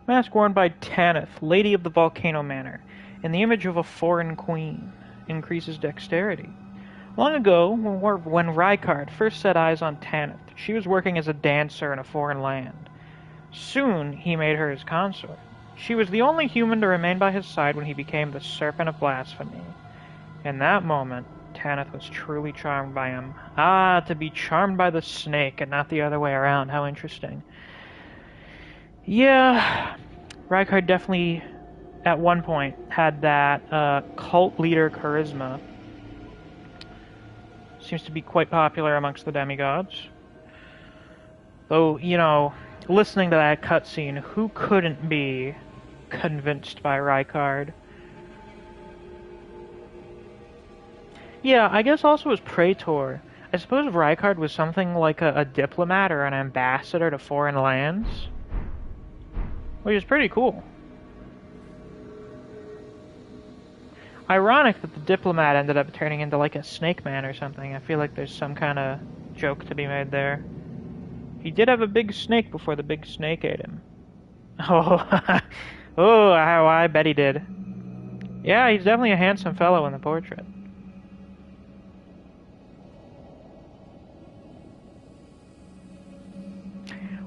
Mask worn by Tanith, Lady of the Volcano Manor, in the image of a foreign queen. Increases dexterity. Long ago, when Rykard first set eyes on Tanith, she was working as a dancer in a foreign land. Soon, he made her his consort. She was the only human to remain by his side when he became the Serpent of Blasphemy. In that moment, Tanith was truly charmed by him. Ah, to be charmed by the snake and not the other way around. How interesting. Yeah, Rykard definitely, at one point, had that cult leader charisma. Seems to be quite popular amongst the demigods. Though, you know, listening to that cutscene, who couldn't be convinced by Rykard? Yeah, I guess also as Praetor. I suppose if Rykard was something like a diplomat or an ambassador to foreign lands. Which is pretty cool. Ironic that the diplomat ended up turning into like a snake man or something. I feel like there's some kind of joke to be made there. He did have a big snake before the big snake ate him. Oh, oh, I bet he did. Yeah, he's definitely a handsome fellow in the portrait.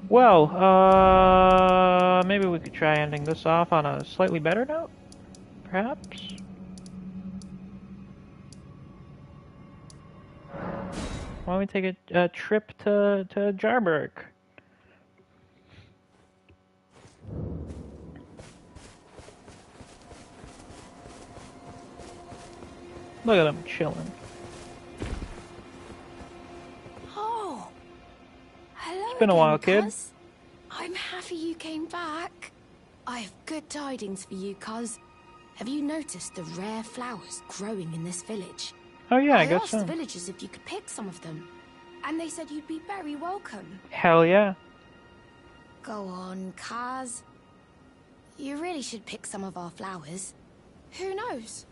Well, maybe we could try ending this off on a slightly better note, perhaps? Why don't we take a trip to Jarberg? Look at him chilling. Oh, hello. It's been a while, kid. Cuz. I'm happy you came back. I have good tidings for you, cuz. Have you noticed the rare flowers growing in this village? Oh yeah, I guess asked so. the villagers if you could pick some of them, and they said you'd be very welcome. Hell yeah. Go on, Kaz. You really should pick some of our flowers. Who knows?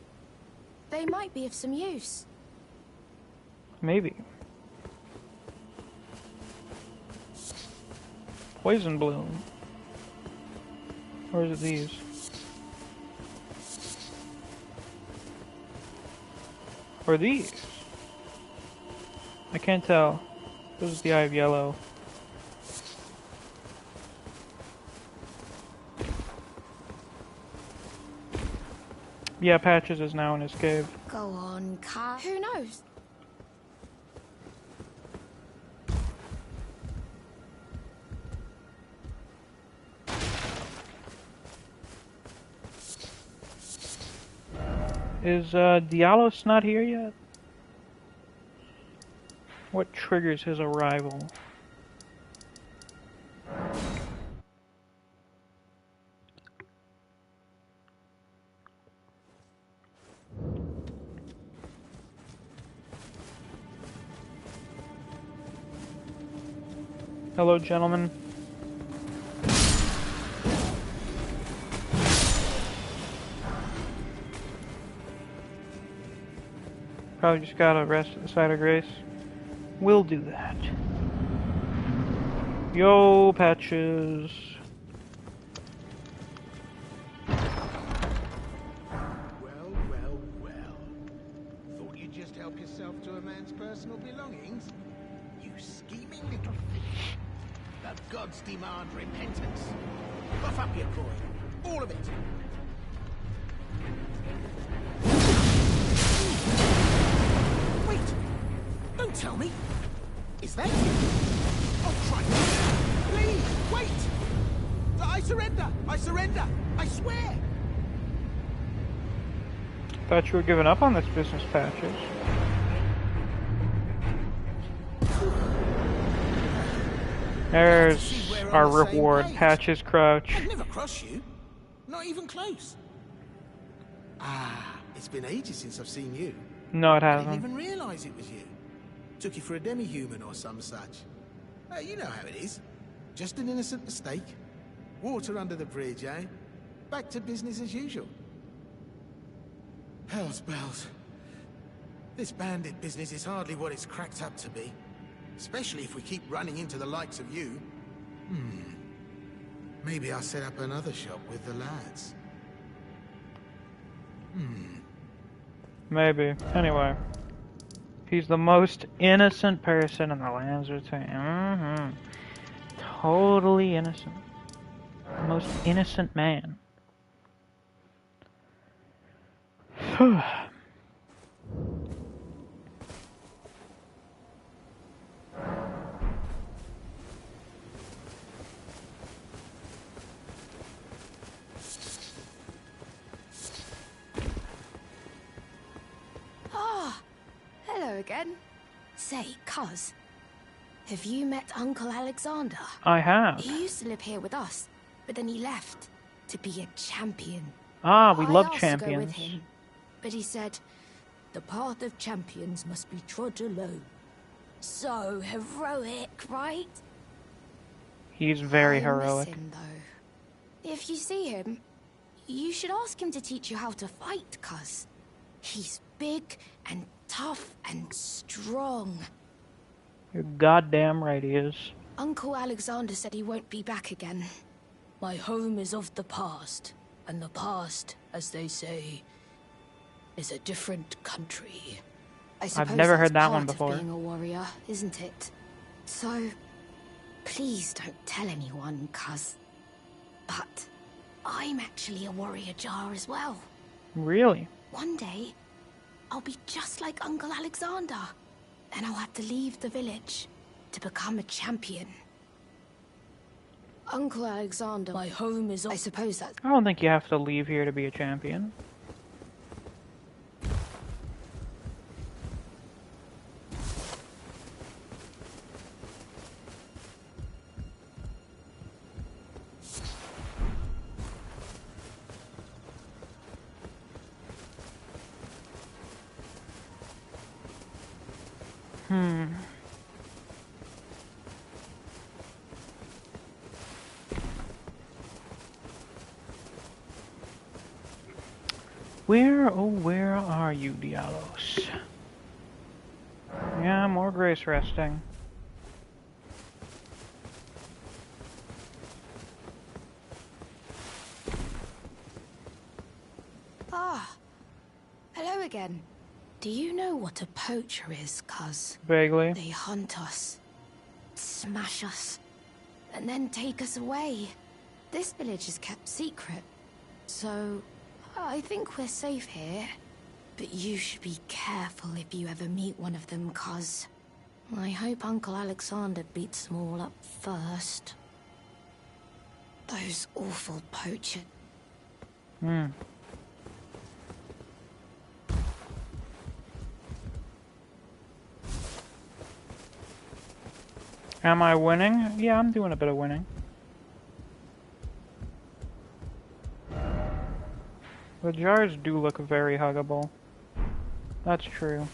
They might be of some use. Maybe. Poison bloom. Or is it these? Or these? I can't tell. This is the Eye of Yellow. Yeah, Patches is now in his cave. Go on, Kaz. Who knows? Is Dialos not here yet? What triggers his arrival? Hello, gentlemen. Probably just gotta rest at the side of grace. We'll do that. Yo, Patches. Well, well, well. Thought you'd just help yourself to a man's personal belongings? You scheming little thief. The gods demand repentance. Cough up your coin. All of it. Wait! Don't tell me! Is that you? Oh, try it. Please, wait! I surrender! I surrender! I swear! Thought you were giving up on this business, Patches. There's our reward, Patches Crouch. I'd never cross you. Not even close. Ah, it's been ages since I've seen you. No, it I hasn't. didn't even realize it was you. Took you for a demi-human or some such. You know how it is. Just an innocent mistake. Water under the bridge, eh? Back to business as usual. Hell's bells. This bandit business is hardly what it's cracked up to be. Especially if we keep running into the likes of you. Maybe I'll set up another shop with the lads. Maybe. Anyway. He's the most innocent person in the lands of time. Totally innocent. The most innocent man. Hello again. Say, cuz, have you met Uncle Alexander? I have. He used to live here with us, but then he left to be a champion. Ah, we love I asked champions. to go with him, but he said, the path of champions must be trod alone. So heroic, right? He's very I heroic. Miss him, though. If you see him, you should ask him to teach you how to fight, cuz. He's big and tough and strong. You're goddamn right he is. Uncle Alexander said he won't be back again. My home is of the past, and the past, as they say, is a different country. I suppose I've never heard that's that one part of before. being a warrior, isn't it? So, please don't tell anyone, cuz. But I'm actually a warrior jar as well. Really? One day, I'll be just like Uncle Alexander. Then I'll have to leave the village to become a champion. Uncle Alexander, my home is... I suppose that's... I don't think you have to leave here to be a champion. Where, oh where are you, Dialos? Yeah, more grace resting. Ah, hello again. Do you know what a poacher is, cuz? Vaguely. They hunt us, smash us, and then take us away. This village is kept secret, so I think we're safe here. But you should be careful if you ever meet one of them, cuz I hope Uncle Alexander beats them all up first. Those awful poachers. Am I winning? Yeah, I'm doing a bit of winning. The jars do look very huggable. That's true.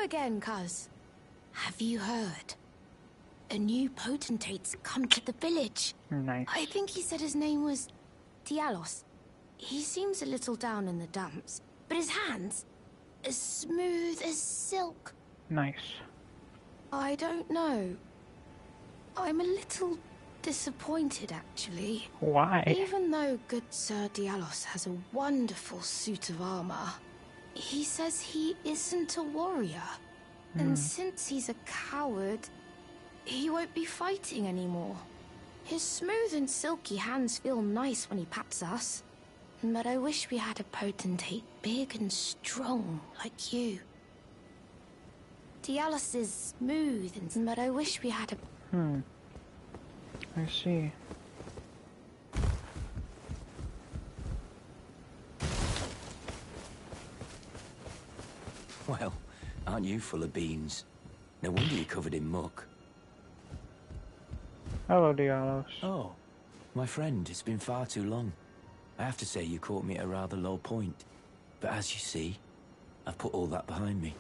Again, cuz. Have you heard? A new potentate's come to the village. Nice. I think he said his name was Dialos. He seems a little down in the dumps, but his hands, as smooth as silk. Nice. I don't know. I'm a little disappointed, actually. Why? Even though good Sir Dialos has a wonderful suit of armor, he says he isn't a warrior. And since he's a coward, he won't be fighting anymore. His smooth and silky hands feel nice when he pats us. But I wish we had a potentate big and strong like you. Dialos is smooth and... But I wish we had a... I see. Well, aren't you full of beans? No wonder you're covered in muck. Hello, Dialos. Oh, my friend, it's been far too long. I have to say you caught me at a rather low point. But as you see, I've put all that behind me.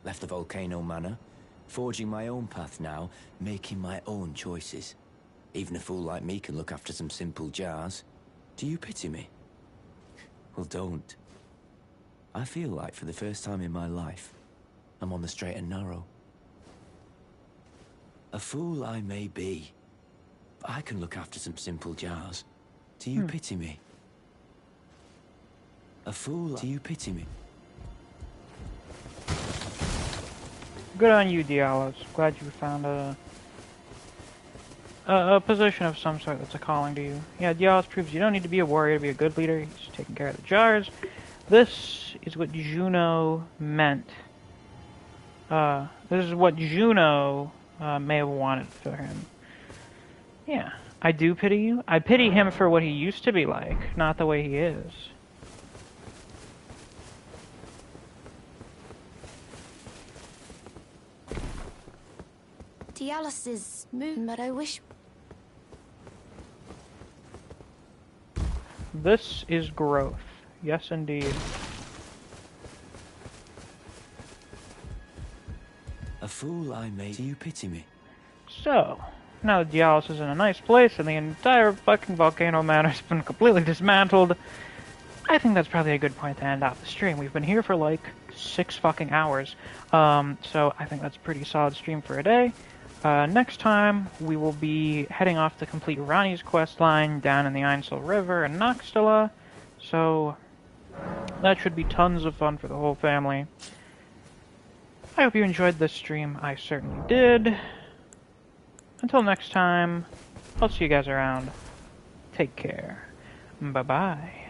Left the Volcano Manor, forging my own path now, making my own choices. Even a fool like me can look after some simple jars. Do you pity me? Well, don't. I feel like for the first time in my life, I'm on the straight and narrow. A fool I may be, but I can look after some simple jars. Do you pity me? A fool, do you pity me? Good on you, Dialos. Glad you found a position of some sort that's a calling to you. Yeah, Dialos proves you don't need to be a warrior to be a good leader. He's taking care of the jars. This is what Juno meant. This is what Juno may have wanted for him. Yeah, I do pity you. I pity him for what he used to be like, not the way he is. Dialos is smooth, but I wish... This is growth. Yes, indeed. A fool I may... Do you pity me? So, now that Dialos is in a nice place and the entire fucking Volcano Manor has been completely dismantled, I think that's probably a good point to end off the stream. We've been here for like 6 fucking hours, so I think that's a pretty solid stream for a day. Next time, we will be heading off to complete Ronnie's questline down in the Ainsel River in Noxtella, so that should be tons of fun for the whole family. I hope you enjoyed this stream. I certainly did. Until next time, I'll see you guys around. Take care. Bye-bye.